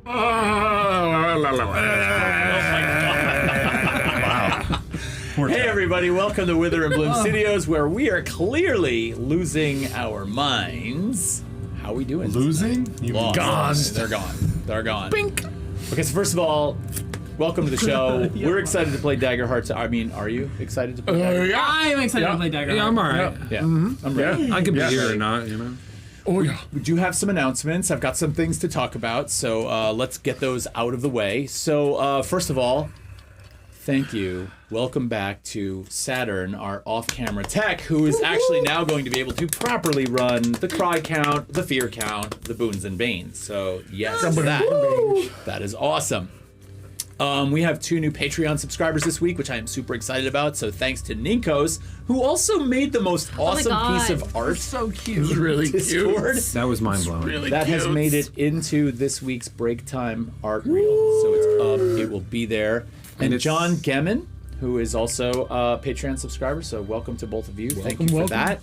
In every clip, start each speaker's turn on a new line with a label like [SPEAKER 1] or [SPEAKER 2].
[SPEAKER 1] Hey everybody, welcome to Wither and Bloom Studios, where we are clearly losing our minds. How are we doing?
[SPEAKER 2] Losing?
[SPEAKER 1] Lost.
[SPEAKER 2] Gone.
[SPEAKER 1] They're gone. They're gone.
[SPEAKER 2] Bink.
[SPEAKER 1] Okay, so first of all, welcome to the show. We're excited to play Daggerheart. I mean, are you excited to play Daggerheart?
[SPEAKER 2] Yeah.
[SPEAKER 3] I am excited to play Daggerheart.
[SPEAKER 4] Yeah, I'm alright.
[SPEAKER 1] Yeah, I'm ready.
[SPEAKER 4] I could be
[SPEAKER 2] Yeah.
[SPEAKER 4] here or not, you know.
[SPEAKER 2] Oh, yeah.
[SPEAKER 1] We do have some announcements. I've got some things to talk about, so let's get those out of the way. So first of all, thank you. Welcome back to Saturn, our off-camera tech, who is actually now going to be able to properly run the cry count, the fear count, the boons and banes. So yes to that. That is awesome. We have 2 new Patreon subscribers this week, which I am super excited about. So thanks to Ninkos, who also made the most awesome piece of art.
[SPEAKER 3] So cute.
[SPEAKER 2] It's really
[SPEAKER 1] Discord.
[SPEAKER 2] cute.
[SPEAKER 4] That was mind blowing.
[SPEAKER 2] Really
[SPEAKER 1] That
[SPEAKER 2] cute.
[SPEAKER 1] has made it into this week's break time art reel. So it's up. It will be there. And
[SPEAKER 4] it's-
[SPEAKER 1] John Gemmin, who is also a Patreon subscriber. So welcome to both of you. Thank you for that.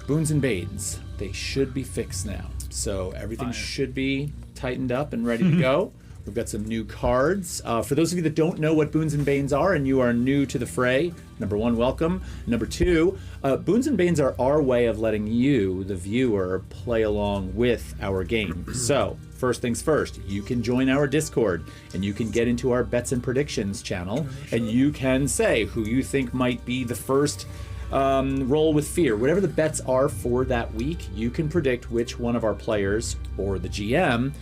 [SPEAKER 1] Boons and Banes, they should be fixed now. So everything should be tightened up and ready to go. We've got some new cards. For those of you that don't know what Boons and Banes are and you are new to the fray, number 1, welcome. Number 2, Boons and Banes are our way of letting you, the viewer, play along with our game. So, first things first, you can join our Discord and you can get into our bets and predictions channel and you can say who you think might be the first roll with fear. Whatever the bets are for that week, you can predict which one of our players or the GM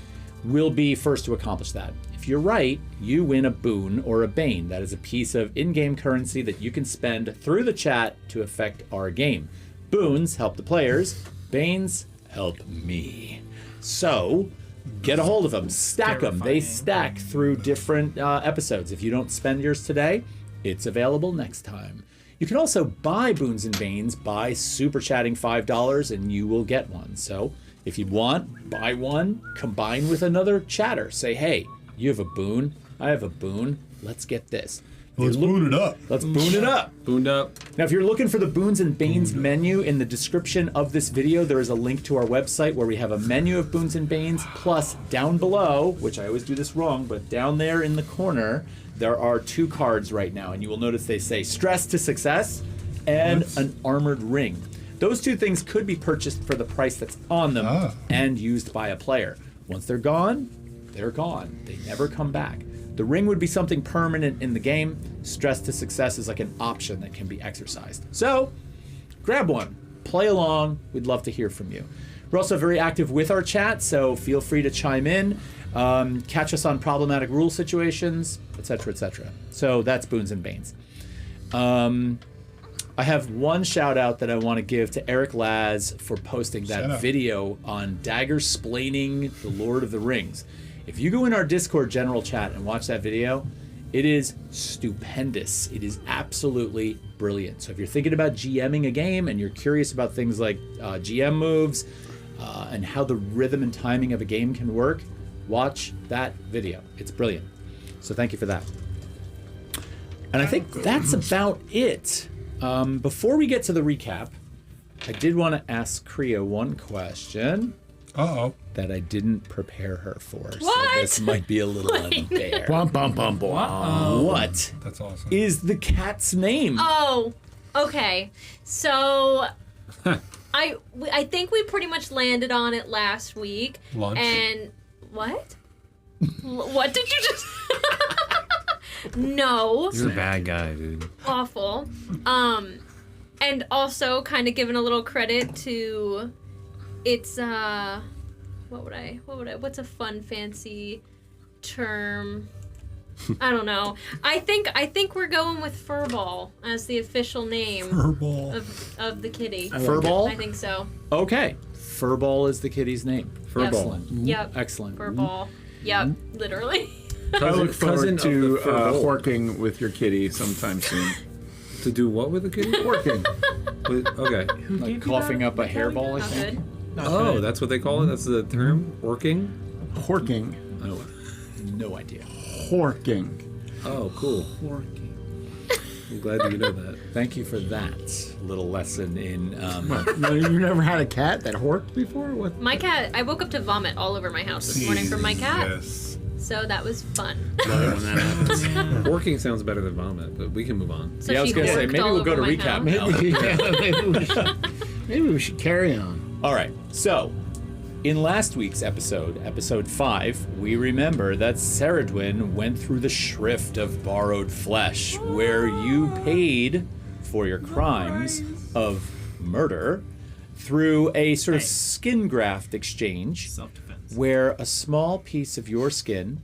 [SPEAKER 1] will be first to accomplish that. If you're right, you win a boon or a bane. That is a piece of in-game currency that you can spend through the chat to affect our game. Boons help the players, banes help me. So, get a hold of them, stack them. They stack through different episodes. If you don't spend yours today, it's available next time. You can also buy Boons and Banes by super chatting $5 and you will get one. So if you want, buy one, combine with another chatter. Say, hey, you have a boon, I have a boon, let's get this.
[SPEAKER 2] Let's boon it up.
[SPEAKER 1] Let's boon it up.
[SPEAKER 4] Booned up.
[SPEAKER 1] Now, if you're looking for the Boons and Banes menu, in the description of this video, there is a link to our website where we have a menu of Boons and Banes, plus down below, which I always do this wrong, but down there in the corner, there are 2 cards right now, and you will notice they say Stress to Success and an Armored Ring. Those 2 things could be purchased for the price that's on them and used by a player. Once they're gone, they're gone. They never come back. The ring would be something permanent in the game. Stress to Success is like an option that can be exercised. So, grab one, play along. We'd love to hear from you. We're also very active with our chat, so feel free to chime in, catch us on problematic rule situations, etc., etc. So that's Boons and Banes. I have one shout out that I want to give to Eric Laz for posting that video on Dagger-splaining the Lord of the Rings. If you go in our Discord general chat and watch that video, it is stupendous. It is absolutely brilliant. So if you're thinking about GMing a game and you're curious about things like GM moves and how the rhythm and timing of a game can work, watch that video. It's brilliant. So thank you for that. And I think that's about it. Before we get to the recap, I did want to ask Kriya one question. That I didn't prepare her for.
[SPEAKER 3] What?
[SPEAKER 1] So this might be a little unfair.
[SPEAKER 2] Bum, bum, bum, bum.
[SPEAKER 1] What
[SPEAKER 2] That's awesome.
[SPEAKER 1] is the cat's name?
[SPEAKER 5] Oh, okay. So I think we pretty much landed on it last week.
[SPEAKER 2] Lunch.
[SPEAKER 5] And what? What did you just? No.
[SPEAKER 4] You're a bad guy, dude.
[SPEAKER 5] Awful. And also kind of giving a little credit to it's what's a fun fancy term? I don't know. I think we're going with Furball as the official name
[SPEAKER 2] Furball.
[SPEAKER 5] of the kitty.
[SPEAKER 1] Furball?
[SPEAKER 5] I think so.
[SPEAKER 1] Okay. Furball is the kitty's name.
[SPEAKER 4] Furball.
[SPEAKER 1] Excellent.
[SPEAKER 5] Yep.
[SPEAKER 1] Excellent.
[SPEAKER 5] Furball. Yep. Literally.
[SPEAKER 2] I look
[SPEAKER 4] cousin
[SPEAKER 2] forward to
[SPEAKER 4] of the Furball.
[SPEAKER 2] horking with your kitty sometime soon.
[SPEAKER 4] To do what with the kitty?
[SPEAKER 2] Horking.
[SPEAKER 4] Okay.
[SPEAKER 1] Like coughing up a hairball or
[SPEAKER 5] Not
[SPEAKER 1] something?
[SPEAKER 5] good.
[SPEAKER 4] Oh, that's what they call it? That's the term? Working?
[SPEAKER 2] Horking.
[SPEAKER 1] Oh, no idea.
[SPEAKER 2] Horking.
[SPEAKER 4] Oh, cool.
[SPEAKER 1] Horking.
[SPEAKER 4] I'm glad that you know that.
[SPEAKER 1] Thank you for that little lesson in.
[SPEAKER 2] No, you never had a cat that horked before? What?
[SPEAKER 5] My cat, I woke up to vomit all over my house this morning from my cat.
[SPEAKER 3] Yes.
[SPEAKER 5] So that was fun.
[SPEAKER 2] Love it when that happens.
[SPEAKER 4] Working sounds better than vomit, but we can move on.
[SPEAKER 5] So
[SPEAKER 1] Yeah, I was
[SPEAKER 5] she
[SPEAKER 1] gonna say
[SPEAKER 5] horked
[SPEAKER 1] maybe
[SPEAKER 5] all
[SPEAKER 1] we'll go
[SPEAKER 5] over
[SPEAKER 1] to
[SPEAKER 5] my
[SPEAKER 1] recap
[SPEAKER 5] house.
[SPEAKER 1] now.
[SPEAKER 2] Maybe we should carry on.
[SPEAKER 1] All right, so in last week's episode, episode 5, we remember that Ceridwen went through the shrift of borrowed flesh, where you paid for your crimes of murder through a sort of skin graft exchange,
[SPEAKER 3] Self-defense.
[SPEAKER 1] where a small piece of your skin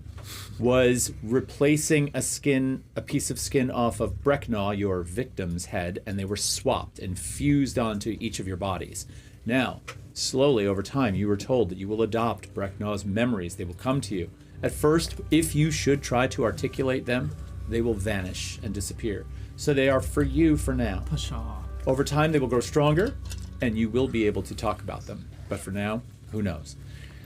[SPEAKER 1] was replacing a piece of skin off of Brecknaw, your victim's head, and they were swapped and fused onto each of your bodies. Now, slowly over time, you were told that you will adopt Brecknaw's memories. They will come to you. At first, if you should try to articulate them, they will vanish and disappear. So they are for you for now.
[SPEAKER 3] Pshaw.
[SPEAKER 1] Over time, they will grow stronger, and you will be able to talk about them. But for now, who knows?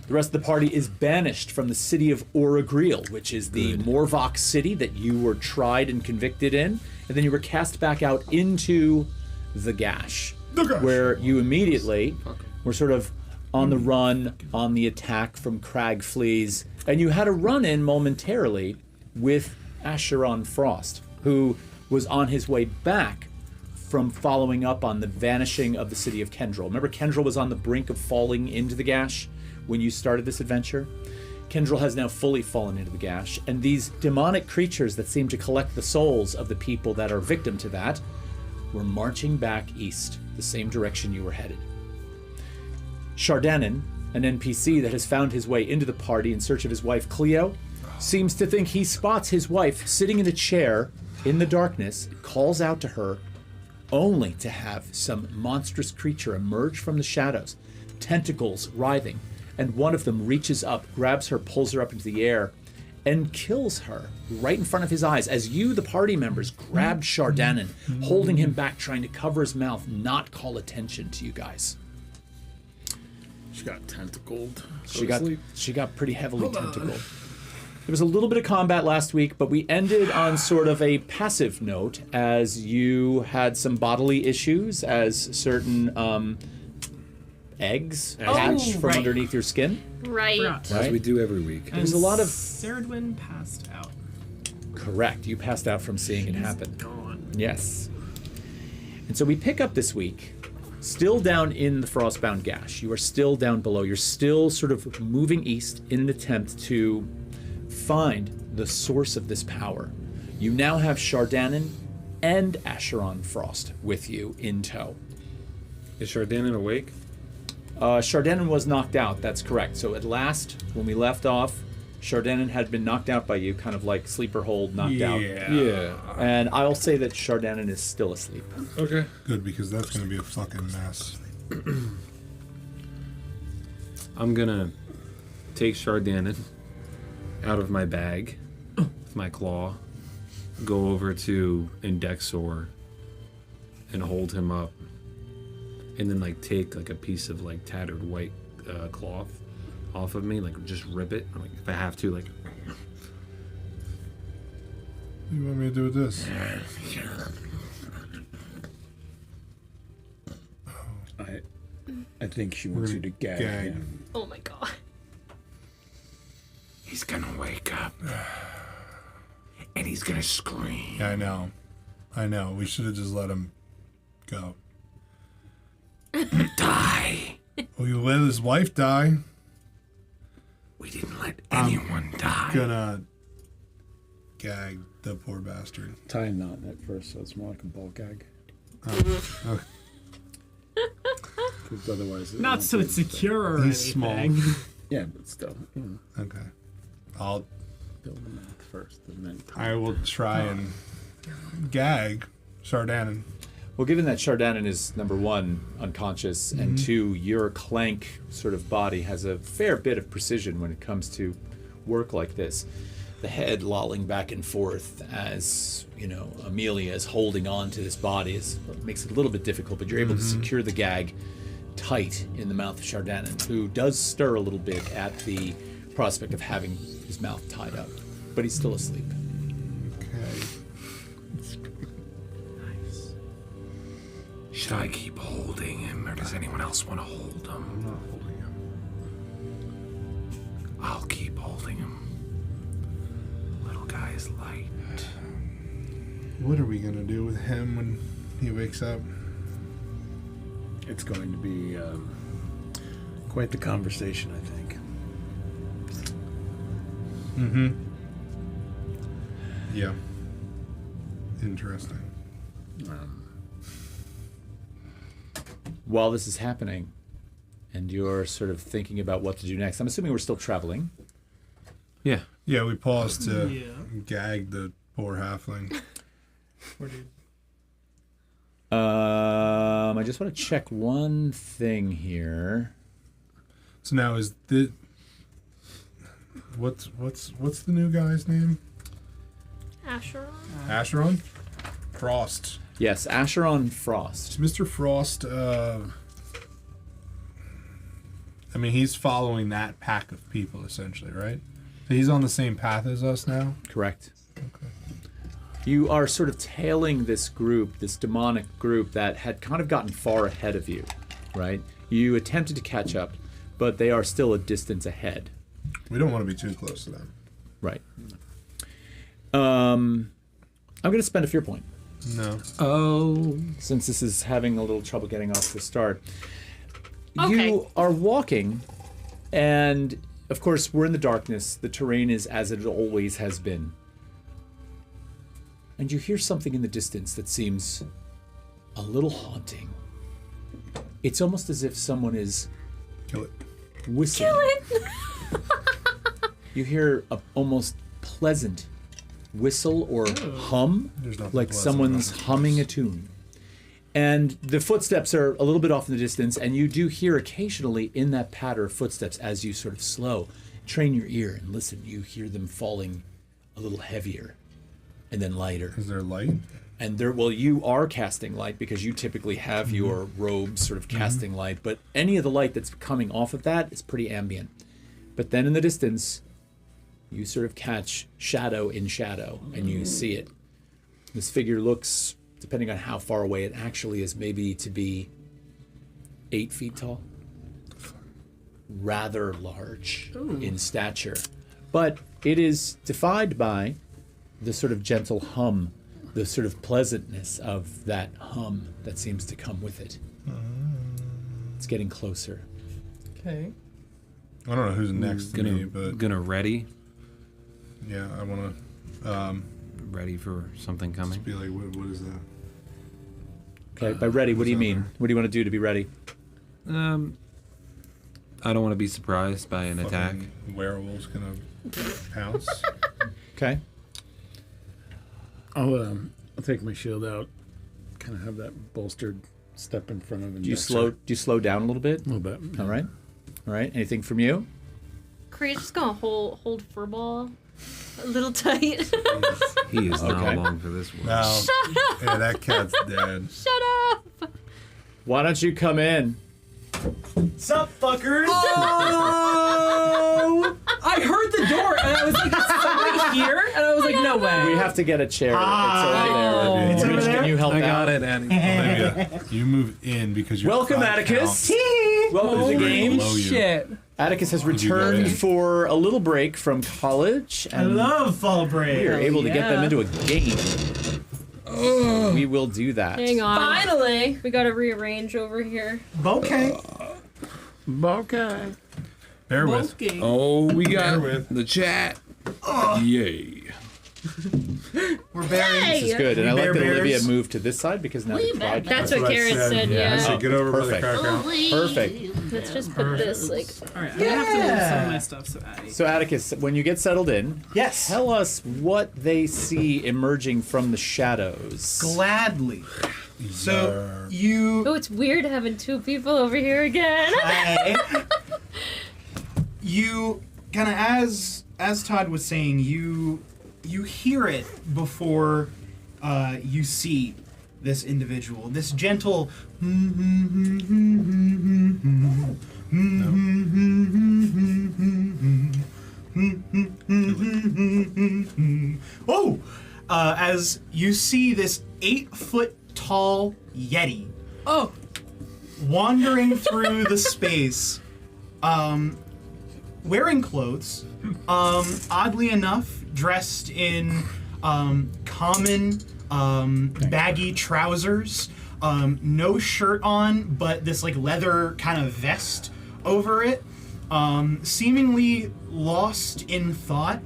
[SPEAKER 1] The rest of the party is banished from the city of Orugreel, which is the Morvox city that you were tried and convicted in, and then you were cast back out into the Gash, where you immediately were sort of on the run, on the attack from crag fleas, and you had a run-in momentarily with Acheron Frost, who was on his way back from following up on the vanishing of the city of Kendril. Remember, Kendril was on the brink of falling into the Gash when you started this adventure? Kendril has now fully fallen into the Gash, and these demonic creatures that seem to collect the souls of the people that are victim to that were marching back east, the same direction you were headed. Shardanan, an NPC that has found his way into the party in search of his wife Cleo, seems to think he spots his wife sitting in a chair in the darkness, calls out to her, only to have some monstrous creature emerge from the shadows, tentacles writhing, and one of them reaches up, grabs her, pulls her up into the air, and kills her right in front of his eyes as you, the party members, grabbed Shardanan, holding him back, trying to cover his mouth, not call attention to you guys.
[SPEAKER 2] She got tentacled.
[SPEAKER 1] She got pretty heavily tentacled. There was a little bit of combat last week, but we ended on sort of a passive note as you had some bodily issues, as certain eggs hatched from underneath your skin.
[SPEAKER 5] Right.
[SPEAKER 4] As we do every week.
[SPEAKER 3] And
[SPEAKER 1] There's a lot of...
[SPEAKER 3] Ceridwen passed out.
[SPEAKER 1] Correct. You passed out from seeing it happen.
[SPEAKER 3] Gone.
[SPEAKER 1] Yes. And so we pick up this week, still down in the Frostbound Gash. You are still down below. You're still sort of moving east in an attempt to find the source of this power. You now have Shardanan and Acheron Frost with you in tow.
[SPEAKER 4] Is Shardanan awake?
[SPEAKER 1] Shardanan was knocked out, that's correct. So at last, when we left off, Shardanan had been knocked out by you, kind of like sleeper hold, knocked out.
[SPEAKER 4] Yeah.
[SPEAKER 1] And I'll say that Shardanan is still asleep.
[SPEAKER 4] Okay.
[SPEAKER 6] Good, because that's going to be a fucking mess.
[SPEAKER 4] I'm gonna take Shardanan out of my bag with my claw, go over to Indexor and hold him up, and then like take like a piece of like tattered white cloth off of me, like just rip it, like if I have to, like.
[SPEAKER 6] What do you want me to do with this?
[SPEAKER 2] I think she wants you to gag him.
[SPEAKER 5] Oh my god.
[SPEAKER 2] He's gonna wake up. And he's gonna scream.
[SPEAKER 6] Yeah, I know. We should have just let him go.
[SPEAKER 2] Die.
[SPEAKER 6] We let his wife die.
[SPEAKER 2] We didn't let anyone die.
[SPEAKER 6] Gonna gag the poor bastard.
[SPEAKER 2] Tie a knot in it first, so it's more like a ball gag.
[SPEAKER 6] Okay.
[SPEAKER 2] Because otherwise,
[SPEAKER 3] Not so it's secure or
[SPEAKER 6] He's
[SPEAKER 3] anything.
[SPEAKER 6] small.
[SPEAKER 2] Yeah, but still,
[SPEAKER 6] Okay. I'll
[SPEAKER 2] build the knot first, and then.
[SPEAKER 6] I will try and gag Shardanan.
[SPEAKER 1] Well, given that Shardanan is, number one, unconscious, and two, your clank sort of body has a fair bit of precision when it comes to work like this. The head lolling back and forth as, Amelia is holding on to this body makes it a little bit difficult, but you're able to secure the gag tight in the mouth of Shardanan, who does stir a little bit at the prospect of having his mouth tied up, but he's still asleep.
[SPEAKER 6] Okay.
[SPEAKER 2] Should I keep holding him, or does anyone else want to hold him?
[SPEAKER 6] I'm not holding him.
[SPEAKER 2] I'll keep holding him. Little guy's light.
[SPEAKER 6] What are we gonna do with him when he wakes up?
[SPEAKER 7] It's going to be quite the conversation, I think.
[SPEAKER 6] Mm-hmm. Yeah. Interesting.
[SPEAKER 1] While this is happening, and you're sort of thinking about what to do next, I'm assuming we're still traveling.
[SPEAKER 4] Yeah.
[SPEAKER 6] Yeah, we paused to
[SPEAKER 3] Yeah.
[SPEAKER 6] gag the poor halfling.
[SPEAKER 3] Poor dude.
[SPEAKER 1] I just want to check one thing here.
[SPEAKER 6] So now is the what's the new guy's name?
[SPEAKER 5] Asher.
[SPEAKER 6] Asheron? Frost.
[SPEAKER 1] Yes, Asheron Frost.
[SPEAKER 6] Is Mr. Frost I mean he's following that pack of people essentially, right? So he's on the same path as us now?
[SPEAKER 1] Correct.
[SPEAKER 6] Okay.
[SPEAKER 1] You are sort of tailing this group, this demonic group that had kind of gotten far ahead of you, right? You attempted to catch up, but they are still a distance ahead.
[SPEAKER 6] We don't want to be too close to them.
[SPEAKER 1] Right. I'm going to spend a fear point,
[SPEAKER 6] No.
[SPEAKER 4] Oh.
[SPEAKER 1] since this is having a little trouble getting off the start.
[SPEAKER 5] Okay.
[SPEAKER 1] You are walking, and of course, we're in the darkness. The terrain is as it always has been. And you hear something in the distance that seems a little haunting. It's almost as if someone is
[SPEAKER 6] Kill it.
[SPEAKER 1] whistling. You hear a almost pleasant whistle or hum,
[SPEAKER 6] There's nothing
[SPEAKER 1] like
[SPEAKER 6] pleasant
[SPEAKER 1] someone's
[SPEAKER 6] about this
[SPEAKER 1] humming a
[SPEAKER 6] place.
[SPEAKER 1] tune. And the footsteps are a little bit off in the distance, and you do hear occasionally in that patter of footsteps as you sort of slow. Train your ear and listen. You hear them falling a little heavier and then lighter.
[SPEAKER 6] Is there light?
[SPEAKER 1] And there, well, you are casting light because you typically have your robes sort of casting light, but any of the light that's coming off of that is pretty ambient. But then in the distance, you sort of catch shadow in shadow, and you see it. This figure looks, depending on how far away it actually is, maybe to be 8 feet tall. Rather large in stature. But it is defined by the sort of gentle hum, the sort of pleasantness of that hum that seems to come with it. It's getting closer.
[SPEAKER 3] Okay.
[SPEAKER 6] I don't know who's next to me, but
[SPEAKER 4] Gonna ready
[SPEAKER 6] yeah, I want to
[SPEAKER 4] ready for something coming.
[SPEAKER 6] be like, what is that?
[SPEAKER 1] Okay, by ready, what do you
[SPEAKER 6] Who's
[SPEAKER 1] mean?
[SPEAKER 6] over?
[SPEAKER 1] What do you want to do to be ready?
[SPEAKER 4] I don't want to be surprised by an attack.
[SPEAKER 6] Fucking werewolf's gonna pounce.
[SPEAKER 1] Okay.
[SPEAKER 7] I'll take my shield out, kind of have that bolstered step in front of him.
[SPEAKER 1] Do you slow down a little bit?
[SPEAKER 7] A little bit.
[SPEAKER 1] All right. All right. Anything from you?
[SPEAKER 5] Korea's just gonna hold Furball a little tight.
[SPEAKER 4] He is
[SPEAKER 1] Okay.
[SPEAKER 4] not long for this world.
[SPEAKER 6] Now,
[SPEAKER 5] Shut up!
[SPEAKER 6] yeah, that cat's dead.
[SPEAKER 5] Shut up!
[SPEAKER 1] Why don't you come in?
[SPEAKER 8] Sup, fuckers?
[SPEAKER 3] Oh! I heard the door and I was like, "Is somebody here?" And I was like, "No way."
[SPEAKER 1] We have to get a chair. It's
[SPEAKER 5] Oh.
[SPEAKER 1] over
[SPEAKER 6] It's
[SPEAKER 1] there.
[SPEAKER 6] over
[SPEAKER 1] Rich,
[SPEAKER 8] there?
[SPEAKER 1] can you help
[SPEAKER 4] I
[SPEAKER 1] out?
[SPEAKER 4] got it, Annie.
[SPEAKER 6] Olivia, you move in because you're
[SPEAKER 1] Welcome,
[SPEAKER 6] 5
[SPEAKER 1] Atticus.
[SPEAKER 6] counts.
[SPEAKER 1] Welcome to the
[SPEAKER 6] Holy
[SPEAKER 1] game.
[SPEAKER 6] below you.
[SPEAKER 3] Shit.
[SPEAKER 1] Atticus has
[SPEAKER 6] you go
[SPEAKER 1] returned
[SPEAKER 6] in?
[SPEAKER 1] for a little break from college,
[SPEAKER 8] I
[SPEAKER 1] and
[SPEAKER 8] love Fall Break.
[SPEAKER 1] we are able to get them
[SPEAKER 3] yeah.
[SPEAKER 1] into a game. We will do that.
[SPEAKER 5] Hang on.
[SPEAKER 3] Finally.
[SPEAKER 5] We gotta rearrange over here.
[SPEAKER 8] Okay.
[SPEAKER 7] Okay.
[SPEAKER 6] Bear with.
[SPEAKER 3] Okay.
[SPEAKER 4] Oh, we
[SPEAKER 6] Bear
[SPEAKER 4] got
[SPEAKER 6] with.
[SPEAKER 4] the chat. Yay.
[SPEAKER 8] We're bearing.
[SPEAKER 1] This is good, and I like
[SPEAKER 8] Bear
[SPEAKER 1] that Olivia
[SPEAKER 8] Bears.
[SPEAKER 1] moved to this side because now the crowd.
[SPEAKER 5] That's what
[SPEAKER 6] I
[SPEAKER 5] Garrett said,
[SPEAKER 6] I
[SPEAKER 5] yeah.
[SPEAKER 6] said, get over by the
[SPEAKER 1] Perfect.
[SPEAKER 6] crack out.
[SPEAKER 1] Perfect.
[SPEAKER 5] Let's just put this like.
[SPEAKER 3] Alright, I'm gonna have to move some of my stuff, so Addie.
[SPEAKER 1] So Atticus, when you get settled in,
[SPEAKER 8] Yes.
[SPEAKER 1] tell us what they see emerging from the shadows.
[SPEAKER 8] Gladly. So
[SPEAKER 6] Yarr.
[SPEAKER 8] you.
[SPEAKER 5] Oh, it's weird having two people over here again.
[SPEAKER 8] You kind of as Todd was saying, you hear it before you see this individual. This gentle. Oh, as you see this 8-foot tall Yeti
[SPEAKER 3] Oh,
[SPEAKER 8] wandering through the space, wearing clothes, oddly enough, dressed in common baggy trousers, no shirt on, but this like leather kind of vest over it, seemingly lost in thought,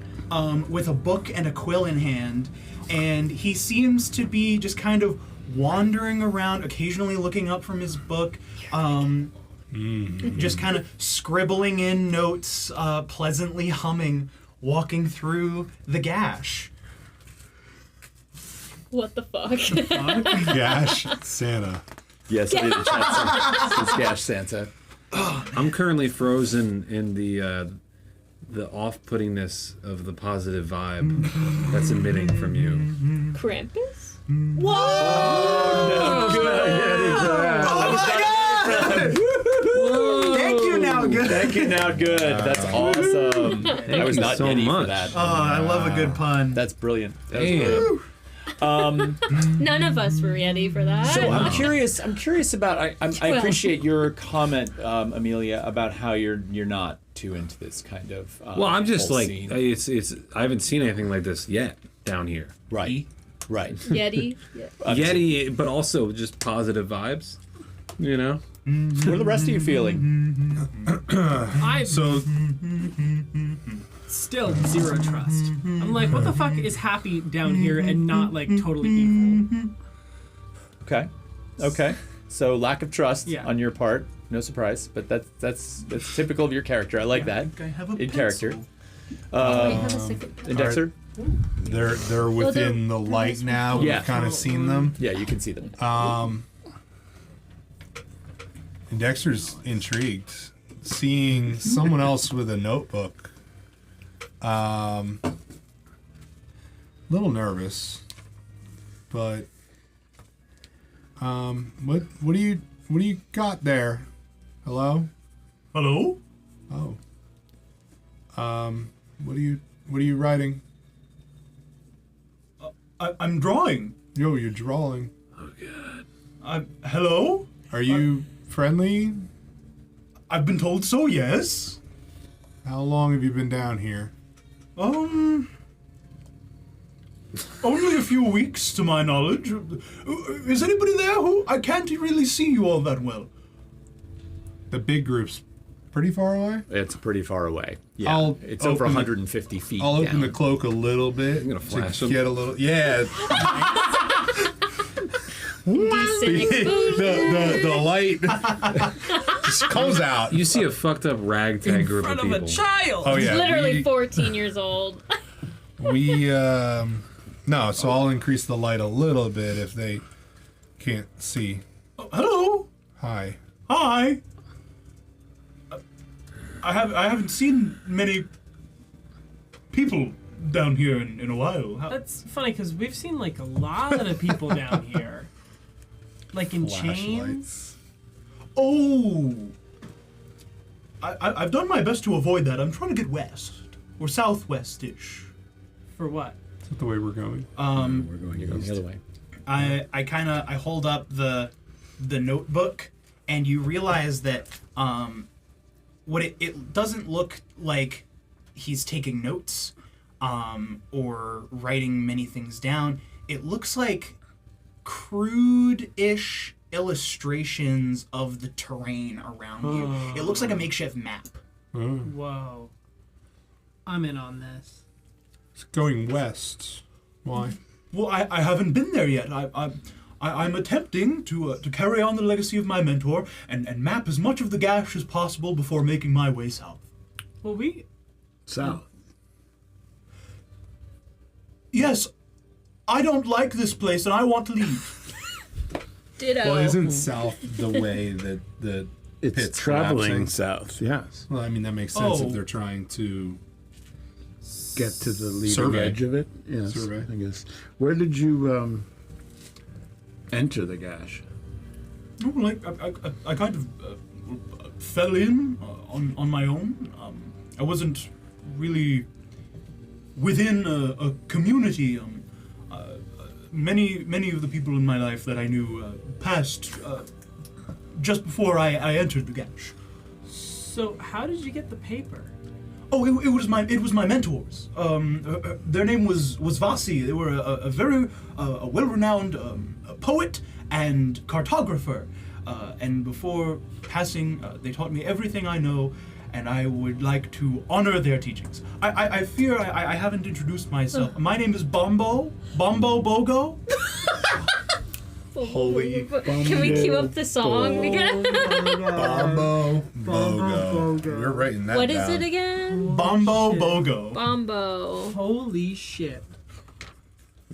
[SPEAKER 8] with a book and a quill in hand, and he seems to be just kind of wandering around, occasionally looking up from his book, just kind of scribbling in notes, pleasantly humming, walking through the gash.
[SPEAKER 5] What the fuck?
[SPEAKER 6] Gash Santa.
[SPEAKER 1] Yes, it is Santa. It's Gash Santa.
[SPEAKER 4] I'm currently frozen in the off-puttingness of the positive vibe that's emitting from you.
[SPEAKER 5] Krampus?
[SPEAKER 8] Thank you, now good.
[SPEAKER 1] Thank you, now good. That's awesome. I was
[SPEAKER 4] you
[SPEAKER 1] not
[SPEAKER 4] so
[SPEAKER 1] ready for
[SPEAKER 4] much.
[SPEAKER 1] that.
[SPEAKER 8] Oh, I love a good pun.
[SPEAKER 1] That's brilliant. That was
[SPEAKER 4] Damn.
[SPEAKER 1] brilliant.
[SPEAKER 5] None of us were ready for that.
[SPEAKER 1] So I'm curious about. I appreciate your comment, Amelia, about how you're not too into this kind of.
[SPEAKER 4] Well, I'm just
[SPEAKER 1] whole
[SPEAKER 4] like
[SPEAKER 1] scene.
[SPEAKER 4] it's. I haven't seen anything like this yet down here.
[SPEAKER 1] Right.
[SPEAKER 5] Yeti.
[SPEAKER 4] Yeti, but also just positive vibes. You know.
[SPEAKER 1] What are the rest of you feeling?
[SPEAKER 3] I
[SPEAKER 6] So
[SPEAKER 3] still zero trust. I'm like, what the fuck is happy down here and not like totally evil?
[SPEAKER 1] Okay. So lack of trust
[SPEAKER 3] Yeah.
[SPEAKER 1] on your part. No surprise, but that's typical of your character. I like that.
[SPEAKER 8] I have a
[SPEAKER 1] In
[SPEAKER 8] pencil.
[SPEAKER 1] character.
[SPEAKER 5] I have a second.
[SPEAKER 1] And Dexter?
[SPEAKER 6] they're within the light now.
[SPEAKER 1] Yeah.
[SPEAKER 6] We've kind of seen them.
[SPEAKER 1] Yeah, you can see them.
[SPEAKER 6] And Dexter's intrigued, seeing someone else with a notebook. Little nervous, but what do you got there? Hello?
[SPEAKER 8] Hello?
[SPEAKER 6] Oh. What are you writing?
[SPEAKER 8] I'm drawing.
[SPEAKER 6] Yo, you're drawing.
[SPEAKER 8] Hello?
[SPEAKER 6] Are you friendly?
[SPEAKER 8] I've been told so, yes.
[SPEAKER 6] How long have you been down here?
[SPEAKER 8] Only a few weeks to my knowledge. Is anybody there who I can't really see you all that well?
[SPEAKER 6] The big group's pretty far away.
[SPEAKER 1] It's pretty far away. Yeah,
[SPEAKER 6] I'll
[SPEAKER 1] it's over
[SPEAKER 6] open the-
[SPEAKER 1] 150 feet.
[SPEAKER 6] I'll open
[SPEAKER 1] down.
[SPEAKER 6] the cloak a little bit
[SPEAKER 4] gonna flash
[SPEAKER 6] to
[SPEAKER 4] 'em.
[SPEAKER 6] get a little. Yeah, the light just comes out.
[SPEAKER 4] You see a fucked up ragtag
[SPEAKER 3] In
[SPEAKER 4] group
[SPEAKER 3] front
[SPEAKER 4] of
[SPEAKER 3] of a
[SPEAKER 4] people.
[SPEAKER 3] child.
[SPEAKER 6] Oh yeah,
[SPEAKER 5] Literally 14 years old.
[SPEAKER 6] we no. So I'll increase the light a little bit if they can't see.
[SPEAKER 8] Hello?
[SPEAKER 6] Hi.
[SPEAKER 8] Hi. I haven't seen many people down here in a while.
[SPEAKER 3] That's funny because we've seen like a lot of people down here, like in chains.
[SPEAKER 8] Oh. I've done my best to avoid that. I'm trying to get west or southwest-ish.
[SPEAKER 3] For what?
[SPEAKER 6] Is that the way we're going?
[SPEAKER 1] We're going the other way.
[SPEAKER 8] I hold up the notebook, and you realize that what it doesn't look like he's taking notes or writing many things down. It looks like crude-ish illustrations of the terrain around you. It looks like a makeshift map.
[SPEAKER 3] Whoa. I'm in on this.
[SPEAKER 6] It's going west. Why?
[SPEAKER 8] Well, I haven't been there yet. I'm attempting to carry on the legacy of my mentor and map as much of the gash as possible before making my way south.
[SPEAKER 3] Well, we
[SPEAKER 7] South.
[SPEAKER 8] Yes, I don't like this place and I want to leave.
[SPEAKER 5] Ditto.
[SPEAKER 6] Well, isn't south the way that the
[SPEAKER 7] It's
[SPEAKER 6] pit's
[SPEAKER 7] traveling
[SPEAKER 6] collapsing?
[SPEAKER 7] south, yes.
[SPEAKER 6] Well, I mean that makes sense
[SPEAKER 8] Oh.
[SPEAKER 6] if they're trying to.
[SPEAKER 7] Get to the leading
[SPEAKER 6] Survey.
[SPEAKER 7] edge of it. Yes,
[SPEAKER 6] Survey.
[SPEAKER 7] I guess. Where did you enter the gash?
[SPEAKER 8] No, like I kind of fell in on my own. I wasn't really within a community. Many of the people in my life that I knew passed just before I entered the Gash.
[SPEAKER 3] So how did you get the paper?
[SPEAKER 8] Oh, it was my mentors. Their name was Vasi. They were a very well-renowned poet and cartographer. And before passing, they taught me everything I know, and I would like to honor their teachings. I fear I haven't introduced myself. My name is Bombo Bogo.
[SPEAKER 7] Holy
[SPEAKER 5] Can we cue up the song again?
[SPEAKER 6] Bombo Bogo. We're writing that
[SPEAKER 5] What
[SPEAKER 6] down.
[SPEAKER 5] is it again?
[SPEAKER 8] Bombo
[SPEAKER 3] shit.
[SPEAKER 8] Bogo.
[SPEAKER 5] Bombo.
[SPEAKER 3] Holy shit.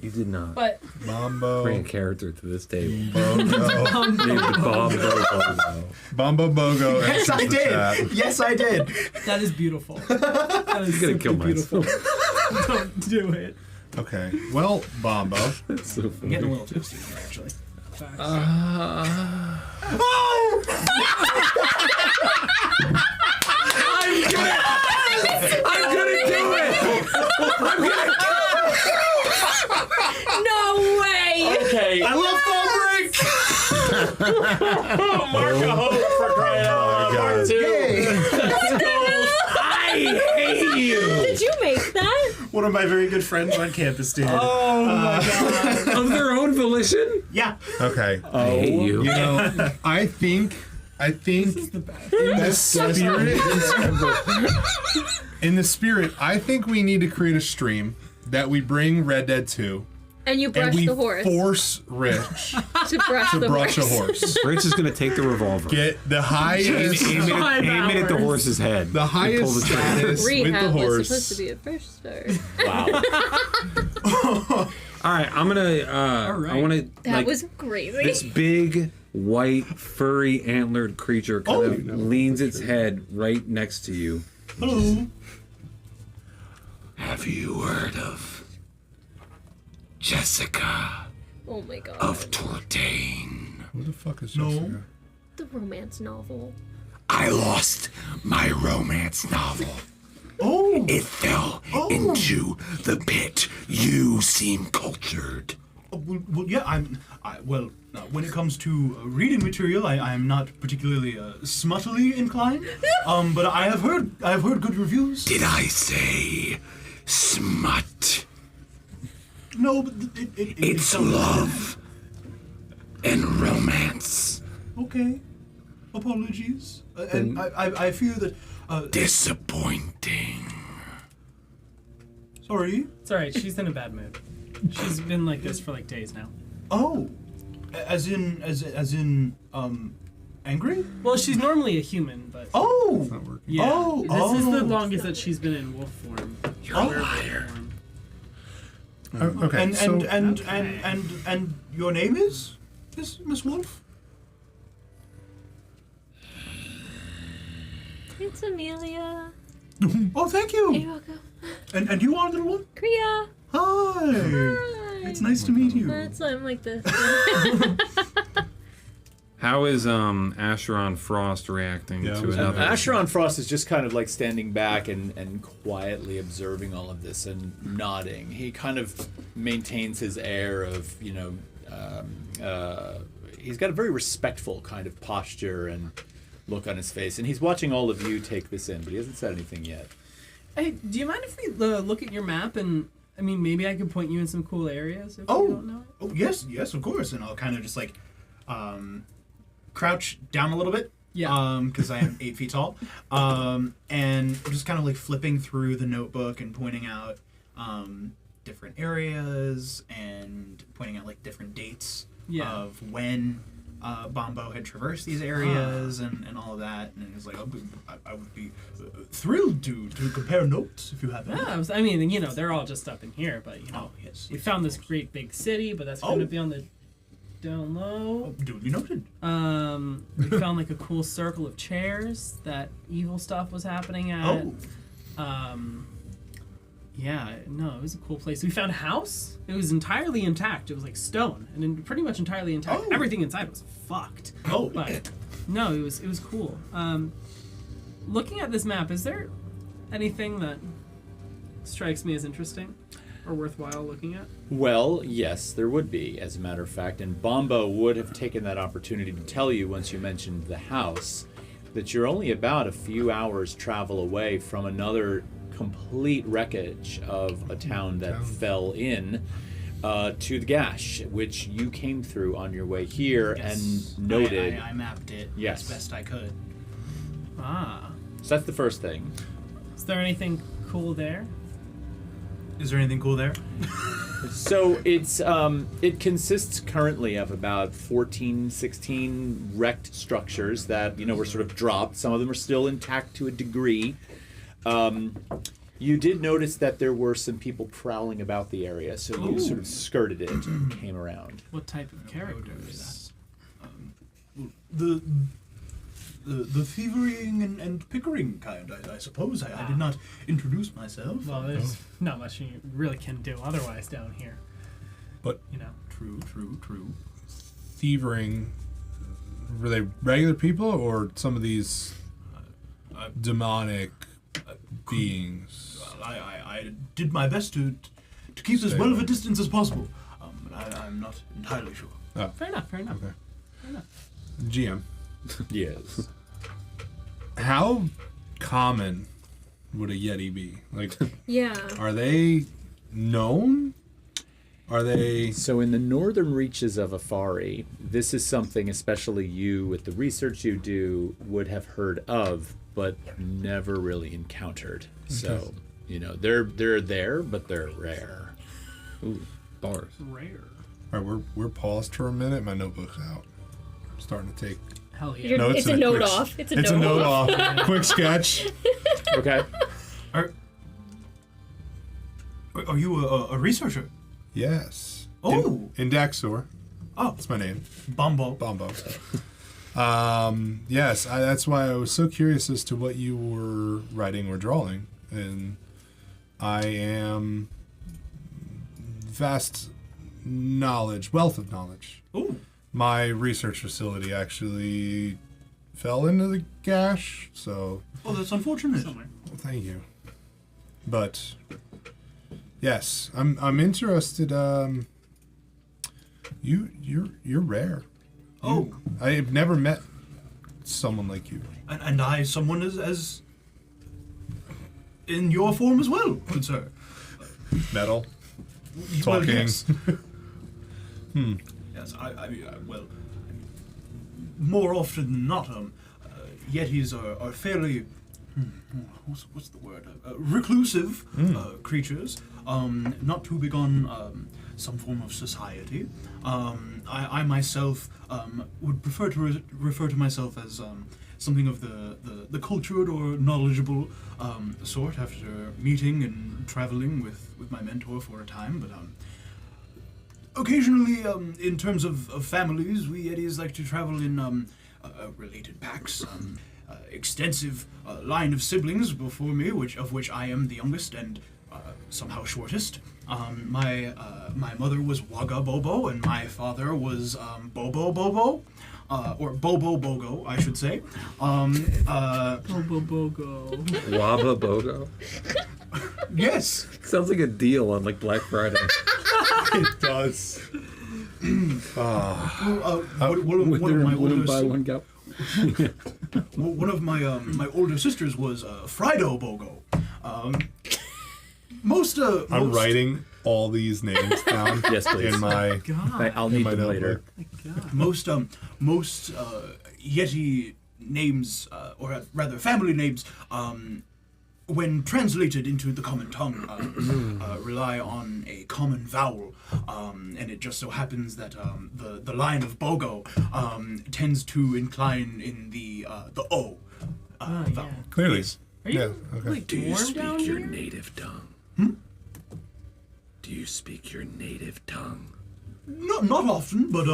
[SPEAKER 4] You did not
[SPEAKER 3] But
[SPEAKER 6] Bombo
[SPEAKER 4] bring a character to this table.
[SPEAKER 6] Bogo.
[SPEAKER 4] Named Bombo.
[SPEAKER 6] Bombo Bogo.
[SPEAKER 8] Yes, I
[SPEAKER 6] enters the chat.
[SPEAKER 8] did. Yes, I did.
[SPEAKER 3] that is beautiful. That is
[SPEAKER 4] I'm gonna kill
[SPEAKER 3] simply beautiful.
[SPEAKER 4] myself.
[SPEAKER 3] Don't do it.
[SPEAKER 6] Okay. Well, Bombo.
[SPEAKER 4] That's so
[SPEAKER 8] I'm
[SPEAKER 4] funny.
[SPEAKER 8] getting a little tipsy here, actually.
[SPEAKER 3] Facts.
[SPEAKER 4] I'm gonna do it!
[SPEAKER 5] No way!
[SPEAKER 1] Okay.
[SPEAKER 8] I love fall break.
[SPEAKER 1] Mark a hope for crying out loud. Mark 2. I hate you.
[SPEAKER 5] Did you make that?
[SPEAKER 8] One of my very good friends on campus did.
[SPEAKER 3] Oh my god.
[SPEAKER 4] Of their own volition?
[SPEAKER 8] Yeah.
[SPEAKER 6] Okay.
[SPEAKER 4] I hate you.
[SPEAKER 6] You know, I think
[SPEAKER 3] This is the best.
[SPEAKER 6] in the spirit, I think we need to create a stream that we bring Red Dead 2
[SPEAKER 5] And you
[SPEAKER 6] and
[SPEAKER 5] brush
[SPEAKER 6] we
[SPEAKER 5] the horse.
[SPEAKER 6] force Rich
[SPEAKER 5] to brush
[SPEAKER 6] to
[SPEAKER 5] the
[SPEAKER 6] brush
[SPEAKER 5] horse.
[SPEAKER 6] a horse.
[SPEAKER 4] Rich is gonna take the revolver.
[SPEAKER 6] Get the
[SPEAKER 4] Aim
[SPEAKER 6] highest,
[SPEAKER 4] it at the horse's head.
[SPEAKER 6] the
[SPEAKER 4] and pull
[SPEAKER 6] highest
[SPEAKER 4] the trigger.
[SPEAKER 6] status with the
[SPEAKER 5] Rehab was
[SPEAKER 6] horse.
[SPEAKER 5] supposed to be a first start.
[SPEAKER 1] Wow.
[SPEAKER 4] All right, I'm gonna.
[SPEAKER 3] All right.
[SPEAKER 4] I want to.
[SPEAKER 5] That was crazy.
[SPEAKER 4] This big, white, furry, antlered creature kind of leans its head right next to you.
[SPEAKER 8] Hello.
[SPEAKER 2] Have you heard of Jessica
[SPEAKER 5] Oh my god.
[SPEAKER 2] of Tortain?
[SPEAKER 6] Who the fuck is
[SPEAKER 8] No.
[SPEAKER 6] Jessica?
[SPEAKER 5] The romance novel.
[SPEAKER 2] I lost my romance novel.
[SPEAKER 8] Oh.
[SPEAKER 2] It fell into the pit. You seem cultured.
[SPEAKER 8] Well, yeah. When it comes to reading material, I am not particularly smuttily inclined. But I have heard good reviews.
[SPEAKER 2] Did I say smut?
[SPEAKER 8] No, but
[SPEAKER 2] It's
[SPEAKER 8] sounds-
[SPEAKER 2] love and romance.
[SPEAKER 8] Okay. Apologies. And I fear that.
[SPEAKER 2] Disappointing.
[SPEAKER 8] Sorry.
[SPEAKER 3] It's alright, she's in a bad mood. She's been like this for like days now.
[SPEAKER 8] Oh. As in angry?
[SPEAKER 3] Well, she's normally a human, but
[SPEAKER 8] Oh.
[SPEAKER 6] Not working.
[SPEAKER 3] yeah.
[SPEAKER 8] Oh,
[SPEAKER 3] This is the
[SPEAKER 8] oh.
[SPEAKER 3] longest that she's been in wolf form.
[SPEAKER 2] You're a liar.
[SPEAKER 6] Okay.
[SPEAKER 8] And
[SPEAKER 6] so
[SPEAKER 8] and your name is Miss Wolf?
[SPEAKER 5] It's Amelia.
[SPEAKER 8] Oh, thank
[SPEAKER 5] You're
[SPEAKER 8] you.
[SPEAKER 5] welcome.
[SPEAKER 8] And you are little one?
[SPEAKER 5] Kriya.
[SPEAKER 8] Hi.
[SPEAKER 5] Hi.
[SPEAKER 8] It's nice to meet you.
[SPEAKER 5] I'm like this.
[SPEAKER 4] How is Asheron Frost reacting
[SPEAKER 6] Yeah, I
[SPEAKER 4] to
[SPEAKER 6] was
[SPEAKER 4] another?
[SPEAKER 1] Asheron Frost is just kind of like standing back and quietly observing all of this and nodding. He kind of maintains his air of, he's got a very respectful kind of posture and look on his face. And he's watching all of you take this in, but he hasn't said anything yet.
[SPEAKER 3] Hey, do you mind if we look at your map and maybe I could point you in some cool areas if
[SPEAKER 8] Oh.
[SPEAKER 3] you don't know it?
[SPEAKER 8] Oh, yes, of course. And I'll kind of just like crouch down a little bit.
[SPEAKER 3] Yeah.
[SPEAKER 8] Because I am 8 feet tall. And just kind of like flipping through the notebook and pointing out different areas and pointing out like different dates
[SPEAKER 3] Yeah.
[SPEAKER 8] of when Bombo had traversed these areas and all of that. And it's like, I would be thrilled to compare notes if you have any.
[SPEAKER 3] Yeah, they're all just up in here, but
[SPEAKER 8] Oh, yes.
[SPEAKER 3] we found this great big city, but that's going to be on the down low.
[SPEAKER 8] Oh, duly noted.
[SPEAKER 3] We found like a cool circle of chairs that evil stuff was happening at.
[SPEAKER 8] Oh.
[SPEAKER 3] Yeah, no, it was a cool place. We found a house. It was entirely intact. It was like stone and pretty much entirely intact.
[SPEAKER 8] Oh.
[SPEAKER 3] Everything inside was fucked.
[SPEAKER 8] Oh.
[SPEAKER 3] But no, it was cool. Looking at this map, is there anything that strikes me as interesting? are worthwhile looking at?
[SPEAKER 1] Well, yes, there would be, as a matter of fact. And Bombo would have taken that opportunity to tell you once you mentioned the house that you're only about a few hours travel away from another complete wreckage of a town that fell in to the Gash, which you came through on your way here and noted.
[SPEAKER 8] I mapped it
[SPEAKER 1] Yes.
[SPEAKER 8] as best I could.
[SPEAKER 3] Ah.
[SPEAKER 1] So that's the first thing.
[SPEAKER 3] Is there anything cool there?
[SPEAKER 8] Is there anything cool there?
[SPEAKER 1] So it consists currently of about 14, 16 wrecked structures that, were sort of dropped. Some of them are still intact to a degree. You did notice that there were some people prowling about the area, so you sort of skirted it and came around.
[SPEAKER 3] What type of characters?
[SPEAKER 8] The thievering and pickering kind, I suppose. I did not introduce myself.
[SPEAKER 3] Well, there's not much you really can do otherwise down here.
[SPEAKER 6] But
[SPEAKER 8] True.
[SPEAKER 6] thievering, were they regular people or some of these demonic beings?
[SPEAKER 8] I did my best to keep as well of a distance as possible. But I'm not entirely sure.
[SPEAKER 3] Fair enough.
[SPEAKER 6] Okay.
[SPEAKER 3] Fair enough.
[SPEAKER 6] GM,
[SPEAKER 1] Yes.
[SPEAKER 6] how common would a Yeti be? Like,
[SPEAKER 5] Yeah.
[SPEAKER 6] are they known? Are they...
[SPEAKER 1] So in the northern reaches of Afari, this is something especially you, with the research you do, would have heard of, but never really encountered. So, they're there, but they're rare.
[SPEAKER 4] Ooh, bars.
[SPEAKER 3] Rare.
[SPEAKER 6] All right, we're paused for a minute. My notebook's out. I'm starting to take
[SPEAKER 3] Hell yeah.
[SPEAKER 5] You're-
[SPEAKER 6] notes.
[SPEAKER 5] it's a
[SPEAKER 6] and
[SPEAKER 5] note
[SPEAKER 6] quick-
[SPEAKER 5] off. It's a
[SPEAKER 6] It's a
[SPEAKER 5] note
[SPEAKER 6] note off. Quick sketch.
[SPEAKER 1] Okay.
[SPEAKER 8] Are you a researcher?
[SPEAKER 6] Yes.
[SPEAKER 8] Oh.
[SPEAKER 6] Indexor.
[SPEAKER 8] Oh,
[SPEAKER 6] That's my name.
[SPEAKER 8] Bombo.
[SPEAKER 6] Bombo. Yes, that's why I was so curious as to what you were writing or drawing. And I am vast wealth of knowledge.
[SPEAKER 8] Oh.
[SPEAKER 6] My research facility actually fell into the gash, so
[SPEAKER 8] Oh, that's unfortunate.
[SPEAKER 6] well, thank you. But yes, I'm interested. You're rare.
[SPEAKER 8] Oh.
[SPEAKER 6] I've never met someone like you.
[SPEAKER 8] And I, someone as in your form as well, good sir.
[SPEAKER 6] Metal,
[SPEAKER 8] Well,
[SPEAKER 6] talking.
[SPEAKER 8] yes. Yes, well, more often than not, Yetis are fairly, what's the word? Reclusive creatures. Not too big on some form of society. I myself would prefer to refer to myself as something of the cultured or knowledgeable sort after meeting and traveling with my mentor for a time, but occasionally, in terms of families, we Yetis like to travel in related packs. Extensive line of siblings before me, of which I am the youngest and somehow shortest. My mother was Wagga Bobo, and my father was Bobo Bobo, or Bobo Bogo, I should say.
[SPEAKER 3] Bobo Bogo.
[SPEAKER 4] Waba Bogo?
[SPEAKER 8] Yes.
[SPEAKER 4] Sounds like a deal on like Black Friday.
[SPEAKER 6] It does.
[SPEAKER 8] One of my older sisters was Frido Bogo.
[SPEAKER 6] I'm writing all these names down.
[SPEAKER 1] Yes, please.
[SPEAKER 6] In my
[SPEAKER 1] I'll need
[SPEAKER 6] my
[SPEAKER 1] them later.
[SPEAKER 8] most Yeti names, or rather family names, when translated into the common tongue, rely on a common vowel, and it just so happens that the line of Bogo tends to incline in the O vowel.
[SPEAKER 6] clearly.
[SPEAKER 8] Yes.
[SPEAKER 3] Are you
[SPEAKER 6] Okay.
[SPEAKER 3] like
[SPEAKER 2] Do you
[SPEAKER 3] warm down
[SPEAKER 2] speak your
[SPEAKER 3] here?
[SPEAKER 2] native tongue? Do you speak your native tongue?
[SPEAKER 8] Not often, but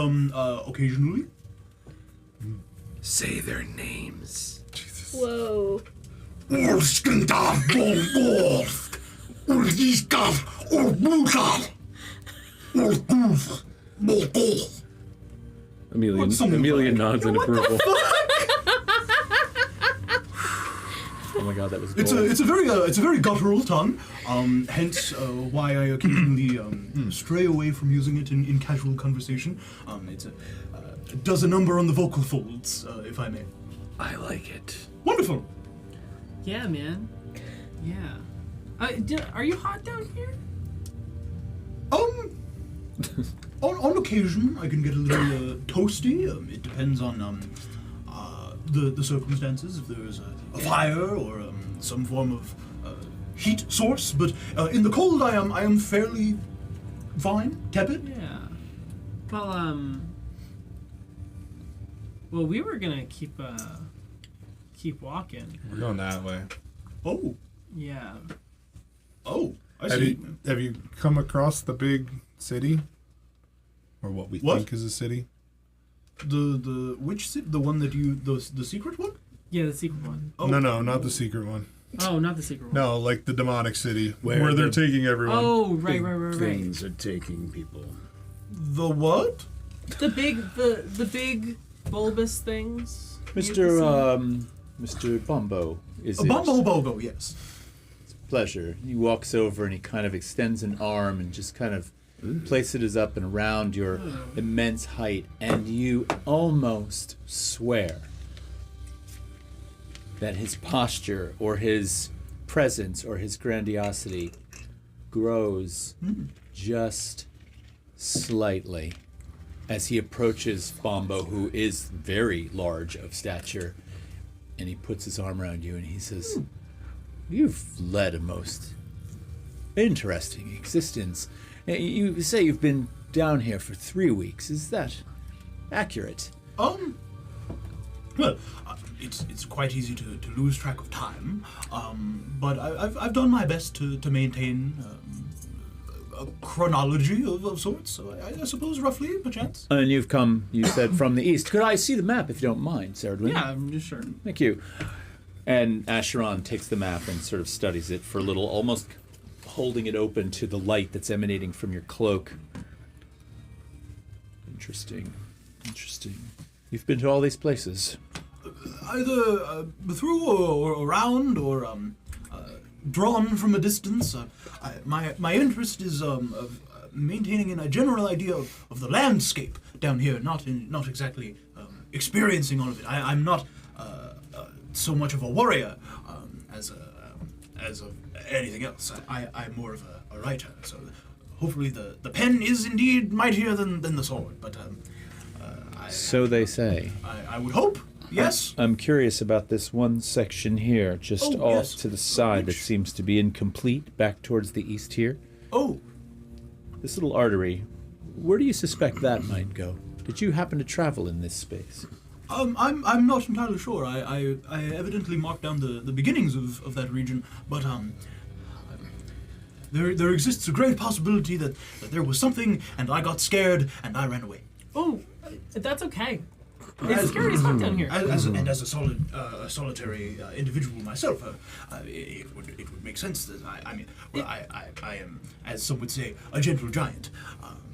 [SPEAKER 8] occasionally.
[SPEAKER 2] Say their names.
[SPEAKER 5] Whoa.
[SPEAKER 4] Amelia
[SPEAKER 8] Something
[SPEAKER 4] Amelia
[SPEAKER 8] like-
[SPEAKER 4] nods in approval.
[SPEAKER 1] Oh my god, that was
[SPEAKER 8] It's
[SPEAKER 1] gold.
[SPEAKER 8] a very guttural tongue. Hence why I occasionally stray away from using it in casual conversation. It does a number on the vocal folds, if I may.
[SPEAKER 4] I like it.
[SPEAKER 8] Wonderful.
[SPEAKER 3] Yeah, man. Yeah. Are you hot down here?
[SPEAKER 8] On occasion, I can get a little toasty. It depends on the circumstances. If there is a fire or some form of heat source. But in the cold, I am fairly fine, tepid.
[SPEAKER 3] Yeah. Well, we were gonna keep walking.
[SPEAKER 6] We're going that way.
[SPEAKER 8] Oh,
[SPEAKER 3] Yeah.
[SPEAKER 8] I see.
[SPEAKER 6] Have you come across the big city, or what we
[SPEAKER 8] What?
[SPEAKER 6] think is a city?
[SPEAKER 8] The which the one that the secret one?
[SPEAKER 3] Yeah, the secret one.
[SPEAKER 8] Oh.
[SPEAKER 6] No, not the secret one.
[SPEAKER 3] Oh, not the secret one.
[SPEAKER 6] No, like the demonic city
[SPEAKER 7] Where
[SPEAKER 6] where they're
[SPEAKER 7] the
[SPEAKER 6] taking everyone.
[SPEAKER 3] Oh, right,
[SPEAKER 7] Big
[SPEAKER 3] right, right, right.
[SPEAKER 7] Things are taking people.
[SPEAKER 8] The what?
[SPEAKER 3] The big bulbous things.
[SPEAKER 1] Mr. Bumbo, is
[SPEAKER 8] A
[SPEAKER 1] it?
[SPEAKER 8] Bumbo Bogo, yes.
[SPEAKER 1] Pleasure. He walks over and he kind of extends an arm and just kind of places it up and around your immense height, and you almost swear that his posture or his presence or his grandiosity grows just slightly as he approaches Bombo, who is very large of stature, and he puts his arm around you and he says, "You've led a most interesting existence. You say you've been down here for 3 weeks. Is that accurate?"
[SPEAKER 8] Well, it's quite easy to lose track of time, but I've done my best to maintain a chronology of sorts. So I suppose roughly, perchance.
[SPEAKER 1] And you've come, you said, from the east. Could I see the map if you don't mind, Saradwin?
[SPEAKER 3] Yeah, I'm just sure.
[SPEAKER 1] Thank you. And Asheron takes the map and sort of studies it for a little, almost holding it open to the light that's emanating from your cloak. Interesting. You've been to all these places.
[SPEAKER 8] Either through or around or drawn from a distance. My interest is of maintaining a general idea of the landscape down here, not exactly experiencing all of it. I'm not so much of a warrior as of anything else. I'm more of a writer. So hopefully the pen is indeed mightier than the sword. But
[SPEAKER 1] So they say.
[SPEAKER 8] I would hope. Yes.
[SPEAKER 1] I'm curious about this one section here, just
[SPEAKER 8] Oh,
[SPEAKER 1] off
[SPEAKER 8] yes.
[SPEAKER 1] to the side that
[SPEAKER 8] Which?
[SPEAKER 1] seems to be incomplete, back towards the east here.
[SPEAKER 8] Oh,
[SPEAKER 1] This little artery, where do you suspect that might go? Did you happen to travel in this space?
[SPEAKER 8] I'm not entirely sure. I evidently marked down the beginnings of that region, but there exists a great possibility that there was something, and I got scared and I ran away.
[SPEAKER 3] Oh, that's okay. It's scary as fuck down here.
[SPEAKER 8] As a solitary individual myself, it would make sense that I am, as some would say, a gentle giant.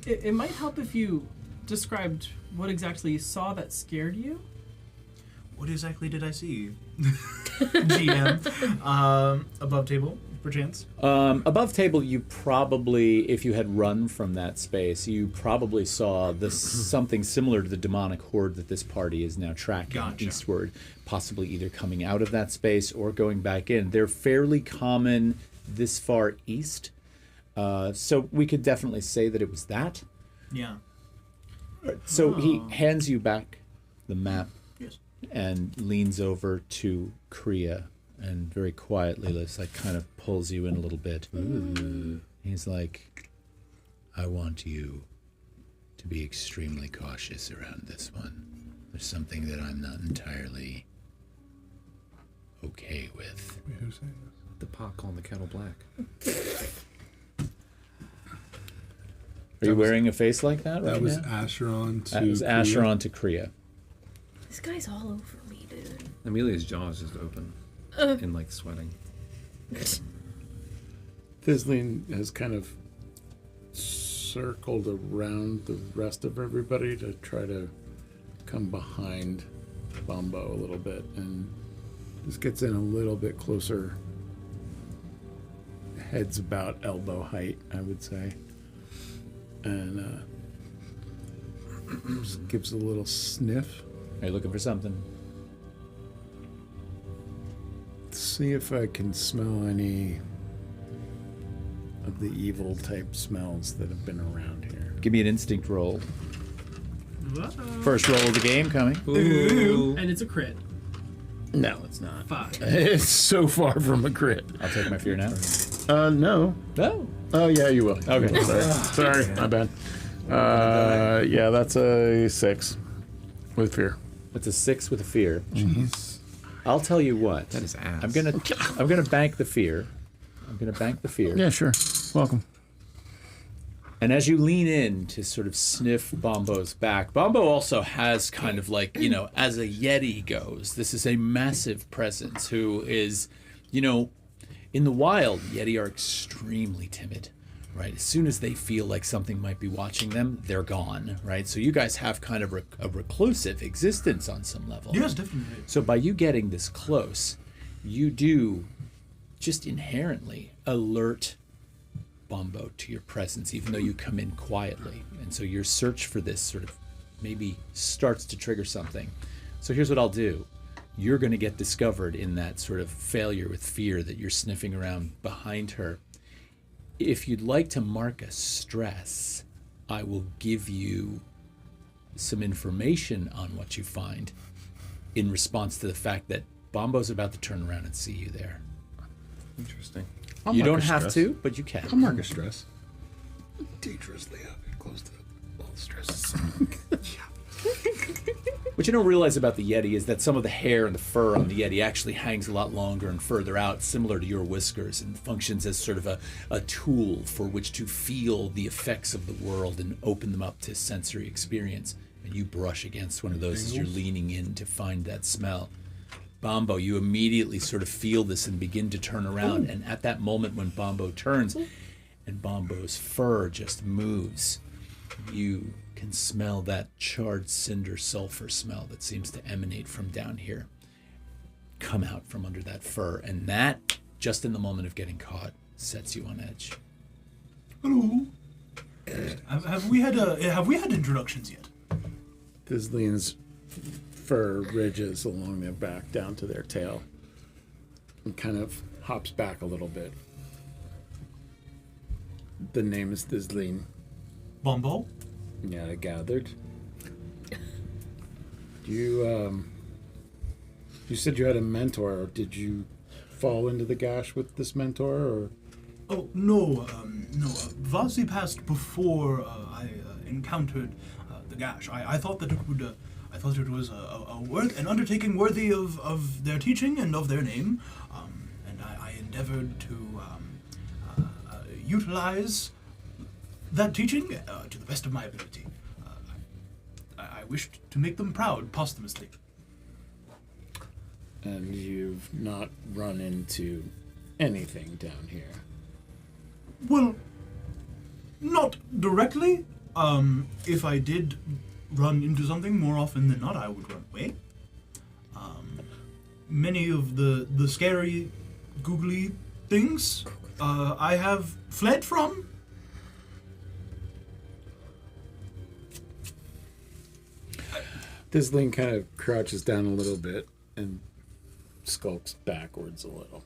[SPEAKER 3] It might help if you described what exactly you saw that scared you.
[SPEAKER 8] What exactly did I see? GM, above table, perchance.
[SPEAKER 1] Above table, you probably, if you had run from that space, you probably saw this something similar to the demonic horde that this party is now tracking
[SPEAKER 8] Gotcha.
[SPEAKER 1] eastward, possibly either coming out of that space or going back in. They're fairly common this far east, so we could definitely say that it was that.
[SPEAKER 8] Yeah.
[SPEAKER 1] So he hands you back the map
[SPEAKER 8] Yes.
[SPEAKER 1] and leans over to Kriya and very quietly kind of pulls you in a little bit. He's like, "I want you to be extremely cautious around this one. There's something that I'm not entirely okay with."
[SPEAKER 6] Who's saying this?
[SPEAKER 4] The pot calling the kettle black.
[SPEAKER 1] Are you wearing a face like that right
[SPEAKER 6] That was
[SPEAKER 1] now?
[SPEAKER 6] Asheron to
[SPEAKER 1] That was
[SPEAKER 6] Kriya.
[SPEAKER 1] Asheron to Kriya.
[SPEAKER 5] This guy's all over me, dude.
[SPEAKER 4] Amelia's jaw is just open and like sweating.
[SPEAKER 7] Fizzling has kind of circled around the rest of everybody to try to come behind Bumbo a little bit and This gets in a little bit closer. Head's about elbow height, I would say. And just gives a little sniff.
[SPEAKER 1] Are you looking for something?
[SPEAKER 7] See if I can smell any of the evil type smells that have been around here.
[SPEAKER 1] Give me an instinct roll.
[SPEAKER 3] Whoa.
[SPEAKER 1] First roll of the game coming.
[SPEAKER 4] Ooh.
[SPEAKER 3] And it's a crit.
[SPEAKER 7] No, it's not.
[SPEAKER 3] 5.
[SPEAKER 7] It's so far from a crit.
[SPEAKER 1] I'll take my fear now.
[SPEAKER 7] No.
[SPEAKER 1] No.
[SPEAKER 7] Oh, yeah, you will.
[SPEAKER 1] Okay.
[SPEAKER 7] Sorry, my bad. Yeah, that's a 6 with fear.
[SPEAKER 1] It's a 6 with a fear.
[SPEAKER 6] Jeez.
[SPEAKER 1] I'll tell you what.
[SPEAKER 4] That is ass.
[SPEAKER 1] I'm gonna bank the fear. I'm gonna bank the fear.
[SPEAKER 7] Yeah, sure. Welcome.
[SPEAKER 1] And as you lean in to sort of sniff Bombo's back, Bombo also has kind of like, as a Yeti goes, this is a massive presence who is, in the wild, Yeti are extremely timid, right? As soon as they feel like something might be watching them, they're gone, right? So you guys have kind of a reclusive existence on some level.
[SPEAKER 8] Yes, definitely.
[SPEAKER 1] So by you getting this close, you do just inherently alert Bombo to your presence, even though you come in quietly. And so your search for this sort of maybe starts to trigger something. So here's what I'll do. You're going to get discovered in that sort of failure with fear that you're sniffing around behind her. If you'd like to mark a stress, I will give you some information on what you find in response to the fact that Bombo's about to turn around and see you there.
[SPEAKER 4] Interesting.
[SPEAKER 1] You don't have to, but you can.
[SPEAKER 7] I'll mark a stress. Dangerously close to all stresses.
[SPEAKER 1] What you don't realize about the Yeti is that some of the hair and the fur on the Yeti actually hangs a lot longer and further out, similar to your whiskers, and functions as sort of a tool for which to feel the effects of the world and open them up to sensory experience. And you brush against one of those as you're leaning in to find that smell. Bombo, you immediately sort of feel this and begin to turn around. And at that moment when Bombo turns and Bombo's fur just moves, you can smell that charred cinder sulfur smell that seems to emanate from down here come out from under that fur. And that, just in the moment of getting caught, sets you on edge.
[SPEAKER 8] Hello. Have we had introductions yet?
[SPEAKER 7] Dizlian's fur ridges along their back down to their tail and kind of hops back a little bit. The name is Dizlin.
[SPEAKER 8] Bombo?
[SPEAKER 7] Yeah, I gathered. You said you had a mentor. Did you fall into the gash with this mentor, or?
[SPEAKER 8] Oh, no. Vasi passed before I encountered the gash. I thought that it was a work, an undertaking worthy of their teaching and of their name, and I endeavored to utilize that teaching to the best of my ability. I wished to make them proud posthumously.
[SPEAKER 7] And you've not run into anything down here?
[SPEAKER 8] Well, not directly. If I did run into something, more often than not, I would run away. Many of the scary, googly things I have fled from.
[SPEAKER 7] Dizlin kind of crouches down a little bit and skulks backwards a little.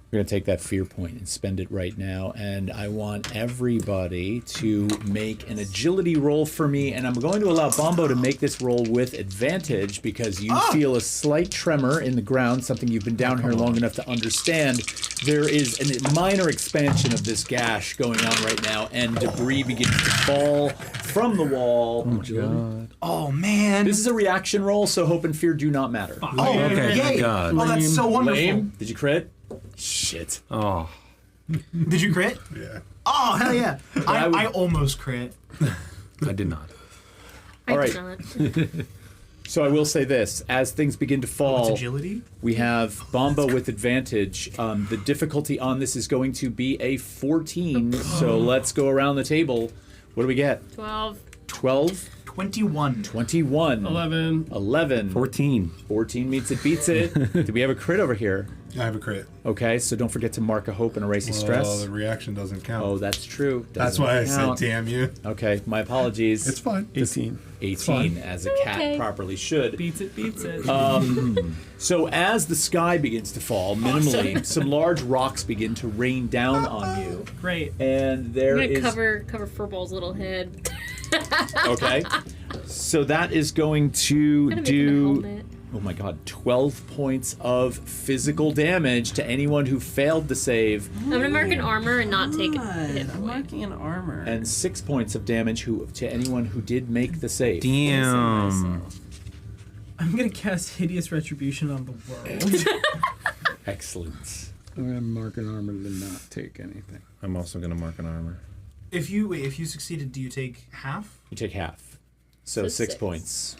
[SPEAKER 1] We're going to take that fear point and spend it right now. And I want everybody to make an agility roll for me. And I'm going to allow Bombo to make this roll with advantage because you feel a slight tremor in the ground, something you've been down here long enough to understand. There is a minor expansion of this gash going on right now, and debris begins to fall from the wall.
[SPEAKER 4] Oh my god.
[SPEAKER 8] Oh, man.
[SPEAKER 1] This is a reaction roll, so hope and fear do not matter.
[SPEAKER 8] Oh,
[SPEAKER 4] Okay,
[SPEAKER 8] yay.
[SPEAKER 4] thank God.
[SPEAKER 8] Oh, that's so wonderful.
[SPEAKER 1] Lame. Did you crit? Shit.
[SPEAKER 4] Oh.
[SPEAKER 8] Did you crit?
[SPEAKER 6] Yeah.
[SPEAKER 8] Oh, hell yeah.
[SPEAKER 1] I would-
[SPEAKER 8] I almost crit.
[SPEAKER 4] I did not.
[SPEAKER 1] All right.
[SPEAKER 5] Not.
[SPEAKER 1] So I will say this: as things begin to
[SPEAKER 8] What's
[SPEAKER 1] fall,
[SPEAKER 8] agility?
[SPEAKER 1] we have Bombo with advantage. The difficulty on this is going to be a 14. So let's go around the table. What do we get?
[SPEAKER 5] 12.
[SPEAKER 1] 12.
[SPEAKER 8] 21.
[SPEAKER 1] 21.
[SPEAKER 3] 11.
[SPEAKER 1] 11.
[SPEAKER 4] 14.
[SPEAKER 1] 14 meets it, beats it. Do we have a crit over here?
[SPEAKER 6] I have a crit.
[SPEAKER 1] Okay, so don't forget to mark a hope and erase a
[SPEAKER 6] Oh,
[SPEAKER 1] stress.
[SPEAKER 6] the reaction doesn't count.
[SPEAKER 1] Oh, that's true.
[SPEAKER 6] That's
[SPEAKER 1] Doesn't
[SPEAKER 6] why I said,
[SPEAKER 1] count.
[SPEAKER 6] damn you.
[SPEAKER 1] Okay, my apologies.
[SPEAKER 6] It's fine.
[SPEAKER 7] 18.
[SPEAKER 1] 18,
[SPEAKER 6] fine.
[SPEAKER 1] as a cat
[SPEAKER 5] Okay.
[SPEAKER 1] properly should.
[SPEAKER 3] Beats it, beats it.
[SPEAKER 1] So as the sky begins to fall, minimally, some large rocks begin to rain down on you.
[SPEAKER 3] Great.
[SPEAKER 1] And
[SPEAKER 5] I'm
[SPEAKER 1] there
[SPEAKER 5] gonna
[SPEAKER 1] is...
[SPEAKER 5] cover Furball's little head.
[SPEAKER 1] Okay. So that is going to
[SPEAKER 5] Gonna make him a
[SPEAKER 1] do...
[SPEAKER 5] helmet.
[SPEAKER 1] Oh my god, 12 points of physical damage to anyone who failed to save,
[SPEAKER 5] I'm gonna mark an armor and not take a
[SPEAKER 3] God,
[SPEAKER 5] hit
[SPEAKER 3] I'm
[SPEAKER 5] point.
[SPEAKER 3] marking an armor.
[SPEAKER 1] and 6 points of damage to anyone who did make the save.
[SPEAKER 4] Damn.
[SPEAKER 3] I'm gonna cast Hideous Retribution on the world.
[SPEAKER 1] Excellent.
[SPEAKER 7] I'm going to mark an armor to not take anything.
[SPEAKER 4] I'm also going to mark an armor.
[SPEAKER 8] If you succeeded, do you take half?
[SPEAKER 1] You take half. So
[SPEAKER 5] So
[SPEAKER 1] 6
[SPEAKER 5] 6.
[SPEAKER 1] points.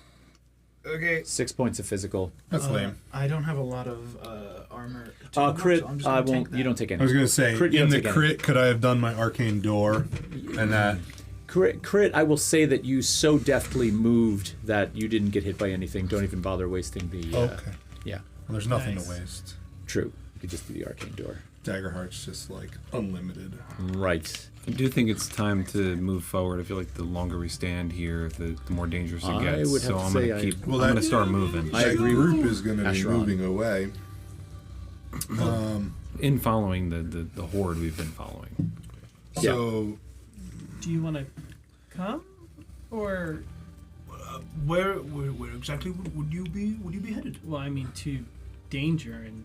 [SPEAKER 8] Okay.
[SPEAKER 1] 6 points of physical.
[SPEAKER 6] That's lame.
[SPEAKER 8] I don't have a lot of armor.
[SPEAKER 1] Crit,
[SPEAKER 8] so I'm just
[SPEAKER 1] I
[SPEAKER 8] gonna
[SPEAKER 1] won't.
[SPEAKER 8] take that.
[SPEAKER 1] You don't take any.
[SPEAKER 6] I was going to say,
[SPEAKER 1] Crit, you
[SPEAKER 6] in
[SPEAKER 1] don't
[SPEAKER 6] the
[SPEAKER 1] take
[SPEAKER 6] crit, could I have done my arcane door? And that...
[SPEAKER 1] Crit, I will say that you so deftly moved that you didn't get hit by anything. Don't even bother wasting the...
[SPEAKER 6] Okay.
[SPEAKER 1] Yeah,
[SPEAKER 6] Well, there's nothing
[SPEAKER 3] Nice.
[SPEAKER 6] to waste.
[SPEAKER 1] true. You could just do the arcane door.
[SPEAKER 6] Daggerheart's just, like, unlimited.
[SPEAKER 1] Right.
[SPEAKER 4] I do think it's time to move forward. I feel like the longer we stand here, the more dangerous it
[SPEAKER 1] I
[SPEAKER 4] gets.
[SPEAKER 1] would have
[SPEAKER 4] So
[SPEAKER 1] to
[SPEAKER 4] I'm
[SPEAKER 1] say
[SPEAKER 4] gonna
[SPEAKER 1] I-
[SPEAKER 4] keep.
[SPEAKER 6] Well,
[SPEAKER 4] I'm
[SPEAKER 6] that-
[SPEAKER 4] gonna start moving.
[SPEAKER 1] I
[SPEAKER 2] That
[SPEAKER 1] agree
[SPEAKER 2] group
[SPEAKER 1] with
[SPEAKER 2] is going to be
[SPEAKER 1] Asheron.
[SPEAKER 2] moving away.
[SPEAKER 4] In following the horde we've been following.
[SPEAKER 6] So,
[SPEAKER 3] Do you want to come, or
[SPEAKER 8] Where exactly would you be headed?
[SPEAKER 3] well, I mean, to danger and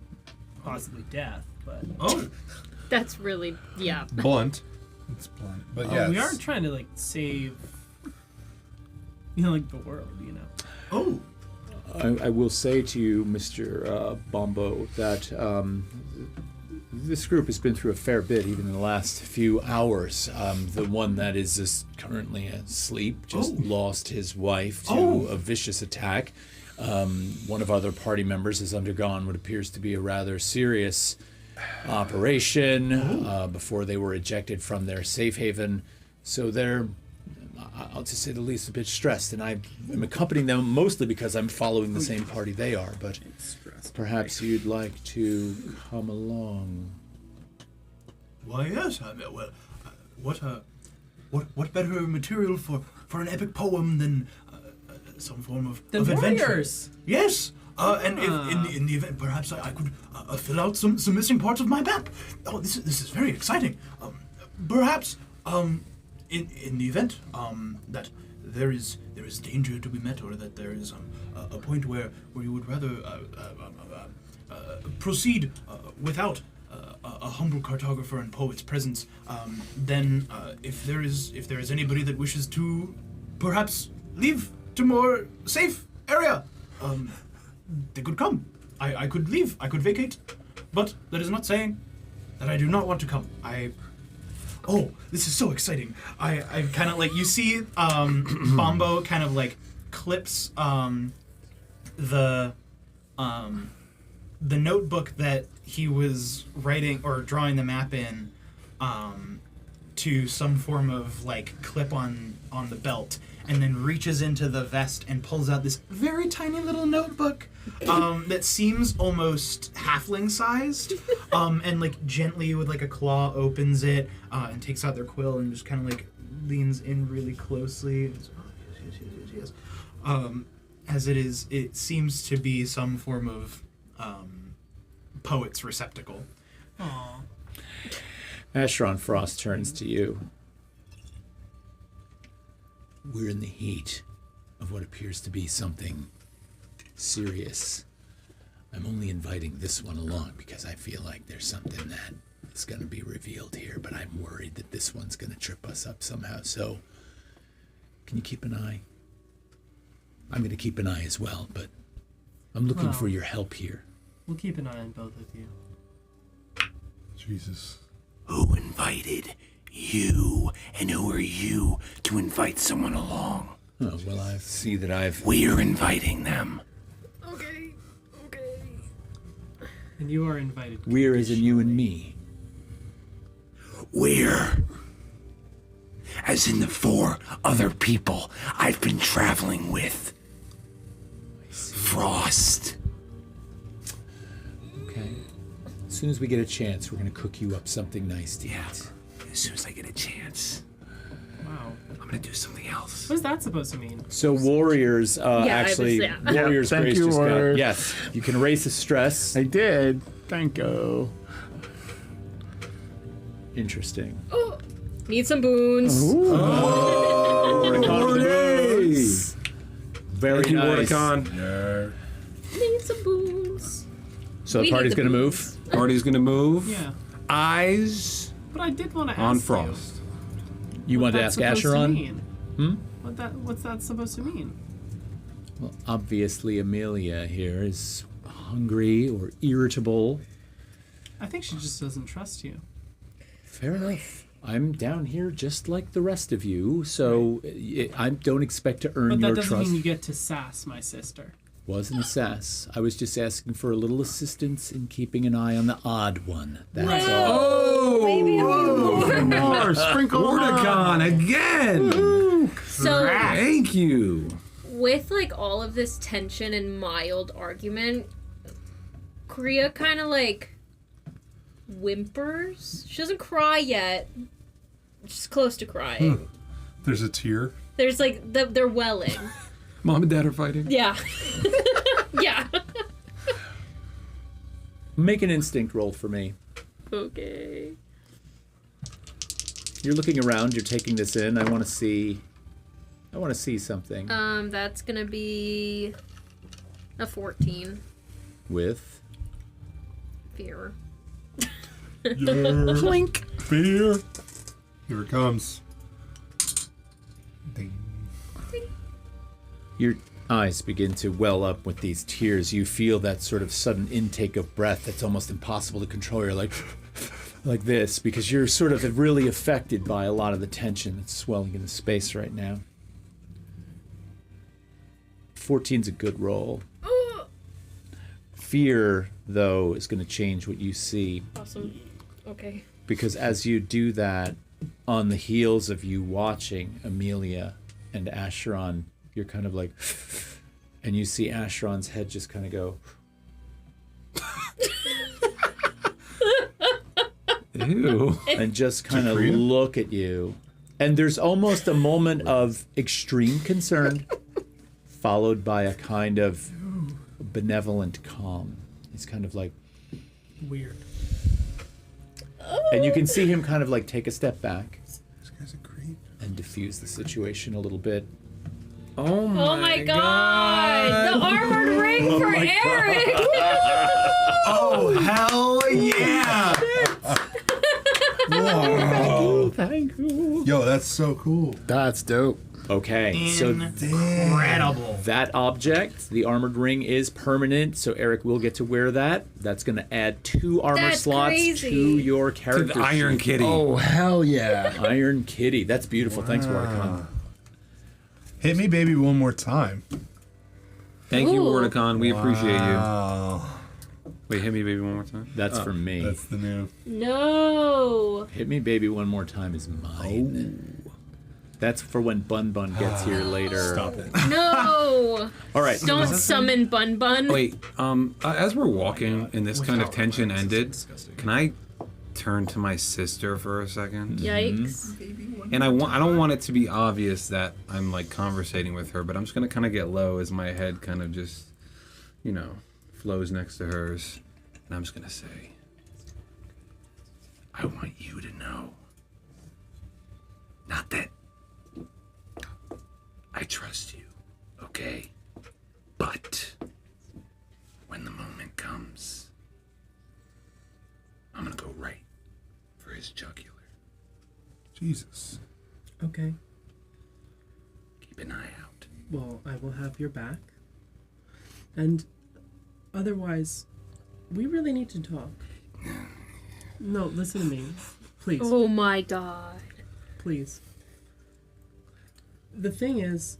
[SPEAKER 3] possibly death, but
[SPEAKER 8] Oh,
[SPEAKER 5] That's really, yeah.
[SPEAKER 6] blunt. It's blunt. But yes.
[SPEAKER 3] we are trying to like save, like the world,
[SPEAKER 8] oh.
[SPEAKER 1] I will say to you, Mr. Bombo, that this group has been through a fair bit, even in the last few hours. The one that is just currently asleep just lost his wife to a vicious attack. One of other party members has undergone what appears to be a rather serious operation before they were ejected from their safe haven. So they're, I'll just say the least, a bit stressed, and I am accompanying them mostly because I'm following the same party they are. But perhaps you'd like to come along.
[SPEAKER 8] Why yes. What better material for an epic poem than some form of adventure?
[SPEAKER 3] warriors.
[SPEAKER 8] Yes. And if, in the event, perhaps I could fill out some missing parts of my map. Oh, this is very exciting. Perhaps in the event that there is danger to be met, or that there is a point where you would rather proceed without a humble cartographer and poet's presence, then if there is anybody that wishes to perhaps leave to more safe area, they could come. I could leave. I could vacate. But that is not saying that I do not want to come. Oh, this is so exciting. I kind of like, you see Bombo kind of like clips the notebook that he was writing or drawing the map in to some form of like clip on the belt, and then reaches into the vest and pulls out this very tiny little notebook that seems almost halfling sized, and like gently with like a claw opens it and takes out their quill and just kind of like leans in really closely. It's, yes. As it seems to be some form of poet's receptacle.
[SPEAKER 3] Aww.
[SPEAKER 1] Asheron Frost turns to you. We're in the heat of what appears to be something serious. I'm only inviting this one along because I feel like there's something that is going to be revealed here, but I'm worried that this one's going to trip us up somehow. So, can you keep an eye? I'm going to keep an eye as well, but I'm looking
[SPEAKER 3] Well.
[SPEAKER 1] for your help here.
[SPEAKER 3] We'll keep an eye on both of you.
[SPEAKER 6] Jesus.
[SPEAKER 2] Who invited you? And who are you to invite someone along?
[SPEAKER 1] Oh, well, I see that I've...
[SPEAKER 2] We're inviting them.
[SPEAKER 5] Okay.
[SPEAKER 3] And you are invited.
[SPEAKER 1] We're as in you and me.
[SPEAKER 2] We're as in the 4 other people I've been traveling with. Frost.
[SPEAKER 1] Okay. As soon as we get a chance, we're gonna cook you up something nice to
[SPEAKER 2] Yeah.
[SPEAKER 1] eat.
[SPEAKER 2] As soon as I get a chance,
[SPEAKER 3] Wow.
[SPEAKER 2] I'm gonna do something else.
[SPEAKER 3] What is that supposed to mean?
[SPEAKER 1] So warriors, actually,
[SPEAKER 5] I was-
[SPEAKER 1] warriors
[SPEAKER 7] Thank
[SPEAKER 1] grace
[SPEAKER 7] you,
[SPEAKER 1] just got.
[SPEAKER 7] Warriors.
[SPEAKER 1] Yes, you can erase the stress.
[SPEAKER 7] I did. Thank you.
[SPEAKER 1] Interesting.
[SPEAKER 5] Need some boons.
[SPEAKER 1] Very
[SPEAKER 4] Thank you,
[SPEAKER 1] nice.
[SPEAKER 4] Mordecon.
[SPEAKER 5] Need some boons.
[SPEAKER 1] So
[SPEAKER 5] We
[SPEAKER 1] the party's
[SPEAKER 5] need the
[SPEAKER 1] gonna
[SPEAKER 5] boons.
[SPEAKER 1] move.
[SPEAKER 4] Party's gonna move.
[SPEAKER 3] Yeah.
[SPEAKER 4] Eyes
[SPEAKER 3] But I did want to ask
[SPEAKER 4] on
[SPEAKER 3] you
[SPEAKER 4] Frost.
[SPEAKER 1] You
[SPEAKER 3] what
[SPEAKER 1] want to
[SPEAKER 3] that's
[SPEAKER 1] ask
[SPEAKER 3] supposed to
[SPEAKER 1] Asheron?
[SPEAKER 3] mean. What's that supposed to mean?
[SPEAKER 1] Well, obviously Amelia here is hungry or irritable.
[SPEAKER 3] I think she just doesn't trust you.
[SPEAKER 1] Fair enough. I'm down here just like the rest of you, so I don't expect to earn
[SPEAKER 3] But
[SPEAKER 1] your
[SPEAKER 3] that doesn't
[SPEAKER 1] trust.
[SPEAKER 3] mean you get to sass my sister.
[SPEAKER 1] Wasn't a sass. I was just asking for a little assistance in keeping an eye on the odd one. That's all.
[SPEAKER 4] Oh,
[SPEAKER 5] Maybe a few more.
[SPEAKER 7] More sprinkle
[SPEAKER 4] Mordecon again.
[SPEAKER 5] So
[SPEAKER 4] Thank you.
[SPEAKER 5] with like all of this tension and mild argument, Kriya kind of like whimpers. She doesn't cry yet. She's close to crying.
[SPEAKER 6] There's a tear.
[SPEAKER 5] There's like they're welling.
[SPEAKER 4] Mom and Dad are fighting.
[SPEAKER 5] Yeah. Yeah.
[SPEAKER 1] Make an instinct roll for me.
[SPEAKER 5] Okay.
[SPEAKER 1] You're looking around, you're taking this in. I want to see something.
[SPEAKER 5] That's gonna be a 14.
[SPEAKER 1] With
[SPEAKER 5] Fear.
[SPEAKER 6] Clink. Fear. Here it comes. Ding.
[SPEAKER 1] your eyes begin to well up with these tears. You feel that sort of sudden intake of breath that's almost impossible to control. You're like this, because you're sort of really affected by a lot of the tension that's swelling in the space right now. 14's a good roll. Fear, though, is going to change what you see,
[SPEAKER 5] Awesome. Okay.
[SPEAKER 1] because as you do that, on the heels of you watching Amelia and Asheron, you're kind of like, and you see Asheron's head just kind of go,
[SPEAKER 4] Ew.
[SPEAKER 1] and just kind of look at you. And there's almost a moment of extreme concern, followed by a kind of benevolent calm. He's kind of like,
[SPEAKER 3] Weird.
[SPEAKER 1] and you can see him kind of like take a step back
[SPEAKER 6] This guy's a creep.
[SPEAKER 1] and diffuse the situation a little bit.
[SPEAKER 4] Oh my,
[SPEAKER 5] Oh my god! The armored ring for Eric!
[SPEAKER 8] Oh, hell yeah!
[SPEAKER 6] Whoa.
[SPEAKER 1] Thank you.
[SPEAKER 6] Yo, that's so cool.
[SPEAKER 7] That's dope.
[SPEAKER 1] Okay, so
[SPEAKER 8] Incredible.
[SPEAKER 1] that object, the armored ring, is permanent, so Eric will get to wear that. That's going to add 2 armor
[SPEAKER 5] That's
[SPEAKER 1] slots
[SPEAKER 5] crazy.
[SPEAKER 1] to your
[SPEAKER 4] To
[SPEAKER 1] character
[SPEAKER 4] the Iron
[SPEAKER 1] sheet.
[SPEAKER 4] Kitty.
[SPEAKER 7] Oh, hell yeah.
[SPEAKER 1] Iron Kitty. That's beautiful. Thanks, Warcon.
[SPEAKER 6] Hit me, baby, one more time.
[SPEAKER 4] Thank you,
[SPEAKER 5] Ooh.
[SPEAKER 4] Wordicon. We appreciate you.
[SPEAKER 6] Oh,
[SPEAKER 4] Wait, hit me, baby, one more time.
[SPEAKER 1] That's for me.
[SPEAKER 6] that's the new.
[SPEAKER 5] No!
[SPEAKER 1] Hit Me Baby One More Time is mine. That's for when Bun Bun gets here later.
[SPEAKER 6] Stop it.
[SPEAKER 5] No!
[SPEAKER 1] All right.
[SPEAKER 5] Don't summon Bun Bun.
[SPEAKER 4] Wait, as we're walking and this kind of tension ended, can I turn to my sister for a second?
[SPEAKER 5] Yikes.
[SPEAKER 4] And I don't want it to be obvious that I'm like conversating with her, but I'm just gonna kind of get low as my head kind of just, flows next to hers, and I'm just gonna say,
[SPEAKER 2] I want you to know. Not that I trust you, okay? But when the moment comes, I'm gonna go right for his jugular.
[SPEAKER 6] Jesus.
[SPEAKER 3] Okay.
[SPEAKER 2] Keep an eye out.
[SPEAKER 3] Well, I will have your back. And otherwise, we really need to talk. No, listen to me. Please.
[SPEAKER 5] Oh my god.
[SPEAKER 3] Please. The thing is,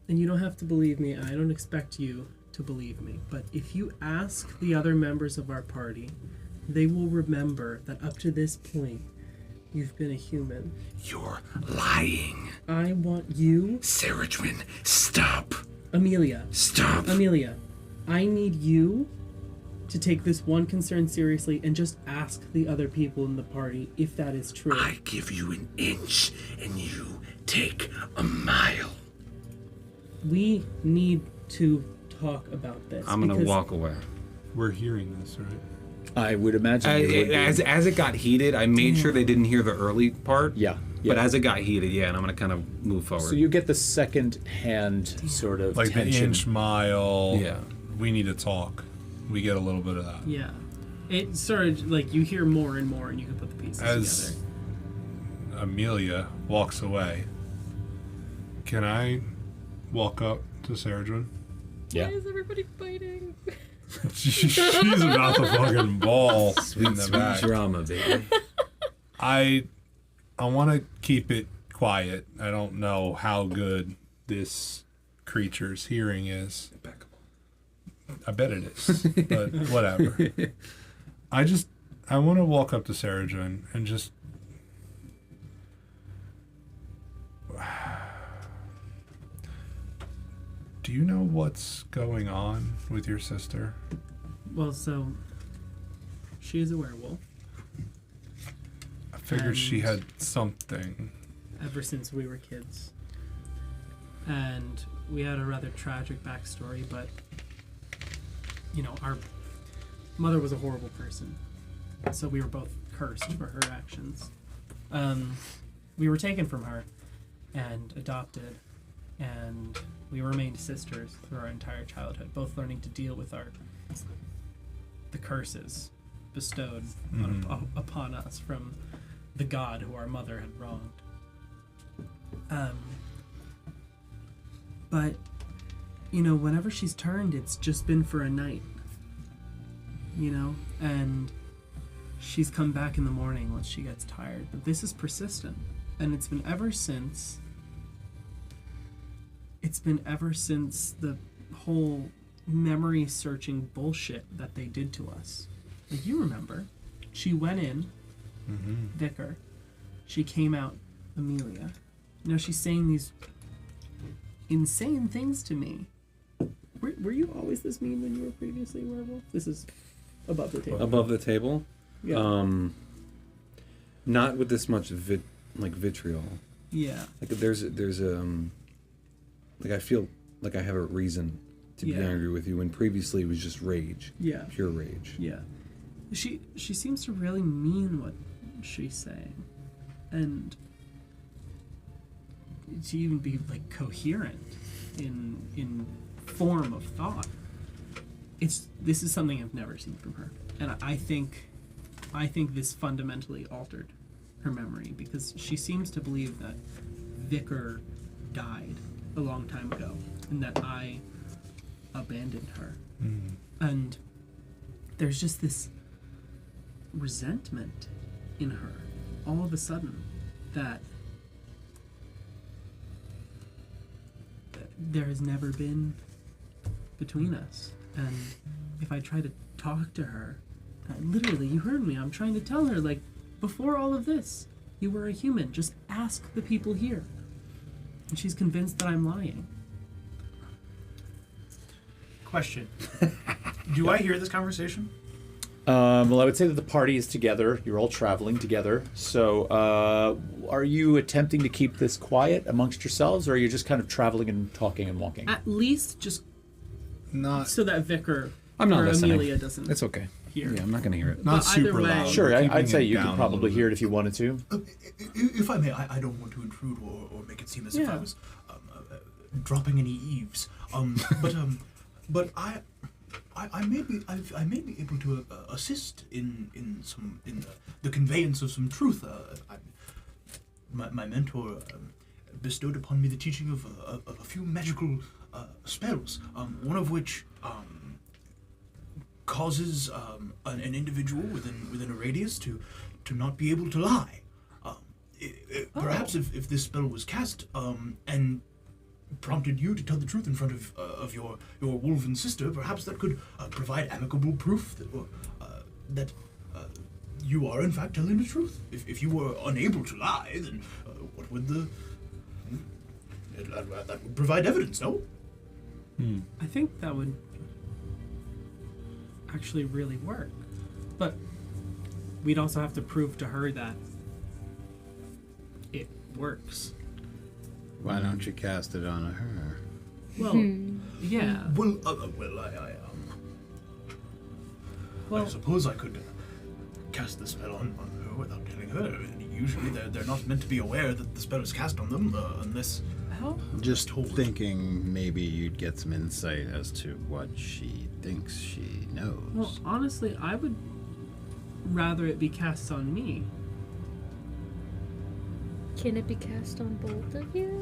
[SPEAKER 3] and you don't have to believe me, I don't expect you to believe me, but if you ask the other members of our party, they will remember that up to this point, You've been a human.
[SPEAKER 2] You're lying.
[SPEAKER 3] I want you...
[SPEAKER 2] Sarajwin, stop.
[SPEAKER 3] Amelia.
[SPEAKER 2] Stop.
[SPEAKER 3] Amelia, I need you to take this one concern seriously and just ask the other people in the party if that is true.
[SPEAKER 2] I give you an inch and you take a mile.
[SPEAKER 3] We need to talk about this.
[SPEAKER 4] I'm gonna
[SPEAKER 3] because
[SPEAKER 4] walk away.
[SPEAKER 6] We're hearing this, right?
[SPEAKER 1] I would imagine. you would be.
[SPEAKER 4] As it got heated, I made sure they didn't hear the early part.
[SPEAKER 1] Yeah.
[SPEAKER 4] But as it got heated, and I'm gonna kind of move forward.
[SPEAKER 1] So you get the second hand sort of
[SPEAKER 6] Like
[SPEAKER 1] tension.
[SPEAKER 6] the inch, mile.
[SPEAKER 4] Yeah.
[SPEAKER 6] We need to talk. We get a little bit of that.
[SPEAKER 3] Yeah. It sort of, like, you hear more and more and you can put the pieces
[SPEAKER 6] As
[SPEAKER 3] together.
[SPEAKER 6] Amelia walks away, can I walk up to Sarajwin?
[SPEAKER 1] Yeah.
[SPEAKER 5] Why is everybody fighting?
[SPEAKER 6] She's about to fucking ball in
[SPEAKER 4] sweet,
[SPEAKER 6] the
[SPEAKER 4] sweet
[SPEAKER 6] back.
[SPEAKER 4] drama, baby.
[SPEAKER 6] I want to keep it quiet. I don't know how good this creature's hearing is.
[SPEAKER 4] Impeccable.
[SPEAKER 6] I bet it is, but whatever. I want to walk up to Sarajwin and just... Do you know what's going on with your sister?
[SPEAKER 3] Well, so she is a werewolf
[SPEAKER 6] I figured she
[SPEAKER 3] And-
[SPEAKER 6] had something.
[SPEAKER 3] ever since we were kids. And we had a rather tragic backstory, but, you know, our mother was a horrible person. So we were both cursed for her actions. We were taken from her and adopted, and we remained sisters through our entire childhood, both learning to deal with the curses bestowed upon us from the god who our mother had wronged. But, you know, whenever she's turned, it's just been for a night. You know? And she's come back in the morning once she gets tired. But this is persistent. And it's been ever since the whole memory searching bullshit that they did to us. Like, you remember. She went in, Vicar. She came out, Amelia. Now she's saying these insane things to me. Were you always this mean when you were previously a werewolf? This is above the table.
[SPEAKER 4] Above the table?
[SPEAKER 3] Yeah.
[SPEAKER 4] Not with this much vitriol.
[SPEAKER 3] Yeah.
[SPEAKER 4] Like there's like I feel like I have a reason to be
[SPEAKER 3] Yeah.
[SPEAKER 4] angry with you when previously it was just rage.
[SPEAKER 3] Yeah.
[SPEAKER 4] Pure rage.
[SPEAKER 3] Yeah. She seems to really mean what she's saying. And to even be like coherent in form of thought. This is something I've never seen from her. And I think this fundamentally altered her memory, because she seems to believe that Vicar died a long time ago and that I abandoned her. And there's just this resentment in her all of a sudden that there has never been between us. And if I try to talk to her, literally, you heard me, I'm trying to tell her, like, before all of this, you were a human. Just ask the people here. And she's convinced that I'm lying.
[SPEAKER 8] Question. Do I hear this conversation?
[SPEAKER 1] Well, I would say that the party is together. You're all traveling together. So, are you attempting to keep this quiet amongst yourselves, or are you just kind of traveling and talking and walking?
[SPEAKER 3] At least just
[SPEAKER 6] Not
[SPEAKER 3] so that Vicar
[SPEAKER 4] I'm not
[SPEAKER 3] or
[SPEAKER 4] listening.
[SPEAKER 3] Amelia doesn't
[SPEAKER 4] It's okay.
[SPEAKER 3] hear.
[SPEAKER 4] Yeah, I'm not gonna hear it.
[SPEAKER 6] not
[SPEAKER 3] But either
[SPEAKER 6] super
[SPEAKER 3] way-
[SPEAKER 6] loud.
[SPEAKER 1] Sure,
[SPEAKER 6] We're keeping
[SPEAKER 1] I'd say you
[SPEAKER 6] down
[SPEAKER 1] could
[SPEAKER 6] a
[SPEAKER 1] probably
[SPEAKER 6] little
[SPEAKER 1] hear it
[SPEAKER 6] bit.
[SPEAKER 1] if you wanted to.
[SPEAKER 8] If I may, I don't want to intrude or make it seem as if I
[SPEAKER 3] Yeah.
[SPEAKER 8] was dropping any eaves. But I may be able to assist in the conveyance of some truth. My mentor bestowed upon me the teaching of a few magical spells, one of which causes an individual within a radius to not be able to lie. Perhaps if this spell was cast and prompted you to tell the truth in front of your wolven sister, perhaps that could provide amicable proof that you are in fact telling the truth. If you were unable to lie, then what would that would provide evidence, no?
[SPEAKER 3] I think that would actually really work. But we'd also have to prove to her that it works.
[SPEAKER 9] Why don't you cast it on her?
[SPEAKER 3] Well, yeah.
[SPEAKER 8] Well,
[SPEAKER 3] Well,
[SPEAKER 8] I suppose I could cast the spell on her without telling her. Usually they're not meant to be aware that the spell is cast on them unless...
[SPEAKER 3] how?
[SPEAKER 9] Just
[SPEAKER 8] told.
[SPEAKER 9] thinking maybe you'd get some insight as to what she thinks she knows.
[SPEAKER 3] Well, honestly, I would rather it be cast on me.
[SPEAKER 5] Can it be cast on both of you?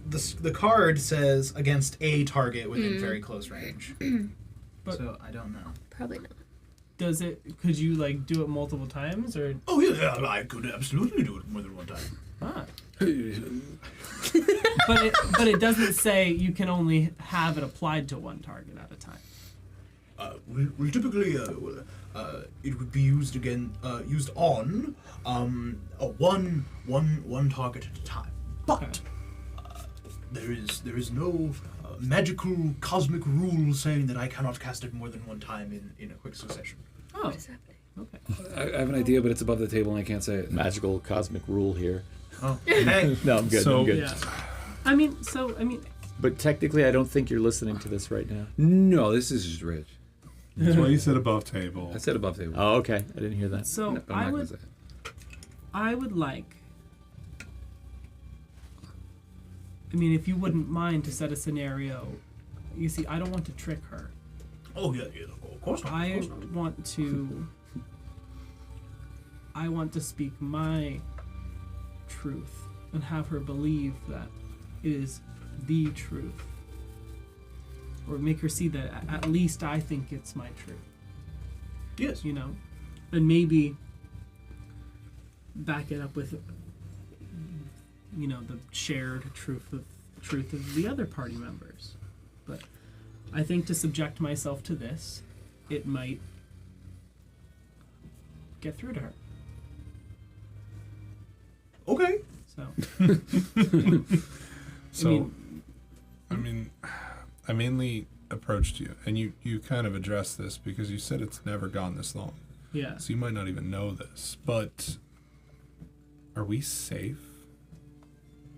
[SPEAKER 8] The card says against a target within very close range.
[SPEAKER 3] But-
[SPEAKER 8] so I don't know.
[SPEAKER 5] Probably not.
[SPEAKER 3] Does it? Could you like do it multiple times or?
[SPEAKER 8] Oh yeah, I could absolutely do it more than one time.
[SPEAKER 3] Ah. but it doesn't say you can only have it applied to one target at a time.
[SPEAKER 8] Well, typically, it would be used used on one target at a time. But
[SPEAKER 3] Okay.
[SPEAKER 8] there is no magical cosmic rule saying that I cannot cast it more than one time in a quick succession.
[SPEAKER 3] Oh,
[SPEAKER 5] What is happening?
[SPEAKER 3] okay.
[SPEAKER 4] I have an idea, but it's above the table and I can't say it.
[SPEAKER 1] Magical cosmic rule here.
[SPEAKER 8] Oh, hey.
[SPEAKER 1] No, I'm good.
[SPEAKER 6] So-
[SPEAKER 1] I'm good.
[SPEAKER 3] Yeah. I mean,
[SPEAKER 1] But technically, I don't think you're listening to this right now.
[SPEAKER 4] No, this is just rich.
[SPEAKER 6] That's why you said above table.
[SPEAKER 4] I said above table.
[SPEAKER 1] Oh, okay. I didn't hear that.
[SPEAKER 3] so
[SPEAKER 4] No, I'm not gonna say it.
[SPEAKER 3] I would like. I mean, if you wouldn't mind to set a scenario, you see, I don't want to trick her.
[SPEAKER 8] Oh yeah, of course not.
[SPEAKER 3] I want to. I want to speak my truth and have her believe that it is the truth, or make her see that at least I think it's my truth.
[SPEAKER 8] Yes.
[SPEAKER 3] You know, and maybe back it up with, you know, the shared truth of the other party members. But I think to subject myself to this, it might get through to her.
[SPEAKER 8] Okay.
[SPEAKER 3] So
[SPEAKER 6] So, I mainly approached you, and you kind of addressed this because you said it's never gone this long.
[SPEAKER 3] yeah.
[SPEAKER 6] So you might not even know this, but are we safe?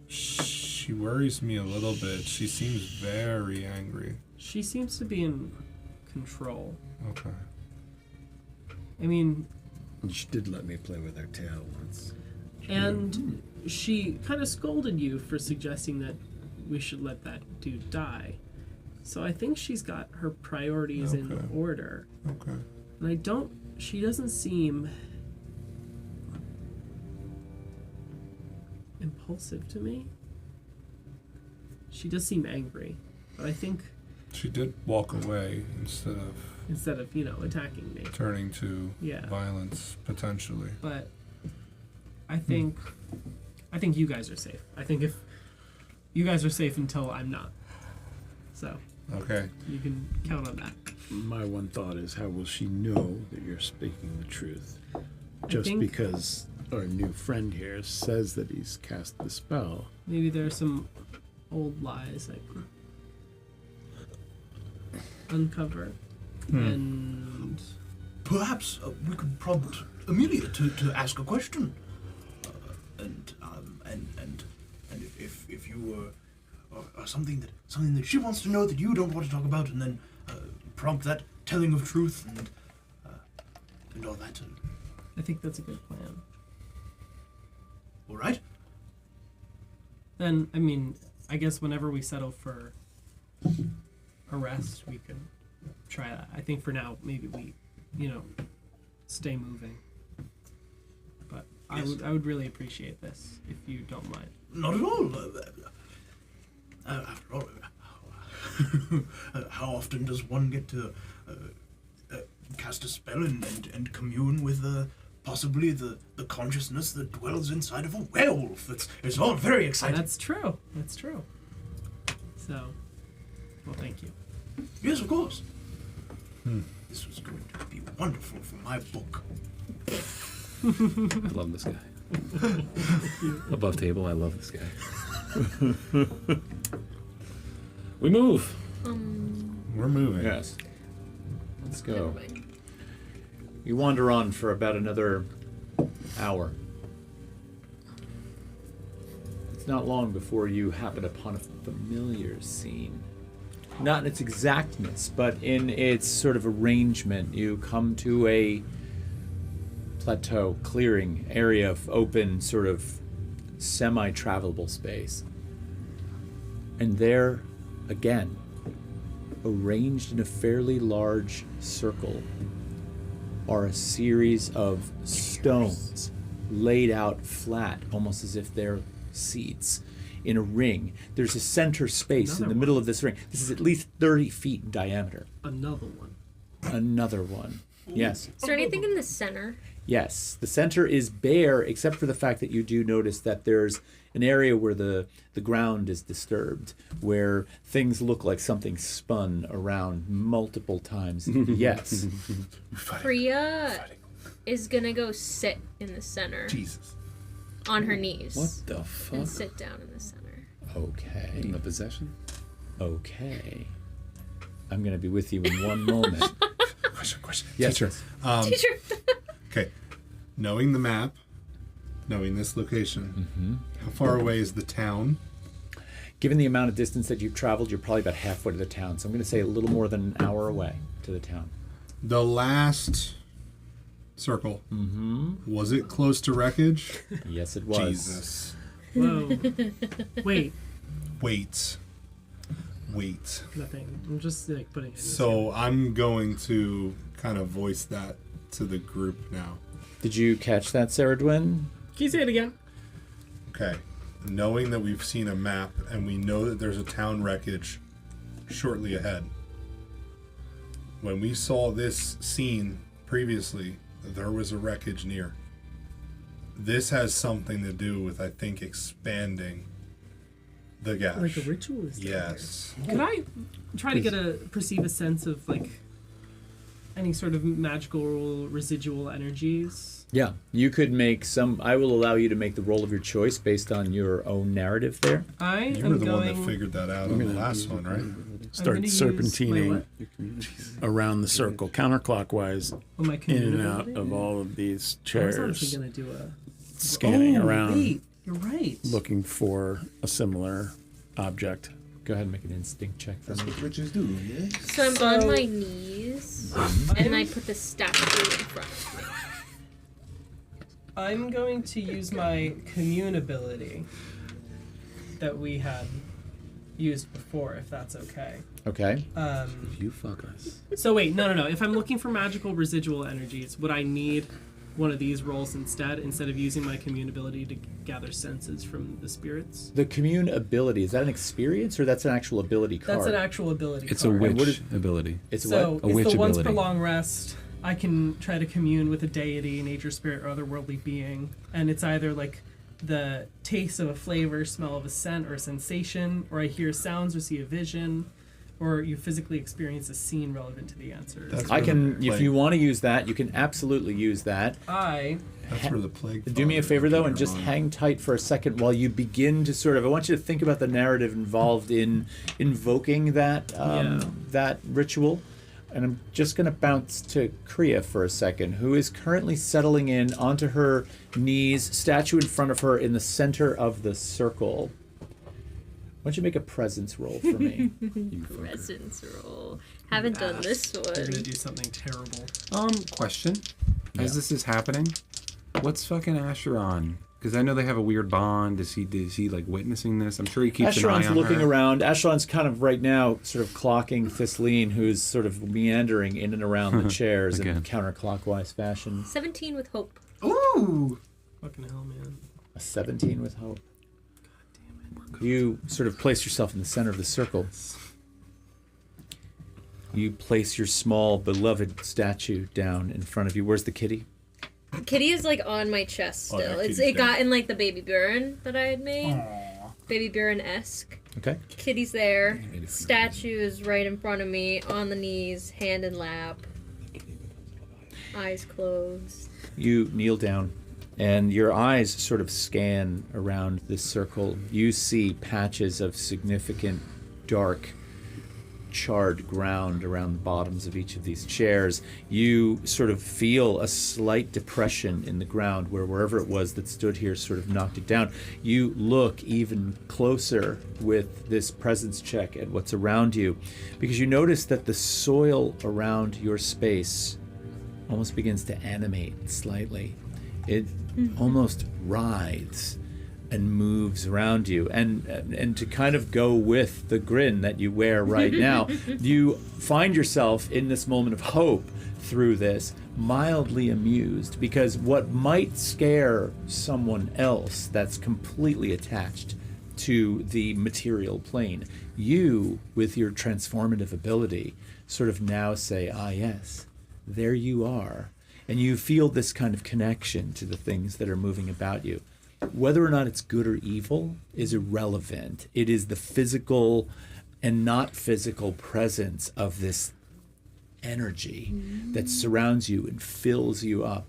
[SPEAKER 6] She worries me a little bit. She seems very angry.
[SPEAKER 3] She seems to be in control.
[SPEAKER 6] Okay.
[SPEAKER 3] I mean,
[SPEAKER 9] She did let me play with her tail once.
[SPEAKER 3] and she kind of scolded you for suggesting that we should let that dude die. So I think she's got her priorities in
[SPEAKER 6] Okay.
[SPEAKER 3] order.
[SPEAKER 6] Okay.
[SPEAKER 3] And she doesn't seem impulsive to me. She does seem angry, but I think
[SPEAKER 6] She did walk away instead of
[SPEAKER 3] you know, attacking me.
[SPEAKER 6] turning to
[SPEAKER 3] Yeah.
[SPEAKER 6] violence potentially.
[SPEAKER 3] But I think you guys are safe. I think if you guys are safe until I'm not. So
[SPEAKER 6] Okay.
[SPEAKER 3] you can count on that.
[SPEAKER 7] My one thought is, how will she know that you're speaking the truth? Just
[SPEAKER 3] think-
[SPEAKER 7] because our new friend here says that he's cast the spell.
[SPEAKER 3] Maybe there are some old lies that uncover. And
[SPEAKER 8] Perhaps we could prompt Amelia to ask a question, and if you were something that she wants to know that you don't want to talk about, and then prompt that telling of truth and all that.
[SPEAKER 3] I think that's a good plan.
[SPEAKER 8] All right.
[SPEAKER 3] Then, I mean, I guess whenever we settle for arrest, we can try that. I think for now, maybe we, stay moving. But
[SPEAKER 8] Yes.
[SPEAKER 3] I would really appreciate this if you don't mind.
[SPEAKER 8] Not at all. After all, how often does one get to cast a spell and commune with possibly the consciousness that dwells inside of a werewolf? It's all very exciting.
[SPEAKER 3] That's true. That's true. So, well, thank you.
[SPEAKER 8] Yes, of course. This was going to be wonderful for my book.
[SPEAKER 4] I love this guy. Above table, I love this guy. We move.
[SPEAKER 6] We're moving.
[SPEAKER 1] Yes. Let's go.
[SPEAKER 5] Never mind.
[SPEAKER 1] You wander on for about another hour. It's not long before you happen upon a familiar scene. Not in its exactness, but in its sort of arrangement. You come to a plateau, clearing, area of open, sort of semi-travelable space. And there, again, arranged in a fairly large circle, are a series of stones laid out flat, almost as if they're seats, in a ring. There's a center space in the middle of this ring. This is at least 30 feet in diameter.
[SPEAKER 3] Another one.
[SPEAKER 1] Another one. Yes.
[SPEAKER 5] Is there anything in the center?
[SPEAKER 1] Yes. The center is bare, except for the fact that you do notice that there's an area where the ground is disturbed, where things look like something spun around multiple times. Yes.
[SPEAKER 5] Priya is gonna go sit in the center
[SPEAKER 6] Jesus.
[SPEAKER 5] on her knees
[SPEAKER 4] What the fuck?
[SPEAKER 5] and sit down in the center.
[SPEAKER 1] Okay.
[SPEAKER 4] In the possession?
[SPEAKER 1] Okay. I'm going to be with you in one moment.
[SPEAKER 6] Question.
[SPEAKER 1] Yes,
[SPEAKER 6] Teacher.
[SPEAKER 1] yes.
[SPEAKER 5] Teacher.
[SPEAKER 6] Okay. Knowing the map, knowing this location, how far away is the town?
[SPEAKER 1] Given the amount of distance that you've traveled, you're probably about halfway to the town. So I'm going to say a little more than an hour away to the town.
[SPEAKER 6] The last circle, was it close to wreckage?
[SPEAKER 1] Yes, it was.
[SPEAKER 6] Jesus.
[SPEAKER 3] Whoa. Wait.
[SPEAKER 6] Wait.
[SPEAKER 3] Nothing. I'm just like putting it.
[SPEAKER 6] So I'm going to kind of voice that to the group now.
[SPEAKER 1] Did you catch that, Sarah Dwin?
[SPEAKER 3] Can you say it again?
[SPEAKER 6] Okay. Knowing that we've seen a map and we know that there's a town wreckage shortly ahead. When we saw this scene previously, there was a wreckage near. This has something to do with, I think, expanding the gash.
[SPEAKER 3] Like a ritual is down
[SPEAKER 6] Yes.
[SPEAKER 3] here. Can I try to perceive a sense of like any sort of magical residual energies?
[SPEAKER 1] Yeah. You could make some. I will allow you to make the roll of your choice based on your own narrative there.
[SPEAKER 3] I
[SPEAKER 6] You
[SPEAKER 3] am
[SPEAKER 6] were the
[SPEAKER 3] going.
[SPEAKER 6] one that figured that out on the last one, right?
[SPEAKER 7] Start
[SPEAKER 3] gonna use
[SPEAKER 7] serpentining
[SPEAKER 3] my
[SPEAKER 7] around the circle, counterclockwise,
[SPEAKER 3] Oh, my
[SPEAKER 7] in and out
[SPEAKER 3] community?
[SPEAKER 7] of all of these
[SPEAKER 3] I was honestly
[SPEAKER 7] chairs,
[SPEAKER 3] gonna do a
[SPEAKER 7] scanning around,
[SPEAKER 3] Wait, you're right.
[SPEAKER 7] looking for a similar object.
[SPEAKER 1] Go ahead and make an instinct check for me.
[SPEAKER 9] Witches do, yeah?
[SPEAKER 5] So I'm on my knees, and I put the statue in front of me.
[SPEAKER 3] I'm going to use my commune ability that we had used before, if that's okay.
[SPEAKER 1] Okay.
[SPEAKER 4] You fuck us.
[SPEAKER 3] So wait, no. If I'm looking for magical residual energies, would I need one of these rolls instead of using my commune ability to gather senses from the spirits?
[SPEAKER 1] The commune ability, is that an experience or that's an actual ability card?
[SPEAKER 3] That's an actual ability
[SPEAKER 4] It's a
[SPEAKER 3] card.
[SPEAKER 1] what
[SPEAKER 4] witch
[SPEAKER 1] is-
[SPEAKER 4] ability.
[SPEAKER 1] It's
[SPEAKER 3] So
[SPEAKER 1] what?
[SPEAKER 4] A
[SPEAKER 3] it's
[SPEAKER 4] witch
[SPEAKER 3] the once per
[SPEAKER 4] ability.
[SPEAKER 3] long rest. I can try to commune with a deity, nature spirit, or otherworldly being, and it's either like the taste of a flavor, smell of a scent, or a sensation, or I hear sounds or see a vision, or you physically experience a scene relevant to the answers.
[SPEAKER 6] That's
[SPEAKER 1] I
[SPEAKER 6] where
[SPEAKER 1] can,
[SPEAKER 6] the
[SPEAKER 1] if
[SPEAKER 6] plague-
[SPEAKER 1] you want to use that, you can absolutely use that.
[SPEAKER 6] That's where the plague.
[SPEAKER 1] Do me a favor though, and
[SPEAKER 6] Father
[SPEAKER 1] just
[SPEAKER 6] came
[SPEAKER 1] hang tight for a second while you begin to sort of. I want you to think about the narrative involved in invoking that that ritual, and I'm just going to bounce to Kriya for a second, who is currently settling in onto her knees, statue in front of her in the center of the circle. Why don't you make a presence roll for me?
[SPEAKER 5] Presence roll. Haven't done this
[SPEAKER 3] You're gonna
[SPEAKER 5] one.
[SPEAKER 3] do something terrible.
[SPEAKER 4] Question. As this is happening, what's fucking Asher on? Because I know they have a weird bond. Is he like witnessing this? I'm sure he keeps an eye
[SPEAKER 1] Asheron's
[SPEAKER 4] on
[SPEAKER 1] looking
[SPEAKER 4] her.
[SPEAKER 1] around. Asheron's kind of right now sort of clocking Thisleen, who's sort of meandering in and around the chairs in
[SPEAKER 4] Again.
[SPEAKER 1] counterclockwise fashion.
[SPEAKER 5] 17 with hope.
[SPEAKER 8] Ooh!
[SPEAKER 3] Fucking hell, man.
[SPEAKER 1] A 17 with hope. You sort of place yourself in the center of the circle. You place your small, beloved statue down in front of you. Where's the kitty?
[SPEAKER 5] Kitty is like on my chest
[SPEAKER 6] Oh, yeah,
[SPEAKER 5] still.
[SPEAKER 6] Kitty's
[SPEAKER 5] It got
[SPEAKER 6] there.
[SPEAKER 5] in like the baby Buren that I had made. Baby Buren-esque.
[SPEAKER 1] Okay.
[SPEAKER 5] Kitty's there. Statue is right in front of me, on the knees, hand in lap. Eyes closed.
[SPEAKER 1] You kneel down, and your eyes sort of scan around this circle. You see patches of significant dark charred ground around the bottoms of each of these chairs. You sort of feel a slight depression in the ground where wherever it was that stood here sort of knocked it down. You look even closer with this presence check at what's around you, because you notice that the soil around your space almost begins to animate slightly. It almost writhes and moves around you, and to kind of go with the grin that you wear right now, you find yourself in this moment of hope through this, mildly amused, because what might scare someone else that's completely attached to the material plane, you, with your transformative ability, sort of now say, ah yes, there you are, and you feel this kind of connection to the things that are moving about you. Whether or not it's good or evil is irrelevant. It is the physical and not physical presence of this energy that surrounds you and fills you up.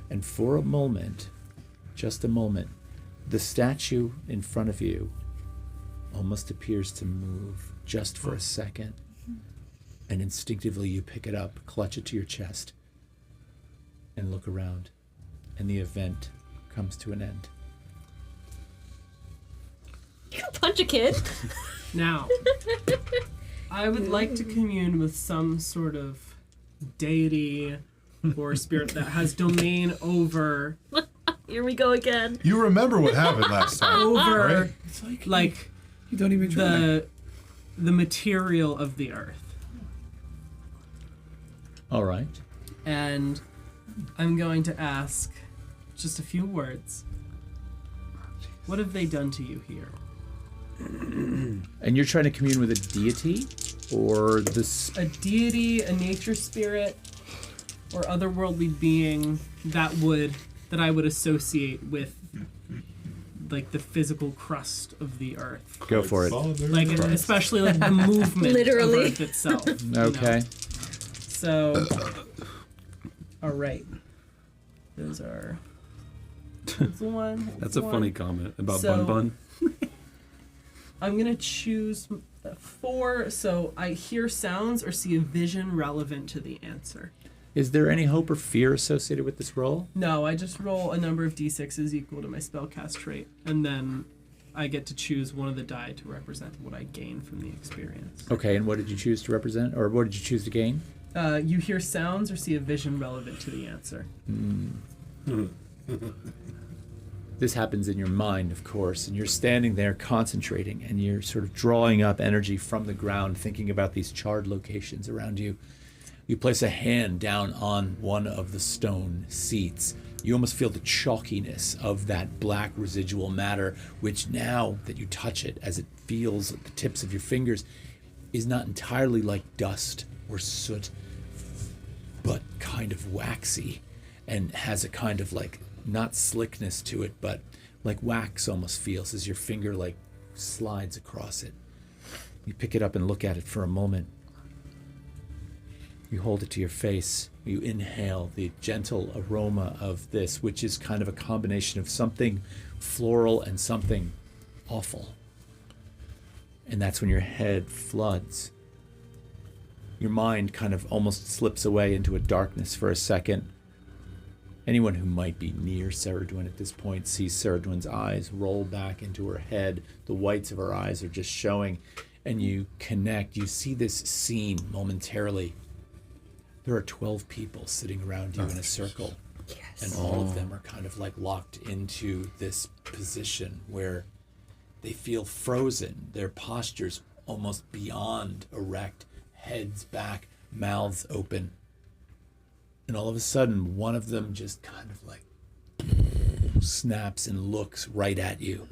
[SPEAKER 1] And for a moment, just a moment, the statue in front of you almost appears to move just for a second. And instinctively you pick it up, clutch it to your chest, and look around. And the event comes to an end.
[SPEAKER 5] You can punch a kid.
[SPEAKER 3] Now, I would like to commune with some sort of deity or spirit that has domain over
[SPEAKER 5] Here we go again.
[SPEAKER 6] You remember what happened last time,
[SPEAKER 3] over
[SPEAKER 6] right?
[SPEAKER 4] It's like,
[SPEAKER 3] like
[SPEAKER 4] you don't even try.
[SPEAKER 3] the material of the earth.
[SPEAKER 1] All right.
[SPEAKER 3] And I'm going to ask just a few words. What have they done to you here?
[SPEAKER 1] And you're trying to commune with a deity, or this?
[SPEAKER 3] A deity, a nature spirit, or otherworldly being that I would associate with like the physical crust of the earth.
[SPEAKER 1] Go for it.
[SPEAKER 3] Like especially like the movement
[SPEAKER 5] Literally.
[SPEAKER 3] of Earth itself. you
[SPEAKER 1] Okay.
[SPEAKER 3] know? So alright. Those are that's the one.
[SPEAKER 4] That's a
[SPEAKER 3] one.
[SPEAKER 4] funny comment about
[SPEAKER 3] So-
[SPEAKER 4] Bun Bun.
[SPEAKER 3] I'm gonna choose 4, so I hear sounds or see a vision relevant to the answer.
[SPEAKER 1] Is there any hope or fear associated with this roll?
[SPEAKER 3] No, I just roll a number of d6s equal to my spellcast trait, and then I get to choose one of the die to represent what I gain from the experience.
[SPEAKER 1] Okay, and what did you choose to represent, or what did you choose to gain?
[SPEAKER 3] You hear sounds or see a vision relevant to the answer.
[SPEAKER 1] This happens in your mind, of course, and you're standing there concentrating, and you're sort of drawing up energy from the ground, thinking about these charred locations around you. You place a hand down on one of the stone seats. You almost feel the chalkiness of that black residual matter, which now that you touch it, as it feels at the tips of your fingers, is not entirely like dust or soot, but kind of waxy, and has a kind of like, not slickness to it, but like wax almost feels as your finger like slides across it. You pick it up and look at it for a moment. You hold it to your face. You inhale the gentle aroma of this, which is kind of a combination of something floral and something awful. And that's when your head floods. Your mind kind of almost slips away into a darkness for a second. Anyone who might be near Ceridwen at this point sees Ceridwen's eyes roll back into her head. The whites of her eyes are just showing, and you connect. You see this scene momentarily. There are 12 people sitting around you in a circle, and all of them are kind of like locked into this position where they feel frozen. Their postures almost beyond erect, heads back, mouths open. And all of a sudden, one of them just kind of like snaps and looks right at you.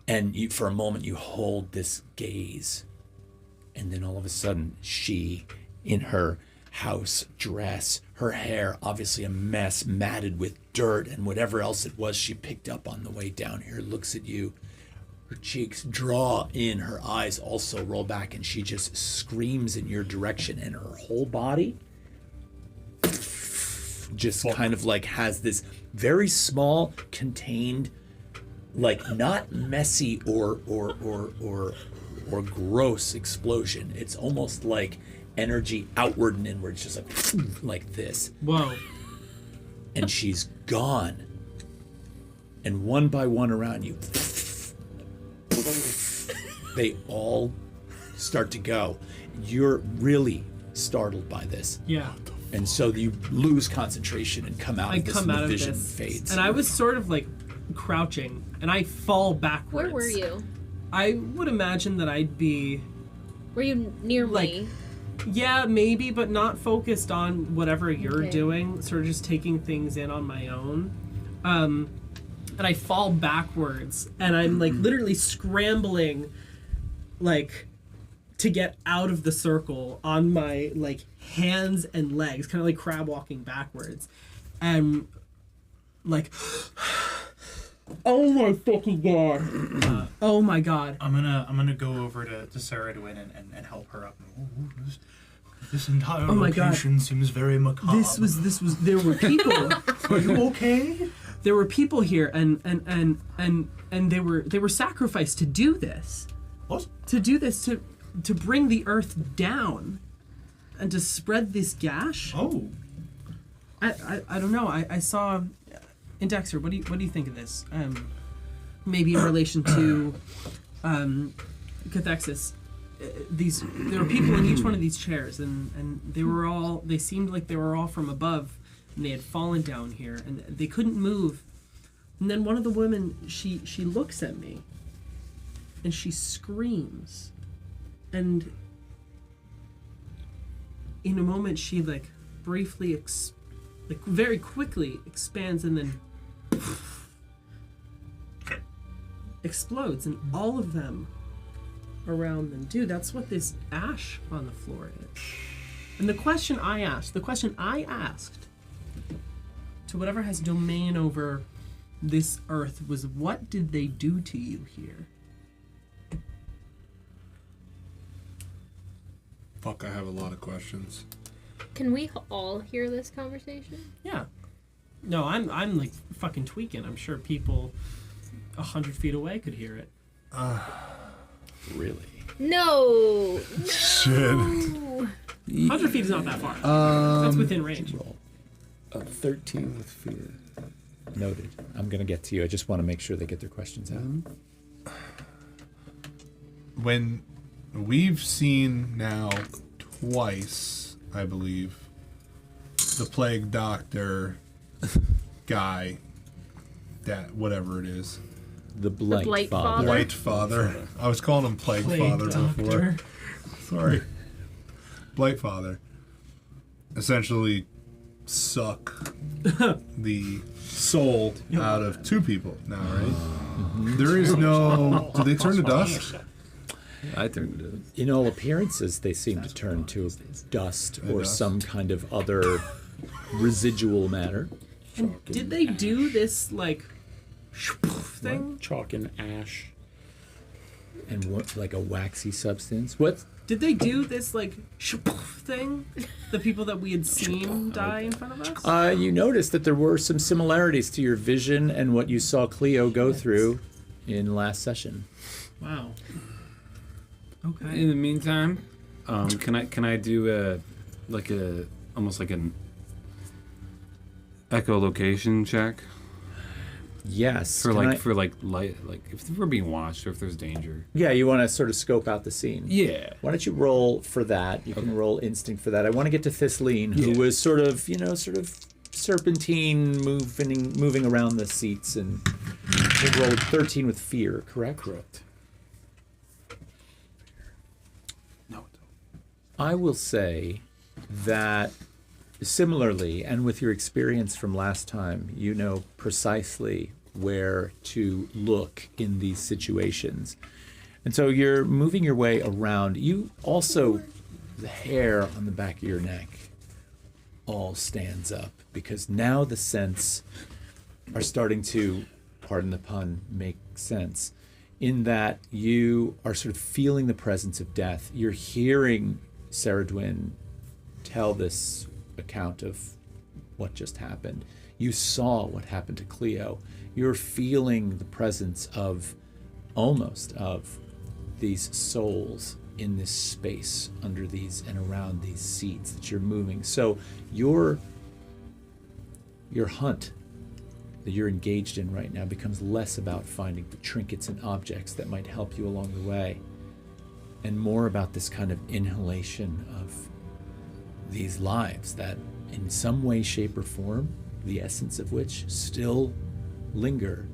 [SPEAKER 1] And you, for a moment, you hold this gaze. And then all of a sudden, she, in her house dress, her hair obviously a mess, matted with dirt and whatever else it was she picked up on the way down here, looks at you, Her cheeks draw in, her eyes also roll back, and she just screams in your direction, and her whole body just kind of like has this very small, contained, like not messy or gross explosion. It's almost like energy outward and inward, just like this.
[SPEAKER 3] Whoa.
[SPEAKER 1] And she's gone. And one by one around you, they all start to go. You're really startled by this.
[SPEAKER 3] Yeah.
[SPEAKER 1] And so you lose concentration and come out of this, and the vision fades.
[SPEAKER 3] And I was sort of like crouching, and I fall backwards.
[SPEAKER 5] Where were you?
[SPEAKER 3] I would imagine that I'd be...
[SPEAKER 5] Were you near
[SPEAKER 3] Like,
[SPEAKER 5] me?
[SPEAKER 3] Yeah, maybe, but not focused on whatever you're
[SPEAKER 5] Okay.
[SPEAKER 3] doing, sort of just taking things in on my own. And I fall backwards, and I'm like literally scrambling, like, to get out of the circle on my like hands and legs, kind of like crab walking backwards, and like, oh my fucking god, oh my god.
[SPEAKER 8] I'm gonna go over to Saradwin and help her up. This entire
[SPEAKER 3] Oh my God.
[SPEAKER 8] location seems very macabre.
[SPEAKER 3] This was there were people.
[SPEAKER 8] Are you okay?
[SPEAKER 3] There were people here, and they were sacrificed to do this.
[SPEAKER 8] What?
[SPEAKER 3] To do this, to bring the earth down, and to spread this gash.
[SPEAKER 8] Oh.
[SPEAKER 3] I don't know. I saw Indexer. What do you think of this? Maybe in relation to Cathexis. There were people in each one of these chairs, and they seemed like they were all from above, and they had fallen down here, and they couldn't move. And then one of the women, she looks at me, and she screams, and in a moment she like briefly very quickly expands, and then explodes, and all of them around them do. That's what this ash on the floor is. And the question I asked to whatever has domain over this earth was, what did they do to you here?
[SPEAKER 6] Fuck, I have a lot of questions.
[SPEAKER 5] Can we all hear this conversation?
[SPEAKER 3] Yeah. No, I'm like fucking tweaking. I'm sure people 100 feet away could hear it.
[SPEAKER 1] Really?
[SPEAKER 5] No.
[SPEAKER 6] Shit.
[SPEAKER 3] 100 feet is not that far. That's within range.
[SPEAKER 1] Roll.
[SPEAKER 7] 13 with fear.
[SPEAKER 1] Noted. I'm going to get to you. I just want to make sure they get their questions out.
[SPEAKER 6] When we've seen now twice, I believe, the plague doctor guy, that whatever it is,
[SPEAKER 1] The Blight,
[SPEAKER 5] Blight
[SPEAKER 1] Father.
[SPEAKER 5] Father.
[SPEAKER 6] Blight Father. I was calling him Plague Father before. Sorry. Blight Father. Essentially suck the soul out of two people now, right? There is no... Do they turn to dust?
[SPEAKER 4] I turned it.
[SPEAKER 1] In all appearances, they seem to turn to dust or
[SPEAKER 6] dust.
[SPEAKER 1] some kind of other residual matter.
[SPEAKER 3] And did they do this like thing?
[SPEAKER 7] Chalk and ash.
[SPEAKER 1] And what, like a waxy substance? What?
[SPEAKER 3] Did they do this like thing? The people that we had seen die in front of us?
[SPEAKER 1] You noticed that there were some similarities to your vision and what you saw Cleo go through in last session.
[SPEAKER 3] Wow. Okay.
[SPEAKER 4] In the meantime, can I do almost like an echolocation check
[SPEAKER 1] Yes.
[SPEAKER 4] for
[SPEAKER 1] Can
[SPEAKER 4] light, like if we're being watched or if there's danger.
[SPEAKER 1] Yeah, you want to sort of scope out the scene.
[SPEAKER 4] Yeah.
[SPEAKER 1] Why don't you roll for that? You can roll instinct for that. I want to get to Thistleen, who was sort of serpentine, moving around the seats, and you rolled 13 with fear, correct?
[SPEAKER 7] Correct.
[SPEAKER 6] No.
[SPEAKER 1] I will say that similarly, and with your experience from last time, you know precisely where to look in these situations. And so you're moving your way around. You also, the hair on the back of your neck all stands up, because now the scents are starting to, pardon the pun, make sense. in that you are sort of feeling the presence of death. You're hearing Saradwin tell this account of what just happened. You saw what happened to Cleo. You're feeling the presence of these souls in this space under these and around these seats that you're moving. So your hunt that you're engaged in right now becomes less about finding the trinkets and objects that might help you along the way, and more about this kind of inhalation of these lives that in some way, shape, or form, the essence of which still linger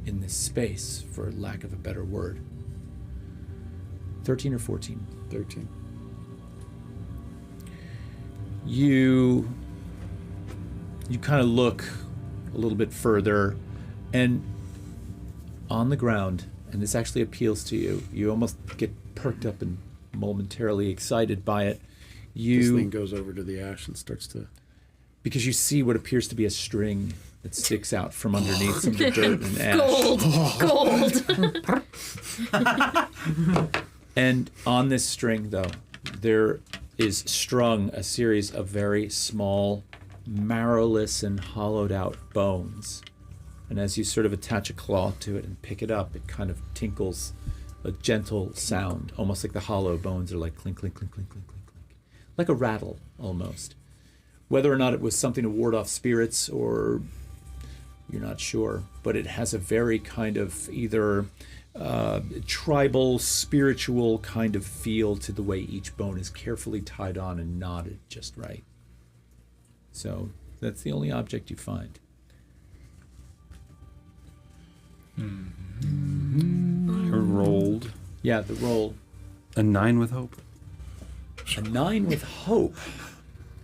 [SPEAKER 1] in this space, for lack of a better word. 13 or 14?
[SPEAKER 7] 13.
[SPEAKER 1] You kind of look a little bit further, and on the ground, and this actually appeals to you, you almost get perked up and momentarily excited by it.
[SPEAKER 7] This thing goes over to the ash and starts to...
[SPEAKER 1] Because you see what appears to be a string that sticks out from underneath some of the dirt and ash.
[SPEAKER 5] Gold.
[SPEAKER 1] And on this string, though, there is strung a series of very small, marrowless and hollowed out bones. And as you sort of attach a claw to it and pick it up, it kind of tinkles a gentle sound, almost like the hollow bones are like clink, clink, clink, clink, clink, clink, clink. Like a rattle, almost. Whether or not it was something to ward off spirits, or you're not sure, but it has a very kind of either tribal, spiritual kind of feel to the way each bone is carefully tied on and knotted just right. So that's the only object you find.
[SPEAKER 4] I rolled
[SPEAKER 1] Yeah, the roll.
[SPEAKER 4] a 9 with hope.
[SPEAKER 1] A 9 with hope.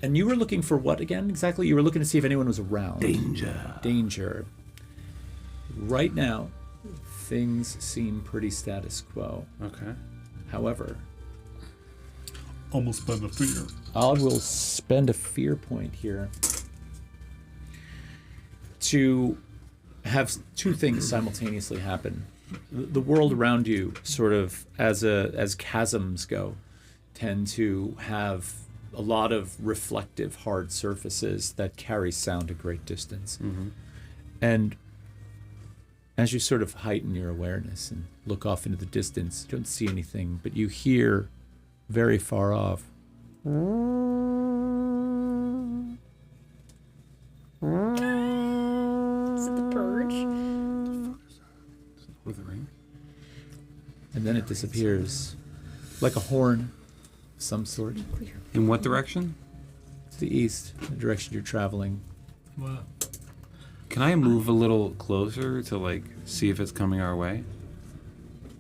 [SPEAKER 1] And you were looking for what again exactly? You were looking to see if anyone was around. Danger. Right now, things seem pretty status quo.
[SPEAKER 4] Okay.
[SPEAKER 1] However,
[SPEAKER 6] Almost spent a fear.
[SPEAKER 1] I will spend a fear point here to have two things simultaneously happen. The world around you, sort of as chasms go, tend to have a lot of reflective hard surfaces that carry sound a great distance.
[SPEAKER 4] Mm-hmm.
[SPEAKER 1] And as you sort of heighten your awareness and look off into the distance, you don't see anything, but you hear very far off.
[SPEAKER 5] Is it the purge?
[SPEAKER 4] With a ring.
[SPEAKER 1] And then it disappears like a horn of some sort.
[SPEAKER 4] In what direction?
[SPEAKER 1] To the east, the direction you're traveling.
[SPEAKER 3] Wow.
[SPEAKER 4] Can I move a little closer to like see if it's coming our way?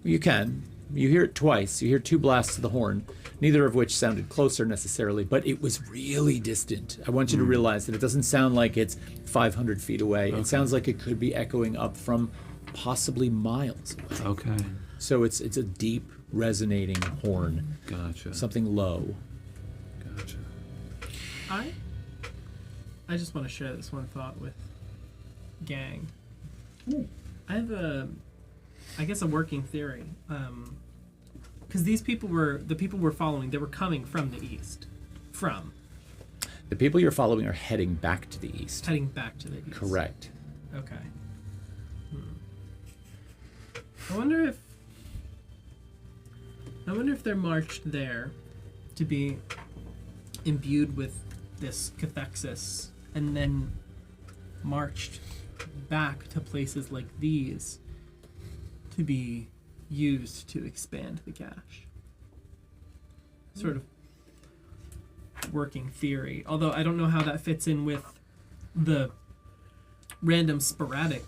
[SPEAKER 1] You can. You hear it twice. You hear two blasts of the horn, neither of which sounded closer necessarily, but it was really distant. I want you to realize that it doesn't sound like it's 500 feet away.
[SPEAKER 4] Okay.
[SPEAKER 1] It sounds like it could be echoing up from possibly miles away.
[SPEAKER 4] Okay.
[SPEAKER 1] So it's a deep, resonating horn,
[SPEAKER 4] Gotcha.
[SPEAKER 1] something low.
[SPEAKER 4] Gotcha.
[SPEAKER 3] I just want to share this one thought with gang. I have a working theory. Because the people we're following, they were coming from the east.
[SPEAKER 1] The people you're following are heading back to the east.
[SPEAKER 3] Heading back to the east.
[SPEAKER 1] Correct.
[SPEAKER 3] Okay. I wonder if they're marched there to be imbued with this cathexis and then marched back to places like these to be used to expand the gash. Sort of working theory. Although I don't know how that fits in with the random sporadic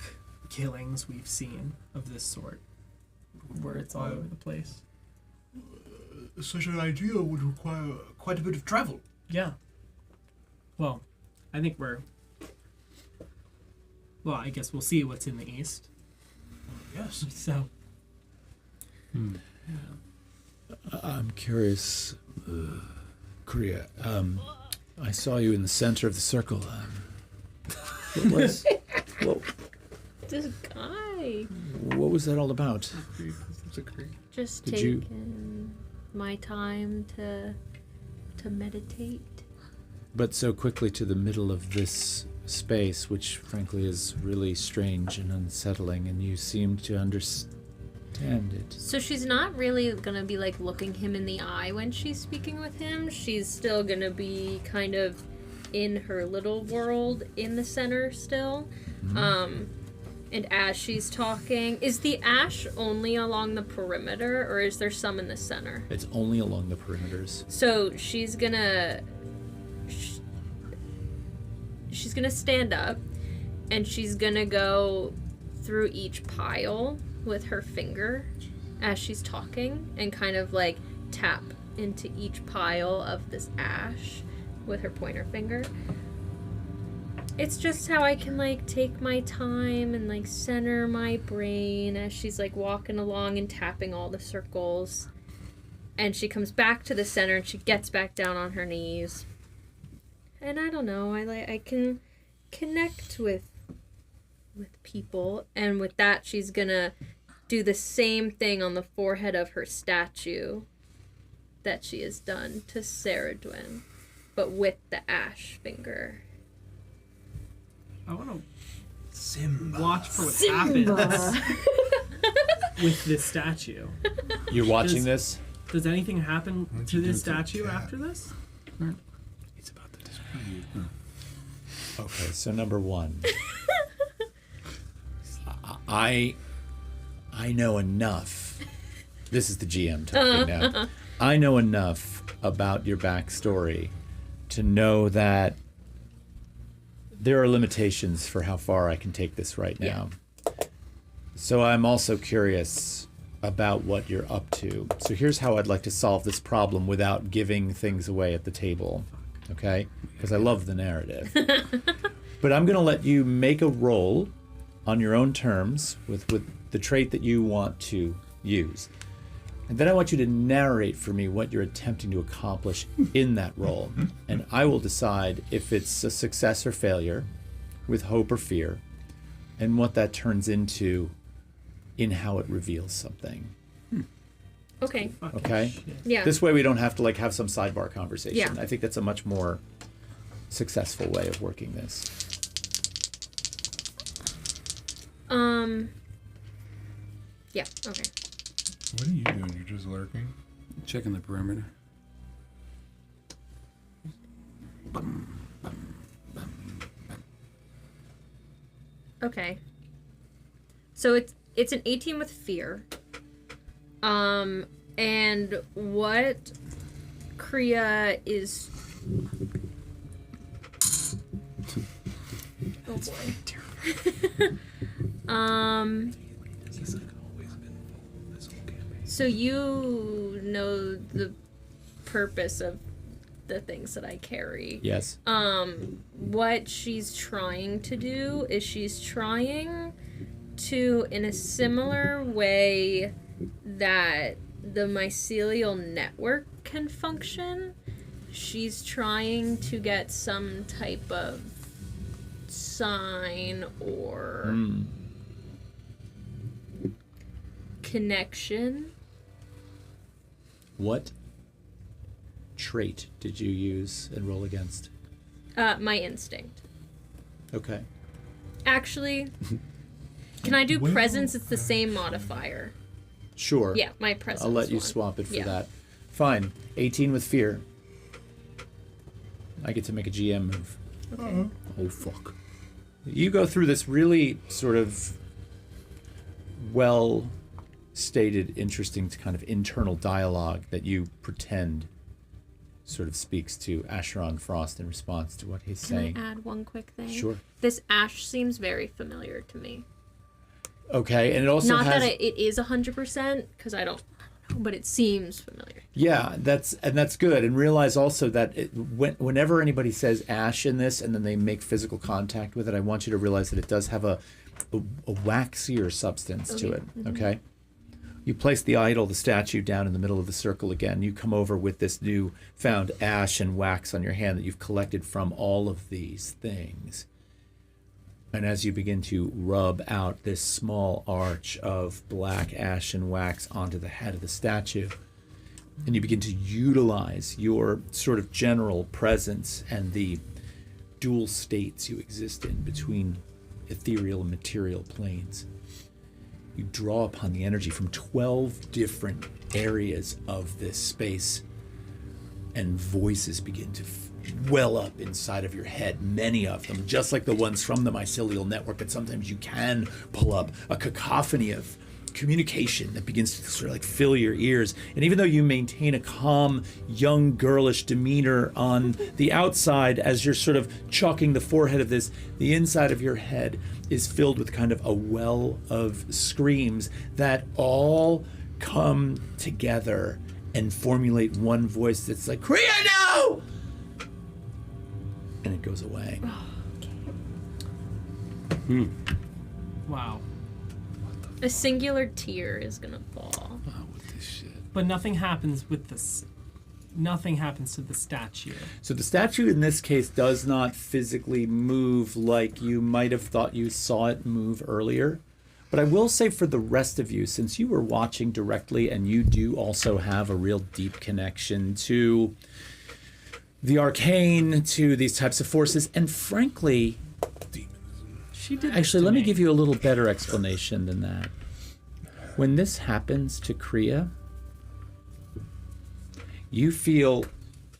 [SPEAKER 3] killings we've seen of this sort, where it's all over the place.
[SPEAKER 8] Such an idea would require quite a bit of travel.
[SPEAKER 3] Yeah. Well, I think I guess we'll see what's in the east.
[SPEAKER 8] Yes.
[SPEAKER 3] So.
[SPEAKER 1] I'm curious, Korea. I saw you in the center of the circle.
[SPEAKER 5] This guy.
[SPEAKER 1] What was that all about?
[SPEAKER 5] Just
[SPEAKER 1] Did you-
[SPEAKER 5] taking my time to meditate.
[SPEAKER 1] But so quickly to the middle of this space, which frankly is really strange and unsettling, and you seem to understand it.
[SPEAKER 5] So she's not really gonna be like looking him in the eye when she's speaking with him. She's still gonna be kind of in her little world in the center still. And as she's talking, is the ash only along the perimeter, or is there some in the center?
[SPEAKER 1] It's only along the perimeters.
[SPEAKER 5] So she's gonna stand up, and she's gonna go through each pile with her finger as she's talking, and kind of like tap into each pile of this ash with her pointer finger. It's just how I can like take my time and like center my brain as she's like walking along and tapping all the circles. And she comes back to the center and she gets back down on her knees. And I don't know, I can connect with people, and with that she's gonna do the same thing on the forehead of her statue that she has done to Saradwin, but with the ash finger.
[SPEAKER 3] I want to
[SPEAKER 2] Simba.
[SPEAKER 3] watch for what happens with this statue.
[SPEAKER 1] You're watching this?
[SPEAKER 3] Does anything happen to this statue after this?
[SPEAKER 2] It's about to disappear.
[SPEAKER 1] Okay, so number one. I know enough. This is the GM talking now. I know enough about your backstory to know that there are limitations for how far I can take this right now. So I'm also curious about what you're up to. So here's how I'd like to solve this problem without giving things away at the table, okay? Because I love the narrative. But I'm going to let you make a roll on your own terms with the trait that you want to use. And then I want you to narrate for me what you're attempting to accomplish in that role. And I will decide if it's a success or failure, with hope or fear, and what that turns into in how it reveals something.
[SPEAKER 5] Okay.
[SPEAKER 1] Okay?
[SPEAKER 5] Yeah.
[SPEAKER 1] This way we don't have to like have some sidebar conversation.
[SPEAKER 5] Yeah.
[SPEAKER 1] I think that's a much more successful way of working this.
[SPEAKER 5] Yeah, okay.
[SPEAKER 6] What are you doing? You're just lurking?
[SPEAKER 4] Checking the perimeter.
[SPEAKER 5] Okay. So it's an 18 with fear. And what Kriya is... Oh boy. So you know the purpose of the things that I carry.
[SPEAKER 1] Yes.
[SPEAKER 5] What she's trying to do is she's trying to, in a similar way that the mycelial network can function, she's trying to get some type of sign or connection.
[SPEAKER 1] What trait did you use and roll against?
[SPEAKER 5] My instinct.
[SPEAKER 1] Okay.
[SPEAKER 5] Actually, can I do presence? It's the same modifier.
[SPEAKER 1] Sure.
[SPEAKER 5] Yeah, my presence.
[SPEAKER 1] I'll let you
[SPEAKER 5] one.
[SPEAKER 1] swap it for
[SPEAKER 5] Yeah.
[SPEAKER 1] that. Fine. 18 with fear. I get to make a GM move.
[SPEAKER 5] Okay.
[SPEAKER 1] Oh, fuck. You go through this really sort of well stated, interesting kind of internal dialogue that you pretend sort of speaks to Asheron Frost in response to what he's saying.
[SPEAKER 5] Can I add one quick thing?
[SPEAKER 1] Sure.
[SPEAKER 5] This ash seems very familiar to me.
[SPEAKER 1] Okay, and it also
[SPEAKER 5] Not
[SPEAKER 1] has...
[SPEAKER 5] that it is 100%, because I don't know, but it seems familiar.
[SPEAKER 1] Yeah, that's good. And realize also that whenever anybody says ash in this and then they make physical contact with it, I want you to realize that it does have a waxier substance to it, okay? You place the idol, the statue, down in the middle of the circle again. You come over with this new found ash and wax on your hand that you've collected from all of these things. And as you begin to rub out this small arch of black ashen wax onto the head of the statue, and you begin to utilize your sort of general presence and the dual states you exist in between ethereal and material planes, you draw upon the energy from 12 different areas of this space, and voices begin to well up inside of your head, many of them, just like the ones from the mycelial network, but sometimes you can pull up a cacophony of communication that begins to sort of like fill your ears. And even though you maintain a calm, young, girlish demeanor on the outside as you're sort of chalking the forehead of this, the inside of your head is filled with kind of a well of screams that all come together and formulate one voice that's like, Kriya, no! And it goes away.
[SPEAKER 3] Wow.
[SPEAKER 5] A singular tear is gonna fall.
[SPEAKER 4] Oh, what this shit.
[SPEAKER 3] But nothing happens with this. Nothing happens to the statue.
[SPEAKER 1] So the statue in this case does not physically move like you might have thought you saw it move earlier. But I will say for the rest of you, since you were watching directly and you do also have a real deep connection to the arcane, to these types of forces, and frankly,
[SPEAKER 3] She did.
[SPEAKER 1] actually, let me give you a little better explanation than that. When this happens to Kriya, you feel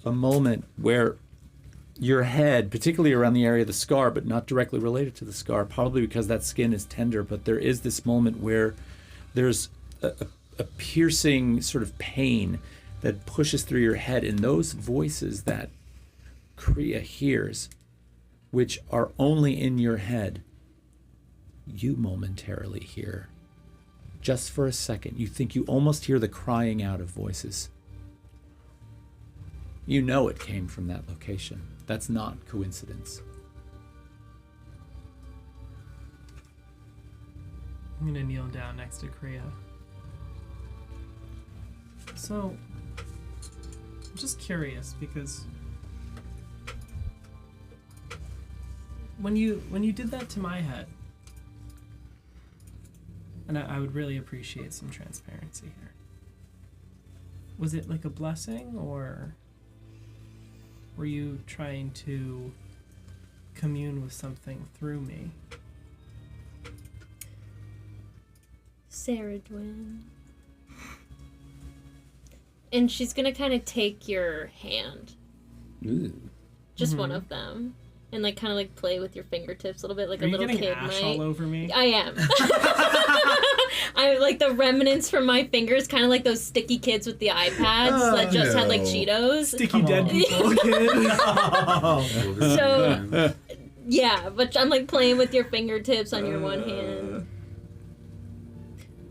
[SPEAKER 1] a moment where your head, particularly around the area of the scar, but not directly related to the scar, probably because that skin is tender, but there is this moment where there's a piercing sort of pain that pushes through your head, and those voices that Kriya hears, which are only in your head, you momentarily hear. Just for a second, you think you almost hear the crying out of voices. You know it came from that location. That's not coincidence.
[SPEAKER 3] I'm gonna kneel down next to Kriya. So, I'm just curious because when you did that to my head, and I would really appreciate some transparency here. Was it like a blessing, or were you trying to commune with something through me?
[SPEAKER 5] Sarah Dwyn. And she's gonna kind of take your hand.
[SPEAKER 4] Ooh.
[SPEAKER 5] Just one of them. And like kind of like play with your fingertips a little bit like
[SPEAKER 3] Are
[SPEAKER 5] a
[SPEAKER 3] you
[SPEAKER 5] little
[SPEAKER 3] getting
[SPEAKER 5] kid
[SPEAKER 3] ash
[SPEAKER 5] might.
[SPEAKER 3] all over me?
[SPEAKER 5] I am. I like the remnants from my fingers, kind of like those sticky kids with the iPads that just had like
[SPEAKER 6] no.
[SPEAKER 5] Cheetos.
[SPEAKER 8] Sticky dead people, kid.
[SPEAKER 5] So, yeah, but I'm like playing with your fingertips on your one hand.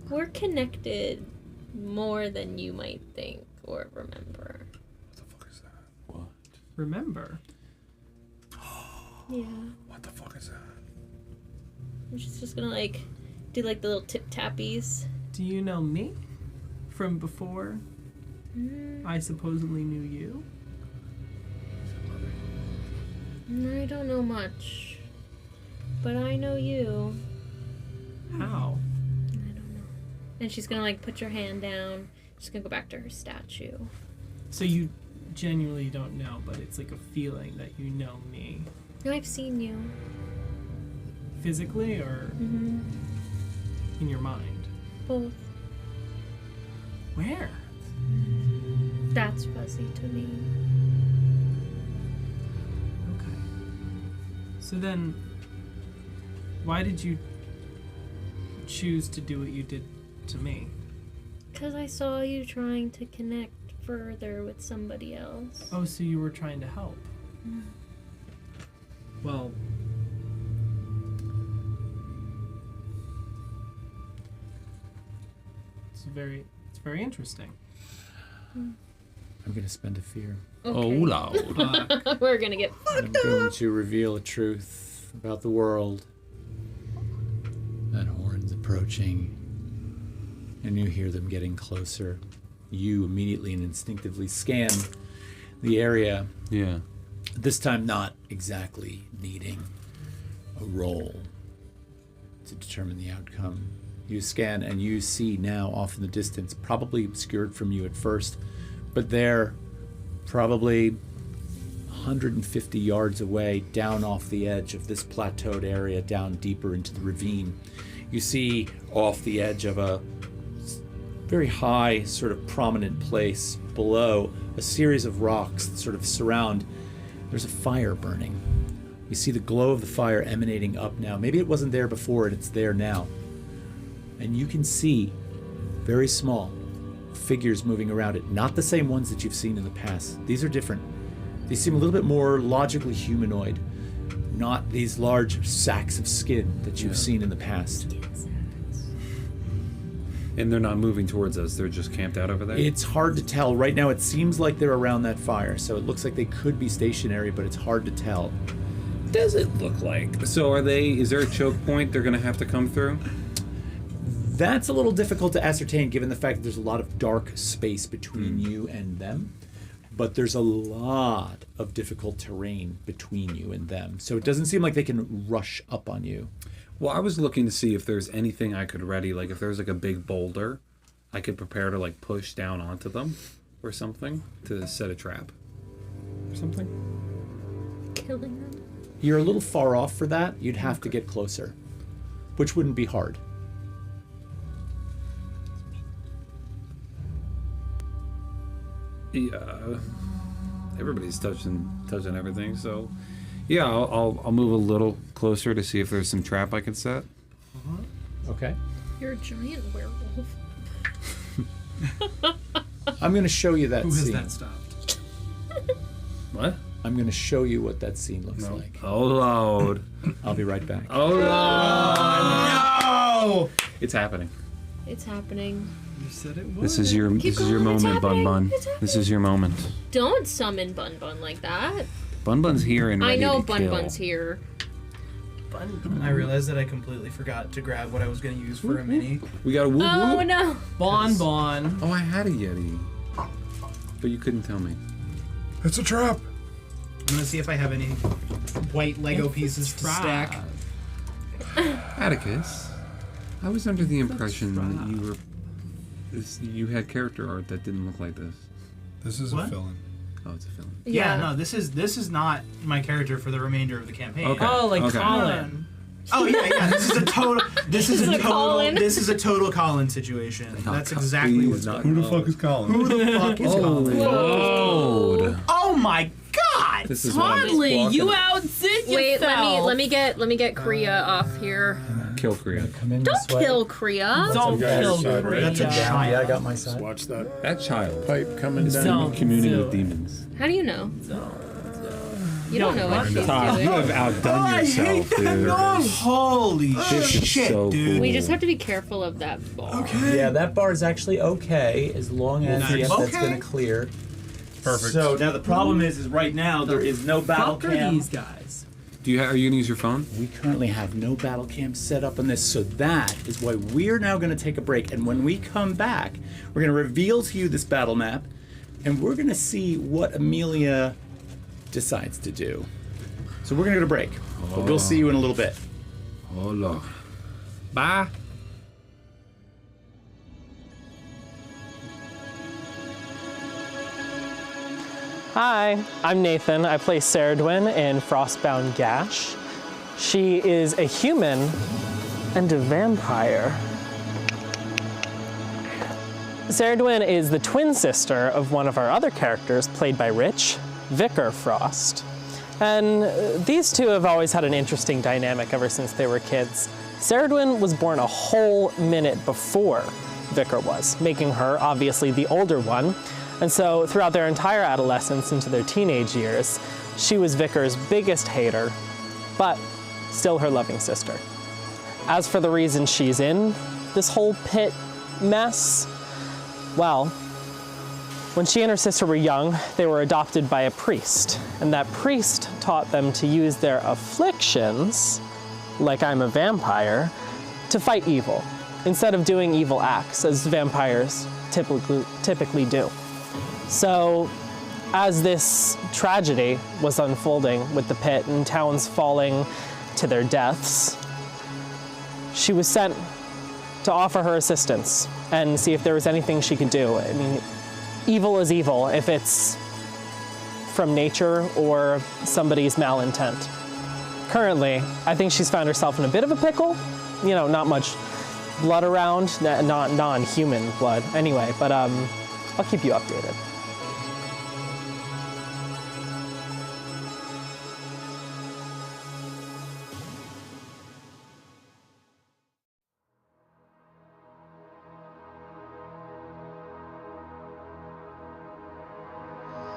[SPEAKER 5] We're connected more than you might think or remember.
[SPEAKER 6] What the fuck is that?
[SPEAKER 4] What?
[SPEAKER 3] Remember?
[SPEAKER 5] Yeah.
[SPEAKER 6] What the fuck is that?
[SPEAKER 5] And she's just gonna like do like the little tip tappies.
[SPEAKER 3] Do you know me from before I supposedly knew you?
[SPEAKER 5] I don't know much, but I know you.
[SPEAKER 3] How?
[SPEAKER 5] I don't know. And she's gonna like put your hand down. She's gonna go back to her statue.
[SPEAKER 3] So you genuinely don't know, but it's like a feeling that you know me.
[SPEAKER 5] I've seen you.
[SPEAKER 3] Physically or in your mind?
[SPEAKER 5] Both.
[SPEAKER 3] Where?
[SPEAKER 5] That's fuzzy to me.
[SPEAKER 3] Okay. So then, why did you choose to do what you did to me?
[SPEAKER 5] Because I saw you trying to connect further with somebody else.
[SPEAKER 3] Oh, so you were trying to help. Well, it's very interesting.
[SPEAKER 1] I'm going to spend a fear.
[SPEAKER 4] Oh,
[SPEAKER 5] Okay.
[SPEAKER 4] Lord.
[SPEAKER 5] We're gonna get
[SPEAKER 1] I'm going to reveal a truth about the world. That horn's approaching, and you hear them getting closer. You immediately and instinctively scan the area,
[SPEAKER 4] Yeah.
[SPEAKER 1] this time not exactly needing a roll. to determine the outcome. You scan and you see now off in the distance, probably obscured from you at first, but there, probably 150 yards away, down off the edge of this plateaued area, down deeper into the ravine, you see off the edge of a very high, sort of prominent place below, a series of rocks that sort of surround. There's a fire burning. You see the glow of the fire emanating up now. Maybe it wasn't there before and it's there now. And you can see very small figures moving around it. Not the same ones that you've seen in the past. These are different. They seem a little bit more logically humanoid. Not these large sacks of skin that you've seen in the past.
[SPEAKER 4] And they're not moving towards us. They're just camped out over there?
[SPEAKER 1] It's hard to tell. Right now it seems like they're around that fire, so it looks like they could be stationary, but it's hard to tell.
[SPEAKER 4] Does it look like? So is there a choke point they're going to have to come through?
[SPEAKER 1] That's a little difficult to ascertain given the fact that there's a lot of dark space between you and them, but there's a lot of difficult terrain between you and them. So it doesn't seem like they can rush up on you.
[SPEAKER 4] Well, I was looking to see if there's anything I could ready, like if there's like a big boulder, I could prepare to like push down onto them or something to set a trap or something.
[SPEAKER 5] Killing them?
[SPEAKER 1] You're a little far off for that. You'd have to get closer, which wouldn't be hard.
[SPEAKER 4] Yeah, everybody's touching everything, so yeah, I'll move a little closer to see if there's some trap I can set.
[SPEAKER 1] Okay.
[SPEAKER 5] You're a giant werewolf.
[SPEAKER 1] I'm going to show you that
[SPEAKER 8] Who has
[SPEAKER 1] scene.
[SPEAKER 8] that stopped?
[SPEAKER 4] What?
[SPEAKER 1] I'm going to show you what that scene looks like.
[SPEAKER 4] Oh Lord!
[SPEAKER 1] I'll be right back.
[SPEAKER 4] Oh Lord!
[SPEAKER 8] No!
[SPEAKER 4] It's happening.
[SPEAKER 5] It's happening.
[SPEAKER 8] You said it was.
[SPEAKER 4] This is your
[SPEAKER 5] Keep
[SPEAKER 4] this is your
[SPEAKER 5] going, it's
[SPEAKER 4] moment, Bun
[SPEAKER 5] happening,
[SPEAKER 4] Bun.
[SPEAKER 5] it's happening.
[SPEAKER 4] This is your moment.
[SPEAKER 5] Don't summon Bun Bun like that.
[SPEAKER 4] Bun Bun's here and
[SPEAKER 5] I
[SPEAKER 4] ready
[SPEAKER 5] know
[SPEAKER 4] to
[SPEAKER 5] Bun
[SPEAKER 4] kill.
[SPEAKER 5] Bun's here.
[SPEAKER 8] I realized that I completely forgot to grab what I was going to use for a mini.
[SPEAKER 4] We got a whoop
[SPEAKER 5] Oh
[SPEAKER 4] whoop.
[SPEAKER 5] no!
[SPEAKER 3] Bon Bon.
[SPEAKER 4] Oh, I had a Yeti, but you couldn't tell me.
[SPEAKER 6] It's a trap.
[SPEAKER 8] I'm going to see if I have any white Lego pieces to stack.
[SPEAKER 4] Atticus, I was under the impression that you had character art that didn't look like this.
[SPEAKER 6] This is
[SPEAKER 8] What?
[SPEAKER 6] a fill-in.
[SPEAKER 4] Oh, it's a film.
[SPEAKER 8] Yeah, no, this is not my character for the remainder of the campaign.
[SPEAKER 4] Okay.
[SPEAKER 3] Oh, like
[SPEAKER 4] Okay.
[SPEAKER 3] Colin.
[SPEAKER 8] Oh yeah. This is a total. This is a
[SPEAKER 5] a Colin.
[SPEAKER 8] total. This is a total Colin situation. That's exactly
[SPEAKER 4] Please,
[SPEAKER 8] what's
[SPEAKER 4] not
[SPEAKER 8] going on.
[SPEAKER 6] Who the fuck is Colin?
[SPEAKER 8] Who the fuck is Colin?
[SPEAKER 4] Lord.
[SPEAKER 8] Oh my god!
[SPEAKER 4] This is what I'm
[SPEAKER 3] Toddly,
[SPEAKER 4] walking-
[SPEAKER 3] you outdid
[SPEAKER 5] Wait,
[SPEAKER 3] yourself.
[SPEAKER 5] let me get Kriya off here.
[SPEAKER 4] Kill Korea.
[SPEAKER 1] Come in
[SPEAKER 5] Don't kill Kriya.
[SPEAKER 3] Don't kill
[SPEAKER 8] That's a
[SPEAKER 3] Kriya.
[SPEAKER 8] child.
[SPEAKER 1] Yeah, I got my
[SPEAKER 7] Just
[SPEAKER 1] side.
[SPEAKER 7] watch that
[SPEAKER 4] That child
[SPEAKER 7] pipe coming
[SPEAKER 4] is
[SPEAKER 7] down.
[SPEAKER 3] Don't
[SPEAKER 4] communing
[SPEAKER 3] do
[SPEAKER 4] with
[SPEAKER 3] it.
[SPEAKER 4] demons.
[SPEAKER 5] How do you know? You don't know what she's
[SPEAKER 4] Todd, you
[SPEAKER 5] doing.
[SPEAKER 4] have outdone
[SPEAKER 8] I hate
[SPEAKER 4] yourself,
[SPEAKER 8] that
[SPEAKER 4] dude.
[SPEAKER 8] noise. Holy
[SPEAKER 4] This is
[SPEAKER 8] shit,
[SPEAKER 4] so
[SPEAKER 8] dude.
[SPEAKER 5] We just have to be careful of that ball.
[SPEAKER 1] Yeah, that bar is actually okay as long as
[SPEAKER 8] Nice.
[SPEAKER 1] that's
[SPEAKER 8] Okay.
[SPEAKER 1] going to clear.
[SPEAKER 6] Perfect.
[SPEAKER 1] So now the problem is right now there is no battle
[SPEAKER 3] Fuck are
[SPEAKER 1] cam.
[SPEAKER 3] these guys?
[SPEAKER 4] Are you going to use your phone?
[SPEAKER 1] We currently have no battle cam set up on this, so that is why we're now going to take a break. And when we come back, we're going to reveal to you this battle map, and we're going to see what Amelia decides to do. So we're going to go to break. But we'll see you in a little bit.
[SPEAKER 4] Oh, Lord. Bye.
[SPEAKER 10] Hi, I'm Nathan. I play Ceridwen in Frostbound Gash. She is a human and a vampire. Ceridwen is the twin sister of one of our other characters, played by Rich, Vicar Frost. And these two have always had an interesting dynamic ever since they were kids. Ceridwen was born a whole minute before Vicar was, making her obviously the older one. And so throughout their entire adolescence into their teenage years, she was Vicar's biggest hater, but still her loving sister. As for the reason she's in this whole pit mess, well, when she and her sister were young, they were adopted by a priest, and that priest taught them to use their afflictions, like I'm a vampire, to fight evil, instead of doing evil acts, as vampires typically do. So, as this tragedy was unfolding with the pit and towns falling to their deaths, she was sent to offer her assistance and see if there was anything she could do. I mean, evil is evil if it's from nature or somebody's malintent. Currently, I think she's found herself in a bit of a pickle. You know, not much blood around, not non-human blood anyway, but I'll keep you updated.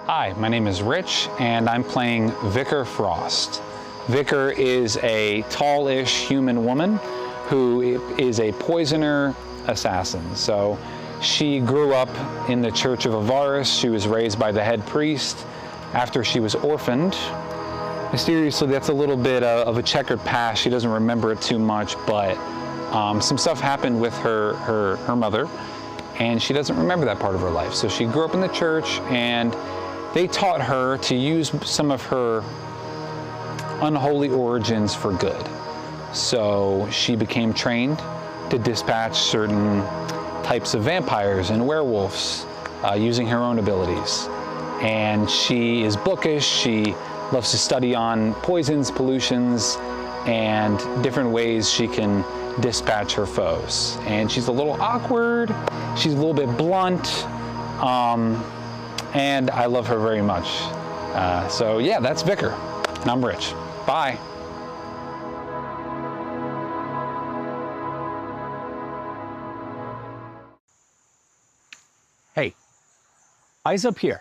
[SPEAKER 11] Hi, my name is Rich, and I'm playing Vicar Frost. Vicar is a tallish human woman who is a poisoner assassin. So she grew up in the Church of Avaris. She was raised by the head priest. After she was orphaned, mysteriously, that's a little bit of a checkered past. She doesn't remember it too much, but some stuff happened with her mother, and she doesn't remember that part of her life. So she grew up in the church, and they taught her to use some of her unholy origins for good. So she became trained to dispatch certain types of vampires and werewolves using her own abilities. And she is bookish. She loves to study on poisons, pollutions, and different ways she can dispatch her foes. And she's a little awkward. She's a little bit blunt. And I love her very much. So yeah, that's Vicar, and I'm Rich. Bye.
[SPEAKER 1] Hey, eyes up here.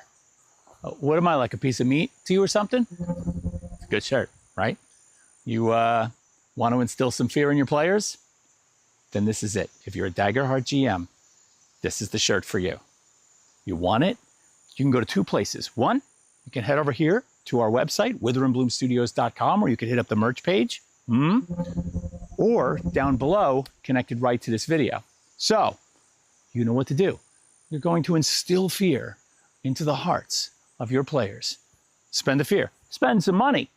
[SPEAKER 1] What am I, like a piece of meat to you or something? It's a good shirt, right? You want to instill some fear in your players? Then this is it. If you're a Daggerheart GM, this is the shirt for you. You want it? You can go to two places. One, you can head over here to our website, witherandbloomstudios.com, or you can hit up the merch page. Or down below, connected right to this video. So, you know what to do. You're going to instill fear into the hearts of your players. Spend the fear. Spend some money.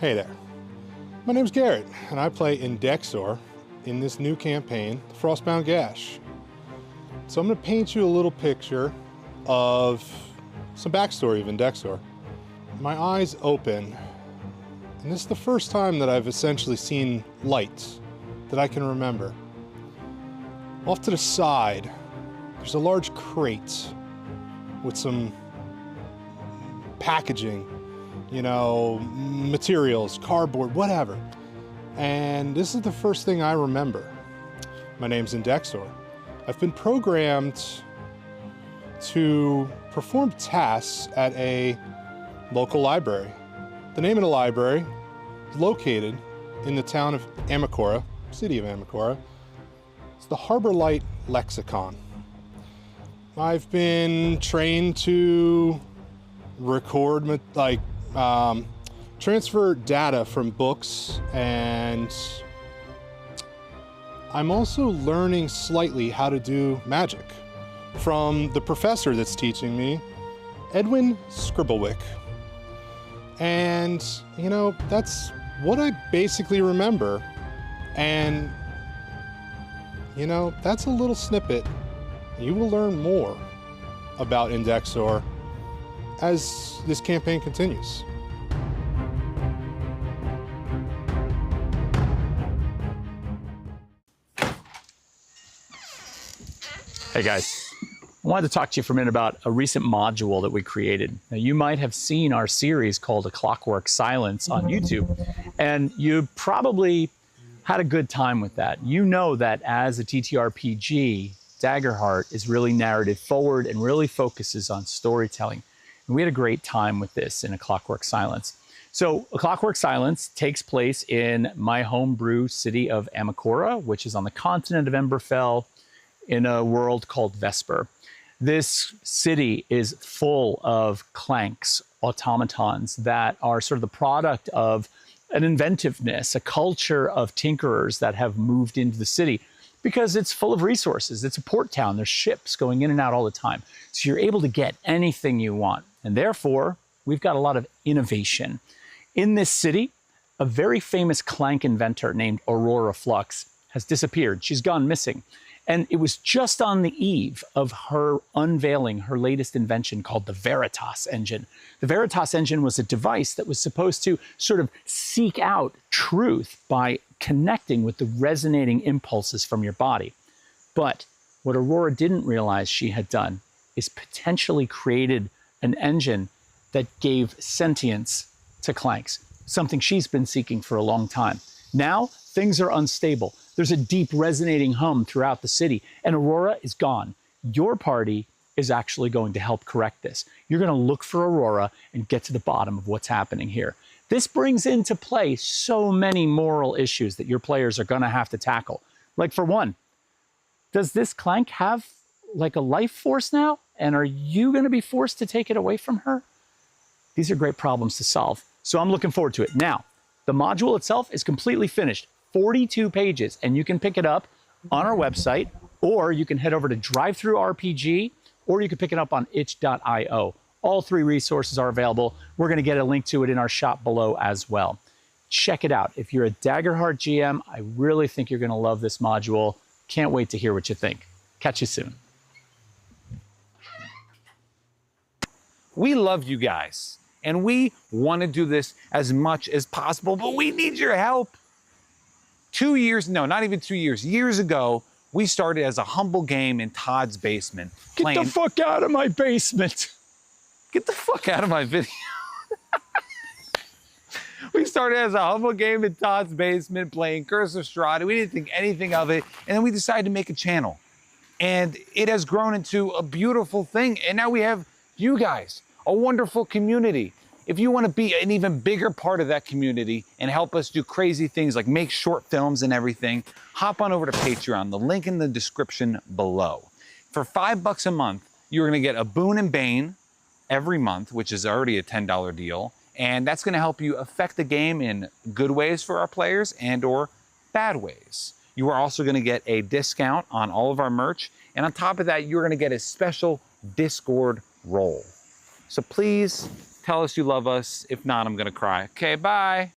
[SPEAKER 6] Hey there. My name's Garrett, and I play Indexor in this new campaign, Frostbound Gash. So I'm going to paint you a little picture of some backstory of Indexor. My eyes open, and this is the first time that I've essentially seen light that I can remember. Off to the side, there's a large crate with some packaging, you know, materials, cardboard, whatever. And this is the first thing I remember. My name's Indexor. I've been programmed to perform tasks at a local library. The name of the library is located in the town of Amakora, city of Amakora. It's the Harbor Light Lexicon. I've been trained to record, transfer data from books, and I'm also learning slightly how to do magic from the professor that's teaching me, Edwin Scribblewick. And, you know, that's what I basically remember. And, you know, that's a little snippet. You will learn more about Indexor as this campaign continues.
[SPEAKER 1] Hey guys, I wanted to talk to you for a minute about a recent module that we created. Now, you might have seen our series called A Clockwork Silence on YouTube, and you probably had a good time with that. You know that as a ttrpg, Daggerheart is really narrative forward and really focuses on storytelling. And we had a great time with this in A Clockwork Silence. So A Clockwork Silence takes place in my homebrew city of Amakora, which is on the continent of Emberfell, in a world called Vesper. This city is full of clanks, automatons that are sort of the product of an inventiveness, a culture of tinkerers that have moved into the city because it's full of resources. It's a port town. There's ships going in and out all the time. So you're able to get anything you want. And therefore, we've got a lot of innovation. In this city, a very famous clank inventor named Aurora Flux has disappeared. She's gone missing. And it was just on the eve of her unveiling her latest invention called the Veritas engine. The Veritas engine was a device that was supposed to sort of seek out truth by connecting with the resonating impulses from your body. But what Aurora didn't realize she had done is potentially created an engine that gave sentience to clanks, something she's been seeking for a long time. Now, things are unstable. There's a deep resonating hum throughout the city, and Aurora is gone. Your party is actually going to help correct this. You're going to look for Aurora and get to the bottom of what's happening here. This brings into play so many moral issues that your players are going to have to tackle. Like, for one, does this clank have like a life force now? And are you going to be forced to take it away from her? These are great problems to solve. So I'm looking forward to it. Now, the module itself is completely finished. 42 pages, and you can pick it up on our website, or you can head over to DriveThruRPG, or you can pick it up on itch.io. All three resources are available. We're going to get a link to it in our shop below as well. Check it out. If you're a Daggerheart GM, I really think you're going to love this module. Can't wait to hear what you think. Catch you soon.
[SPEAKER 11] We love you guys, and we want to do this as much as possible, but we need your help. 2 years, no, not even 2 years, years ago, we started as a humble game in Todd's basement.
[SPEAKER 1] Get the fuck out of my basement.
[SPEAKER 11] Get the fuck out of my video. We started as a humble game in Todd's basement playing Curse of Strahd. We didn't think anything of it. And then we decided to make a channel. And it has grown into a beautiful thing. And now we have you guys, a wonderful community. If you want to be an even bigger part of that community and help us do crazy things like make short films and everything, hop on over to Patreon, the link in the description below. For $5 a month, you're going to get a Boon and Bane every month, which is already a $10 deal. And that's going to help you affect the game in good ways for our players and or bad ways. You are also going to get a discount on all of our merch. And on top of that, you're going to get a special Discord role. So please tell us you love us. If not, I'm going to cry. Okay, bye.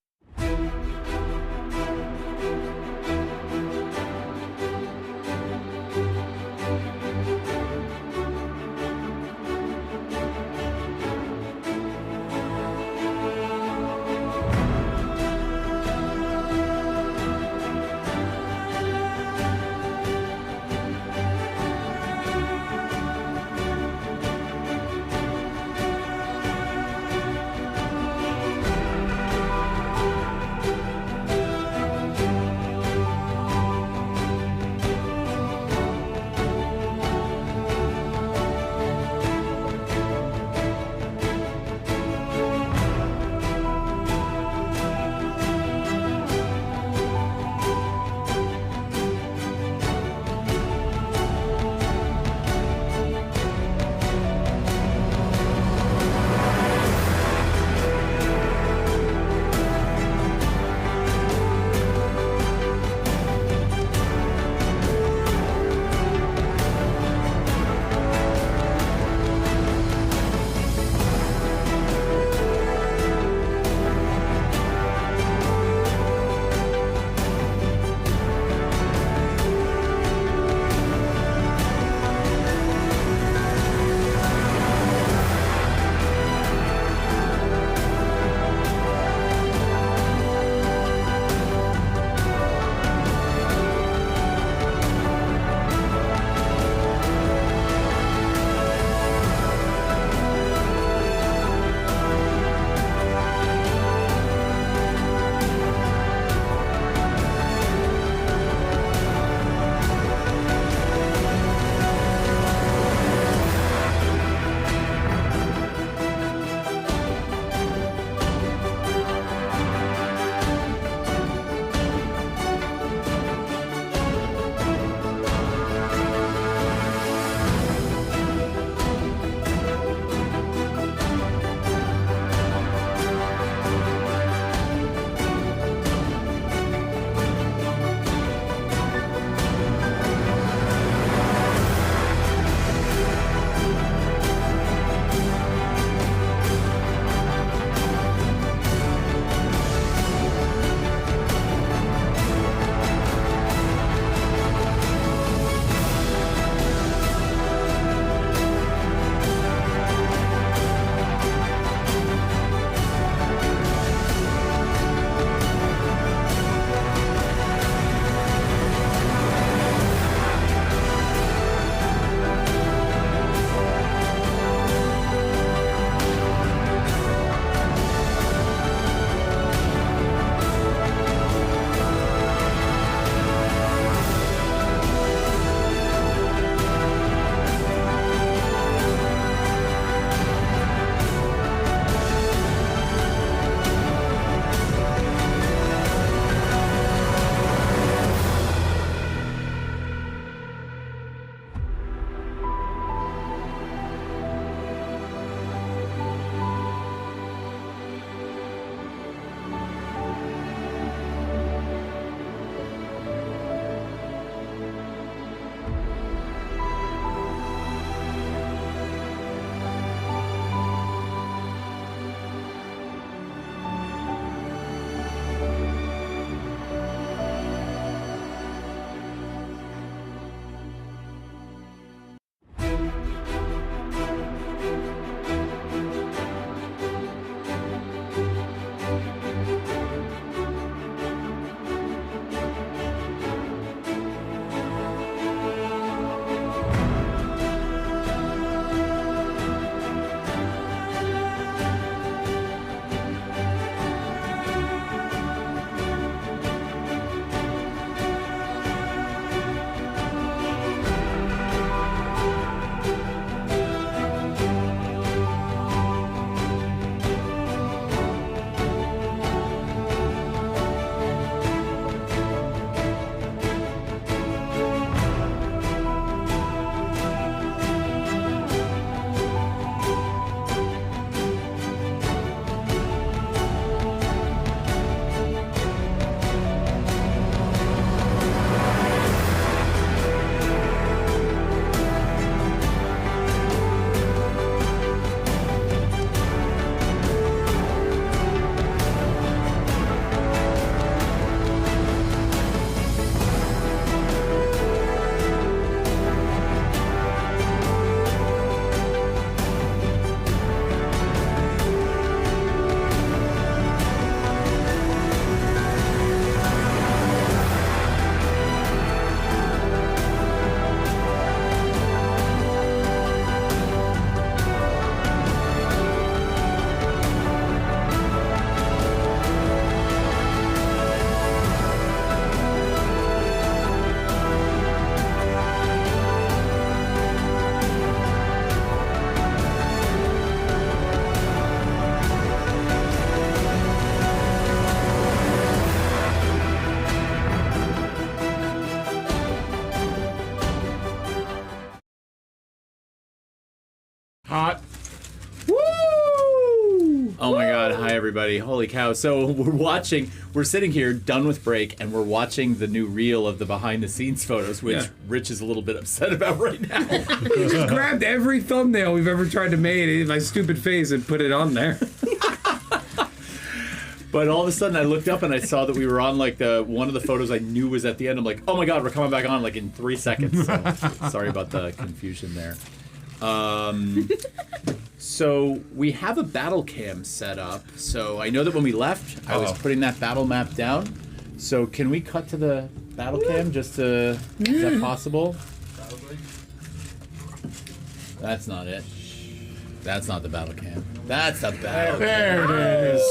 [SPEAKER 7] Hot.
[SPEAKER 1] Woo! Oh my god, hi everybody. Holy cow. So we're sitting here done with break and we're watching the new reel of the behind the scenes photos, which Rich is a little bit upset about right now.
[SPEAKER 4] He just grabbed every thumbnail we've ever tried to make in my stupid face and put it on there.
[SPEAKER 1] But all of a sudden I looked up and I saw that we were on like one of the photos I knew was at the end. I'm like, oh my god, we're coming back on like in 3 seconds. So, sorry about the confusion there. So we have a battle cam set up. So I know that when we left, I was putting that battle map down. So can we cut to the battle cam just to, is that possible?
[SPEAKER 6] Probably.
[SPEAKER 1] That's not it. That's not the battle cam. That's the battle cam.
[SPEAKER 7] There it is.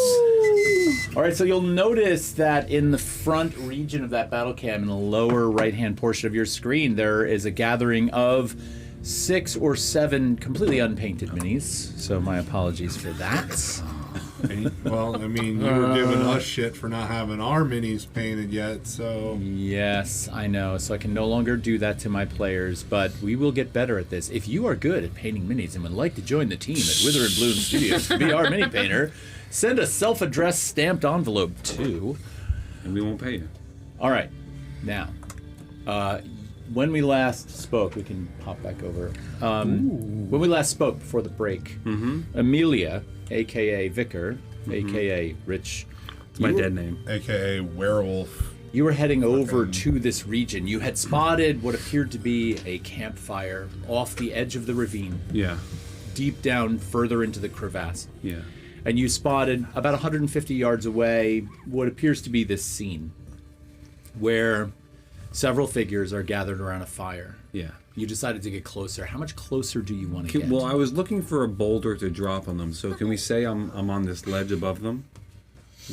[SPEAKER 1] All right, so you'll notice that in the front region of that battle cam, in the lower right-hand portion of your screen, there is a gathering of 6 or 7 completely unpainted minis. So my apologies for that.
[SPEAKER 6] Well, I mean, you were giving us shit for not having our minis painted yet, so...
[SPEAKER 1] Yes, I know. So I can no longer do that to my players, but we will get better at this. If you are good at painting minis and would like to join the team at Wither and Bloom Studios to be our mini painter, send a self-addressed stamped envelope to...
[SPEAKER 4] And we won't pay you.
[SPEAKER 1] All right. Now, when we last spoke, we can pop back over. When we last spoke before the break, Amelia, a.k.a. Vicar, a.k.a. Rich.
[SPEAKER 4] It's my dead name.
[SPEAKER 6] AKA werewolf.
[SPEAKER 1] You were heading over to this region. You had spotted what appeared to be a campfire off the edge of the ravine.
[SPEAKER 4] Yeah.
[SPEAKER 1] Deep down, further into the crevasse.
[SPEAKER 4] Yeah.
[SPEAKER 1] And you spotted, about 150 yards away, what appears to be this scene where several figures are gathered around a fire.
[SPEAKER 4] Yeah.
[SPEAKER 1] You decided to get closer. How much closer do you want to get?
[SPEAKER 4] Well, I was looking for a boulder to drop on them, so can we say I'm on this ledge above them?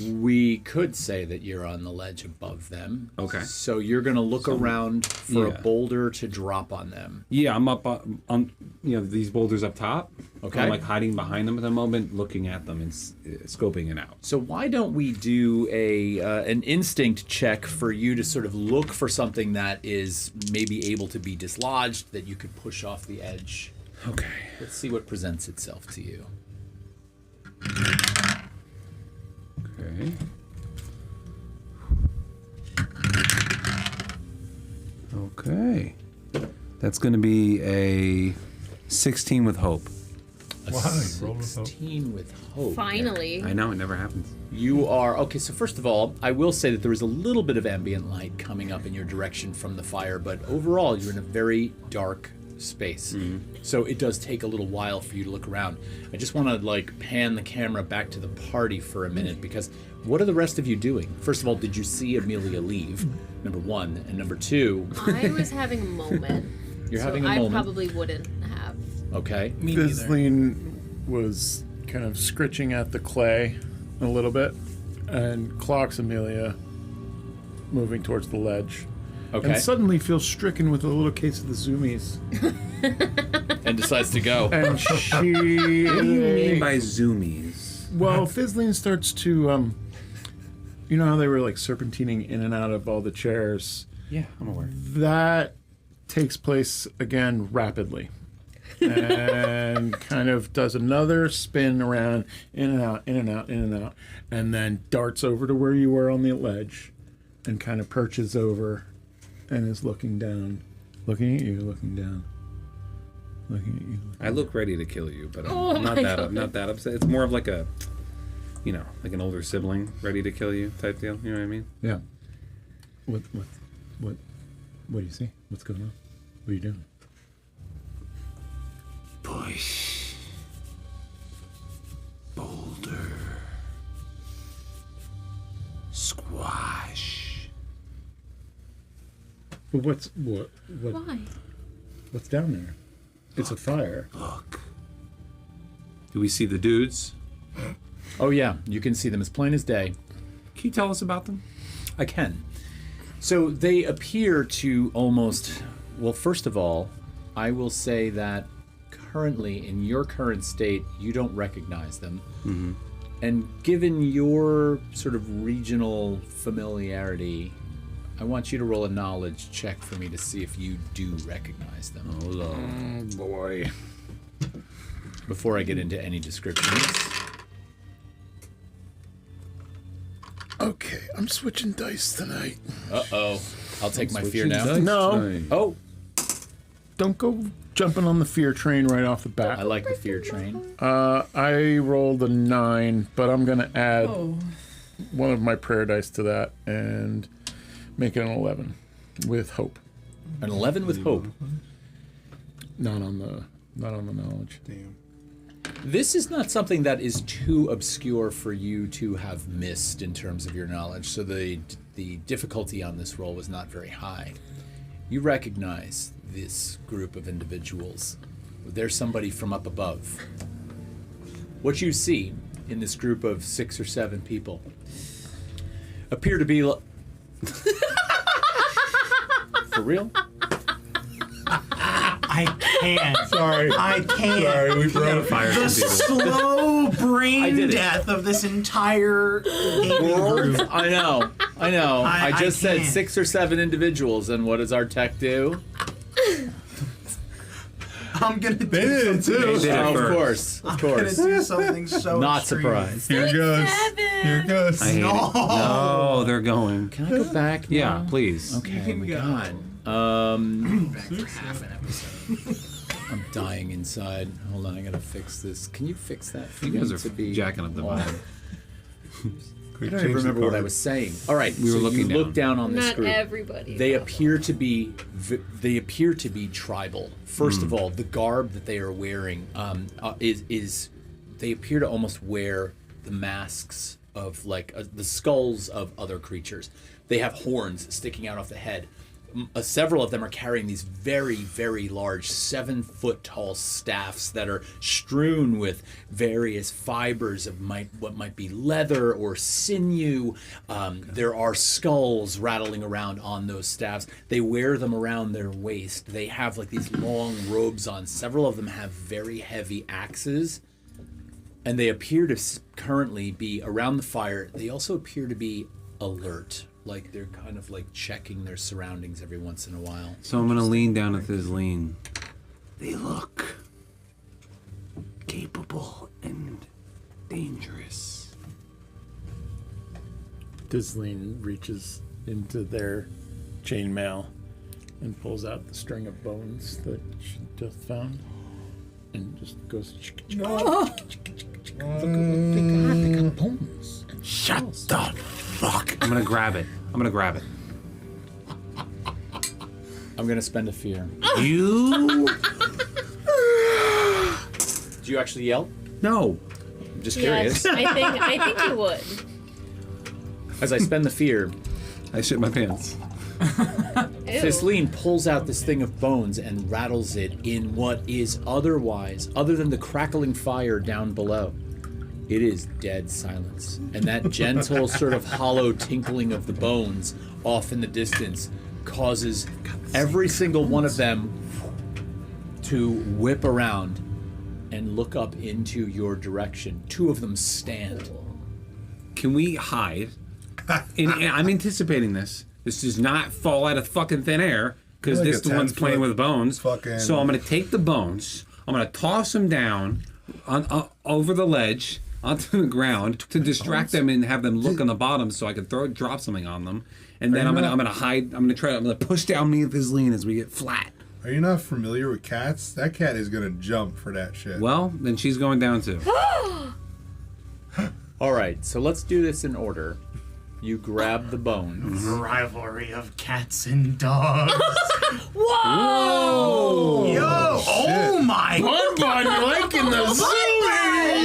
[SPEAKER 1] We could say that you're on the ledge above them.
[SPEAKER 4] Okay.
[SPEAKER 1] So you're going to look around for a boulder to drop on them.
[SPEAKER 4] Yeah, I'm up on these boulders up top.
[SPEAKER 1] Okay.
[SPEAKER 4] I'm like hiding behind them at the moment, looking at them and scoping it out.
[SPEAKER 1] So why don't we do an instinct check for you to sort of look for something that is maybe able to be dislodged, that you could push off the edge.
[SPEAKER 4] Okay.
[SPEAKER 1] Let's see what presents itself to you.
[SPEAKER 4] Okay. Okay. That's going to be a 16 with hope.
[SPEAKER 1] A
[SPEAKER 6] Why? Roll with hope.
[SPEAKER 1] 16 with hope.
[SPEAKER 5] Finally.
[SPEAKER 4] I know, it never happens.
[SPEAKER 1] You are... Okay, so first of all, I will say that there is a little bit of ambient light coming up in your direction from the fire, but overall, you're in a very dark space. So it does take a little while for you to look around. I just want to, pan the camera back to the party for a minute, because what are the rest of you doing? First of all, did you see Amelia leave? Number one. And number two...
[SPEAKER 5] I was having a moment.
[SPEAKER 1] You're
[SPEAKER 5] so
[SPEAKER 1] having a
[SPEAKER 5] I
[SPEAKER 1] moment.
[SPEAKER 5] probably wouldn't have.
[SPEAKER 1] Okay.
[SPEAKER 3] Me neither.
[SPEAKER 7] Fizzling was kind of scritching at the clay a little bit and clocks Amelia moving towards the ledge.
[SPEAKER 1] Okay.
[SPEAKER 7] And suddenly feels stricken with a little case of the zoomies.
[SPEAKER 1] And decides to go.
[SPEAKER 7] And she...
[SPEAKER 4] What do you mean by zoomies?
[SPEAKER 7] Well, Fizzling starts to, you know how they were serpentining in and out of all the chairs?
[SPEAKER 4] Yeah, I'm aware.
[SPEAKER 7] That takes place again rapidly. And kind of does another spin around, in and out, in and out, in and out, and then darts over to where you were on the ledge and kind of perches over and is looking down, looking at you, looking down, looking at you.
[SPEAKER 4] I look ready to kill you, but
[SPEAKER 5] Oh
[SPEAKER 4] I'm
[SPEAKER 5] my God.
[SPEAKER 4] not that upset. It's more of like a, like an older sibling ready to kill you type deal. You know what I mean?
[SPEAKER 7] Yeah. What do you see? What's going on? What are you doing?
[SPEAKER 2] Push. Boulder. Squash.
[SPEAKER 7] But what's
[SPEAKER 5] Why?
[SPEAKER 7] down there? It's a fire.
[SPEAKER 2] Look.
[SPEAKER 4] Do we see the dudes?
[SPEAKER 1] Oh, yeah. You can see them as plain as day.
[SPEAKER 4] Can you tell us about them?
[SPEAKER 1] I can. So they appear to almost... Well, first of all, I will say that currently, in your current state, you don't recognize them.
[SPEAKER 4] Mm-hmm.
[SPEAKER 1] And given your sort of regional familiarity, I want you to roll a knowledge check for me to see if you do recognize them.
[SPEAKER 4] Oh, Lord.
[SPEAKER 7] Oh boy.
[SPEAKER 1] before I get into any descriptions.
[SPEAKER 7] Okay, I'm switching dice tonight.
[SPEAKER 1] Uh-oh. I'll take my fear now.
[SPEAKER 7] No.
[SPEAKER 1] Oh,
[SPEAKER 7] Don't go jumping on the fear train right off the bat.
[SPEAKER 1] I like the fear train.
[SPEAKER 7] I rolled a 9, but I'm going to add one of my prayer dice to that and make it an 11 with hope.
[SPEAKER 1] An 11 with hope.
[SPEAKER 7] Not on the knowledge.
[SPEAKER 6] Damn.
[SPEAKER 1] This is not something that is too obscure for you to have missed in terms of your knowledge, so the difficulty on this roll was not very high. You recognize this group of individuals. There's somebody from up above. What you see in this group of 6 or 7 people appear to be... For real?
[SPEAKER 8] I can't.
[SPEAKER 6] Sorry.
[SPEAKER 8] I can't.
[SPEAKER 6] Sorry, we brought a fire.
[SPEAKER 8] The slow
[SPEAKER 1] I
[SPEAKER 8] brain
[SPEAKER 1] did it.
[SPEAKER 8] death of this entire gaming group.
[SPEAKER 1] I know. I just said
[SPEAKER 8] can't.
[SPEAKER 1] 6 or 7 individuals, and what does our tech do?
[SPEAKER 8] I'm gonna do
[SPEAKER 6] They did it
[SPEAKER 8] something.
[SPEAKER 6] too.
[SPEAKER 4] They did it
[SPEAKER 1] Of
[SPEAKER 4] first.
[SPEAKER 1] course, of
[SPEAKER 8] I'm gonna
[SPEAKER 1] course.
[SPEAKER 8] do something so
[SPEAKER 1] Not
[SPEAKER 8] extreme.
[SPEAKER 1] surprised.
[SPEAKER 6] Here it goes. Here it goes.
[SPEAKER 4] I hate it. No, they're going.
[SPEAKER 1] Can I go back now?
[SPEAKER 4] Yeah, please.
[SPEAKER 1] Okay, my
[SPEAKER 8] go.
[SPEAKER 1] God. I'm dying inside. Hold on, I gotta fix this. Can you fix that for
[SPEAKER 4] You
[SPEAKER 1] me
[SPEAKER 4] guys are
[SPEAKER 1] to be
[SPEAKER 4] jacking up the
[SPEAKER 1] off?
[SPEAKER 4] vibe.
[SPEAKER 1] I don't even remember what I was saying. All right,
[SPEAKER 4] We were
[SPEAKER 1] so
[SPEAKER 4] looking
[SPEAKER 1] you look down on this
[SPEAKER 5] Not
[SPEAKER 1] group.
[SPEAKER 5] everybody.
[SPEAKER 1] They
[SPEAKER 5] though.
[SPEAKER 1] appear to be tribal. First of all, the garb that they are wearing is they appear to almost wear the masks of like the skulls of other creatures. They have horns sticking out off the head. Several of them are carrying these very, very large 7-foot tall staffs that are strewn with various fibers of what might be leather or sinew. There are skulls rattling around on those staffs. They wear them around their waist. They have like these long robes on. Several of them have very heavy axes. And they appear to currently be around the fire. They also appear to be alert. Like they're kind of like checking their surroundings every once in a while.
[SPEAKER 4] So I'm gonna lean down at this lean.
[SPEAKER 2] They look capable and dangerous.
[SPEAKER 7] Dizline reaches into their chainmail and pulls out the string of bones that she just found and just goes. They got bones.
[SPEAKER 2] Shut the fuck.
[SPEAKER 4] I'm gonna grab it.
[SPEAKER 1] I'm gonna spend a fear.
[SPEAKER 2] You?
[SPEAKER 1] Did you actually yell?
[SPEAKER 4] No.
[SPEAKER 1] I'm just
[SPEAKER 5] Yes,
[SPEAKER 1] curious.
[SPEAKER 5] I think you would.
[SPEAKER 1] As I spend the fear,
[SPEAKER 4] I shit my pants.
[SPEAKER 5] Ew.
[SPEAKER 1] Fisleen pulls out this thing of bones and rattles it in what is otherwise, other than the crackling fire down below, it is dead silence. And that gentle sort of hollow tinkling of the bones off in the distance causes every single one of them to whip around and look up into your direction. 2 of them stand.
[SPEAKER 4] Can we hide? And I'm anticipating this. This does not fall out of fucking thin air because
[SPEAKER 6] Like
[SPEAKER 4] this
[SPEAKER 6] a
[SPEAKER 4] one's
[SPEAKER 6] 10-foot
[SPEAKER 4] playing with bones.
[SPEAKER 6] fucking-
[SPEAKER 4] So I'm going to take the bones. I'm going to toss them down over the ledge onto the ground to distract them and have them look on the bottom so I can drop something on them. And then I'm gonna hide. I'm gonna push down me with his lean as we get flat.
[SPEAKER 6] Are you not familiar with cats? That cat is gonna jump for that shit.
[SPEAKER 4] Well, then she's going down too.
[SPEAKER 1] All right, so let's do this in order. You grab the bones.
[SPEAKER 8] Rivalry of cats and dogs.
[SPEAKER 5] Whoa!
[SPEAKER 8] Yo! Oh my!
[SPEAKER 7] Bun, liking the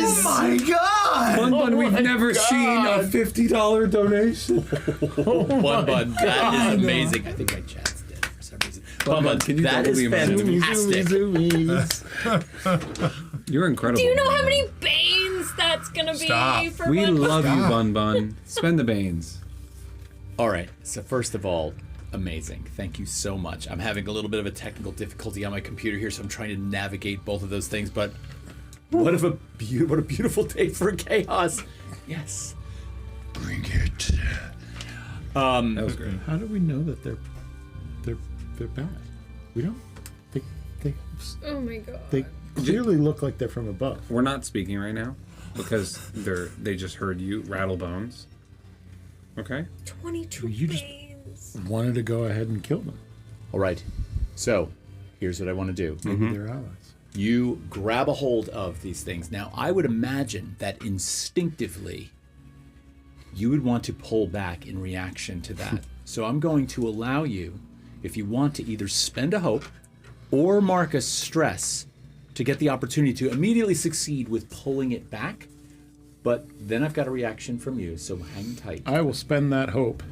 [SPEAKER 8] Oh my god!
[SPEAKER 4] Bun Bun, we've never seen a $50 donation.
[SPEAKER 1] One bun. That is amazing. I think my chat's dead for some reason. Bun Bun,
[SPEAKER 4] can you
[SPEAKER 1] that is
[SPEAKER 4] totally
[SPEAKER 1] fantastic.
[SPEAKER 4] You're incredible.
[SPEAKER 5] Do you know how
[SPEAKER 4] Bun Bun.
[SPEAKER 5] many banes that's gonna be
[SPEAKER 6] Stop.
[SPEAKER 5] for
[SPEAKER 4] We
[SPEAKER 5] one?
[SPEAKER 4] love you, Bun Bun. Spend the banes.
[SPEAKER 1] All right, so first of all, amazing. Thank you so much. I'm having a little bit of a technical difficulty on my computer here, so I'm trying to navigate both of those things, but what a beautiful day for chaos. Yes.
[SPEAKER 2] Bring it.
[SPEAKER 4] That was great.
[SPEAKER 7] How do we know that they're bad? We don't. They
[SPEAKER 5] Oh my god.
[SPEAKER 7] clearly look like they're from above.
[SPEAKER 4] We're not speaking right now because they just heard you rattle bones. Okay.
[SPEAKER 5] 22
[SPEAKER 7] You just-
[SPEAKER 5] veins.
[SPEAKER 7] Wanted to go ahead and kill them.
[SPEAKER 1] All right. So, here's what I want to do.
[SPEAKER 7] Maybe they're allies.
[SPEAKER 1] You grab a hold of these things. Now, I would imagine that instinctively you would want to pull back in reaction to that. So I'm going to allow you, if you want to either spend a hope or mark a stress to get the opportunity to immediately succeed with pulling it back. But then I've got a reaction from you, so hang tight.
[SPEAKER 7] I will spend that hope.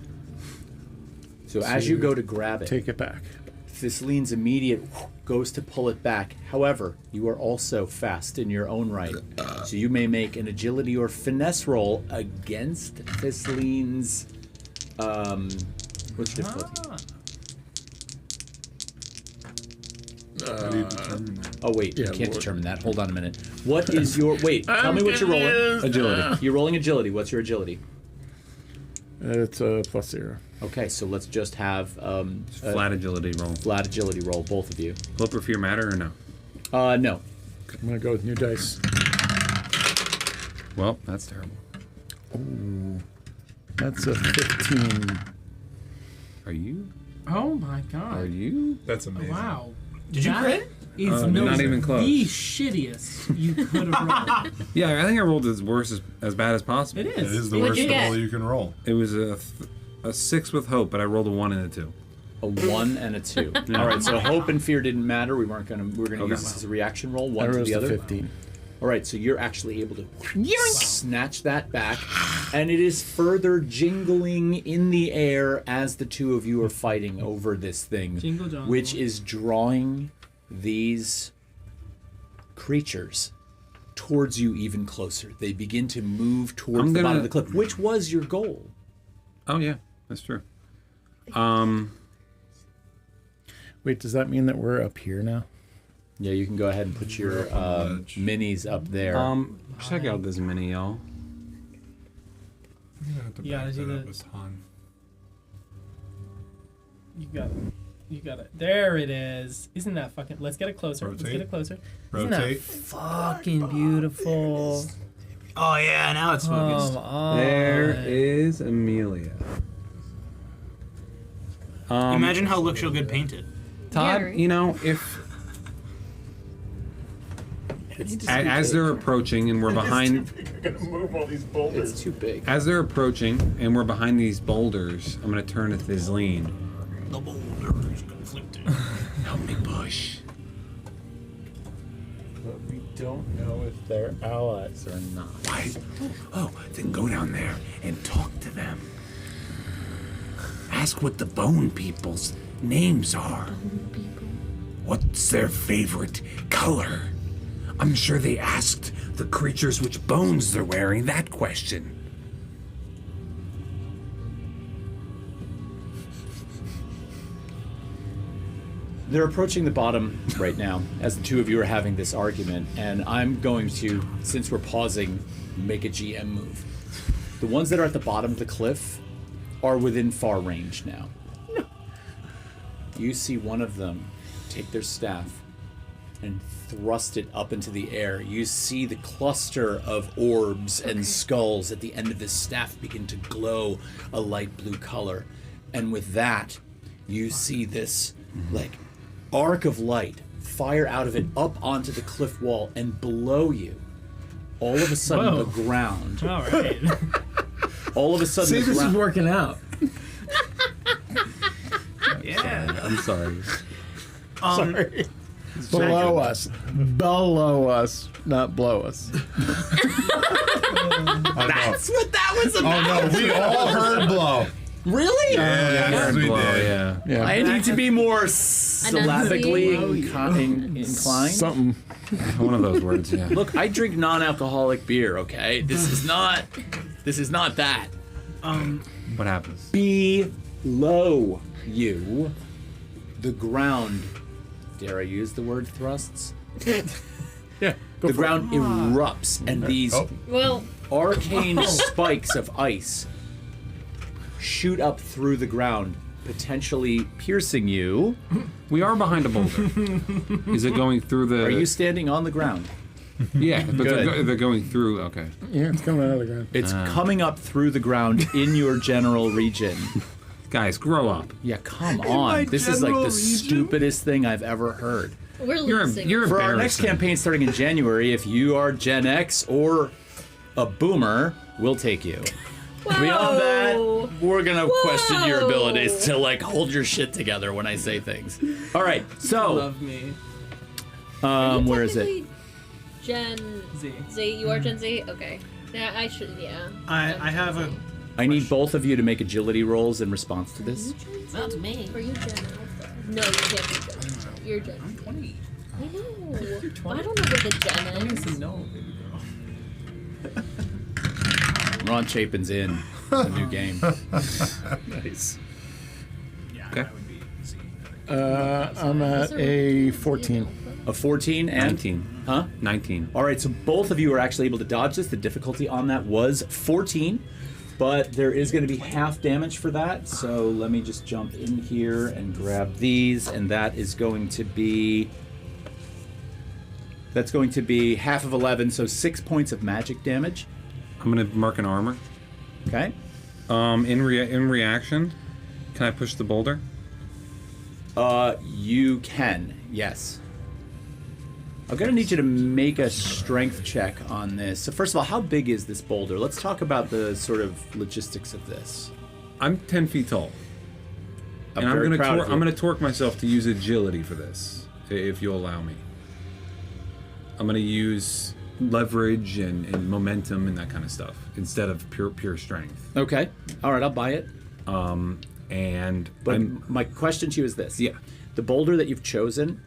[SPEAKER 1] So as you go to grab it,
[SPEAKER 7] Take it back.
[SPEAKER 1] Thisteline's immediate goes to pull it back. However, you are also fast in your own right. So you may make an agility or finesse roll against Thisteline's what's the difficulty?
[SPEAKER 6] How do you determine that?
[SPEAKER 1] Oh wait, you
[SPEAKER 7] Yeah,
[SPEAKER 1] can't
[SPEAKER 7] Lord.
[SPEAKER 1] determine that. Hold on a minute. What is your tell me what you're rolling.
[SPEAKER 4] Agility.
[SPEAKER 1] You're rolling agility. What's your agility?
[SPEAKER 7] It's a +0.
[SPEAKER 1] Okay, so let's just have a
[SPEAKER 4] Flat agility roll.
[SPEAKER 1] flat agility roll, both of you.
[SPEAKER 4] Flip or fear matter or no?
[SPEAKER 1] No.
[SPEAKER 7] I'm gonna go with new dice.
[SPEAKER 4] Well, that's terrible.
[SPEAKER 7] That's a 15.
[SPEAKER 4] Are you?
[SPEAKER 3] Oh my
[SPEAKER 4] Are
[SPEAKER 3] god.
[SPEAKER 4] you?
[SPEAKER 6] That's amazing.
[SPEAKER 3] Wow.
[SPEAKER 8] Did you
[SPEAKER 3] That
[SPEAKER 8] crit?
[SPEAKER 3] is
[SPEAKER 4] not even close.
[SPEAKER 3] the shittiest you could have rolled.
[SPEAKER 4] Yeah, I think I rolled as worse as bad as possible.
[SPEAKER 3] It
[SPEAKER 6] It
[SPEAKER 3] is.
[SPEAKER 6] is the
[SPEAKER 5] What'd
[SPEAKER 6] worst
[SPEAKER 5] you get?
[SPEAKER 6] roll you can roll.
[SPEAKER 4] It was a 6 with hope, but I rolled a 1 and a 2.
[SPEAKER 1] A 1 and a 2. All right, so hope and fear didn't matter. We were gonna
[SPEAKER 4] Okay.
[SPEAKER 1] use this as a reaction roll,
[SPEAKER 7] I
[SPEAKER 1] one to
[SPEAKER 7] rose
[SPEAKER 1] the
[SPEAKER 7] to
[SPEAKER 1] other.
[SPEAKER 7] 15.
[SPEAKER 1] All right, so you're actually able to snatch that back, and it is further jingling in the air as the two of you are fighting over this thing,
[SPEAKER 3] Jingle jangle.
[SPEAKER 1] which is drawing these creatures towards you even closer. They begin to move towards
[SPEAKER 4] I'm
[SPEAKER 1] the bottom
[SPEAKER 4] gonna-
[SPEAKER 1] of the cliff, which was your goal.
[SPEAKER 4] Oh yeah, that's true.
[SPEAKER 7] Wait, does that mean that we're up here now?
[SPEAKER 1] Yeah, you can go ahead and put your minis up there.
[SPEAKER 4] Check out this mini, y'all.
[SPEAKER 6] I'm gonna have to
[SPEAKER 3] Yeah,
[SPEAKER 6] back
[SPEAKER 3] I see
[SPEAKER 6] that up
[SPEAKER 3] that.
[SPEAKER 6] with Han.
[SPEAKER 3] You got it. You got it. There it is. Isn't that fucking... Let's get it closer. Let's
[SPEAKER 6] Rotate.
[SPEAKER 3] get it closer. Isn't that
[SPEAKER 6] Rotate.
[SPEAKER 3] fucking beautiful?
[SPEAKER 8] Oh yeah, now it's focused.
[SPEAKER 3] Come on.
[SPEAKER 4] There is Amelia.
[SPEAKER 8] Imagine how look she'll get painted.
[SPEAKER 4] Todd,
[SPEAKER 5] Yeah, right.
[SPEAKER 4] you know, if as they're approaching and we're behind,
[SPEAKER 1] It's too big.
[SPEAKER 4] as they're approaching and we're behind these boulders, I'm gonna turn to Thizleen.
[SPEAKER 8] The boulder is conflicted.
[SPEAKER 2] Help me push.
[SPEAKER 1] But we don't know if they're allies or not.
[SPEAKER 2] Why? Oh, then go down there and talk to them. Ask what the bone people's names are. What's their favorite color? I'm sure they asked the creatures which bones they're wearing that question.
[SPEAKER 1] They're approaching the bottom right now as the two of you are having this argument, and I'm going to, since we're pausing, make a GM move. The ones that are at the bottom of the cliff are within far range now. You see one of them take their staff and thrust it up into the air. You see the cluster of orbs and skulls at the end of this staff begin to glow a light blue color. And with that, you see this, like, arc of light fire out of it up onto the cliff wall, and below you, all of a sudden,
[SPEAKER 3] Whoa.
[SPEAKER 1] the ground,
[SPEAKER 3] All right.
[SPEAKER 1] all of a sudden,
[SPEAKER 7] See,
[SPEAKER 1] the
[SPEAKER 7] this is
[SPEAKER 1] ground,
[SPEAKER 7] working out.
[SPEAKER 8] Yeah.
[SPEAKER 4] I'm sorry.
[SPEAKER 7] Sorry. Below us. Below us, not blow us.
[SPEAKER 1] that's what that was about.
[SPEAKER 6] Oh no, we all heard blow.
[SPEAKER 1] Really?
[SPEAKER 6] Yes, we
[SPEAKER 4] Blow,
[SPEAKER 6] did.
[SPEAKER 4] yeah.
[SPEAKER 7] Yeah.
[SPEAKER 1] I need to be more syllabically inclined.
[SPEAKER 7] Something.
[SPEAKER 4] One of those words, yeah.
[SPEAKER 1] Look, I drink non-alcoholic beer. Okay, this is not that.
[SPEAKER 4] What happens?
[SPEAKER 1] Below you, the ground. Dare I use the word thrusts?
[SPEAKER 7] Yeah.
[SPEAKER 1] The ground erupts, and these
[SPEAKER 5] Well,
[SPEAKER 1] arcane spikes of ice shoot up through the ground, potentially piercing you.
[SPEAKER 4] We are behind a boulder. Is it going through the...
[SPEAKER 1] Are you standing on the ground?
[SPEAKER 4] Yeah, but
[SPEAKER 1] Good.
[SPEAKER 4] they're going through... Okay.
[SPEAKER 7] Yeah, it's coming out of the ground.
[SPEAKER 1] It's coming up through the ground in your general region.
[SPEAKER 4] Guys, grow up.
[SPEAKER 1] Yeah, come on. This is like the stupidest thing I've ever heard.
[SPEAKER 5] We're
[SPEAKER 4] You're
[SPEAKER 5] losing.
[SPEAKER 4] embarrassing.
[SPEAKER 1] For our next campaign starting in January, if you are Gen X or a boomer, we'll take you.
[SPEAKER 5] Whoa.
[SPEAKER 1] Beyond that, we're gonna question your abilities to like hold your shit together when I say things. All right, so
[SPEAKER 3] Love me.
[SPEAKER 1] where is it?
[SPEAKER 5] Gen
[SPEAKER 3] Z.
[SPEAKER 5] Z. You are Gen Z? Okay. Yeah, I should, yeah.
[SPEAKER 8] I have a.
[SPEAKER 1] I need both of you to make agility rolls in response to this.
[SPEAKER 3] Not me.
[SPEAKER 5] Or you Gen Alpha? No, you can't be Gen Alpha. You're Gen
[SPEAKER 3] I'm 20.
[SPEAKER 5] I know. I don't know what the Gen is.
[SPEAKER 3] No, baby girl.
[SPEAKER 1] Ron Chapin's in. It's a new game.
[SPEAKER 7] Nice.
[SPEAKER 4] Okay.
[SPEAKER 7] I'm at a 14.
[SPEAKER 1] A 14 and
[SPEAKER 4] 19.
[SPEAKER 1] Huh?
[SPEAKER 4] 19.
[SPEAKER 1] All right, so both of you are actually able to dodge this. The difficulty on that was 14, but there is going to be half damage for that. So let me just jump in here and grab these, and that is going to be... That's going to be half of 11, so 6 points of magic damage.
[SPEAKER 4] I'm going to mark an armor.
[SPEAKER 1] Okay.
[SPEAKER 4] In reaction, can I push the boulder?
[SPEAKER 1] You can, yes. I'm going to need you to make a strength check on this. So first of all, how big is this boulder? Let's talk about the sort of logistics of this.
[SPEAKER 4] I'm 10 feet tall.
[SPEAKER 1] I'm
[SPEAKER 4] And
[SPEAKER 1] very proud of you.
[SPEAKER 4] I'm gonna torque myself to use agility for this, if you'll allow me. I'm gonna use leverage and momentum and that kind of stuff instead of pure strength.
[SPEAKER 1] Okay. All right, I'll buy it.
[SPEAKER 4] And
[SPEAKER 1] But my question to you is this.
[SPEAKER 4] Yeah.
[SPEAKER 1] The boulder that you've chosen,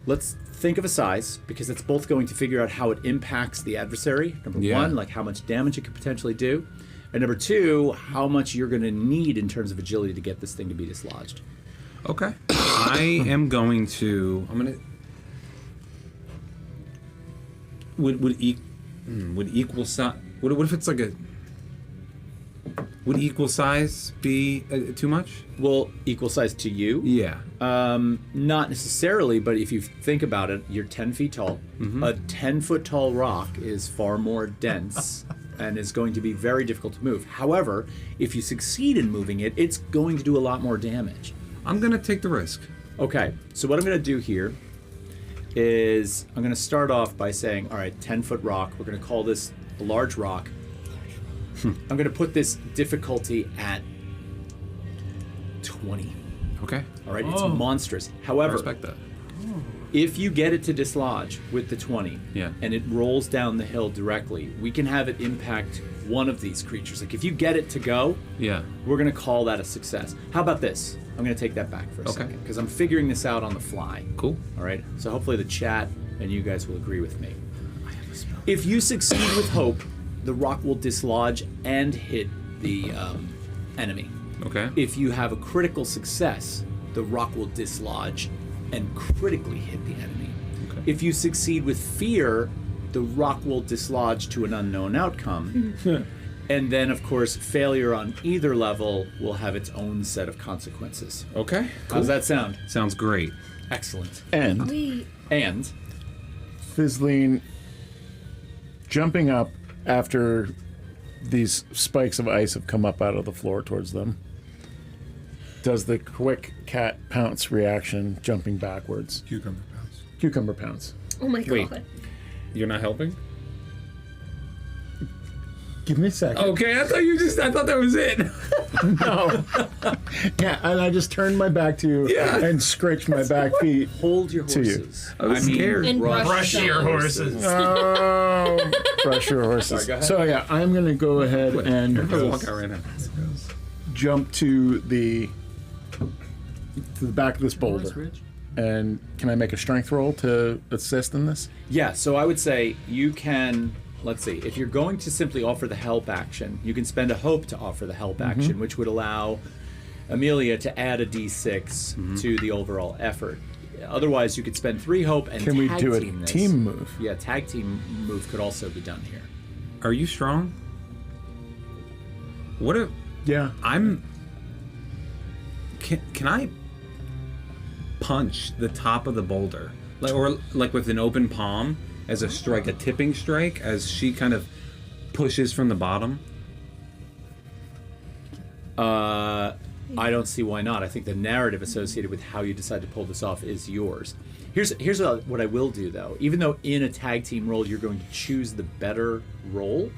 [SPEAKER 1] let's think of a size, because it's both going to figure out how it impacts the adversary. Number one, like how much damage it could potentially do. And number two, how much you're going to need in terms of agility to get this thing to be dislodged.
[SPEAKER 4] Okay. I am going to. I'm gonna. Would equal size? What if it's like a? Would equal size be too much?
[SPEAKER 1] Well, equal size to you?
[SPEAKER 4] Yeah.
[SPEAKER 1] Not necessarily, but if you think about it, you're 10 feet tall.
[SPEAKER 4] Mm-hmm.
[SPEAKER 1] A 10-foot tall rock is far more dense and is going to be very difficult to move. However, if you succeed in moving it, it's going to do a lot more damage.
[SPEAKER 4] I'm gonna take the risk.
[SPEAKER 1] Okay, so what I'm going to do here is I'm going to start off by saying, all right, 10-foot rock. We're going to call this a large rock. I'm going to put this difficulty at 20.
[SPEAKER 4] Okay.
[SPEAKER 1] All right, it's monstrous. However,
[SPEAKER 4] I respect that.
[SPEAKER 1] if you get it to dislodge with the 20,
[SPEAKER 4] Yeah.
[SPEAKER 1] and it rolls down the hill directly, we can have it impact one of these creatures. Like if you get it to go,
[SPEAKER 4] Yeah.
[SPEAKER 1] we're going to call that a success. How about this? I'm going to take that back for a
[SPEAKER 4] Okay.
[SPEAKER 1] second because I'm figuring this out on the fly.
[SPEAKER 4] Cool.
[SPEAKER 1] All right. So hopefully the chat and you guys will agree with me. If you succeed with hope, the rock will dislodge and hit the enemy.
[SPEAKER 4] Okay.
[SPEAKER 1] If you have a critical success, the rock will dislodge and critically hit the enemy.
[SPEAKER 4] Okay.
[SPEAKER 1] If you succeed with fear, the rock will dislodge to an unknown outcome. And then, of course, failure on either level will have its own set of consequences.
[SPEAKER 4] Okay.
[SPEAKER 1] How's that sound?
[SPEAKER 4] Sounds great.
[SPEAKER 1] Excellent.
[SPEAKER 7] And
[SPEAKER 5] Wait.
[SPEAKER 1] And
[SPEAKER 7] Fizzling jumping up after these spikes of ice have come up out of the floor towards them. Does the quick cat pounce reaction, jumping backwards.
[SPEAKER 6] Cucumber pounds.
[SPEAKER 7] Cucumber pounce.
[SPEAKER 5] Oh my
[SPEAKER 1] Wait.
[SPEAKER 5] god.
[SPEAKER 4] You're not helping?
[SPEAKER 7] Give me a second.
[SPEAKER 4] Okay, I thought that was it.
[SPEAKER 7] No. Yeah, and I just turned my back to you and scratched my back feet.
[SPEAKER 1] hold your
[SPEAKER 7] To you.
[SPEAKER 1] horses.
[SPEAKER 4] I was scared.
[SPEAKER 5] And
[SPEAKER 8] Brush your horses.
[SPEAKER 7] Oh, brush your horses.
[SPEAKER 1] Sorry, go ahead.
[SPEAKER 7] So yeah, I'm gonna go ahead and
[SPEAKER 4] Walk out right now.
[SPEAKER 7] jump to the back of this boulder.
[SPEAKER 3] Rich?
[SPEAKER 7] And can I make a strength roll to assist in this?
[SPEAKER 1] Yeah, so I would say you can, let's see, if you're going to simply offer the help action, you can spend a hope to offer the help action, which would allow Amelia to add a d6 to the overall effort. Otherwise, you could spend 3 hope and
[SPEAKER 7] Can we
[SPEAKER 1] tag
[SPEAKER 7] do a
[SPEAKER 1] team this.
[SPEAKER 7] team move?
[SPEAKER 1] Yeah, tag team move could also be done here.
[SPEAKER 4] Are you strong? What if
[SPEAKER 7] Yeah.
[SPEAKER 4] I'm Can I punch the top of the boulder, like with an open palm as a strike, a tipping strike, as she kind of pushes from the bottom?
[SPEAKER 1] I don't see why not. I think the narrative associated with how you decide to pull this off is yours. Here's what I will do, though. Even though in a tag team role you're going to choose the better role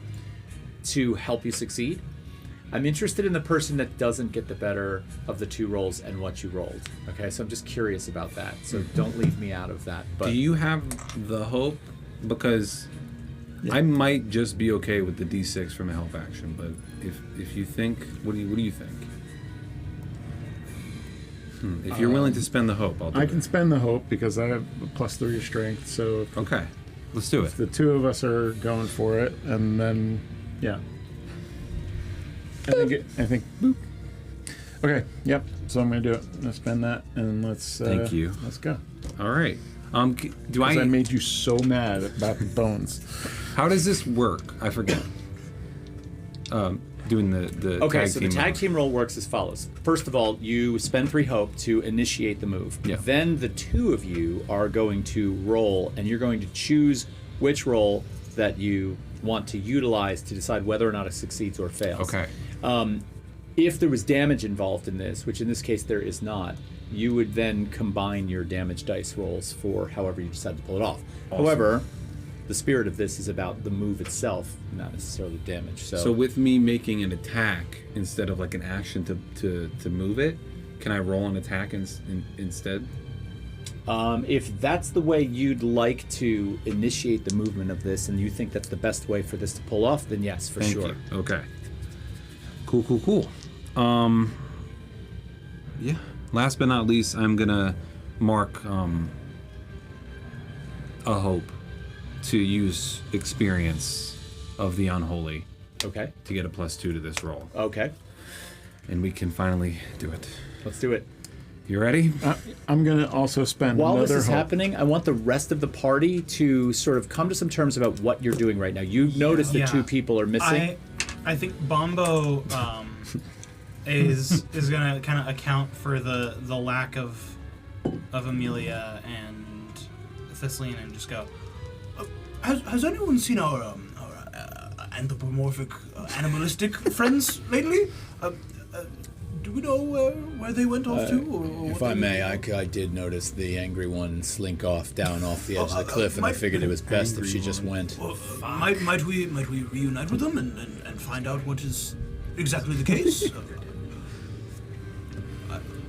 [SPEAKER 1] to help you succeed, I'm interested in the person that doesn't get the better of the two roles and what you rolled. Okay, so I'm just curious about that. So don't leave me out of that. But
[SPEAKER 4] do you have the hope? Because I might just be okay with the D6 from a help action, but if you think, what do you think? If you're willing to spend the hope, I'll do it.
[SPEAKER 7] I can spend the hope because I have a +3 strength. So
[SPEAKER 4] Okay, let's do it.
[SPEAKER 7] if the two of us are going for it, and then yeah, I think. Boop. Okay. Yep. So I'm gonna do it. I'm gonna spend that, and let's.
[SPEAKER 4] Thank you.
[SPEAKER 7] Let's go.
[SPEAKER 4] All right. Do
[SPEAKER 7] 'Cause I
[SPEAKER 4] I?
[SPEAKER 7] made you so mad about the bones.
[SPEAKER 4] How does this work? I forget. Doing the
[SPEAKER 1] okay,
[SPEAKER 4] tag
[SPEAKER 1] so
[SPEAKER 4] team
[SPEAKER 1] the tag
[SPEAKER 4] mode.
[SPEAKER 1] team roll works as follows. First of all, you spend 3 hope to initiate the move.
[SPEAKER 4] Yeah.
[SPEAKER 1] Then the two of you are going to roll, and you're going to choose which roll that you want to utilize to decide whether or not it succeeds or fails.
[SPEAKER 4] Okay.
[SPEAKER 1] If there was damage involved in this, which in this case there is not, you would then combine your damage dice rolls for however you decide to pull it off.
[SPEAKER 4] Awesome.
[SPEAKER 1] However, the spirit of this is about the move itself, not necessarily damage.
[SPEAKER 4] So with me making an attack instead of like an action to move it, can I roll an attack instead?
[SPEAKER 1] If that's the way you'd like to initiate the movement of this, and you think that's the best way for this to pull off, then yes, for
[SPEAKER 4] Thank
[SPEAKER 1] sure.
[SPEAKER 4] you. Okay. Cool. Yeah. Last but not least, I'm gonna mark a hope to use experience of the unholy
[SPEAKER 1] Okay.
[SPEAKER 4] to get a +2 to this roll,
[SPEAKER 1] Okay.
[SPEAKER 4] and we can finally do it.
[SPEAKER 1] Let's do it.
[SPEAKER 4] You ready?
[SPEAKER 7] I'm gonna also spend
[SPEAKER 1] While
[SPEAKER 7] another
[SPEAKER 1] this is
[SPEAKER 7] hope.
[SPEAKER 1] happening, I want the rest of the party to sort of come to some terms about what you're doing right now. You notice that
[SPEAKER 8] Yeah.
[SPEAKER 1] 2 people are missing.
[SPEAKER 8] I think Bombo is gonna kind of account for the lack of Amelia and Thistleine and just go. Has anyone seen our anthropomorphic, animalistic friends lately? Do we know where they went off to? Or
[SPEAKER 1] If
[SPEAKER 8] what
[SPEAKER 1] I
[SPEAKER 8] they-
[SPEAKER 1] may, I did notice the angry one slink off down off the edge of the cliff, and I figured it was best if she just went.
[SPEAKER 8] Well, might we reunite with them and find out what is exactly the case?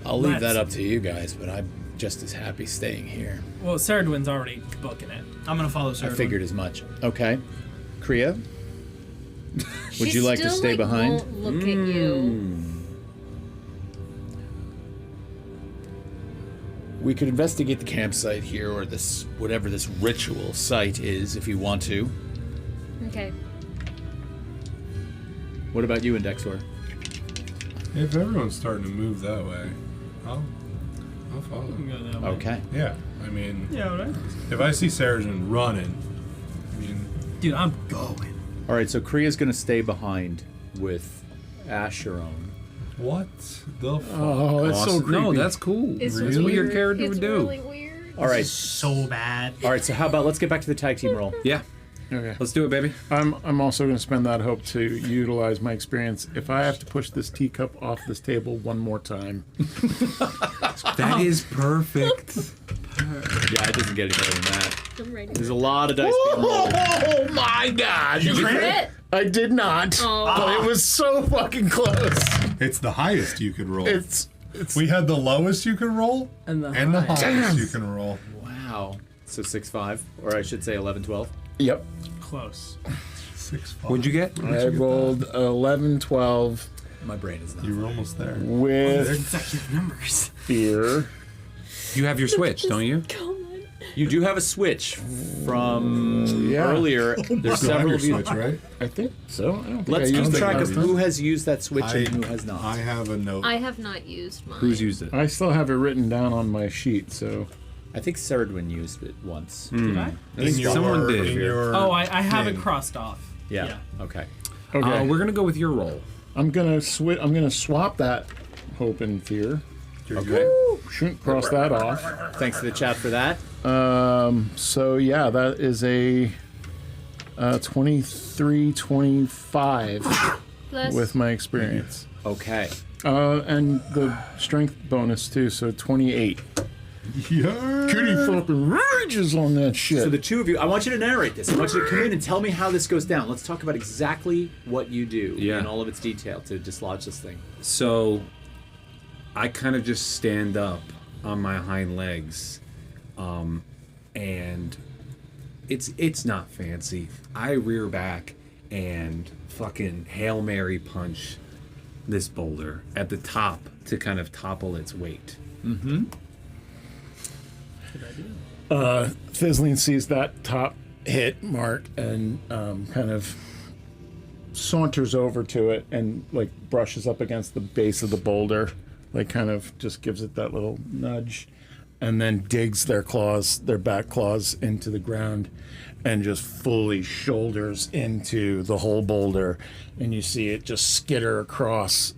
[SPEAKER 1] I'll leave that
[SPEAKER 3] Let's-
[SPEAKER 1] up to you guys, but I'm just as happy staying here.
[SPEAKER 3] Well, Saradwin's already booking it.
[SPEAKER 8] I'm gonna follow
[SPEAKER 1] I
[SPEAKER 8] Sarah.
[SPEAKER 1] figured as much. Okay. Kriya? Would
[SPEAKER 5] She
[SPEAKER 1] you like to
[SPEAKER 5] still,
[SPEAKER 1] stay behind?
[SPEAKER 5] Won't look at you.
[SPEAKER 1] We could investigate the campsite here, or this whatever this ritual site is, if you want to.
[SPEAKER 5] Okay.
[SPEAKER 1] What about you, Indexor?
[SPEAKER 6] If everyone's starting to move that way, I'll follow.
[SPEAKER 3] Go that way.
[SPEAKER 1] Okay.
[SPEAKER 6] Yeah, I mean,
[SPEAKER 3] Yeah, right.
[SPEAKER 6] if I see Sarajin running, I mean,
[SPEAKER 3] Dude, I'm going.
[SPEAKER 1] All right, so Kriya's going to stay behind with Asheron.
[SPEAKER 6] what the fuck?
[SPEAKER 7] Oh, that's so
[SPEAKER 4] Awesome.
[SPEAKER 7] creepy.
[SPEAKER 4] No, that's cool.
[SPEAKER 5] It's
[SPEAKER 4] That's what your
[SPEAKER 5] weird.
[SPEAKER 4] character
[SPEAKER 5] It's
[SPEAKER 4] would do.
[SPEAKER 5] really weird.
[SPEAKER 1] All right.
[SPEAKER 8] So bad.
[SPEAKER 1] All right, so how about let's get back to the tag team roll.
[SPEAKER 4] Yeah,
[SPEAKER 7] Okay.
[SPEAKER 4] let's do it, baby.
[SPEAKER 7] I'm also going to spend that hope to utilize my experience. If I have to push this teacup off this table one more time,
[SPEAKER 4] That is perfect.
[SPEAKER 1] Yeah, it doesn't get any better than that.
[SPEAKER 5] I'm ready.
[SPEAKER 1] There's a lot of dice being rolled.
[SPEAKER 7] oh my god!
[SPEAKER 5] Crit?
[SPEAKER 7] I did not,
[SPEAKER 5] Oh.
[SPEAKER 7] but it was so fucking close.
[SPEAKER 6] It's the highest you could roll.
[SPEAKER 7] It's
[SPEAKER 6] We had the lowest you could roll
[SPEAKER 3] And the
[SPEAKER 6] and the
[SPEAKER 3] high.
[SPEAKER 6] highest you can roll.
[SPEAKER 1] Wow. So 6-5, or I should say 11-12.
[SPEAKER 7] yep.
[SPEAKER 3] Close.
[SPEAKER 6] 6-5.
[SPEAKER 4] What'd you get?
[SPEAKER 7] I rolled 11, 12
[SPEAKER 1] My brain is not.
[SPEAKER 6] You were almost there.
[SPEAKER 7] with
[SPEAKER 3] Consecutive numbers.
[SPEAKER 7] fear.
[SPEAKER 4] You have your switch, don't you?
[SPEAKER 5] Come on.
[SPEAKER 1] You do have a switch from
[SPEAKER 7] Yeah.
[SPEAKER 1] earlier. There's several of you.
[SPEAKER 6] Switch, right?
[SPEAKER 7] I think so. I don't think
[SPEAKER 1] Let's
[SPEAKER 7] I
[SPEAKER 1] keep
[SPEAKER 7] used it
[SPEAKER 1] track of
[SPEAKER 7] last time.
[SPEAKER 1] who has used that switch and who has not.
[SPEAKER 6] I have a note.
[SPEAKER 5] I have not used mine.
[SPEAKER 4] Who's used it?
[SPEAKER 7] I still have it written down on my sheet, so
[SPEAKER 1] I think Saradwin used it once.
[SPEAKER 3] Did I?
[SPEAKER 4] I think someone did.
[SPEAKER 6] In your
[SPEAKER 3] Oh, I have it
[SPEAKER 6] thing.
[SPEAKER 3] crossed off.
[SPEAKER 1] Yeah. Okay.
[SPEAKER 7] okay.
[SPEAKER 4] We're gonna go with your roll.
[SPEAKER 7] I'm gonna swap that hope and fear.
[SPEAKER 1] Okay.
[SPEAKER 7] Shouldn't cross that off.
[SPEAKER 1] Thanks to the chat for that.
[SPEAKER 7] So yeah, that is a 23, 25
[SPEAKER 5] Plus,
[SPEAKER 7] with my experience.
[SPEAKER 1] Okay.
[SPEAKER 7] And the strength bonus too, so 28.
[SPEAKER 6] Yeah.
[SPEAKER 7] Kitty fucking rages on that shit.
[SPEAKER 1] So the two of you, I want you to narrate this. I want you to come in and tell me how this goes down. Let's talk about exactly what you do in all of its detail to dislodge this thing.
[SPEAKER 4] So I kind of just stand up on my hind legs, and it's not fancy. I rear back and fucking Hail Mary punch this boulder at the top to kind of topple its weight.
[SPEAKER 1] Mm-hmm.
[SPEAKER 7] Fizzling sees that top hit mark and kind of saunters over to it and like brushes up against the base of the boulder, like kind of just gives it that little nudge, and then digs their back claws into the ground and just fully shoulders into the whole boulder, and you see it just skitter across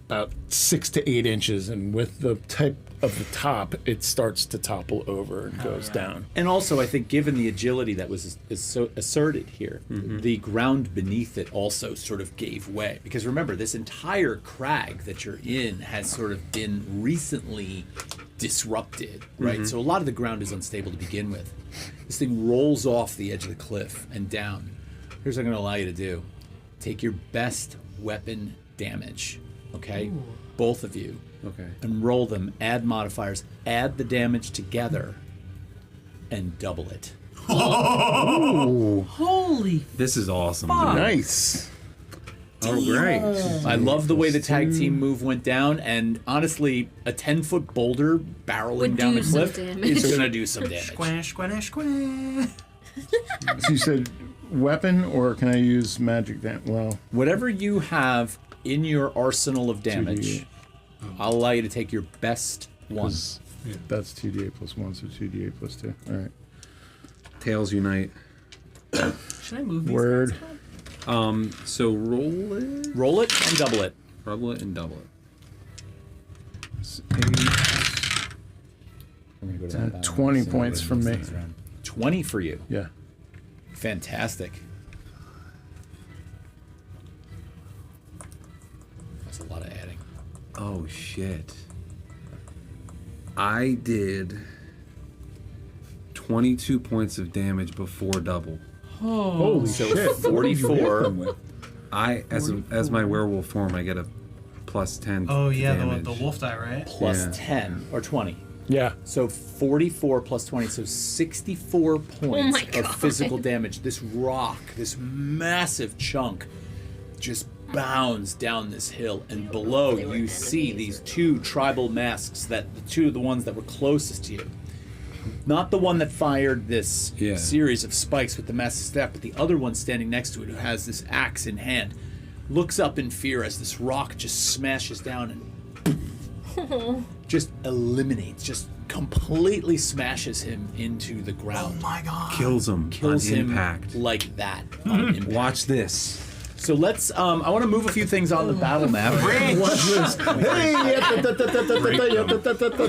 [SPEAKER 7] about 6 to 8 inches, and with the type of the top, it starts to topple over and goes down.
[SPEAKER 1] And also, I think, given the agility that was so asserted here, the ground beneath it also sort of gave way. Because remember, this entire crag that you're in has sort of been recently disrupted, right? So a lot of the ground is unstable to begin with. This thing rolls off the edge of the cliff and down. Here's what I'm going to allow you to do. Take your best weapon damage, okay? Ooh. Both of you.
[SPEAKER 4] Okay.
[SPEAKER 1] And roll them, add modifiers, add the damage together, and double it.
[SPEAKER 7] Oh,
[SPEAKER 3] Holy
[SPEAKER 4] This is awesome.
[SPEAKER 3] fuck.
[SPEAKER 7] nice.
[SPEAKER 4] Oh, great.
[SPEAKER 1] I love the way the tag team move went down, and honestly, a 10-foot boulder barreling
[SPEAKER 5] Would
[SPEAKER 1] down
[SPEAKER 5] do
[SPEAKER 1] the
[SPEAKER 5] some
[SPEAKER 1] cliff
[SPEAKER 5] damage.
[SPEAKER 1] is going to do some damage.
[SPEAKER 8] Squash, squash, squash.
[SPEAKER 7] So you said weapon, or can I use magic damage? Well,
[SPEAKER 1] Whatever you have in your arsenal of damage,
[SPEAKER 7] 2d8.
[SPEAKER 1] I'll allow you to take your best one.
[SPEAKER 7] That's 2d8 plus 1, so 2d8 plus 2. All right.
[SPEAKER 4] Tails unite.
[SPEAKER 3] Should I move these
[SPEAKER 7] Word.
[SPEAKER 3] guys?
[SPEAKER 4] So roll it.
[SPEAKER 1] Roll it and double it.
[SPEAKER 4] Roll it and double it.
[SPEAKER 7] It's 8. 20 points from me.
[SPEAKER 1] 20 for you.
[SPEAKER 7] Yeah.
[SPEAKER 1] Fantastic. That's a lot of adding.
[SPEAKER 4] Oh shit. I did 22 points of damage before double.
[SPEAKER 7] Holy shit.
[SPEAKER 1] 44.
[SPEAKER 4] As my werewolf form, I get a plus 10
[SPEAKER 8] Oh yeah,
[SPEAKER 4] damage.
[SPEAKER 8] the wolf die, right?
[SPEAKER 1] Plus
[SPEAKER 4] Yeah.
[SPEAKER 1] 10 or 20.
[SPEAKER 7] Yeah.
[SPEAKER 1] So 44 plus 20, so 64 points
[SPEAKER 5] my
[SPEAKER 1] of
[SPEAKER 5] God.
[SPEAKER 1] physical damage. This rock, this massive chunk, just bounds down this hill, and below you see these two tribal masks, the ones that were closest to you. Not the one that fired this series of spikes with the massive staff, but the other one standing next to it who has this axe in hand, looks up in fear as this rock just smashes down and just eliminates, just completely smashes him into the ground.
[SPEAKER 8] Oh my god.
[SPEAKER 4] Kills him
[SPEAKER 1] Kills
[SPEAKER 4] on
[SPEAKER 1] him
[SPEAKER 4] impact.
[SPEAKER 1] like that. On impact.
[SPEAKER 4] Watch this.
[SPEAKER 1] So let's, I want to move a few things on the battle map.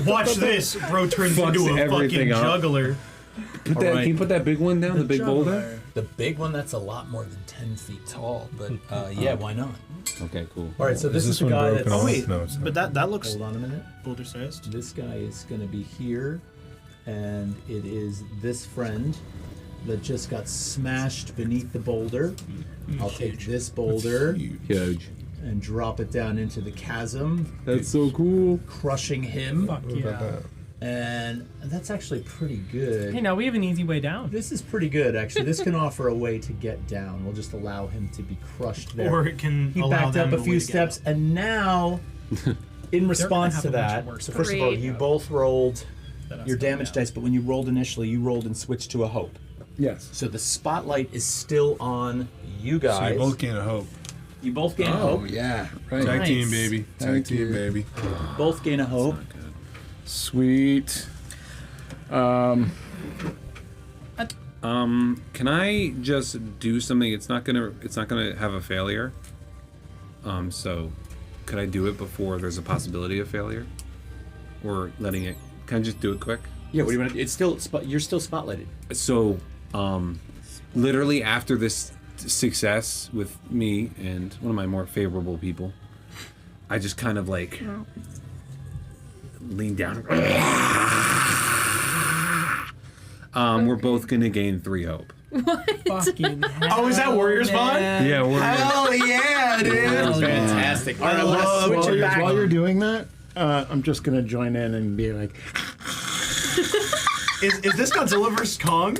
[SPEAKER 8] Watch this, bro turns
[SPEAKER 4] Fucks
[SPEAKER 8] into a fucking
[SPEAKER 4] everything up.
[SPEAKER 8] juggler.
[SPEAKER 4] Put that, Can you put that big one down, the big boulder?
[SPEAKER 1] The big one, that's a lot more than 10 feet tall, but yeah, why not?
[SPEAKER 4] Okay, cool.
[SPEAKER 1] All right, so this is the
[SPEAKER 6] one
[SPEAKER 1] guy
[SPEAKER 6] broken
[SPEAKER 1] that's...
[SPEAKER 6] off?
[SPEAKER 8] Oh wait,
[SPEAKER 6] No, it's not.
[SPEAKER 8] but that looks
[SPEAKER 1] Hold on a minute.
[SPEAKER 8] boulder sized.
[SPEAKER 1] This guy is going to be here, and it is this friend that just got smashed beneath the boulder. I'll take this boulder
[SPEAKER 4] Huge.
[SPEAKER 1] and drop it down into the chasm,
[SPEAKER 4] That's so cool.
[SPEAKER 1] crushing him.
[SPEAKER 3] Fuck yeah.
[SPEAKER 1] And that's actually pretty good.
[SPEAKER 3] Hey, now we have an easy way down.
[SPEAKER 1] This is pretty good, actually. This can offer a way to get down. We'll just allow him to be crushed there.
[SPEAKER 8] Or it can
[SPEAKER 1] He
[SPEAKER 8] allow
[SPEAKER 1] backed
[SPEAKER 8] them
[SPEAKER 1] up a
[SPEAKER 8] way
[SPEAKER 1] few
[SPEAKER 8] to get
[SPEAKER 1] steps,
[SPEAKER 8] up.
[SPEAKER 1] and now, in response
[SPEAKER 3] have
[SPEAKER 1] to
[SPEAKER 3] a bunch
[SPEAKER 1] that,
[SPEAKER 3] of work
[SPEAKER 1] so first of all,
[SPEAKER 5] Great.
[SPEAKER 1] you both rolled
[SPEAKER 3] That
[SPEAKER 1] your
[SPEAKER 3] us going
[SPEAKER 1] damage
[SPEAKER 3] down.
[SPEAKER 1] dice, but when you rolled initially, you rolled and switched to a hope.
[SPEAKER 7] Yes.
[SPEAKER 1] So the spotlight is still on you
[SPEAKER 6] So
[SPEAKER 1] guys.
[SPEAKER 6] you both gain a hope.
[SPEAKER 1] You both gain a
[SPEAKER 7] Oh,
[SPEAKER 1] hope.
[SPEAKER 7] yeah. Right.
[SPEAKER 6] Tag team,
[SPEAKER 3] Nice.
[SPEAKER 6] baby. Tag
[SPEAKER 7] Thank
[SPEAKER 6] team,
[SPEAKER 7] you.
[SPEAKER 6] baby.
[SPEAKER 1] Both gain a hope.
[SPEAKER 7] Sweet.
[SPEAKER 4] Can I just do something? It's not gonna have a failure. So could I do it before there's a possibility of failure? or letting it? Can I just do it quick?
[SPEAKER 1] Yeah. What do you want to? It's still. You're still spotlighted.
[SPEAKER 4] So, literally after this success with me and one of my more favorable people, I just kind of like lean down. We're both gonna gain 3 hope.
[SPEAKER 3] Fucking
[SPEAKER 8] Oh, is that Warriors Bond?
[SPEAKER 4] Yeah, we're
[SPEAKER 8] Hell yeah, dude!
[SPEAKER 1] Fantastic. All right,
[SPEAKER 8] I
[SPEAKER 1] let's
[SPEAKER 8] love
[SPEAKER 1] switch
[SPEAKER 8] it
[SPEAKER 1] it back.
[SPEAKER 7] While you're doing that, I'm just gonna join in and be like,
[SPEAKER 8] Is this Godzilla vs. Kong?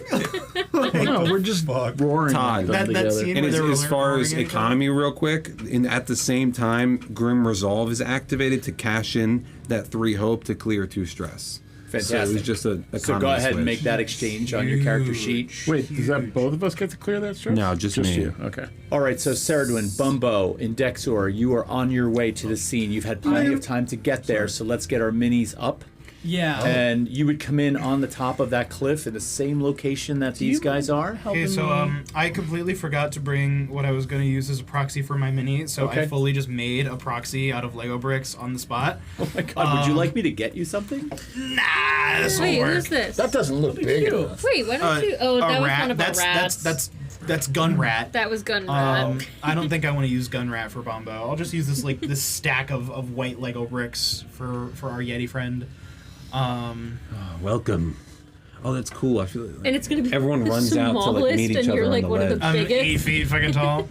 [SPEAKER 7] no, we're just roaring.
[SPEAKER 4] Todd.
[SPEAKER 7] at them
[SPEAKER 8] That
[SPEAKER 7] together.
[SPEAKER 8] scene-
[SPEAKER 4] And
[SPEAKER 8] They were
[SPEAKER 4] as far as
[SPEAKER 8] roaring at each
[SPEAKER 4] economy, real quick, at the same time, Grim Resolve is activated to cash in that 3 hope to clear 2 stress.
[SPEAKER 1] Fantastic.
[SPEAKER 4] So it was just a
[SPEAKER 1] So go ahead and make that exchange on your character sheet.
[SPEAKER 7] Wait, does that both of us get to clear that stress?
[SPEAKER 4] No, just me.
[SPEAKER 7] you. Okay.
[SPEAKER 1] All right, so Ceridwen, Bumbo, and Dexor, you are on your way to the scene. You've had plenty of time to get there, so let's get our minis up.
[SPEAKER 3] Yeah.
[SPEAKER 1] And you would come in on the top of that cliff in the same location that these guys are.
[SPEAKER 8] Okay, so I completely forgot to bring what I was going to use as a proxy for my mini, so
[SPEAKER 1] Okay.
[SPEAKER 8] I fully just made a proxy out of Lego bricks on the spot.
[SPEAKER 1] Oh my god, would you like me to get you something?
[SPEAKER 8] Nah, this will
[SPEAKER 5] Wait,
[SPEAKER 8] work.
[SPEAKER 5] who's this?
[SPEAKER 7] That doesn't look big enough.
[SPEAKER 5] Wait, why don't you? Oh, that was one of our rats.
[SPEAKER 8] That's Gun Rat.
[SPEAKER 5] That was Gun Rat.
[SPEAKER 8] I don't think I want to use Gun Rat for Bombo. I'll just use this stack of white Lego bricks for our Yeti friend.
[SPEAKER 4] Welcome. Oh, that's cool. I feel like
[SPEAKER 5] And it's gonna be
[SPEAKER 4] everyone
[SPEAKER 5] the
[SPEAKER 4] runs out to like
[SPEAKER 5] smallest,
[SPEAKER 4] meet each
[SPEAKER 5] and
[SPEAKER 4] other
[SPEAKER 5] you're
[SPEAKER 4] on
[SPEAKER 5] like
[SPEAKER 4] the
[SPEAKER 5] one of
[SPEAKER 4] ledge.
[SPEAKER 5] the
[SPEAKER 8] I'm
[SPEAKER 5] biggest.
[SPEAKER 8] 8 feet fucking tall.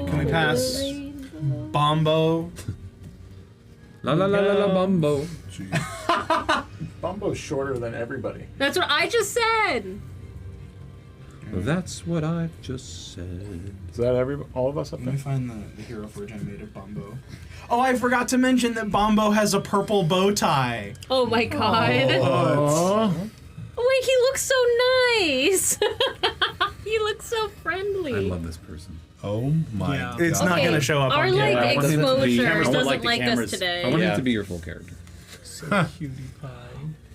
[SPEAKER 8] Can we pass Bombo?
[SPEAKER 4] La la la la la bumbo.
[SPEAKER 7] Bumbo's shorter than everybody.
[SPEAKER 5] That's what I just said.
[SPEAKER 4] That's what I've just said.
[SPEAKER 7] Is that all of us up
[SPEAKER 8] Let me
[SPEAKER 7] there?
[SPEAKER 8] find the hero forge I made of Bombo. Oh, I forgot to mention that Bombo has a purple bow tie.
[SPEAKER 5] Oh my god.
[SPEAKER 7] Oh,
[SPEAKER 5] Wait, he looks so nice. He looks so friendly.
[SPEAKER 4] I love this person.
[SPEAKER 6] Oh my
[SPEAKER 3] Yeah.
[SPEAKER 6] god.
[SPEAKER 8] It's not
[SPEAKER 5] Okay,
[SPEAKER 8] going to show up
[SPEAKER 5] Our
[SPEAKER 8] on
[SPEAKER 5] like
[SPEAKER 8] camera.
[SPEAKER 4] I want him to be-
[SPEAKER 5] exposure
[SPEAKER 4] cameras
[SPEAKER 1] don't
[SPEAKER 5] doesn't
[SPEAKER 1] like
[SPEAKER 5] like,
[SPEAKER 1] the
[SPEAKER 5] us
[SPEAKER 1] cameras.
[SPEAKER 5] today.
[SPEAKER 4] I want
[SPEAKER 1] Yeah.
[SPEAKER 4] him to be your full character.
[SPEAKER 3] Cutie pie.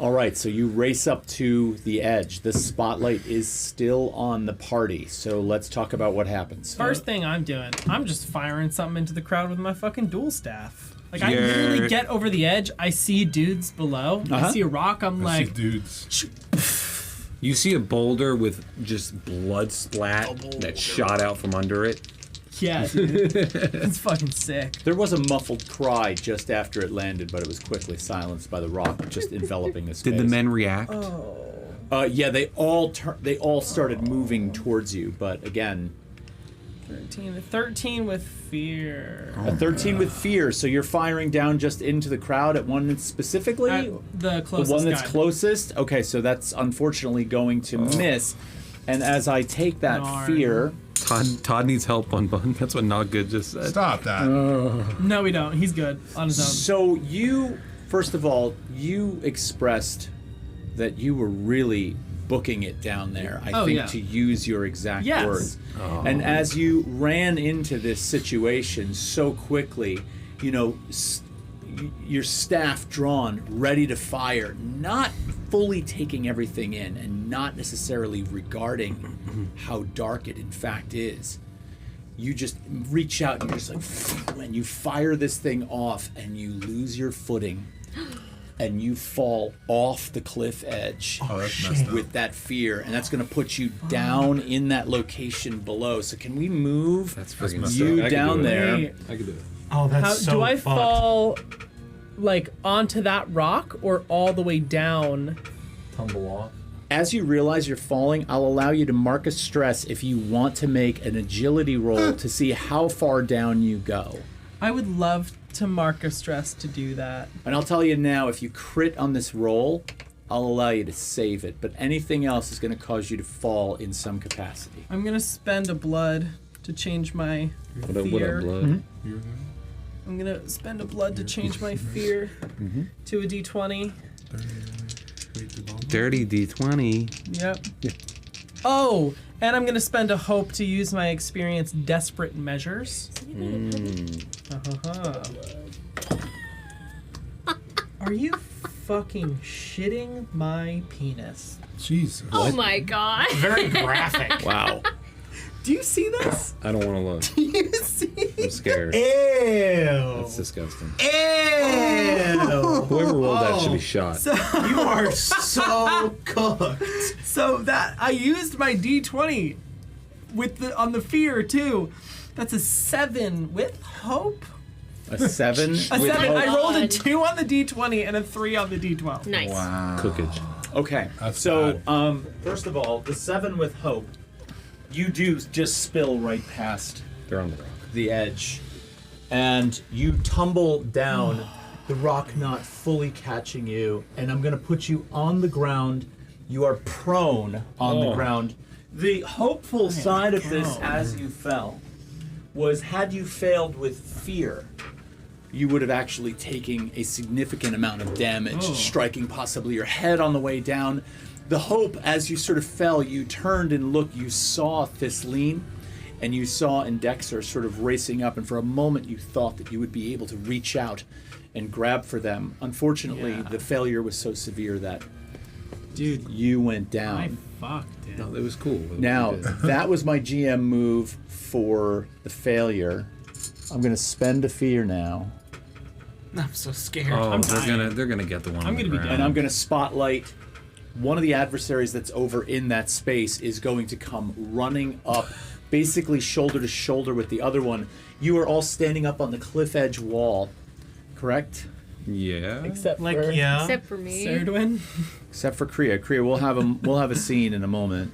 [SPEAKER 1] All right, so you race up to the edge. The spotlight is still on the party, so let's talk about what happens.
[SPEAKER 3] First thing I'm doing, I'm just firing something into the crowd with my fucking dual staff. Like I
[SPEAKER 4] Yeah.
[SPEAKER 3] literally get over the edge, I see dudes below, I
[SPEAKER 1] Uh-huh.
[SPEAKER 3] see a rock, I'm
[SPEAKER 6] I see
[SPEAKER 3] like,
[SPEAKER 6] dudes.
[SPEAKER 4] You see a boulder with just blood splat that shot out from under it.
[SPEAKER 3] yeah, dude. It's fucking sick.
[SPEAKER 1] There was a muffled cry just after it landed, but it was quickly silenced by the rock just enveloping the space.
[SPEAKER 4] Did the men react?
[SPEAKER 1] Yeah, they all started moving towards you, but again,
[SPEAKER 3] 13 with fear.
[SPEAKER 1] a 13 with fear. So you're firing down just into the crowd at one specifically.
[SPEAKER 3] The
[SPEAKER 1] The
[SPEAKER 3] closest
[SPEAKER 1] one that's
[SPEAKER 3] guy.
[SPEAKER 1] closest? Okay, so that's unfortunately going to miss. And as I take that
[SPEAKER 3] Darn.
[SPEAKER 1] fear,
[SPEAKER 4] Todd needs help on bun. That's what Not Good just said.
[SPEAKER 6] Stop that.
[SPEAKER 3] No, we don't. He's good on his own.
[SPEAKER 1] so you, first of all, you expressed that you were really booking it down there, I
[SPEAKER 3] Oh,
[SPEAKER 1] think,
[SPEAKER 3] yeah.
[SPEAKER 1] to use your exact
[SPEAKER 3] Yes.
[SPEAKER 1] words. And as you ran into this situation so quickly, you know, your staff drawn, ready to fire, not fully taking everything in and not necessarily regarding how dark it in fact is. You just reach out and you're just like, and you fire this thing off and you lose your footing and you fall off the cliff edge
[SPEAKER 6] Oh, that's messed up.
[SPEAKER 1] with that fear, and that's going to put you down in that location below. So can we move
[SPEAKER 4] That's freaking
[SPEAKER 6] messed
[SPEAKER 4] sick.
[SPEAKER 1] you
[SPEAKER 4] I could
[SPEAKER 1] down
[SPEAKER 4] do it.
[SPEAKER 1] there?
[SPEAKER 3] Wait.
[SPEAKER 4] I could do it.
[SPEAKER 8] Oh, that's
[SPEAKER 3] How,
[SPEAKER 8] so
[SPEAKER 3] do I
[SPEAKER 8] fucked.
[SPEAKER 3] fall like onto that rock or all the way down?
[SPEAKER 4] Tumble off.
[SPEAKER 1] As you realize you're falling, I'll allow you to mark a stress if you want to make an agility roll to see how far down you go.
[SPEAKER 3] I would love to mark a stress to do that.
[SPEAKER 1] And I'll tell you now, if you crit on this roll, I'll allow you to save it. But anything else is going to cause you to fall in some capacity.
[SPEAKER 3] I'm gonna spend a blood to change my
[SPEAKER 4] What up,
[SPEAKER 3] fear.
[SPEAKER 4] blood?
[SPEAKER 3] I'm gonna spend a blood to change my fear to a d20.
[SPEAKER 4] Dirty D20.
[SPEAKER 3] Yep. Oh, and I'm gonna spend a hope to use my experience desperate measures. Are you fucking shitting my penis?
[SPEAKER 6] Jesus.
[SPEAKER 5] Oh my god.
[SPEAKER 8] Very graphic.
[SPEAKER 1] Wow.
[SPEAKER 3] Do you see this?
[SPEAKER 4] I don't want to look.
[SPEAKER 3] Do you see?
[SPEAKER 4] I'm scared.
[SPEAKER 8] Ew.
[SPEAKER 4] That's disgusting.
[SPEAKER 8] Ew.
[SPEAKER 4] Whoever rolled that should be shot.
[SPEAKER 8] You are so cooked.
[SPEAKER 3] So that I used my D20 on the fear too. That's a 7 with hope.
[SPEAKER 1] A 7?
[SPEAKER 3] A 7. I rolled a 2 on the D20 and a 3 on the D12.
[SPEAKER 5] Nice.
[SPEAKER 4] Cookage.
[SPEAKER 1] Okay, so first of all, the 7 with hope, you do just spill right past
[SPEAKER 4] They're on the rock.
[SPEAKER 1] the edge, and you tumble down, the rock not fully catching you, and I'm gonna put you on the ground. You are prone on the ground. The hopeful side of this as you fell was, had you failed with fear, you would have actually taken a significant amount of damage, striking possibly your head on the way down. The hope, as you sort of fell, you turned and looked, you saw Thisleen, and you saw Indexer sort of racing up, and for a moment you thought that you would be able to reach out and grab for them. Unfortunately, the failure was so severe that you went down.
[SPEAKER 3] I fucked it.
[SPEAKER 4] No, it was cool.
[SPEAKER 1] Now, that was my GM move for the failure. I'm going to spend a fear now.
[SPEAKER 3] I'm so scared.
[SPEAKER 4] Oh,
[SPEAKER 3] I'm
[SPEAKER 4] they're gonna get the one.
[SPEAKER 3] I'm
[SPEAKER 4] on the
[SPEAKER 3] gonna be
[SPEAKER 4] ground.
[SPEAKER 1] And I'm going to spotlight one of the adversaries that's over in that space is going to come running up, basically shoulder to shoulder with the other one. You are all standing up on the cliff edge wall, correct?
[SPEAKER 4] Yeah.
[SPEAKER 3] Except
[SPEAKER 8] Like,
[SPEAKER 3] for
[SPEAKER 8] yeah.
[SPEAKER 5] Except for me.
[SPEAKER 3] Serdwin.
[SPEAKER 1] Except for Kriya. Kriya, we'll have a scene in a moment.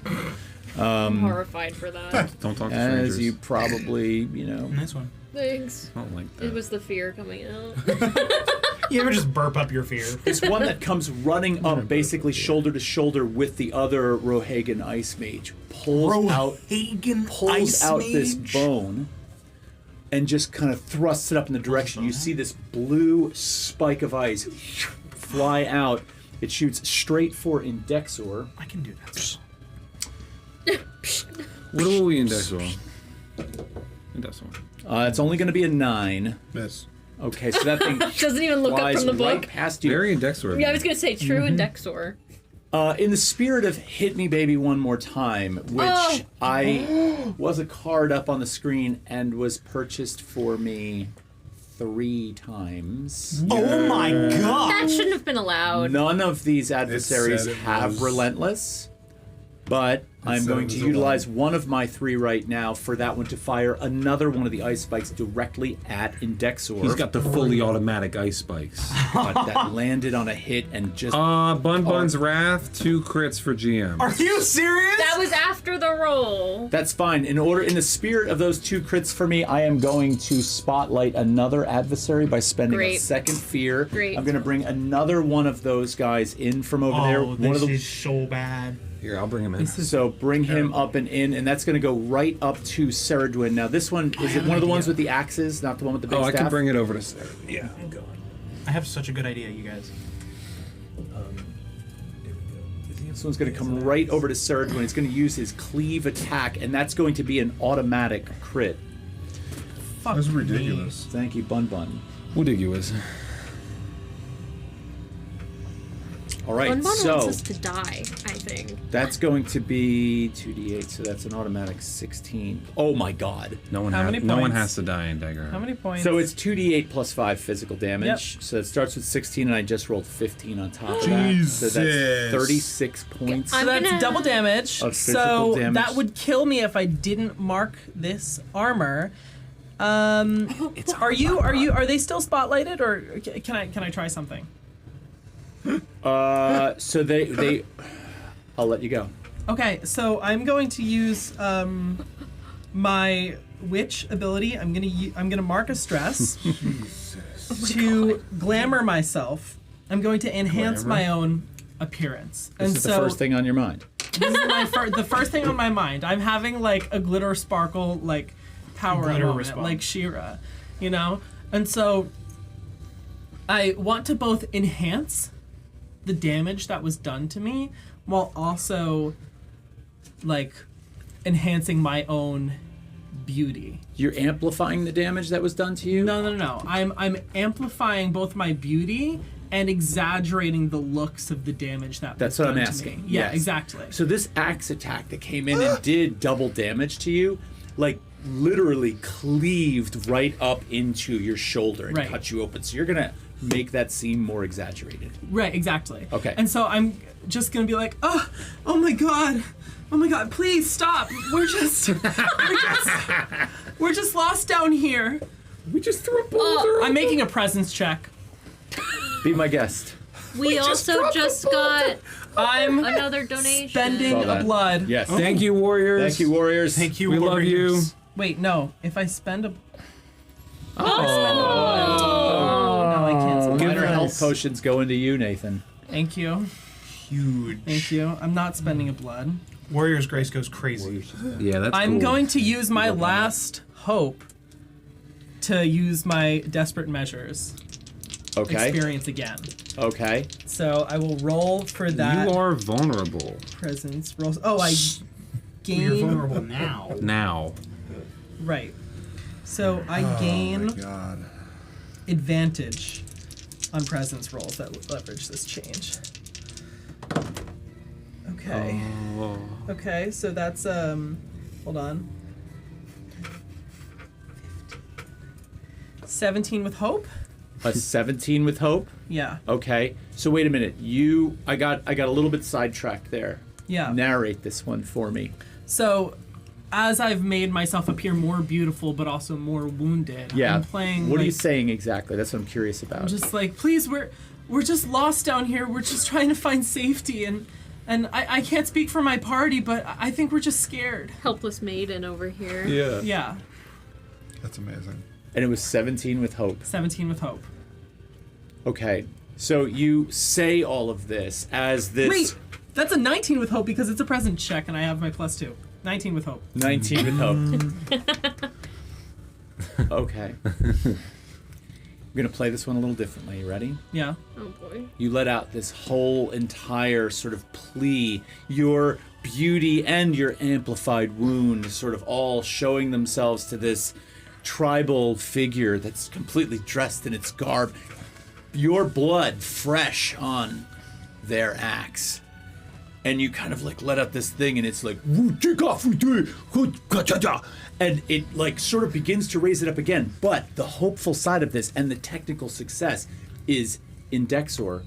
[SPEAKER 5] I'm horrified for that.
[SPEAKER 4] Don't talk to
[SPEAKER 1] As
[SPEAKER 4] strangers.
[SPEAKER 1] you probably,
[SPEAKER 8] Nice one.
[SPEAKER 5] Thanks.
[SPEAKER 4] I don't like that.
[SPEAKER 5] It was the fear coming out.
[SPEAKER 8] You ever just burp up your fear?
[SPEAKER 1] This one that comes running up, basically shoulder to shoulder with the other Rohagan Ice Mage, pulls out this bone and just kind of thrusts it up in the direction. You see this blue spike of ice fly out. It shoots straight for Indexor.
[SPEAKER 8] I can do that.
[SPEAKER 4] What will we index roll? Index roll.
[SPEAKER 1] It's only going to be a 9.
[SPEAKER 6] Miss.
[SPEAKER 1] Okay, so that thing
[SPEAKER 5] Doesn't even look up
[SPEAKER 1] flies
[SPEAKER 5] from the
[SPEAKER 1] right
[SPEAKER 5] book.
[SPEAKER 1] past you.
[SPEAKER 4] Very index roll.
[SPEAKER 5] Yeah, I was gonna say true and Dexor.
[SPEAKER 1] In the spirit of Hit Me Baby One More Time, which I was a card up on the screen and was purchased for me 3 times.
[SPEAKER 8] Oh my god!
[SPEAKER 5] That shouldn't have been allowed.
[SPEAKER 1] None of these adversaries
[SPEAKER 6] said it
[SPEAKER 1] have
[SPEAKER 6] was-
[SPEAKER 1] Relentless, but I'm
[SPEAKER 6] said
[SPEAKER 1] going
[SPEAKER 6] it
[SPEAKER 1] to
[SPEAKER 6] was a
[SPEAKER 1] utilize one of my 3 right now for that one to fire another one of the ice spikes directly at Indexor.
[SPEAKER 4] He's got the fully automatic ice spikes.
[SPEAKER 1] that landed on a hit and just
[SPEAKER 4] Bun's Wrath, 2 crits for GM.
[SPEAKER 8] Are you serious?
[SPEAKER 5] That was after the roll.
[SPEAKER 1] That's fine. In the spirit of those 2 crits for me, I am going to spotlight another adversary by spending a
[SPEAKER 5] Great.
[SPEAKER 1] second fear.
[SPEAKER 5] Great.
[SPEAKER 1] I'm going to bring another one of those guys in from over there.
[SPEAKER 8] Oh,
[SPEAKER 1] One
[SPEAKER 8] this
[SPEAKER 1] of the,
[SPEAKER 8] is so bad.
[SPEAKER 4] Here, I'll bring him in.
[SPEAKER 1] so bring him up and in, and that's going to go right up to Ceridwen. Now this one, is it one of the ones with the axes, not the one with the big
[SPEAKER 4] I
[SPEAKER 1] staff?
[SPEAKER 4] can bring it over to Sarah. Yeah.
[SPEAKER 8] I have such a good idea, you guys.
[SPEAKER 1] This one's going to come right over to Ceridwen. He's going to use his cleave attack, and that's going to be an automatic crit.
[SPEAKER 8] Fuck
[SPEAKER 6] That's
[SPEAKER 8] me.
[SPEAKER 6] ridiculous.
[SPEAKER 1] Thank you, Bun Bun.
[SPEAKER 4] Ridiculous.
[SPEAKER 1] All right,
[SPEAKER 5] One wants
[SPEAKER 1] so
[SPEAKER 5] us to die, I think.
[SPEAKER 1] that's going to be 2d8, so that's an automatic 16. Oh my god.
[SPEAKER 4] No one,
[SPEAKER 3] How many
[SPEAKER 4] no one
[SPEAKER 3] points?
[SPEAKER 4] has to die in Daggerheart.
[SPEAKER 3] How many points?
[SPEAKER 1] So it's 2d8 plus 5 physical damage. So it starts with 16, and I just rolled 15 on top of that. So that's
[SPEAKER 6] Jesus.
[SPEAKER 1] 36 points.
[SPEAKER 3] So that's
[SPEAKER 5] gonna-
[SPEAKER 3] double damage.
[SPEAKER 1] Of physical
[SPEAKER 3] So
[SPEAKER 1] damage.
[SPEAKER 3] that would kill me if I didn't mark this armor. Are they still spotlighted, or can I try something?
[SPEAKER 1] So they I'll let you go.
[SPEAKER 3] Okay, so I'm going to use my witch ability. I'm gonna mark a stress to glamour myself. I'm going to enhance my own appearance.
[SPEAKER 1] This is the first thing on your mind.
[SPEAKER 3] This is the first thing on my mind. I'm having like a glitter sparkle like power
[SPEAKER 8] Glitter
[SPEAKER 3] moment,
[SPEAKER 8] response.
[SPEAKER 3] like She-Ra, you know? And so I want to both enhance the damage that was done to me while also like enhancing my own beauty.
[SPEAKER 1] You're amplifying the damage that was done to you?
[SPEAKER 3] No. I'm amplifying both my beauty and exaggerating the looks of the damage that
[SPEAKER 1] That's
[SPEAKER 3] was
[SPEAKER 1] what I'm
[SPEAKER 3] done to
[SPEAKER 1] asking.
[SPEAKER 3] me. Yeah,
[SPEAKER 1] Yes.
[SPEAKER 3] exactly.
[SPEAKER 1] So this axe attack that came in and did double damage to you, like literally cleaved right up into your shoulder and
[SPEAKER 3] Right.
[SPEAKER 1] cut you open. So you're gonna make that seem more exaggerated.
[SPEAKER 3] Right, exactly.
[SPEAKER 1] Okay.
[SPEAKER 3] And so I'm just gonna be like, oh my god, please stop. We're just lost down here.
[SPEAKER 1] We just threw a boulder.
[SPEAKER 3] I'm making a presence check.
[SPEAKER 1] Be my guest.
[SPEAKER 5] We also just got
[SPEAKER 3] I'm
[SPEAKER 5] another donation.
[SPEAKER 3] spending
[SPEAKER 1] Saw
[SPEAKER 3] a
[SPEAKER 1] that.
[SPEAKER 3] blood.
[SPEAKER 1] Yes.
[SPEAKER 4] Thank you, warriors.
[SPEAKER 1] Thank you, warriors.
[SPEAKER 8] Thank you.
[SPEAKER 4] We love you.
[SPEAKER 8] warriors.
[SPEAKER 3] Wait, no. If I spend a
[SPEAKER 5] Oh.
[SPEAKER 3] no, I can't.
[SPEAKER 1] Minor health potions go into you, Nathan.
[SPEAKER 3] Thank you.
[SPEAKER 6] Huge.
[SPEAKER 3] Thank you. I'm not spending a blood.
[SPEAKER 8] Warrior's Grace goes crazy.
[SPEAKER 4] Yeah, that's
[SPEAKER 3] I'm
[SPEAKER 4] cool.
[SPEAKER 3] going to use my last hope to use my desperate measures
[SPEAKER 1] Okay.
[SPEAKER 3] experience again.
[SPEAKER 1] Okay.
[SPEAKER 3] So I will roll for that.
[SPEAKER 4] You are vulnerable
[SPEAKER 3] Presence rolls. Oh, I
[SPEAKER 8] You're
[SPEAKER 3] gain.
[SPEAKER 8] vulnerable now.
[SPEAKER 4] now.
[SPEAKER 3] Right. So I gain
[SPEAKER 6] God.
[SPEAKER 3] advantage on presence rolls that leverage this change. Okay.
[SPEAKER 4] Oh.
[SPEAKER 3] Okay, so that's hold on. 17 with hope?
[SPEAKER 1] A 17 with hope.
[SPEAKER 3] Yeah.
[SPEAKER 1] Okay. So wait a minute. I got a little bit sidetracked there.
[SPEAKER 3] Yeah.
[SPEAKER 1] Narrate this one for me.
[SPEAKER 3] So as I've made myself appear more beautiful but also more wounded,
[SPEAKER 1] Yeah.
[SPEAKER 3] I'm playing
[SPEAKER 1] What are you
[SPEAKER 3] like,
[SPEAKER 1] saying exactly? That's what I'm curious about.
[SPEAKER 3] I'm just like, please, we're just lost down here. We're just trying to find safety and I can't speak for my party, but I think we're just scared.
[SPEAKER 5] Helpless maiden over here.
[SPEAKER 4] Yeah.
[SPEAKER 3] Yeah.
[SPEAKER 6] That's amazing.
[SPEAKER 1] And it was 17 with hope.
[SPEAKER 3] 17 with hope.
[SPEAKER 1] Okay. So you say all of this as this
[SPEAKER 3] Wait, that's a 19 with hope because it's a present check and I have my +2. 19 with hope.
[SPEAKER 1] 19 with hope. Okay. I'm going to play this one a little differently. You ready?
[SPEAKER 3] Yeah.
[SPEAKER 5] Oh boy.
[SPEAKER 1] You let out this whole entire sort of plea, your beauty and your amplified wound sort of all showing themselves to this tribal figure that's completely dressed in its garb. Your blood fresh on their axe. And you kind of like let out this thing and it's like, and it like sort of begins to raise it up again. But the hopeful side of this and the technical success is in Dexor.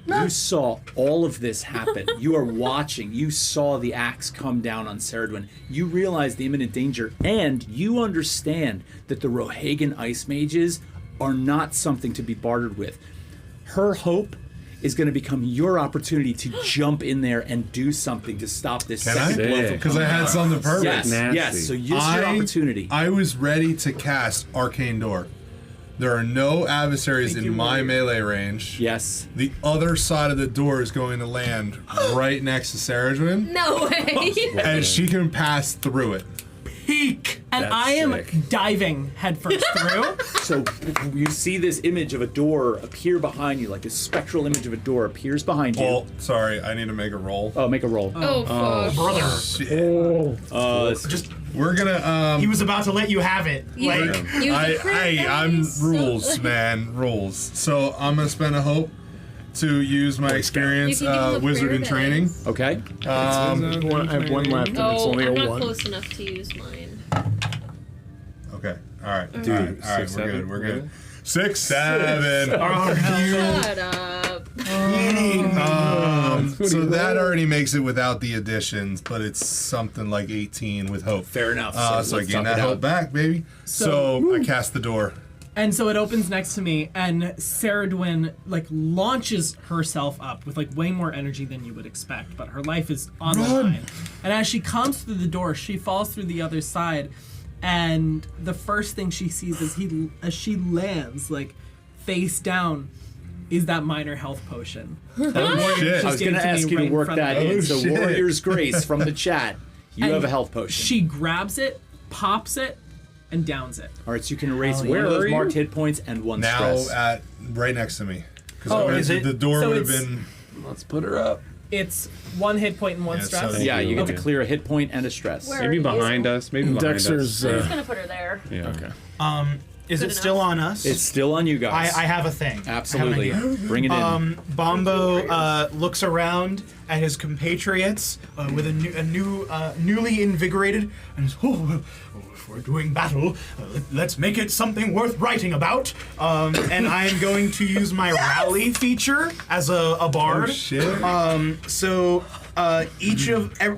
[SPEAKER 1] You saw all of this happen. You are watching. You saw the axe come down on Ceridwen. You realize the imminent danger, and you understand that the Rohagan Ice Mages are not something to be bartered with. Her hope is going to become your opportunity to jump in there and do something to stop this
[SPEAKER 6] Can I?
[SPEAKER 1] second blow from
[SPEAKER 6] Because I had something perfect.
[SPEAKER 1] Yes,
[SPEAKER 4] Nasty.
[SPEAKER 1] yes. So use your opportunity.
[SPEAKER 6] I was ready to cast Arcane Door. There are no adversaries in my melee range.
[SPEAKER 1] Yes.
[SPEAKER 6] The other side of the door is going to land right next to Ceridwen,
[SPEAKER 5] No way.
[SPEAKER 6] and she can pass through it.
[SPEAKER 8] Peek.
[SPEAKER 3] And
[SPEAKER 1] That's
[SPEAKER 3] I am
[SPEAKER 1] sick.
[SPEAKER 3] diving headfirst through.
[SPEAKER 1] So you see this image of a door appear behind you, like a spectral image of a door appears behind you.
[SPEAKER 6] Oh, sorry, I need to make a roll.
[SPEAKER 1] Oh, make a roll.
[SPEAKER 5] Oh, fuck.
[SPEAKER 8] Brother.
[SPEAKER 6] Just we're gonna
[SPEAKER 8] He was about to let you have it.
[SPEAKER 5] You-
[SPEAKER 8] Like,
[SPEAKER 5] Use a crit
[SPEAKER 6] I'm
[SPEAKER 5] dice.
[SPEAKER 6] rules, man, rules. So I'm gonna spend a hope to use my experience
[SPEAKER 5] You can give him a
[SPEAKER 6] wizard
[SPEAKER 5] prayer
[SPEAKER 6] in training.
[SPEAKER 5] dice.
[SPEAKER 1] Okay.
[SPEAKER 7] I have one left, and it's
[SPEAKER 5] Oh,
[SPEAKER 7] only
[SPEAKER 5] I'm
[SPEAKER 7] a
[SPEAKER 5] not
[SPEAKER 7] 1.
[SPEAKER 5] close enough to use mine.
[SPEAKER 6] Okay, all right,
[SPEAKER 1] Dude,
[SPEAKER 6] all right,
[SPEAKER 4] 6,
[SPEAKER 6] we're
[SPEAKER 4] 7,
[SPEAKER 6] good, we're good.
[SPEAKER 4] really?
[SPEAKER 6] 6, 7.
[SPEAKER 5] Shut up.
[SPEAKER 6] So that already makes it without the additions, but it's something like 18 with hope.
[SPEAKER 1] Fair enough.
[SPEAKER 6] So I
[SPEAKER 1] let's
[SPEAKER 6] gain
[SPEAKER 1] talk
[SPEAKER 6] that
[SPEAKER 1] it
[SPEAKER 6] hope
[SPEAKER 1] out.
[SPEAKER 6] back, baby. So I cast the door.
[SPEAKER 3] And so it opens next to me, and Ceridwen like launches herself up with like way more energy than you would expect, but her life is on the line. And as she comes through the door, she falls through the other side, and the first thing she sees as she lands like face down is that minor health potion. That warrior
[SPEAKER 6] shit.
[SPEAKER 3] just
[SPEAKER 1] I was
[SPEAKER 3] gave
[SPEAKER 1] going to
[SPEAKER 3] me
[SPEAKER 1] ask you
[SPEAKER 3] right
[SPEAKER 1] to
[SPEAKER 3] in
[SPEAKER 1] work
[SPEAKER 3] front of
[SPEAKER 1] that
[SPEAKER 3] me.
[SPEAKER 1] in. So
[SPEAKER 6] shit.
[SPEAKER 1] Warrior's Grace from the chat. You
[SPEAKER 3] And
[SPEAKER 1] have a health potion.
[SPEAKER 3] She grabs it, pops it, and downs it.
[SPEAKER 1] All right, so you can erase one
[SPEAKER 4] Where
[SPEAKER 1] of
[SPEAKER 4] are
[SPEAKER 1] those
[SPEAKER 4] you?
[SPEAKER 1] marked hit points and one
[SPEAKER 6] Now
[SPEAKER 1] stress.
[SPEAKER 6] at right next to me.
[SPEAKER 3] Oh,
[SPEAKER 6] Because
[SPEAKER 8] is it?
[SPEAKER 6] the door
[SPEAKER 3] So
[SPEAKER 6] would have
[SPEAKER 3] it's-
[SPEAKER 6] been.
[SPEAKER 4] Let's put her up.
[SPEAKER 12] It's 1 hit point and 1
[SPEAKER 6] Yeah,
[SPEAKER 12] stress.
[SPEAKER 6] so-
[SPEAKER 1] Yeah, you get
[SPEAKER 12] Okay.
[SPEAKER 1] to clear a hit point and a stress.
[SPEAKER 5] Where-
[SPEAKER 4] Maybe behind us. Maybe behind
[SPEAKER 7] Dexter's.
[SPEAKER 5] I'm just gonna put her there.
[SPEAKER 4] us. Yeah.
[SPEAKER 7] Okay.
[SPEAKER 8] Is
[SPEAKER 5] Good
[SPEAKER 8] it still
[SPEAKER 5] enough.
[SPEAKER 8] on us?
[SPEAKER 1] It's still on you guys.
[SPEAKER 8] I have a thing.
[SPEAKER 1] Absolutely.
[SPEAKER 8] I have an idea.
[SPEAKER 1] Bring it in.
[SPEAKER 8] Bombo looks around at his compatriots with a newly invigorated, and says, if we're doing battle, let's make it something worth writing about. And I'm going to use my rally feature as a bard.
[SPEAKER 6] Oh, shit.
[SPEAKER 8] So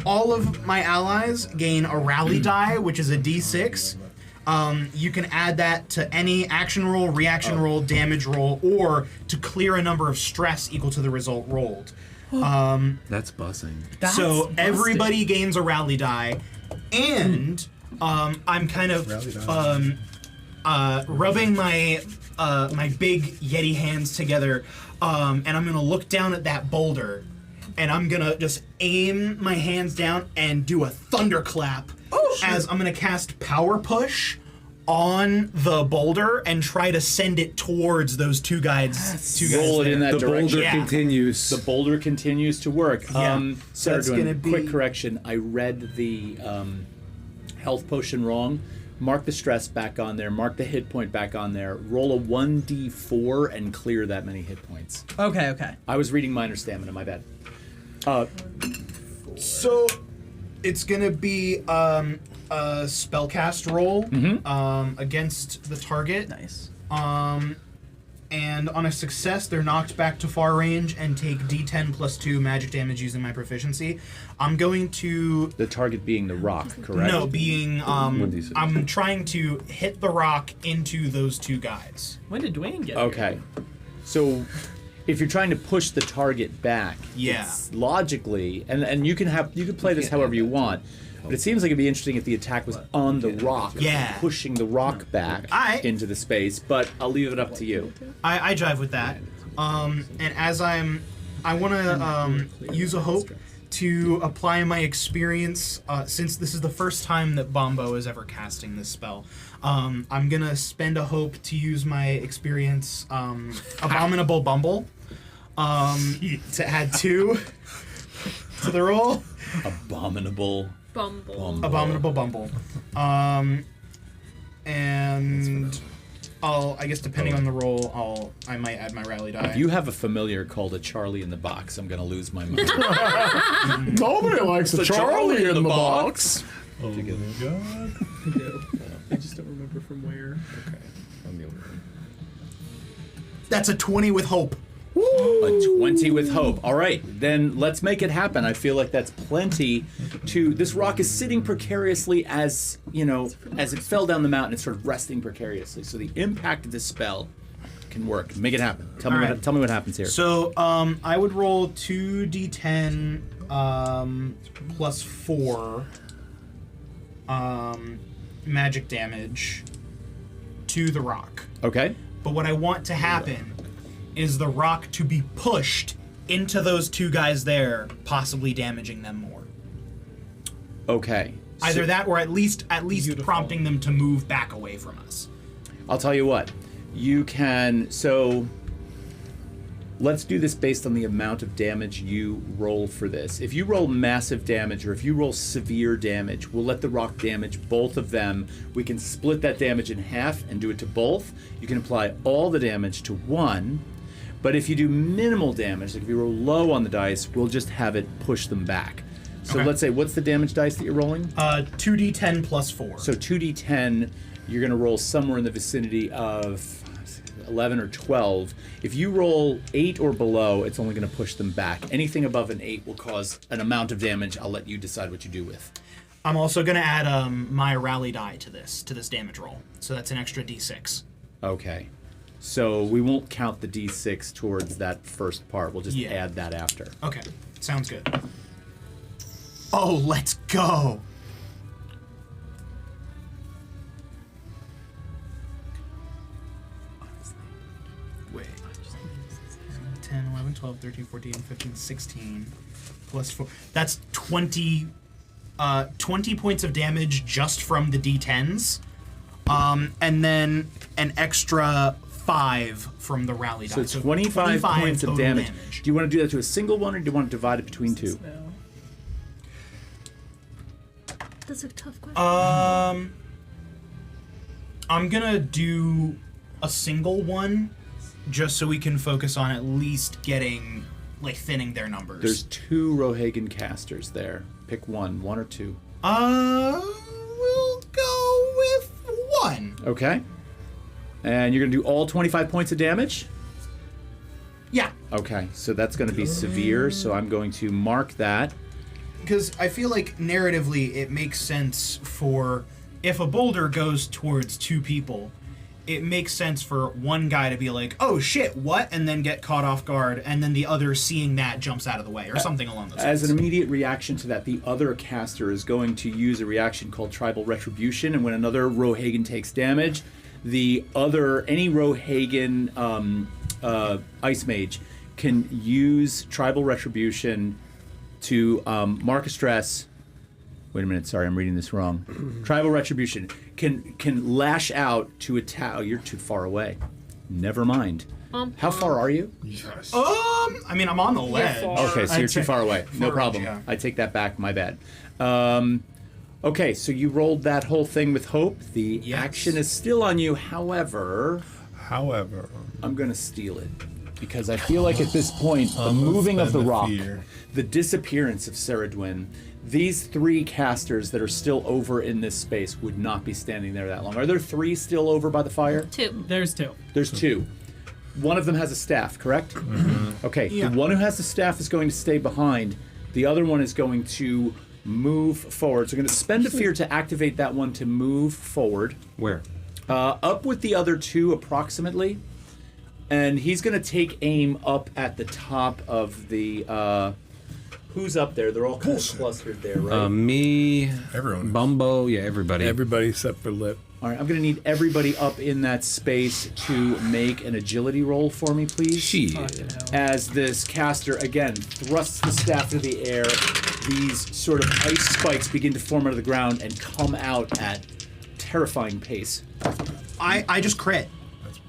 [SPEAKER 8] all of my allies gain a rally die, which is a D6. You can add that to any action roll, reaction roll, damage roll, or to clear a number of stress equal to the result rolled.
[SPEAKER 4] That's buzzing.
[SPEAKER 8] So everybody gains a rally die, and I'm kind of rubbing my my big Yeti hands together, and I'm gonna look down at that boulder, and I'm gonna just aim my hands down and do a thunderclap as I'm gonna cast Power Push on the boulder and try to send it towards those two guys.
[SPEAKER 1] Roll it in that
[SPEAKER 4] The
[SPEAKER 1] direction.
[SPEAKER 4] boulder
[SPEAKER 8] Yeah.
[SPEAKER 4] continues.
[SPEAKER 1] The boulder continues to work.
[SPEAKER 8] Yeah.
[SPEAKER 1] Sarah,
[SPEAKER 8] That's gonna
[SPEAKER 1] quick
[SPEAKER 8] be-
[SPEAKER 1] correction. I read the health potion wrong. Mark the stress back on there. Mark the hit point back on there. Roll a 1d4 and clear that many hit points.
[SPEAKER 12] Okay.
[SPEAKER 1] I was reading minor stamina. My bad.
[SPEAKER 8] So it's gonna be a spellcast roll against the target.
[SPEAKER 12] Nice.
[SPEAKER 8] And on a success, they're knocked back to far range and take D10 plus 2 magic damage using my proficiency. I'm going to
[SPEAKER 1] The target being the rock, correct?
[SPEAKER 8] no being
[SPEAKER 4] 1d6.
[SPEAKER 8] I'm trying to hit the rock into those two guys.
[SPEAKER 12] When did Dwayne get
[SPEAKER 1] Okay. So if you're trying to push the target back,
[SPEAKER 8] Yeah.
[SPEAKER 1] it's logically, and you can play this however you want, but it seems like it'd be interesting if the attack was on the rock,
[SPEAKER 8] Yeah.
[SPEAKER 1] pushing the rock back into the space. But I'll leave it up to you.
[SPEAKER 8] I jive with that. And as I want to use a hope to apply my experience, since this is the first time that Bombo is ever casting this spell. I'm gonna spend a hope to use my experience, Abominable Bumble, to add 2 to the roll.
[SPEAKER 1] Abominable.
[SPEAKER 5] Bumble.
[SPEAKER 8] Abominable Bumble. And I guess depending on the roll, I might add my rally die.
[SPEAKER 1] If you have a familiar called a Charlie in the box, I'm gonna lose my mind.
[SPEAKER 7] Nobody likes a Charlie in the box.
[SPEAKER 6] Oh my god.
[SPEAKER 12] I just don't remember from where.
[SPEAKER 8] That's a 20 with hope.
[SPEAKER 1] A 20 with hope. All right, then let's make it happen. I feel like that's plenty to. This rock is sitting precariously as it fell down the mountain. It's sort of resting precariously. So the impact of this spell can work. Make it happen. Tell me what happens here.
[SPEAKER 8] So I would roll 2d10 plus 4 magic damage to the rock.
[SPEAKER 1] Okay.
[SPEAKER 8] But what I want to happen is the rock to be pushed into those two guys there, possibly damaging them more.
[SPEAKER 1] Okay.
[SPEAKER 8] Either that or at least prompting them to move back away from us.
[SPEAKER 1] I'll tell you what. You can. So let's do this based on the amount of damage you roll for this. If you roll massive damage or if you roll severe damage, we'll let the rock damage both of them. We can split that damage in half and do it to both. You can apply all the damage to one. But if you do minimal damage, like if you roll low on the dice, we'll just have it push them back. So
[SPEAKER 8] Okay.
[SPEAKER 1] let's say, what's the damage dice that you're rolling?
[SPEAKER 8] 2d10 plus 4.
[SPEAKER 1] So 2d10, you're going to roll somewhere in the vicinity of 11 or 12. If you roll 8 or below, it's only going to push them back. Anything above an 8 will cause an amount of damage. I'll let you decide what you do with.
[SPEAKER 8] I'm also going to add my rally die to this damage roll. So that's an extra d6.
[SPEAKER 1] Okay. So we won't count the d6 towards that first part. We'll just add that after.
[SPEAKER 8] Okay, sounds good. Oh, let's go! Wait. 10, 11, 12, 13, 14, 15, 16, plus 4. That's 20 points of damage just from the d10s. And then an extra 5 from the rally die.
[SPEAKER 1] So 25 points of
[SPEAKER 8] total
[SPEAKER 1] damage. Do you want to do that to a single one, or do you want to divide it between two?
[SPEAKER 5] That's a tough question.
[SPEAKER 8] I'm gonna do a single one, just so we can focus on at least getting, like, thinning their numbers.
[SPEAKER 1] There's 2 Rohagan casters there. Pick one or two.
[SPEAKER 8] We'll go with 1.
[SPEAKER 1] Okay. And you're gonna do all 25 points of damage?
[SPEAKER 8] Yeah.
[SPEAKER 1] Okay, so that's gonna be severe, so I'm going to mark that.
[SPEAKER 8] Because I feel like narratively it makes sense for, if a boulder goes towards 2 people, it makes sense for one guy to be like, oh shit, what? And then get caught off guard, and then the other, seeing that, jumps out of the way, or something along those lines.
[SPEAKER 1] As an immediate reaction to that, the other caster is going to use a reaction called Tribal Retribution, and when another Rohagan takes damage, any Rohagan Ice Mage can use Tribal Retribution to mark a stress. Wait a minute, sorry, I'm reading this wrong. Tribal Retribution can lash out to attack. Oh, you're too far away. Never mind. How far are you?
[SPEAKER 6] Yes.
[SPEAKER 8] I mean, I'm on the ledge.
[SPEAKER 1] Okay, so you're too far away. No
[SPEAKER 8] far
[SPEAKER 1] problem.
[SPEAKER 8] edge, yeah.
[SPEAKER 1] I take that back. My bad. Okay, so you rolled that whole thing with hope. The action is still on you. However, I'm going to steal it because I feel like at this point, the moving of the rock, the disappearance of Ceridwen, these 3 casters that are still over in this space would not be standing there that long. Are there 3 still over by the fire?
[SPEAKER 5] 2.
[SPEAKER 3] There's 2.
[SPEAKER 1] There's 2. One of them has a staff, correct? Mm-hmm. Okay, the one who has the staff is going to stay behind. The other one is going to move forward. So I'm going to spend a fear to activate that one to move forward.
[SPEAKER 4] Where?
[SPEAKER 1] Up with the other 2 approximately. And he's going to take aim up at the top of the... who's up there? They're all kind of clustered there, right?
[SPEAKER 4] Me,
[SPEAKER 6] Everyone.
[SPEAKER 4] Bumbo, everybody.
[SPEAKER 7] Everybody except for Lip.
[SPEAKER 1] All right, I'm going to need everybody up in that space to make an agility roll for me, please. As this caster, again, thrusts the staff through the air, these sort of ice spikes begin to form out of the ground and come out at terrifying pace.
[SPEAKER 8] I just crit.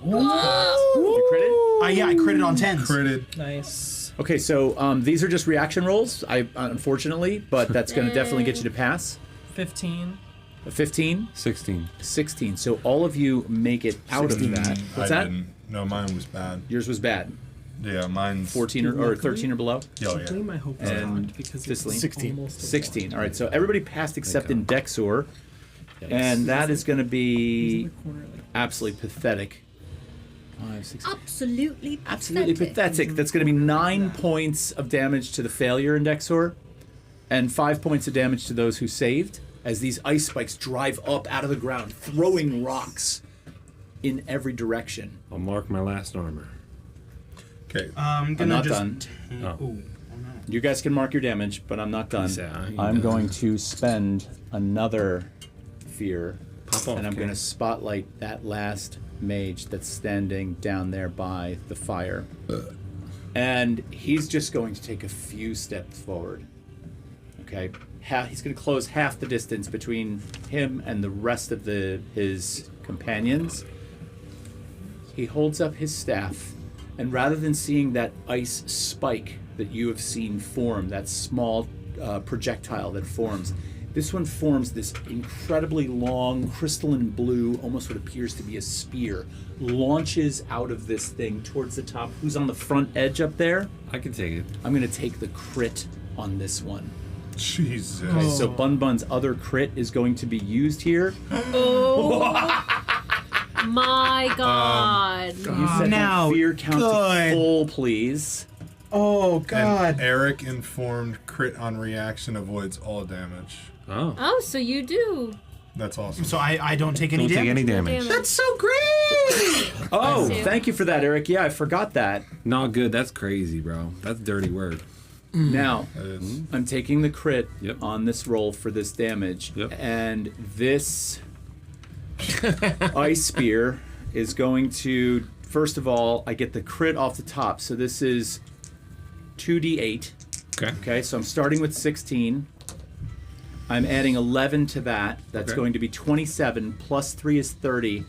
[SPEAKER 1] You critted?
[SPEAKER 8] I critted on 10s.
[SPEAKER 6] Critted.
[SPEAKER 3] Nice.
[SPEAKER 1] Okay, so these are just reaction rolls, unfortunately, but that's going to definitely get you to pass.
[SPEAKER 3] 15.
[SPEAKER 1] 15?
[SPEAKER 4] 16.
[SPEAKER 1] 16. So all of you make it out of that. What's that?
[SPEAKER 6] Didn't. No, mine was bad.
[SPEAKER 1] Yours was bad.
[SPEAKER 6] Yeah, mine's
[SPEAKER 1] 14 or 13 or below?
[SPEAKER 3] Luckily, my hope is
[SPEAKER 1] And
[SPEAKER 3] not because
[SPEAKER 1] this
[SPEAKER 3] it's
[SPEAKER 1] lean?
[SPEAKER 7] 16.
[SPEAKER 3] almost a
[SPEAKER 1] 16. All right, so everybody passed except in Dexor. And that is going to be absolutely pathetic. 5, 6,
[SPEAKER 5] Absolutely pathetic.
[SPEAKER 1] absolutely pathetic. That's going to be 9 points of damage to the failure in Dexor, and 5 points of damage to those who saved, as these ice spikes drive up out of the ground, throwing rocks in every direction.
[SPEAKER 4] I'll mark my last armor.
[SPEAKER 6] Okay.
[SPEAKER 8] I'm
[SPEAKER 1] I'm not
[SPEAKER 8] just...
[SPEAKER 1] done.
[SPEAKER 4] Oh.
[SPEAKER 1] You guys can mark your damage, but I'm not done.
[SPEAKER 4] Yeah, he
[SPEAKER 1] I'm
[SPEAKER 4] does.
[SPEAKER 1] going to spend another fear,
[SPEAKER 4] Pop off,
[SPEAKER 1] and I'm
[SPEAKER 4] Ken.
[SPEAKER 1] going to spotlight that last mage that's standing down there by the fire. And he's just going to take a few steps forward. Okay? He's going to close half the distance between him and the rest of his companions. He holds up his staff, and rather than seeing that ice spike that you have seen form, that small projectile that forms, this one forms this incredibly long, crystalline blue, almost what appears to be a spear, launches out of this thing towards the top. Who's on the front edge up there?
[SPEAKER 4] I can take it.
[SPEAKER 1] I'm going to take the crit on this one.
[SPEAKER 6] Jesus.
[SPEAKER 1] Okay, so Bun Bun's other crit is going to be used here.
[SPEAKER 5] My God.
[SPEAKER 1] You said
[SPEAKER 8] now,
[SPEAKER 1] fear count to
[SPEAKER 8] good.
[SPEAKER 1] full, please.
[SPEAKER 8] Oh,
[SPEAKER 6] And
[SPEAKER 8] God.
[SPEAKER 6] Eric informed crit on reaction avoids all damage.
[SPEAKER 4] Oh.
[SPEAKER 5] Oh, so you do.
[SPEAKER 6] That's awesome.
[SPEAKER 8] So I don't take any
[SPEAKER 4] Don't take
[SPEAKER 8] damage?
[SPEAKER 4] any damage.
[SPEAKER 8] That's so great!
[SPEAKER 1] Oh,
[SPEAKER 5] Bless you.
[SPEAKER 1] thank you for that, Eric. Yeah, I forgot that.
[SPEAKER 4] Not good. That's crazy, bro. That's dirty word.
[SPEAKER 1] Now,
[SPEAKER 6] That is.
[SPEAKER 1] I'm taking the crit
[SPEAKER 4] Yep.
[SPEAKER 1] on this roll for this damage,
[SPEAKER 4] Yep.
[SPEAKER 1] and this ice spear is going to, first of all, I get the crit off the top, so this is 2d8.
[SPEAKER 4] Okay.
[SPEAKER 1] Okay, so I'm starting with 16. I'm adding 11 to that. That's
[SPEAKER 4] Okay.
[SPEAKER 1] going to be 27, plus 3 is 30.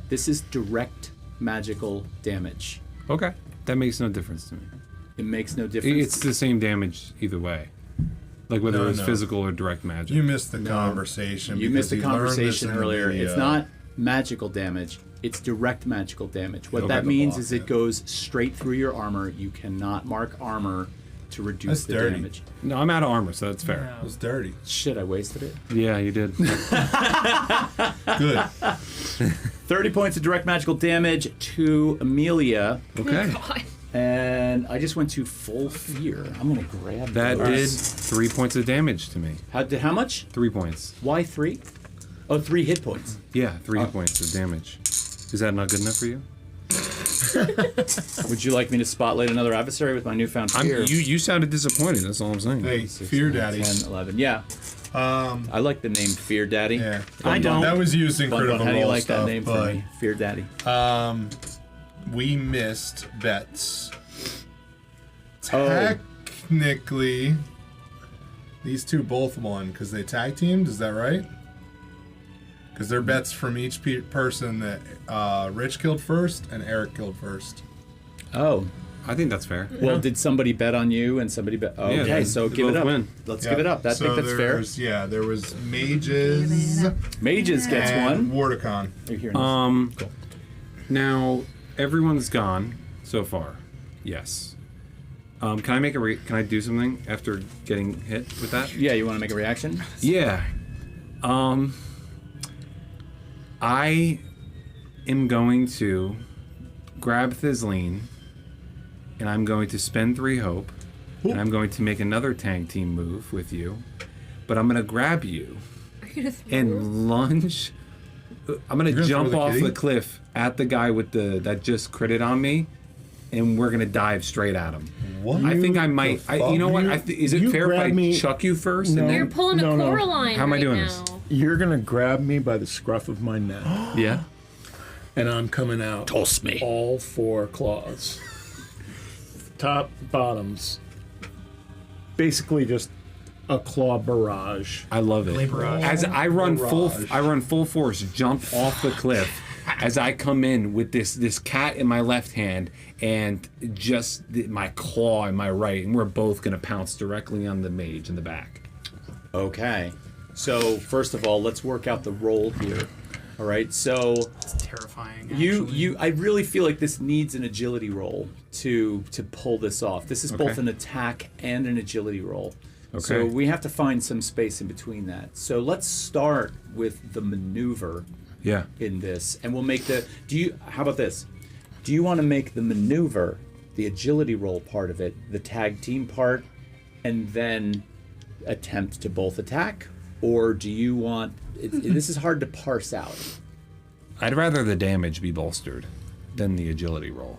[SPEAKER 1] This is direct magical damage.
[SPEAKER 4] Okay. That makes no difference to me.
[SPEAKER 1] It makes no difference.
[SPEAKER 4] It's the same damage either way. Like whether
[SPEAKER 6] No,
[SPEAKER 4] it's
[SPEAKER 6] no.
[SPEAKER 4] physical or direct magic.
[SPEAKER 6] You missed the conversation.
[SPEAKER 1] You
[SPEAKER 6] because
[SPEAKER 1] missed the
[SPEAKER 6] we learned this
[SPEAKER 1] conversation
[SPEAKER 6] in
[SPEAKER 1] earlier.
[SPEAKER 6] the,
[SPEAKER 1] It's not magical damage. It's direct magical damage. What
[SPEAKER 4] Okay.
[SPEAKER 1] that means is
[SPEAKER 6] Yeah.
[SPEAKER 1] it goes straight through your armor. You cannot mark armor to reduce
[SPEAKER 6] That's
[SPEAKER 1] the
[SPEAKER 6] dirty.
[SPEAKER 1] damage.
[SPEAKER 4] No, I'm out of armor, so that's fair.
[SPEAKER 6] It was dirty.
[SPEAKER 1] Shit, I wasted it.
[SPEAKER 4] Yeah, you did.
[SPEAKER 6] Good.
[SPEAKER 1] 30 points of direct magical damage to Amelia.
[SPEAKER 4] Okay.
[SPEAKER 5] God.
[SPEAKER 1] And I just went to full fear. I'm going to grab
[SPEAKER 4] That
[SPEAKER 1] those.
[SPEAKER 4] did 3 points of damage to me.
[SPEAKER 1] How much?
[SPEAKER 4] 3 points.
[SPEAKER 1] Why 3? Oh, 3 hit points.
[SPEAKER 4] Yeah, 3 hit points of damage. Is that not good enough for you?
[SPEAKER 1] Would you like me to spotlight another adversary with my newfound fear?
[SPEAKER 4] You sounded disappointed. That's all I'm saying.
[SPEAKER 6] Hey, Fear Daddy.
[SPEAKER 1] 10, 11. Yeah. I like the name Fear Daddy.
[SPEAKER 6] Yeah.
[SPEAKER 8] I don't.
[SPEAKER 6] That was used in
[SPEAKER 1] Bun,
[SPEAKER 6] critical
[SPEAKER 1] Bun, how do you
[SPEAKER 6] role
[SPEAKER 1] like
[SPEAKER 6] stuff,
[SPEAKER 1] that name for
[SPEAKER 6] but
[SPEAKER 1] me? Fear Daddy.
[SPEAKER 6] we missed bets.
[SPEAKER 1] Oh.
[SPEAKER 6] Technically, these two both won because they tag teamed. Is that right? Because they're bets from each person that Rich killed first and Eric killed first.
[SPEAKER 1] Oh.
[SPEAKER 4] I think that's fair.
[SPEAKER 1] Well, did somebody bet on you and somebody bet? Oh,
[SPEAKER 4] Yeah,
[SPEAKER 1] okay,
[SPEAKER 4] they
[SPEAKER 1] so
[SPEAKER 4] both
[SPEAKER 1] give it up.
[SPEAKER 4] win.
[SPEAKER 1] Let's give it up. I think that's fair.
[SPEAKER 6] Yeah, there was Mages
[SPEAKER 1] Mages gets
[SPEAKER 6] and
[SPEAKER 1] one.
[SPEAKER 6] Wardicon.
[SPEAKER 1] Are you hearing this?
[SPEAKER 4] Now everyone's gone so far. Yes. Can I make can I do something after getting hit with that?
[SPEAKER 1] Yeah, you want to make a reaction?
[SPEAKER 4] Yeah. I am going to grab Thizleen, and I'm going to spend 3 hope, and I'm going to make another tag team move with you, but I'm going to grab you
[SPEAKER 5] Are you gonna throw
[SPEAKER 4] and lunge. I'm going to
[SPEAKER 6] gonna
[SPEAKER 4] jump
[SPEAKER 6] throw the
[SPEAKER 4] off
[SPEAKER 6] kitty?
[SPEAKER 4] the cliff at the guy with that just critted on me, and we're going to dive straight at him.
[SPEAKER 6] What?
[SPEAKER 4] I think I might. You know what? Is it
[SPEAKER 7] you
[SPEAKER 4] fair if I
[SPEAKER 7] grab me-
[SPEAKER 4] chuck you first?
[SPEAKER 7] No.
[SPEAKER 4] And
[SPEAKER 5] You're
[SPEAKER 4] then,
[SPEAKER 5] pulling a
[SPEAKER 7] No, no.
[SPEAKER 5] Coraline
[SPEAKER 4] How am I
[SPEAKER 5] right
[SPEAKER 4] doing
[SPEAKER 5] now.
[SPEAKER 4] this?
[SPEAKER 7] You're gonna grab me by the scruff of my neck,
[SPEAKER 4] yeah.
[SPEAKER 7] and I'm coming out.
[SPEAKER 1] Toss me.
[SPEAKER 7] All 4 claws. Top, bottoms. Basically just a claw barrage.
[SPEAKER 4] I love it.
[SPEAKER 8] barrage.
[SPEAKER 4] As I run full force, jump off the cliff. As I come in with this cat in my left hand and just my claw in my right, and we're both gonna pounce directly on the mage in the back.
[SPEAKER 1] Okay. So, first of all, let's work out the roll here. All right. So,
[SPEAKER 8] It's terrifying.
[SPEAKER 1] I really feel like this needs an agility roll to pull this off. This is both
[SPEAKER 4] Okay.
[SPEAKER 1] an attack and an agility roll.
[SPEAKER 4] Okay.
[SPEAKER 1] So we have to find some space in between that. So let's start with the maneuver
[SPEAKER 4] Yeah.
[SPEAKER 1] in this, and we'll make the. How about this? Do you want to make the maneuver, the agility roll part of it, the tag team part, and then attempt to both attack, or do you want? This is hard to parse out.
[SPEAKER 4] I'd rather the damage be bolstered than the agility roll.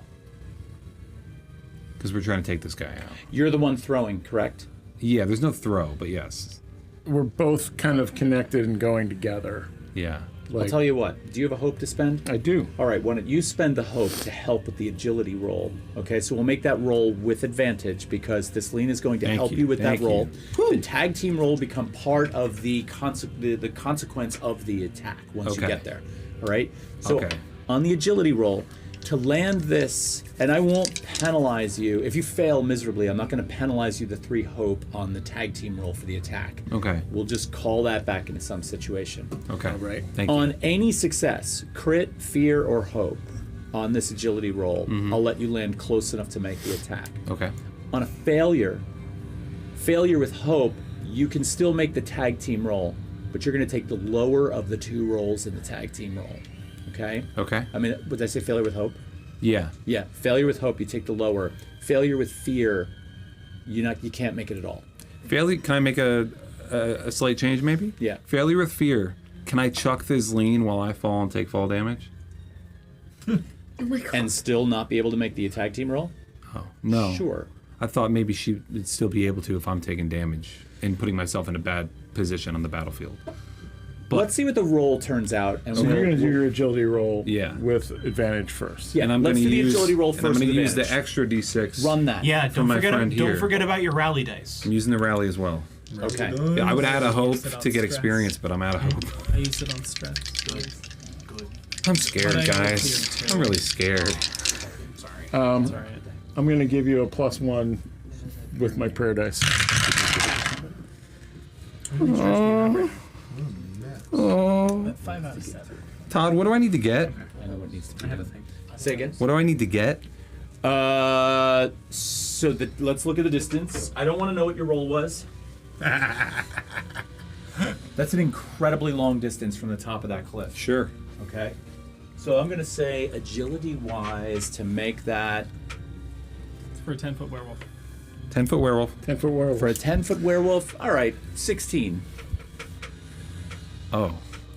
[SPEAKER 4] Because we're trying to take this guy out.
[SPEAKER 1] You're the one throwing, correct?
[SPEAKER 4] Yeah, there's no throw, but yes.
[SPEAKER 7] We're both kind of connected and going together.
[SPEAKER 4] Yeah.
[SPEAKER 1] I'll tell you what. Do you have a hope to spend?
[SPEAKER 7] I do.
[SPEAKER 1] All right, why don't you spend the hope to help with the agility roll? Okay, so we'll make that roll with advantage because this lean is going to
[SPEAKER 4] Thank
[SPEAKER 1] help
[SPEAKER 4] you,
[SPEAKER 1] you with that
[SPEAKER 4] thank you.
[SPEAKER 1] roll. The tag team roll will become part of the consequence of the attack once you
[SPEAKER 4] Okay.
[SPEAKER 1] get there. All right. So
[SPEAKER 4] Okay.
[SPEAKER 1] on the agility roll, to land this, and I won't penalize you if you fail miserably. I'm not going to penalize you the 3 hope on the tag team roll for the attack.
[SPEAKER 4] Okay.
[SPEAKER 1] We'll just call that back into some situation.
[SPEAKER 4] Okay.
[SPEAKER 7] All right.
[SPEAKER 4] Thank you.
[SPEAKER 1] On any success, crit, fear, or hope on this agility roll, I'll let you land close enough to make the attack.
[SPEAKER 4] Okay.
[SPEAKER 1] On a failure with hope, you can still make the tag team roll, but you're going to take the lower of the 2 rolls in the tag team roll. Okay?
[SPEAKER 4] Okay.
[SPEAKER 1] I mean, would I say failure with hope?
[SPEAKER 4] Yeah.
[SPEAKER 1] Yeah, failure with hope, you take the lower. Failure with fear, you can't make it at all.
[SPEAKER 4] Failure. Can I make a slight change, maybe?
[SPEAKER 1] Yeah.
[SPEAKER 4] Failure with fear. Can I chuck this lean while I fall and take fall damage?
[SPEAKER 5] Oh my god.
[SPEAKER 1] And still not be able to make the tag team roll?
[SPEAKER 4] Oh no.
[SPEAKER 1] Sure.
[SPEAKER 4] I thought maybe she would still be able to if I'm taking damage and putting myself in a bad position on the battlefield. But
[SPEAKER 1] Let's see what the roll turns out. And
[SPEAKER 7] So you're going to do your agility roll
[SPEAKER 4] Yeah.
[SPEAKER 7] with advantage first.
[SPEAKER 1] Yeah,
[SPEAKER 4] and I'm
[SPEAKER 1] let's
[SPEAKER 4] going to
[SPEAKER 1] do the
[SPEAKER 4] use
[SPEAKER 1] agility roll
[SPEAKER 4] and
[SPEAKER 1] first
[SPEAKER 4] I'm going
[SPEAKER 1] with
[SPEAKER 4] to use the
[SPEAKER 1] advantage.
[SPEAKER 4] extra d6.
[SPEAKER 1] Run that.
[SPEAKER 8] Yeah,
[SPEAKER 4] From my friend
[SPEAKER 8] don't
[SPEAKER 4] here.
[SPEAKER 8] forget about your rally dice.
[SPEAKER 4] I'm using the rally as well.
[SPEAKER 1] Okay.
[SPEAKER 6] Good.
[SPEAKER 4] Yeah, I would add a hope
[SPEAKER 12] Use it on
[SPEAKER 4] to get
[SPEAKER 12] stress.
[SPEAKER 4] experience, but I'm out of hope.
[SPEAKER 12] I used it on stress.
[SPEAKER 8] Good.
[SPEAKER 4] I'm scared, guys. I'm really scared.
[SPEAKER 3] Sorry. Sorry.
[SPEAKER 7] I'm going to give you a +1 with my prayer dice.
[SPEAKER 3] But 5 out of 7.
[SPEAKER 4] Todd, what do I need to get?
[SPEAKER 1] I know what needs to be
[SPEAKER 3] I have a
[SPEAKER 1] done.
[SPEAKER 3] thing.
[SPEAKER 1] Say again.
[SPEAKER 4] What do I need to get?
[SPEAKER 1] Let's look at the distance. I don't want to know what your roll was. That's an incredibly long distance from the top of that cliff.
[SPEAKER 4] Sure.
[SPEAKER 1] Okay. So I'm gonna say agility-wise to make that
[SPEAKER 3] It's for a 10-foot werewolf.
[SPEAKER 4] 10-foot werewolf.
[SPEAKER 7] 10-foot werewolf.
[SPEAKER 1] for a 10-foot werewolf. All right, 16.
[SPEAKER 4] Oh,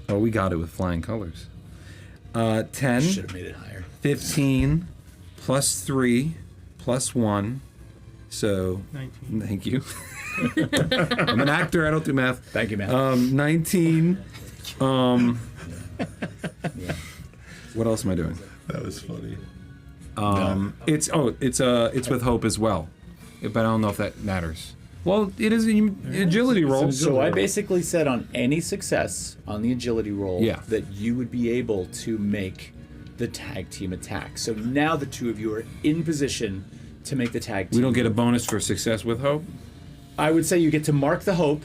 [SPEAKER 4] we got it with flying colors. 10,
[SPEAKER 1] Should have made it higher.
[SPEAKER 4] 15, plus 3, plus 1. So,
[SPEAKER 3] 19.
[SPEAKER 4] thank you. I'm an actor. I don't do math.
[SPEAKER 1] Thank you, man.
[SPEAKER 4] 19. What else am I doing?
[SPEAKER 6] That was funny.
[SPEAKER 4] It's with hope as well, but I don't know if that matters. Well, it is an agility roll.
[SPEAKER 1] So I basically said on any success on the agility roll
[SPEAKER 4] Yeah.
[SPEAKER 1] that you would be able to make the tag team attack. So now the two of you are in position to make the tag team.
[SPEAKER 4] We don't get a bonus for success with hope.
[SPEAKER 1] I would say you get to mark the hope,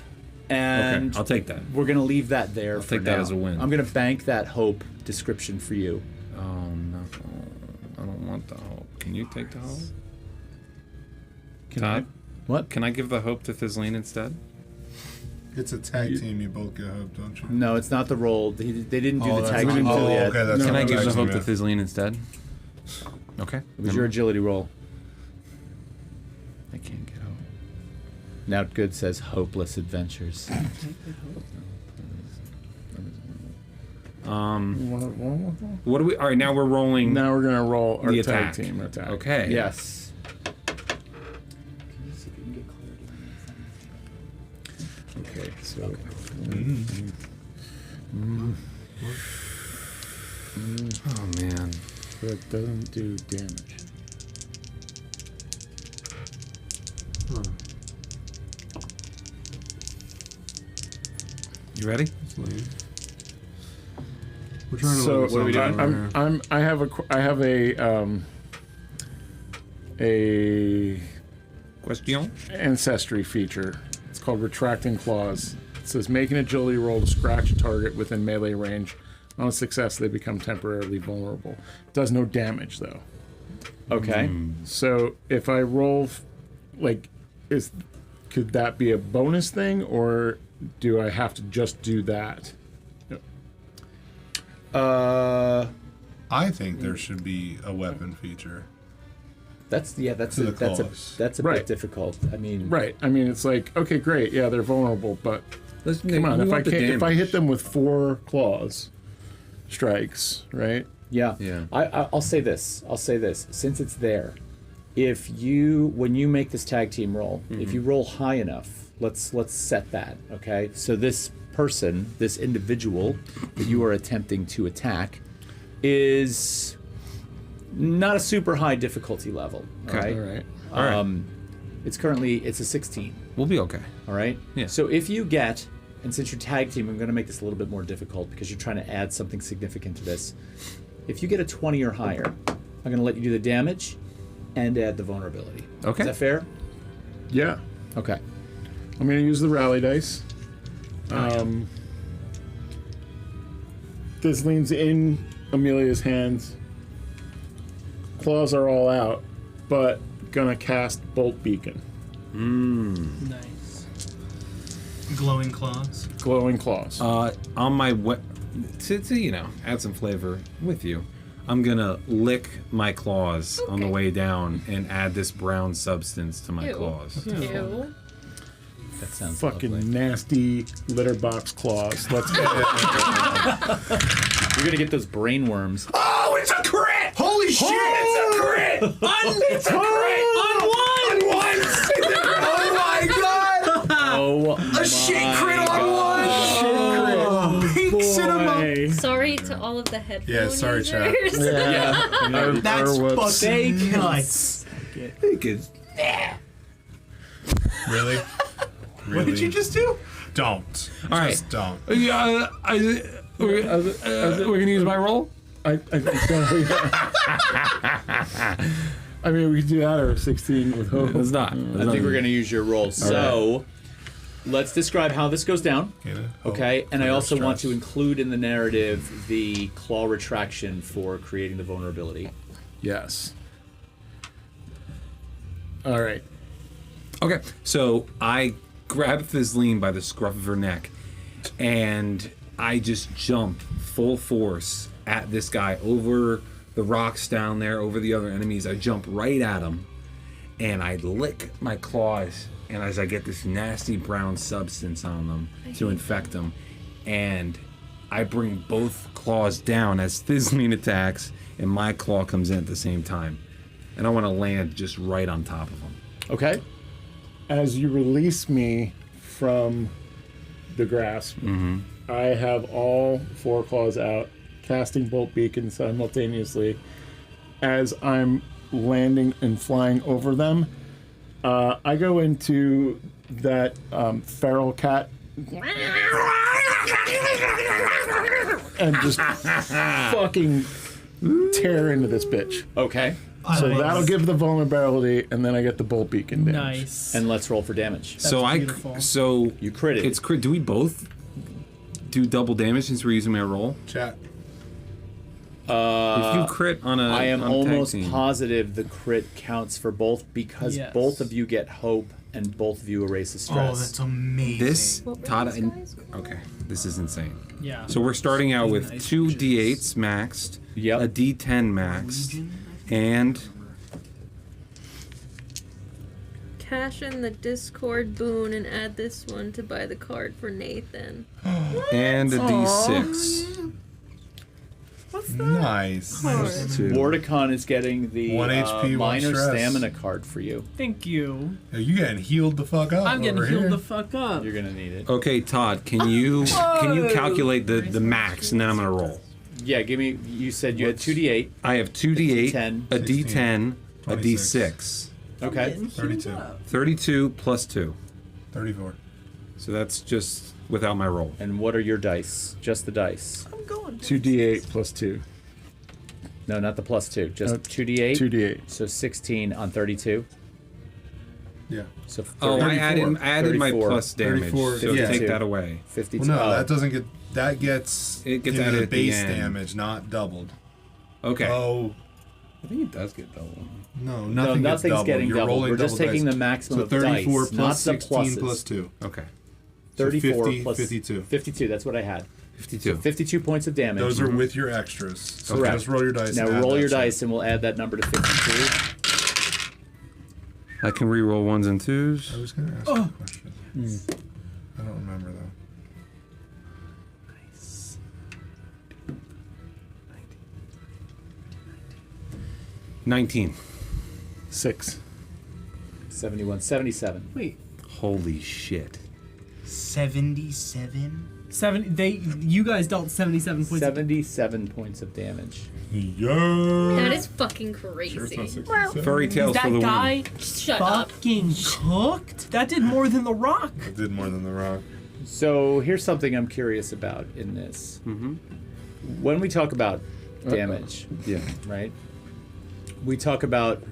[SPEAKER 1] and
[SPEAKER 4] Okay, I'll take that.
[SPEAKER 1] we're going to leave that there
[SPEAKER 4] I'll
[SPEAKER 1] for
[SPEAKER 4] take that
[SPEAKER 1] now.
[SPEAKER 4] as a win.
[SPEAKER 1] I'm going to bank that hope description for you.
[SPEAKER 4] Oh no, I don't want the hope. Can you take the hope? Todd?
[SPEAKER 1] What?
[SPEAKER 4] Can I give the hope to Thizleen instead?
[SPEAKER 6] It's a tag team. You both get hope, don't you?
[SPEAKER 1] No, it's not the roll. They didn't do the
[SPEAKER 6] that's
[SPEAKER 1] tag
[SPEAKER 6] not-
[SPEAKER 1] team deal yet.
[SPEAKER 6] okay, that's
[SPEAKER 4] Can
[SPEAKER 6] not
[SPEAKER 4] I give
[SPEAKER 6] tag
[SPEAKER 4] the
[SPEAKER 6] team
[SPEAKER 4] hope to
[SPEAKER 6] yet.
[SPEAKER 4] Thizleen instead? Okay.
[SPEAKER 1] It was your agility roll.
[SPEAKER 4] I can't get hope.
[SPEAKER 1] Now Good says hopeless adventures.
[SPEAKER 4] What do we? All right, now we're rolling.
[SPEAKER 7] Now we're going to roll our
[SPEAKER 4] The
[SPEAKER 7] tag
[SPEAKER 4] attack.
[SPEAKER 7] team attack.
[SPEAKER 4] Okay.
[SPEAKER 1] Yes.
[SPEAKER 7] Okay, so...
[SPEAKER 4] Oh man.
[SPEAKER 7] But it doesn't do damage.
[SPEAKER 4] You ready?
[SPEAKER 6] We're trying to
[SPEAKER 7] So
[SPEAKER 6] look at something over here.
[SPEAKER 7] I have a
[SPEAKER 4] Question?
[SPEAKER 7] ancestry feature. It's called Retracting Claws. It says make an agility roll to scratch a target within melee range. On a success, they become temporarily vulnerable. It does no damage though.
[SPEAKER 1] Okay.
[SPEAKER 7] So if I roll, could that be a bonus thing, or do I have to just do that?
[SPEAKER 6] I think there should be a weapon feature.
[SPEAKER 1] That's
[SPEAKER 6] To the claws.
[SPEAKER 1] a
[SPEAKER 7] Right.
[SPEAKER 1] bit difficult. I mean,
[SPEAKER 7] Right. I mean, it's like, okay, great, yeah, they're vulnerable, but come on, if I hit them with 4 claws strikes, right?
[SPEAKER 1] Yeah.
[SPEAKER 4] Yeah.
[SPEAKER 1] I'll say this. Since it's there, when you make this tag team roll, if you roll high enough, let's set that. Okay. So this person, this individual that you are attempting to attack, is not a super high difficulty level. All right.
[SPEAKER 7] All right.
[SPEAKER 4] All right.
[SPEAKER 1] It's a 16.
[SPEAKER 4] We'll be okay.
[SPEAKER 1] All right.
[SPEAKER 4] Yeah.
[SPEAKER 1] So if you get, and since you're tag team, I'm going to make this a little bit more difficult because you're trying to add something significant to this. If you get a 20 or higher, I'm going to let you do the damage and add the vulnerability.
[SPEAKER 4] Okay.
[SPEAKER 1] Is that fair?
[SPEAKER 7] Yeah.
[SPEAKER 1] Okay.
[SPEAKER 7] I'm going to use the rally dice. This leans in Amelia's hands. Claws are all out, but gonna cast Bolt Beacon.
[SPEAKER 3] Nice.
[SPEAKER 8] Glowing claws.
[SPEAKER 7] Glowing claws.
[SPEAKER 4] On my to add some flavor with you, I'm gonna lick my claws on the way down and add this brown substance to my
[SPEAKER 5] Ew.
[SPEAKER 4] claws.
[SPEAKER 5] Ew.
[SPEAKER 1] That sounds
[SPEAKER 7] Fucking
[SPEAKER 1] lovely.
[SPEAKER 7] nasty litter box claws. Let's go.
[SPEAKER 1] You're going to get those brain worms.
[SPEAKER 2] Oh, it's a crit!
[SPEAKER 8] Holy shit!
[SPEAKER 2] It's a crit! It's a crit! On one! Oh my god!
[SPEAKER 1] Oh,
[SPEAKER 2] A shit crit on one!
[SPEAKER 8] Pink cinema.
[SPEAKER 5] Sorry to all of the headphone
[SPEAKER 6] Yeah, sorry, chat.
[SPEAKER 5] users.
[SPEAKER 8] That's
[SPEAKER 7] whoops.
[SPEAKER 8] fucking nuts.
[SPEAKER 6] Really?
[SPEAKER 8] What did you just do?
[SPEAKER 6] Don't.
[SPEAKER 4] All right.
[SPEAKER 6] Just don't.
[SPEAKER 4] We're gonna use my roll.
[SPEAKER 7] I think so. Yeah. I mean, we could do that or 16 with hope.
[SPEAKER 4] It's not.
[SPEAKER 1] I think we're going to use your roll. So, let's describe how this goes down. Okay, and I also want to include in the narrative the claw retraction for creating the vulnerability.
[SPEAKER 7] Yes. All right.
[SPEAKER 4] Okay, so I grab Fizzleen by the scruff of her neck, and I just jump full force at this guy over the rocks down there, over the other enemies. I jump right at him, and I lick my claws, and as I get this nasty brown substance on them to infect them, and I bring both claws down as Fizzleen attacks, and my claw comes in at the same time. And I want to land just right on top of him.
[SPEAKER 1] Okay.
[SPEAKER 7] As you release me from the grasp, I have all 4 claws out, casting bolt beacons simultaneously. As I'm landing and flying over them, I go into that feral cat and just fucking tear into this bitch.
[SPEAKER 1] Okay.
[SPEAKER 7] So that'll give the vulnerability, and then I get the bolt beacon damage.
[SPEAKER 3] Nice.
[SPEAKER 1] And let's roll for damage.
[SPEAKER 3] beautiful.
[SPEAKER 1] You critted.
[SPEAKER 4] It's crit. Do we both do double damage since we're using my roll?
[SPEAKER 6] Chat.
[SPEAKER 4] If you crit on a,
[SPEAKER 1] I am
[SPEAKER 4] on a tag
[SPEAKER 1] almost
[SPEAKER 4] team.
[SPEAKER 1] positive the crit counts for both because
[SPEAKER 3] Yes.
[SPEAKER 1] both of you get hope and both of you erase the stress.
[SPEAKER 8] Oh, that's amazing.
[SPEAKER 4] This
[SPEAKER 5] What were
[SPEAKER 4] Todd.
[SPEAKER 5] those guys?
[SPEAKER 4] Okay, this is insane.
[SPEAKER 3] Yeah.
[SPEAKER 4] So we're starting out with
[SPEAKER 3] Nice
[SPEAKER 4] 2
[SPEAKER 3] pictures.
[SPEAKER 4] d8s maxed,
[SPEAKER 1] Yep.
[SPEAKER 4] a d10 maxed, and
[SPEAKER 5] Cash in the Discord boon and add this one to buy the card for Nathan.
[SPEAKER 4] a d6.
[SPEAKER 6] Nice.
[SPEAKER 1] Wardicon is getting the
[SPEAKER 6] 1 HP, 1
[SPEAKER 1] minor
[SPEAKER 6] stress.
[SPEAKER 1] stamina card for you.
[SPEAKER 3] Thank you.
[SPEAKER 6] You getting healed the fuck up.
[SPEAKER 3] I'm getting
[SPEAKER 6] over
[SPEAKER 3] healed
[SPEAKER 6] here.
[SPEAKER 3] the fuck up.
[SPEAKER 1] You're gonna need it.
[SPEAKER 4] Okay, Todd, can you calculate the max, and then I'm gonna roll.
[SPEAKER 1] Yeah, give me. You said you had 2d8.
[SPEAKER 4] I have 2d8,
[SPEAKER 1] D10,
[SPEAKER 4] a d10, a
[SPEAKER 6] 26.
[SPEAKER 4] d6.
[SPEAKER 1] Okay.
[SPEAKER 6] 32.
[SPEAKER 4] 32 plus 2.
[SPEAKER 6] 34.
[SPEAKER 4] So that's just without my roll.
[SPEAKER 1] And what are your dice? Just the dice.
[SPEAKER 3] I'm going.
[SPEAKER 7] 2d8 plus 2.
[SPEAKER 1] No, not the plus 2. Just 2d8.
[SPEAKER 7] 2d8.
[SPEAKER 1] So 16 on 32.
[SPEAKER 6] Yeah.
[SPEAKER 1] So
[SPEAKER 4] Oh, I
[SPEAKER 1] 34.
[SPEAKER 4] added my
[SPEAKER 1] 34.
[SPEAKER 4] plus damage.
[SPEAKER 6] 34,
[SPEAKER 4] So
[SPEAKER 1] yeah.
[SPEAKER 4] take that away.
[SPEAKER 1] 52.
[SPEAKER 6] Well, no,
[SPEAKER 1] Oh.
[SPEAKER 6] that doesn't get. That gets.
[SPEAKER 4] It gets
[SPEAKER 6] into
[SPEAKER 4] added
[SPEAKER 6] the
[SPEAKER 4] at the
[SPEAKER 6] base
[SPEAKER 4] end.
[SPEAKER 6] damage, not doubled.
[SPEAKER 4] Okay.
[SPEAKER 6] Oh
[SPEAKER 4] I think it does get double.
[SPEAKER 6] no,
[SPEAKER 1] No,
[SPEAKER 6] nothing gets
[SPEAKER 1] nothing's
[SPEAKER 6] doubled.
[SPEAKER 1] getting
[SPEAKER 6] You're
[SPEAKER 1] doubled.
[SPEAKER 6] rolling
[SPEAKER 1] We're just
[SPEAKER 6] double
[SPEAKER 1] taking
[SPEAKER 6] dice.
[SPEAKER 1] the maximum
[SPEAKER 6] So
[SPEAKER 1] of
[SPEAKER 6] 34
[SPEAKER 1] dice,
[SPEAKER 6] plus
[SPEAKER 1] not the
[SPEAKER 6] 16
[SPEAKER 1] pluses.
[SPEAKER 6] plus 2.
[SPEAKER 4] Okay.
[SPEAKER 1] 34
[SPEAKER 6] 50,
[SPEAKER 1] plus
[SPEAKER 6] 52.
[SPEAKER 1] 52. That's what I had.
[SPEAKER 4] 52.
[SPEAKER 1] 52 points of damage.
[SPEAKER 6] Those are with your extras. So
[SPEAKER 1] Correct.
[SPEAKER 6] just roll your dice.
[SPEAKER 1] Now
[SPEAKER 6] and add
[SPEAKER 1] roll
[SPEAKER 6] that
[SPEAKER 1] your
[SPEAKER 6] shit.
[SPEAKER 1] dice, and we'll add that number to 52.
[SPEAKER 4] I can re-roll 1s and 2s.
[SPEAKER 6] I was going to ask you a question. I don't remember though.
[SPEAKER 4] 19.
[SPEAKER 7] 6.
[SPEAKER 1] 71, 77.
[SPEAKER 3] Wait.
[SPEAKER 4] Holy shit.
[SPEAKER 8] 77.
[SPEAKER 3] You guys dealt 77 points.
[SPEAKER 1] 77 points of damage.
[SPEAKER 6] Yeah.
[SPEAKER 5] That is fucking crazy.
[SPEAKER 4] Furry tails
[SPEAKER 3] That
[SPEAKER 4] for the
[SPEAKER 3] guy
[SPEAKER 5] Shut up.
[SPEAKER 3] fucking cooked. That did more than the rock.
[SPEAKER 6] It did more than the rock.
[SPEAKER 1] So here's something I'm curious about in this. When we talk about damage,
[SPEAKER 4] Yeah.
[SPEAKER 1] right? We talk about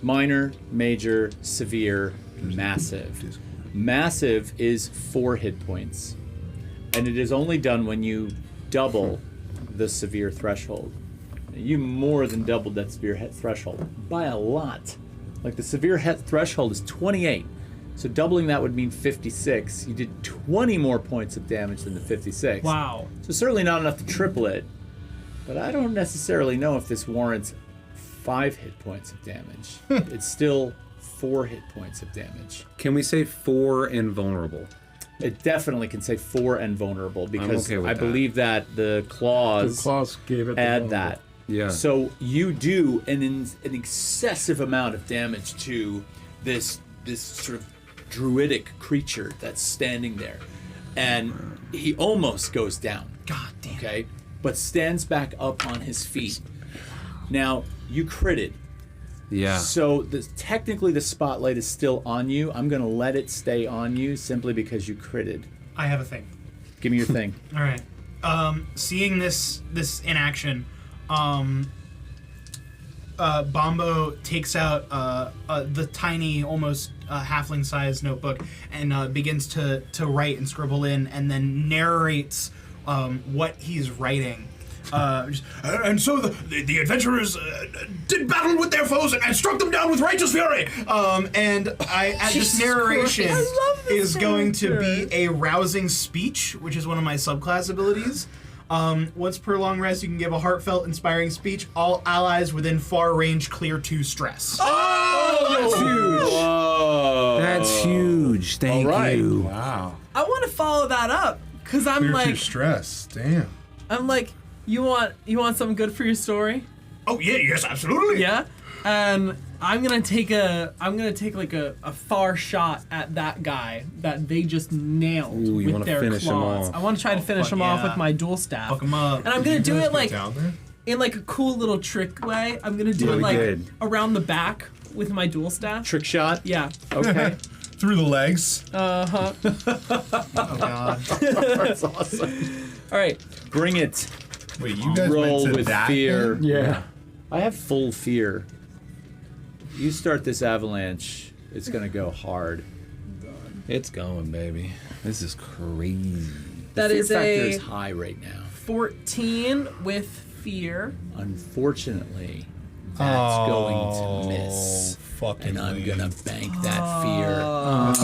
[SPEAKER 1] minor, major, severe, massive. Massive is 4 hit points. And it is only done when you double the severe threshold. You more than doubled that severe threshold by a lot. Like the severe threshold is 28. So doubling that would mean 56. You did 20 more points of damage than the 56.
[SPEAKER 3] Wow.
[SPEAKER 1] So certainly not enough to triple it. But I don't necessarily know if this warrants 5 hit points of damage. It's still 4 hit points of damage.
[SPEAKER 4] Can we say 4 and vulnerable?
[SPEAKER 1] It definitely can say 4 and vulnerable because
[SPEAKER 4] okay with
[SPEAKER 1] I
[SPEAKER 4] that.
[SPEAKER 1] believe that the claws,
[SPEAKER 7] The claws gave it the
[SPEAKER 1] add
[SPEAKER 7] vulnerable.
[SPEAKER 1] that.
[SPEAKER 4] Yeah.
[SPEAKER 1] So you do an excessive amount of damage to this sort of druidic creature that's standing there, and he almost goes down.
[SPEAKER 8] God damn.
[SPEAKER 1] Okay, but stands back up on his feet. Now you critted.
[SPEAKER 4] Yeah.
[SPEAKER 1] So technically the spotlight is still on you. I'm going to let it stay on you simply because you critted.
[SPEAKER 8] I have a thing.
[SPEAKER 1] Give me your thing.
[SPEAKER 8] All right. Seeing this in action, Bombo takes out the tiny, almost halfling-sized notebook and begins to write and scribble in, and then narrates what he's writing. And so the adventurers did battle with their foes and struck them down with righteous fury. This narration is going to be a rousing speech, which is one of my subclass abilities. Once per long rest, you can give a heartfelt, inspiring speech. All allies within far range clear 2 stress.
[SPEAKER 4] Oh, that's huge.
[SPEAKER 1] Whoa.
[SPEAKER 2] That's huge. Thank you.
[SPEAKER 6] Wow.
[SPEAKER 12] I want to follow that up because I'm
[SPEAKER 6] Clear
[SPEAKER 12] like,
[SPEAKER 6] 2 stress. Damn.
[SPEAKER 12] I'm like, you want something good for your story?
[SPEAKER 8] Oh yeah, yes, absolutely.
[SPEAKER 12] Yeah, and I'm gonna take like a far shot at that guy that they just nailed
[SPEAKER 4] Ooh, you
[SPEAKER 12] with
[SPEAKER 4] wanna
[SPEAKER 12] their
[SPEAKER 4] finish him
[SPEAKER 12] claws.
[SPEAKER 4] off.
[SPEAKER 12] I want to try to finish
[SPEAKER 8] fuck
[SPEAKER 12] him off
[SPEAKER 8] yeah.
[SPEAKER 12] with my dual staff.
[SPEAKER 8] Fuck 'em up.
[SPEAKER 12] And I'm gonna do it like
[SPEAKER 6] Down there?
[SPEAKER 12] in like a cool little trick way. I'm gonna do
[SPEAKER 4] Really
[SPEAKER 12] it like
[SPEAKER 4] good.
[SPEAKER 12] around the back with my dual staff.
[SPEAKER 1] Trick shot.
[SPEAKER 12] Yeah.
[SPEAKER 1] Okay.
[SPEAKER 6] Through the legs.
[SPEAKER 12] Uh-huh.
[SPEAKER 8] Oh god.
[SPEAKER 1] That's awesome.
[SPEAKER 12] All right.
[SPEAKER 1] Bring it.
[SPEAKER 6] Wait, you guys
[SPEAKER 1] Roll
[SPEAKER 6] went to
[SPEAKER 1] with
[SPEAKER 6] that
[SPEAKER 1] fear.
[SPEAKER 6] thing?
[SPEAKER 7] Yeah.
[SPEAKER 1] I have full fear. You start this avalanche, it's gonna go hard.
[SPEAKER 4] It's going, baby. This is crazy.
[SPEAKER 12] That
[SPEAKER 1] Fear
[SPEAKER 12] is
[SPEAKER 1] factor
[SPEAKER 12] a
[SPEAKER 1] is high right now.
[SPEAKER 12] 14 with fear.
[SPEAKER 1] Unfortunately, that's going to miss.
[SPEAKER 6] Fucking
[SPEAKER 1] And I'm
[SPEAKER 6] lame.
[SPEAKER 1] gonna bank that fear.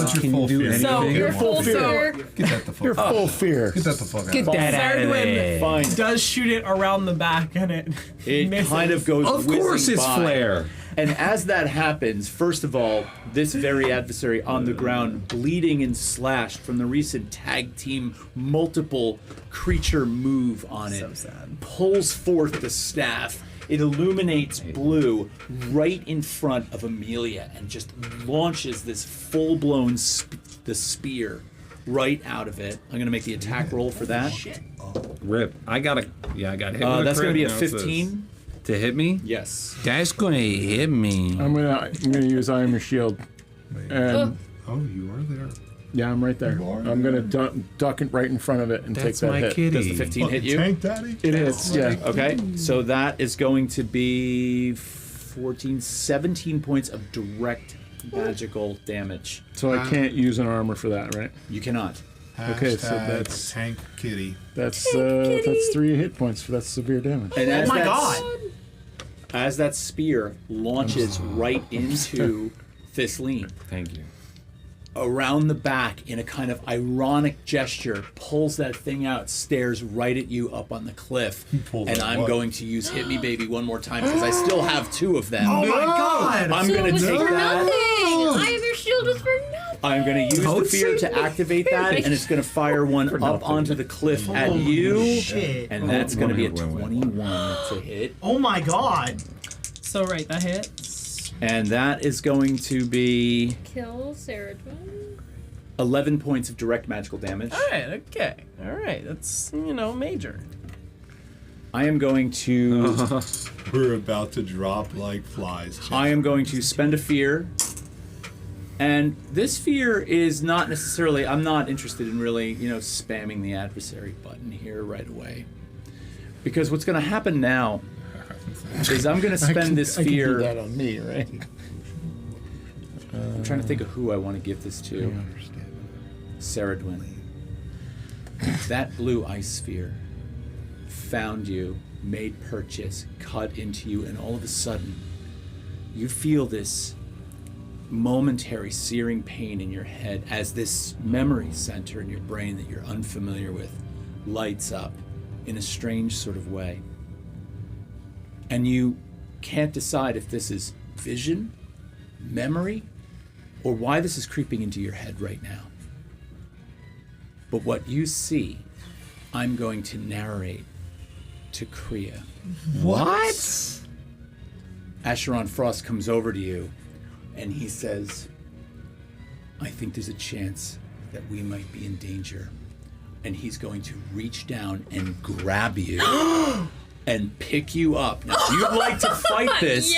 [SPEAKER 6] That's your
[SPEAKER 4] Can
[SPEAKER 6] full
[SPEAKER 4] you do
[SPEAKER 6] fear.
[SPEAKER 4] anything?
[SPEAKER 12] So
[SPEAKER 5] You're
[SPEAKER 6] Get
[SPEAKER 5] full
[SPEAKER 12] fear.
[SPEAKER 6] Get that the fuck
[SPEAKER 7] You're
[SPEAKER 6] out.
[SPEAKER 7] full fear.
[SPEAKER 6] Get that the fuck out.
[SPEAKER 2] Get that out of there.
[SPEAKER 1] Fine.
[SPEAKER 12] Does shoot it around the back and it
[SPEAKER 1] It
[SPEAKER 12] misses.
[SPEAKER 1] kind of goes
[SPEAKER 4] Of course
[SPEAKER 1] whizzing
[SPEAKER 4] it's
[SPEAKER 1] by.
[SPEAKER 4] flare.
[SPEAKER 1] And as that happens, first of all, this very adversary on the ground, bleeding and slashed from the recent tag team multiple creature move on it,
[SPEAKER 12] So sad.
[SPEAKER 1] pulls forth the staff. It illuminates blue right in front of Amelia and just launches this full-blown the spear right out of it. I'm gonna make the attack roll for that.
[SPEAKER 4] Rip. I got hit. With
[SPEAKER 1] That's gonna
[SPEAKER 4] crit.
[SPEAKER 1] be a
[SPEAKER 4] Now it says-
[SPEAKER 1] 15.
[SPEAKER 4] To hit me?
[SPEAKER 1] Yes.
[SPEAKER 2] That's gonna hit me.
[SPEAKER 7] I'm gonna use I Am Your Shield. And
[SPEAKER 6] Oh, you are there.
[SPEAKER 7] yeah, I'm right there. I'm gonna duck it right in front of it and
[SPEAKER 2] That's
[SPEAKER 7] take that
[SPEAKER 2] my
[SPEAKER 7] hit.
[SPEAKER 2] kitty.
[SPEAKER 1] Does the 15 hit you?
[SPEAKER 6] Tank daddy?
[SPEAKER 7] It is, yeah.
[SPEAKER 1] Okay, so that is going to be 17 points of direct magical damage.
[SPEAKER 7] So I can't use an armor for that, right?
[SPEAKER 1] You cannot.
[SPEAKER 7] Okay, so
[SPEAKER 6] Hashtag
[SPEAKER 7] that's-
[SPEAKER 6] tank kitty.
[SPEAKER 7] That's 3 hit points for that severe damage.
[SPEAKER 1] And as
[SPEAKER 8] my
[SPEAKER 1] that,
[SPEAKER 8] God.
[SPEAKER 1] As that spear launches right into Thisleen,
[SPEAKER 4] Thank you.
[SPEAKER 1] around the back in a kind of ironic gesture, pulls that thing out, stares right at you up on the cliff.
[SPEAKER 6] Pulls
[SPEAKER 1] And
[SPEAKER 6] out
[SPEAKER 1] I'm
[SPEAKER 6] what?
[SPEAKER 1] going to use Hit Me Baby one more time because I still have 2 of them.
[SPEAKER 8] Oh my god.
[SPEAKER 1] I'm
[SPEAKER 5] So
[SPEAKER 1] going
[SPEAKER 5] it
[SPEAKER 1] to
[SPEAKER 5] was
[SPEAKER 1] take
[SPEAKER 5] for
[SPEAKER 1] that.
[SPEAKER 5] nothing. I have your shield was for nothing.
[SPEAKER 1] I'm going to use the fear to activate that, and it's going to fire one up onto the cliff at you.
[SPEAKER 8] Shit.
[SPEAKER 1] And that's going to be a
[SPEAKER 4] Wait.
[SPEAKER 1] 21 to hit.
[SPEAKER 8] Oh my god.
[SPEAKER 12] So right, that hits.
[SPEAKER 1] And that is going to be
[SPEAKER 5] Kill Saradwin.
[SPEAKER 1] 11 points of direct magical damage.
[SPEAKER 12] All right, okay. All right, that's, major.
[SPEAKER 1] I am going to
[SPEAKER 6] We're about to drop like flies.
[SPEAKER 1] I am going to spend a fear. And this fear is not necessarily, I'm not interested in really, spamming the adversary button here right away. Because what's going to happen now is I'm going to spend this
[SPEAKER 7] I can do
[SPEAKER 1] fear.
[SPEAKER 7] that on me, right?
[SPEAKER 1] I'm trying to think of who I want to give this to. Saradwin. That blue ice sphere found you, made purchase, cut into you, and all of a sudden, you feel this momentary searing pain in your head as this memory center in your brain that you're unfamiliar with lights up in a strange sort of way. And you can't decide if this is vision, memory, or why this is creeping into your head right now. But what you see, I'm going to narrate to Kriya.
[SPEAKER 2] What?
[SPEAKER 1] Asheron Frost comes over to you and he says, I think there's a chance that we might be in danger. And he's going to reach down and grab you and pick you up. Now, if you'd like to fight this,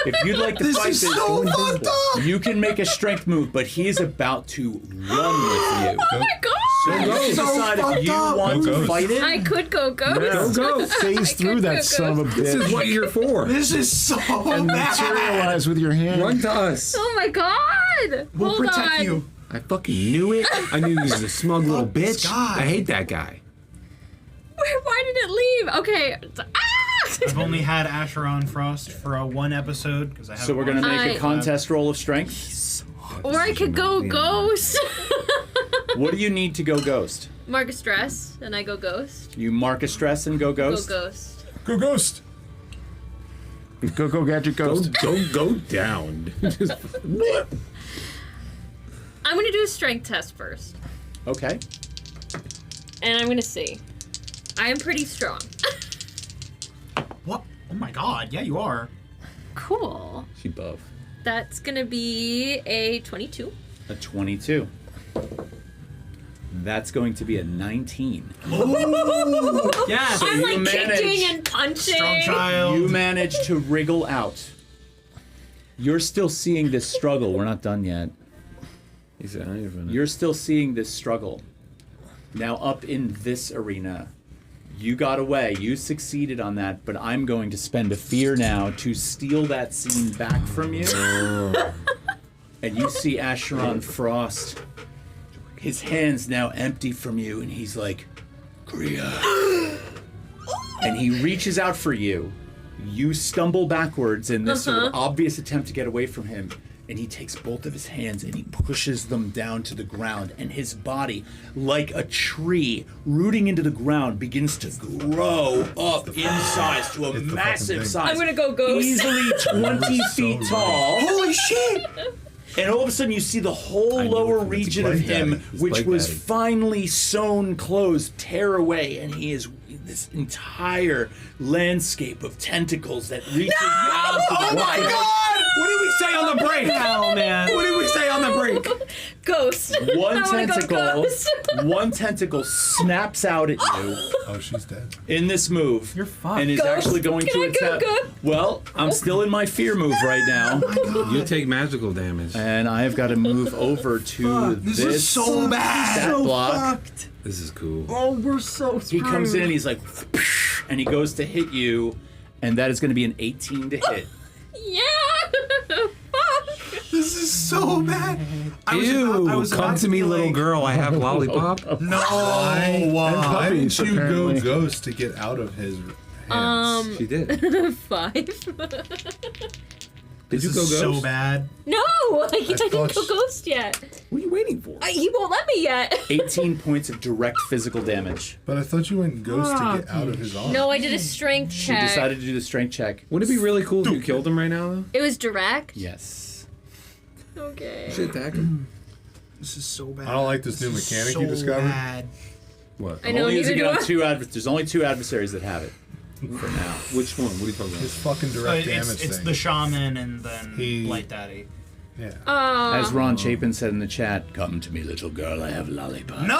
[SPEAKER 1] if you'd like to fight this, you can make a strength move, but he is about to run with you.
[SPEAKER 5] Oh my god!
[SPEAKER 1] So you decide if you want to fight it.
[SPEAKER 5] I could go ghost.
[SPEAKER 4] Go.
[SPEAKER 7] Phase through that son of a bitch.
[SPEAKER 4] This is what you're for.
[SPEAKER 8] This is so
[SPEAKER 7] and
[SPEAKER 8] bad.
[SPEAKER 7] materialize with your hand.
[SPEAKER 4] Run to us.
[SPEAKER 5] Oh my god!
[SPEAKER 8] We'll
[SPEAKER 5] Hold
[SPEAKER 8] protect
[SPEAKER 5] on.
[SPEAKER 8] you.
[SPEAKER 4] I fucking knew it. I knew he was a smug little bitch.
[SPEAKER 8] God.
[SPEAKER 4] I hate that guy.
[SPEAKER 5] Why did it leave? Okay.
[SPEAKER 8] I've only had Asheron Frost for one episode because I have.
[SPEAKER 1] So we're gonna make a contest roll of strength.
[SPEAKER 5] Or I could go ghost.
[SPEAKER 1] What do you need to go ghost?
[SPEAKER 5] Mark a stress, and I go ghost.
[SPEAKER 1] You mark a stress and go ghost.
[SPEAKER 5] Go ghost.
[SPEAKER 6] Go ghost.
[SPEAKER 7] Go gadget ghost.
[SPEAKER 4] Go down.
[SPEAKER 5] I'm gonna do a strength test first,
[SPEAKER 1] Okay.
[SPEAKER 5] and I'm gonna see. I am pretty strong.
[SPEAKER 8] What? Oh my god! Yeah, you are.
[SPEAKER 5] Cool.
[SPEAKER 4] She buff.
[SPEAKER 5] That's gonna be a 22.
[SPEAKER 1] A 22. That's going to be a 19.
[SPEAKER 12] Yes.
[SPEAKER 5] I'm
[SPEAKER 1] you
[SPEAKER 5] like
[SPEAKER 1] manage-
[SPEAKER 5] kicking and punching.
[SPEAKER 8] Strong child.
[SPEAKER 1] You manage to wriggle out. You're still seeing this struggle. We're not done yet.
[SPEAKER 4] He said, I ain't even.
[SPEAKER 1] You're still seeing this struggle. Now up in this arena, you got away. You succeeded on that, but I'm going to spend a fear now to steal that scene back from you. And you see Asheron Frost. His hand's now empty from you, and he's like, Kriya. And he reaches out for you. You stumble backwards in this sort of obvious attempt to get away from him. And he takes both of his hands and he pushes them down to the ground. And his body, like a tree rooting into the ground, begins to grow up in size to a massive size.
[SPEAKER 5] I'm gonna go ghost.
[SPEAKER 1] Easily 20 feet tall.
[SPEAKER 8] Holy shit!
[SPEAKER 1] And all of a sudden you see the whole lower region of him, which was finally sewn closed, tear away. And he is this entire landscape of tentacles that reaches out to the
[SPEAKER 8] Oh my
[SPEAKER 1] ground.
[SPEAKER 8] god!
[SPEAKER 4] What did we say on the break?
[SPEAKER 12] Hell, man.
[SPEAKER 4] What did we say on the break?
[SPEAKER 5] Ghost.
[SPEAKER 1] One
[SPEAKER 5] I wanna go
[SPEAKER 1] tentacle,
[SPEAKER 5] ghost.
[SPEAKER 1] one tentacle snaps out at you
[SPEAKER 6] Oh, she's dead.
[SPEAKER 1] in this move.
[SPEAKER 12] You're fucked.
[SPEAKER 1] And is
[SPEAKER 5] Ghost.
[SPEAKER 1] actually going
[SPEAKER 5] Can
[SPEAKER 1] to
[SPEAKER 5] I go
[SPEAKER 1] attempt.
[SPEAKER 5] ghost?
[SPEAKER 1] Well, I'm still in my fear move right now.
[SPEAKER 4] You take magical damage.
[SPEAKER 1] And I have got to move over to
[SPEAKER 8] This is so bad.
[SPEAKER 1] stat block.
[SPEAKER 12] Fucked.
[SPEAKER 4] This is cool.
[SPEAKER 12] Oh, we're so
[SPEAKER 1] He
[SPEAKER 12] screwed.
[SPEAKER 1] comes in and he's like, and he goes to hit you, and that is going to be an 18 to hit.
[SPEAKER 5] Yeah. Fuck.
[SPEAKER 8] This is so bad.
[SPEAKER 4] Ew!
[SPEAKER 8] I was
[SPEAKER 4] Come
[SPEAKER 8] about
[SPEAKER 4] to me,
[SPEAKER 8] be
[SPEAKER 4] little
[SPEAKER 8] like,
[SPEAKER 4] girl. I have lollipop.
[SPEAKER 8] No.
[SPEAKER 6] Why
[SPEAKER 7] puppies,
[SPEAKER 6] didn't you
[SPEAKER 7] apparently.
[SPEAKER 6] go ghost to get out of his hands?
[SPEAKER 4] She did.
[SPEAKER 5] 5.
[SPEAKER 4] Did you
[SPEAKER 8] This
[SPEAKER 4] go
[SPEAKER 8] is
[SPEAKER 4] ghost?
[SPEAKER 8] so bad.
[SPEAKER 5] No, I didn't go
[SPEAKER 6] thought
[SPEAKER 5] ghost yet.
[SPEAKER 4] What are you waiting for?
[SPEAKER 5] He won't let me yet.
[SPEAKER 1] 18 points of direct physical damage.
[SPEAKER 6] But I thought you went ghost to get out of his arms.
[SPEAKER 5] No, I did a strength
[SPEAKER 1] She
[SPEAKER 5] check.
[SPEAKER 1] decided to do the strength check.
[SPEAKER 4] Wouldn't it be really cool if you killed him right now, though?
[SPEAKER 5] It was direct.
[SPEAKER 1] Yes.
[SPEAKER 5] Okay.
[SPEAKER 4] Should attack him.
[SPEAKER 8] This is so bad.
[SPEAKER 6] I don't like this new
[SPEAKER 8] is
[SPEAKER 6] mechanic
[SPEAKER 8] so
[SPEAKER 6] you discovered.
[SPEAKER 8] Bad.
[SPEAKER 4] What?
[SPEAKER 5] I know,
[SPEAKER 1] Only
[SPEAKER 5] neither
[SPEAKER 1] as
[SPEAKER 5] do
[SPEAKER 1] you
[SPEAKER 5] I.
[SPEAKER 1] got there's only two adversaries that have it for now.
[SPEAKER 4] Which one? What are you talking
[SPEAKER 6] His
[SPEAKER 4] about?
[SPEAKER 6] fucking direct damage
[SPEAKER 8] It's
[SPEAKER 6] thing.
[SPEAKER 8] the shaman and then
[SPEAKER 6] He-
[SPEAKER 8] Blight Daddy.
[SPEAKER 6] Yeah.
[SPEAKER 1] As Ron Chapin said in the chat, "Come to me, little girl. I have lollipop."
[SPEAKER 8] No!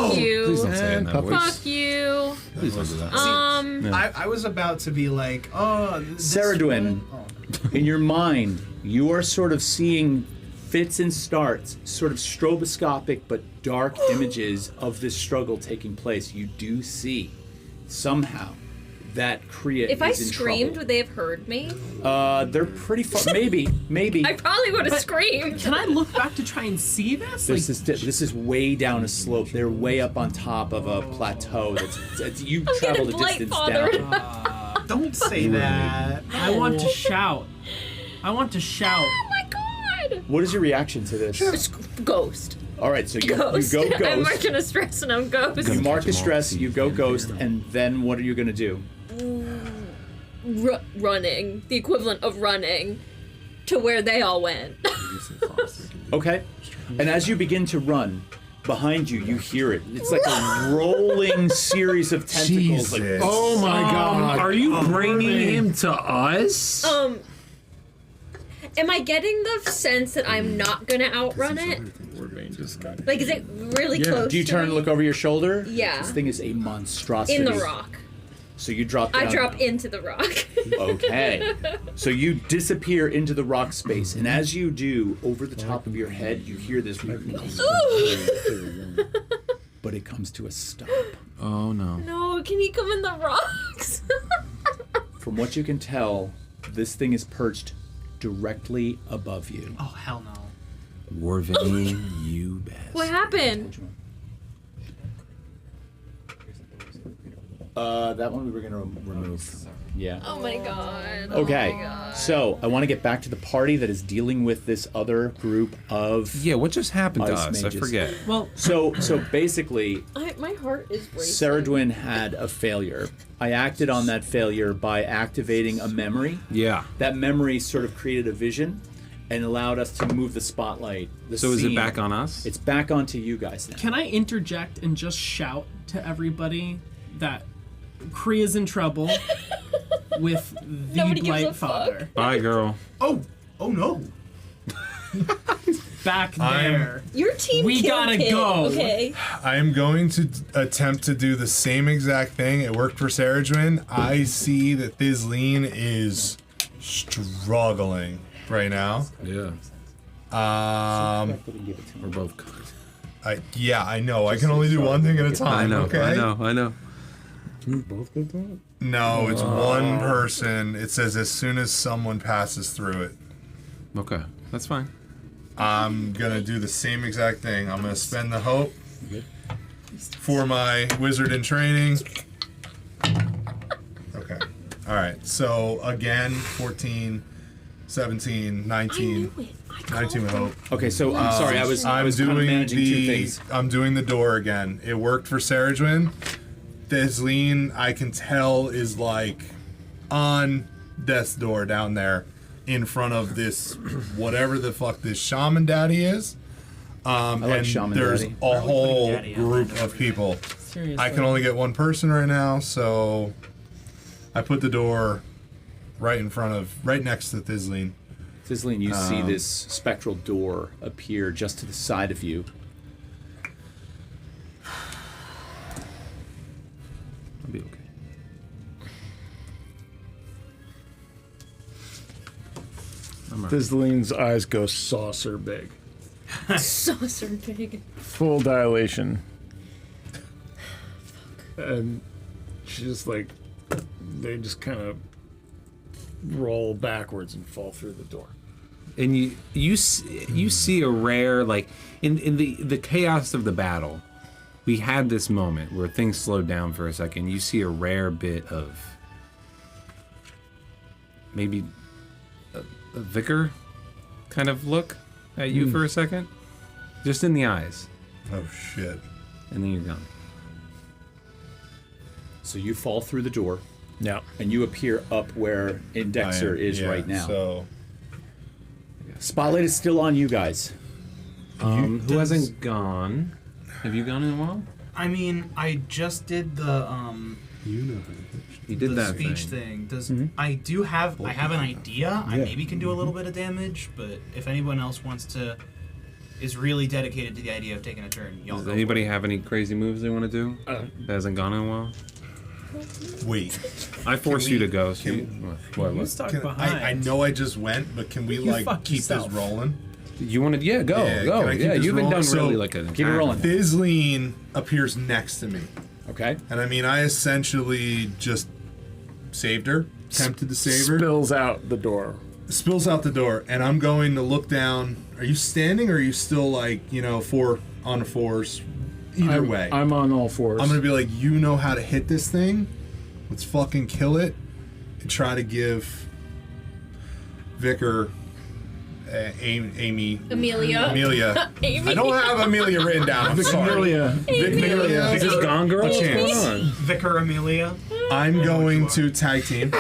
[SPEAKER 5] Fuck you.
[SPEAKER 4] Please don't say it in that voice.
[SPEAKER 5] Fuck you.
[SPEAKER 4] Please don't do that.
[SPEAKER 8] I was about to be like, oh, this
[SPEAKER 1] Ceridwen,
[SPEAKER 8] one-
[SPEAKER 1] in your mind, you are sort of seeing fits and starts, sort of stroboscopic but dark images of this struggle taking place. You do see somehow that Kriya
[SPEAKER 5] If I
[SPEAKER 1] is in
[SPEAKER 5] screamed,
[SPEAKER 1] trouble.
[SPEAKER 5] would they have heard me?
[SPEAKER 1] They're pretty far. Maybe.
[SPEAKER 5] I probably would have screamed.
[SPEAKER 12] Can I look back to try and see this?
[SPEAKER 1] This is way down a slope. They're way up on top of a plateau. That's you
[SPEAKER 5] I'm
[SPEAKER 1] traveled a
[SPEAKER 5] getting blight
[SPEAKER 1] distance
[SPEAKER 5] fathered.
[SPEAKER 1] down.
[SPEAKER 8] Don't say that.
[SPEAKER 12] I want to shout. I want to shout.
[SPEAKER 5] Oh my god!
[SPEAKER 1] What is your reaction to this?
[SPEAKER 5] It's ghost.
[SPEAKER 1] All right, so you
[SPEAKER 5] Ghost.
[SPEAKER 1] go
[SPEAKER 5] I'm
[SPEAKER 1] ghost.
[SPEAKER 5] marking a stress and I'm ghost.
[SPEAKER 1] You mark a stress. You go ghost, and then what are you gonna do?
[SPEAKER 5] Running. The equivalent of running to where they all went.
[SPEAKER 1] Okay. And as you begin to run, behind you, you hear it. It's like a rolling series of tentacles. Like,
[SPEAKER 6] Jesus.
[SPEAKER 7] Oh my god.
[SPEAKER 4] Are you bringing him to us?
[SPEAKER 5] Am I getting the sense that I'm not gonna outrun it? Like, is it really close?
[SPEAKER 1] do you
[SPEAKER 5] to
[SPEAKER 1] turn
[SPEAKER 5] me?
[SPEAKER 1] and look over your shoulder?
[SPEAKER 5] Yeah.
[SPEAKER 1] This thing is a monstrosity.
[SPEAKER 5] In the rock.
[SPEAKER 1] So you drop down.
[SPEAKER 5] I drop into the rock.
[SPEAKER 1] Okay. So you disappear into the rock space, and as you do, over the top of your head, you hear this. but it comes to a stop.
[SPEAKER 4] Oh no.
[SPEAKER 5] No, can he come in the rocks?
[SPEAKER 1] From what you can tell, this thing is perched directly above you.
[SPEAKER 8] Oh, hell no.
[SPEAKER 2] Warvane, you best.
[SPEAKER 5] What happened?
[SPEAKER 1] That one we were gonna remove. Yeah.
[SPEAKER 5] Oh my god.
[SPEAKER 1] Okay.
[SPEAKER 5] Oh my god.
[SPEAKER 1] So I want to get back to the party that is dealing with this other group of.
[SPEAKER 4] Yeah, what just happened to
[SPEAKER 1] Ice
[SPEAKER 4] us?
[SPEAKER 1] mages.
[SPEAKER 4] I forget.
[SPEAKER 3] Well,
[SPEAKER 1] So basically,
[SPEAKER 5] My heart is racing.
[SPEAKER 1] Saradwin had a failure. I acted on that failure by activating a memory.
[SPEAKER 4] Yeah.
[SPEAKER 1] That memory sort of created a vision and allowed us to move the spotlight.
[SPEAKER 4] So is it
[SPEAKER 1] scene.
[SPEAKER 4] back on us?
[SPEAKER 1] It's back onto you guys now.
[SPEAKER 3] can I interject and just shout to everybody that Kree is in trouble with the
[SPEAKER 5] Nobody gives a
[SPEAKER 3] Blight Father
[SPEAKER 4] Bye, girl.
[SPEAKER 8] Oh no.
[SPEAKER 3] back there?
[SPEAKER 5] Your team
[SPEAKER 3] We
[SPEAKER 5] killed
[SPEAKER 3] gotta
[SPEAKER 5] Kid,
[SPEAKER 3] go.
[SPEAKER 5] Okay.
[SPEAKER 6] I am going to attempt to do the same exact thing. It worked for Saradwin. I see that Thizleen is struggling right now.
[SPEAKER 4] Yeah. We're both cooked.
[SPEAKER 6] I know. I can only do one thing at a time. Okay.
[SPEAKER 4] I know.
[SPEAKER 6] No, it's one person. It says as soon as someone passes through it.
[SPEAKER 4] Okay, that's fine.
[SPEAKER 6] I'm gonna do the same exact thing. I'm gonna spend the hope for my wizard in training. Okay. All right. So again, 14, 17, 19. 19 with hope.
[SPEAKER 1] Okay, so I'm sorry. I was kind of
[SPEAKER 6] doing
[SPEAKER 1] managing two things.
[SPEAKER 6] I'm doing the door again. It worked for Saradwin. Thizleen, I can tell, is like on death's door down there in front of this whatever the fuck this shaman daddy is.
[SPEAKER 1] I like
[SPEAKER 6] and
[SPEAKER 1] shaman
[SPEAKER 6] there's
[SPEAKER 1] daddy.
[SPEAKER 6] a whole group of people.
[SPEAKER 3] Seriously.
[SPEAKER 6] I can only get one person right now, so I put the door right next to Thizleen.
[SPEAKER 1] Thizleen, you see this spectral door appear just to the side of you.
[SPEAKER 4] I'll be okay.
[SPEAKER 7] Thizleen's eyes go saucer big.
[SPEAKER 5] Saucer big.
[SPEAKER 7] Full dilation. And she just like, they just kind of roll backwards and fall through the door.
[SPEAKER 4] And you see a rare, like in the chaos of the battle, we had this moment where things slowed down for a second. You see a rare bit of maybe a vicar kind of look at you for a second, just in the eyes,
[SPEAKER 6] Oh shit.
[SPEAKER 4] and then you're gone.
[SPEAKER 1] So you fall through the door,
[SPEAKER 7] Yeah.
[SPEAKER 1] and you appear up where Indexer is right now.
[SPEAKER 6] So
[SPEAKER 1] Spotlight is still on you guys.
[SPEAKER 4] Who hasn't gone? Have you gone in a while?
[SPEAKER 8] I mean, I just did the
[SPEAKER 4] You did
[SPEAKER 8] the
[SPEAKER 4] that
[SPEAKER 8] speech
[SPEAKER 4] thing.
[SPEAKER 8] thing. Does I have an idea. I maybe can do a little bit of damage, but if anyone else is really dedicated to the idea of taking a turn, y'all
[SPEAKER 4] Does
[SPEAKER 8] go.
[SPEAKER 4] anybody have any crazy moves they want to do that hasn't gone in a while?
[SPEAKER 6] wait.
[SPEAKER 4] I force you to go. So
[SPEAKER 6] can-
[SPEAKER 4] what?
[SPEAKER 3] You stuck
[SPEAKER 6] Can,
[SPEAKER 3] behind.
[SPEAKER 6] I know I just went, but can we like
[SPEAKER 3] fuck
[SPEAKER 6] keep
[SPEAKER 3] yourself.
[SPEAKER 6] this rolling?
[SPEAKER 4] You wanted? Yeah, go,
[SPEAKER 6] Yeah,
[SPEAKER 4] go.
[SPEAKER 6] can I keep
[SPEAKER 4] Yeah,
[SPEAKER 6] this
[SPEAKER 4] you haven't
[SPEAKER 6] rolling?
[SPEAKER 4] done really
[SPEAKER 6] So,
[SPEAKER 4] like a.
[SPEAKER 1] keep it rolling.
[SPEAKER 6] Thizleen appears next to me,
[SPEAKER 1] Okay.
[SPEAKER 6] and I mean, I essentially just saved her, attempted to save her,
[SPEAKER 7] Spills out the door.
[SPEAKER 6] spills out the door, and I'm going to look down. Are you standing, or are you still like four on the fours? Either way,
[SPEAKER 7] I'm on all fours.
[SPEAKER 6] I'm gonna be like, you know how to hit this thing. Let's fucking kill it, and try to give Vicar, Amy,
[SPEAKER 5] Amelia. Amy.
[SPEAKER 6] I don't have Amelia written down. I'm sorry. Amelia.
[SPEAKER 4] Is this Gone Girl? What's
[SPEAKER 6] chance.
[SPEAKER 4] going on?
[SPEAKER 8] Vicar Amelia.
[SPEAKER 6] I'm going to tag team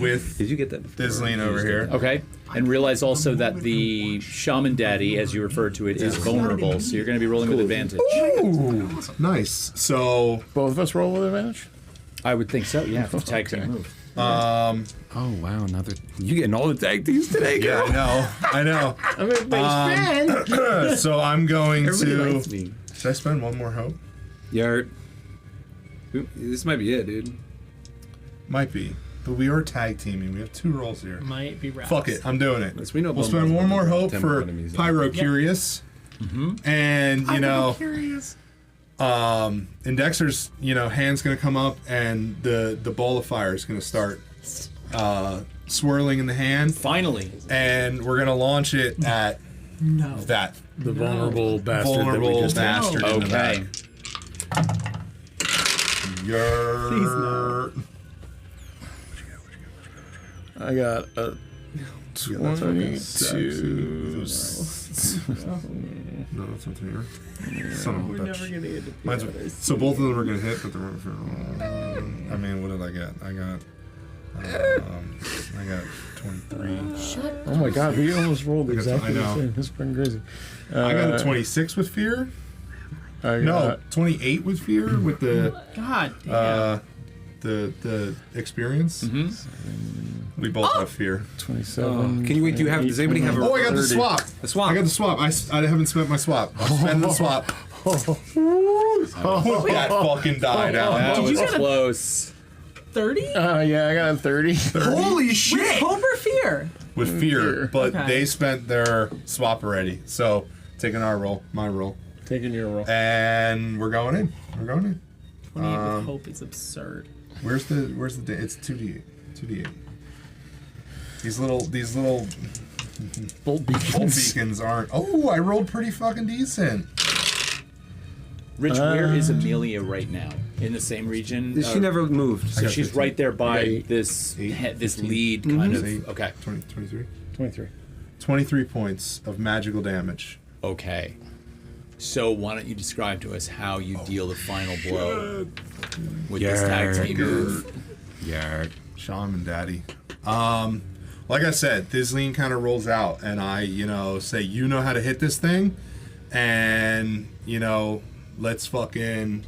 [SPEAKER 6] with
[SPEAKER 4] Did you get that? before?
[SPEAKER 6] Thizleen over here.
[SPEAKER 1] Okay. And realize also that the shaman daddy, as you refer to it, is vulnerable, so you're going to be rolling with advantage.
[SPEAKER 6] Ooh, nice. So,
[SPEAKER 7] Both of us roll with advantage?
[SPEAKER 1] I would think so, yeah, for tag team move.
[SPEAKER 4] Oh wow, another. You getting all the tag teams today,
[SPEAKER 6] yeah,
[SPEAKER 4] girl?
[SPEAKER 6] I know.
[SPEAKER 7] I'm everybody's friend.
[SPEAKER 6] So I'm going
[SPEAKER 4] Everybody
[SPEAKER 6] to.
[SPEAKER 4] likes me.
[SPEAKER 6] Should I spend one more hope?
[SPEAKER 4] Yeah. This might be it, dude.
[SPEAKER 6] Might be. But we are tag teaming. We have 2 rolls here.
[SPEAKER 3] Might be wrapped.
[SPEAKER 6] Fuck it. I'm doing it.
[SPEAKER 4] Yes, we know
[SPEAKER 6] We'll
[SPEAKER 4] both
[SPEAKER 6] spend
[SPEAKER 4] of
[SPEAKER 6] one
[SPEAKER 4] them
[SPEAKER 6] more
[SPEAKER 4] are
[SPEAKER 6] hope
[SPEAKER 4] temporary
[SPEAKER 6] for
[SPEAKER 4] enemies.
[SPEAKER 6] Pyro Curious. And and Dexter's hand's gonna come up, and the ball of fire is gonna start swirling in the hand.
[SPEAKER 1] Finally,
[SPEAKER 6] and we're gonna launch it at the
[SPEAKER 7] vulnerable bastard.
[SPEAKER 6] bastard. In the back.
[SPEAKER 7] I got a 22.
[SPEAKER 6] No, that's not here. Son of a
[SPEAKER 12] We're
[SPEAKER 6] bitch.
[SPEAKER 12] never gonna get to
[SPEAKER 6] So both of them are gonna hit, but they're. I mean, what did I get? I got 23.
[SPEAKER 7] Oh my god, we almost rolled exactly
[SPEAKER 6] I know.
[SPEAKER 7] the same. It's fucking crazy.
[SPEAKER 6] I got a 26 with fear. No, 28 with fear with the
[SPEAKER 12] God damn.
[SPEAKER 6] the experience. We both have fear.
[SPEAKER 7] 27.
[SPEAKER 4] Can you wait? Does anybody have a?
[SPEAKER 6] Oh, I got the swap.
[SPEAKER 4] The swap.
[SPEAKER 6] I got the swap. I haven't spent my swap. I'm spending the swap. That fucking died out.
[SPEAKER 1] That
[SPEAKER 12] Did you
[SPEAKER 1] was
[SPEAKER 12] get a-
[SPEAKER 1] close.
[SPEAKER 12] 30?
[SPEAKER 7] Yeah, I got a 30.
[SPEAKER 6] Holy shit!
[SPEAKER 12] With hope or fear?
[SPEAKER 6] With fear, but
[SPEAKER 12] Okay.
[SPEAKER 6] they spent their swap already. So taking our roll, my roll,
[SPEAKER 7] Taking your roll.
[SPEAKER 6] and we're going in. We're going in.
[SPEAKER 12] 28 with hope is absurd.
[SPEAKER 6] Where's the it's 2d8. 2d8. These little
[SPEAKER 7] Bolt
[SPEAKER 6] bolt beacons aren't. Oh, I rolled pretty fucking decent.
[SPEAKER 1] Rich, where is Amelia right now? In the same region?
[SPEAKER 4] She never moved.
[SPEAKER 1] So she's right there by
[SPEAKER 7] Yeah,
[SPEAKER 1] this this
[SPEAKER 6] 15.
[SPEAKER 1] lead kind of.
[SPEAKER 6] Eight.
[SPEAKER 1] Okay.
[SPEAKER 6] 23.
[SPEAKER 7] 23.
[SPEAKER 6] 23 points of magical damage.
[SPEAKER 1] Okay. So why don't you describe to us how you deal the final blow with this tag team move?
[SPEAKER 6] Shaman Daddy. Like I said, Thizleen kind of rolls out, and I, say, you know how to hit this thing, and, let's fucking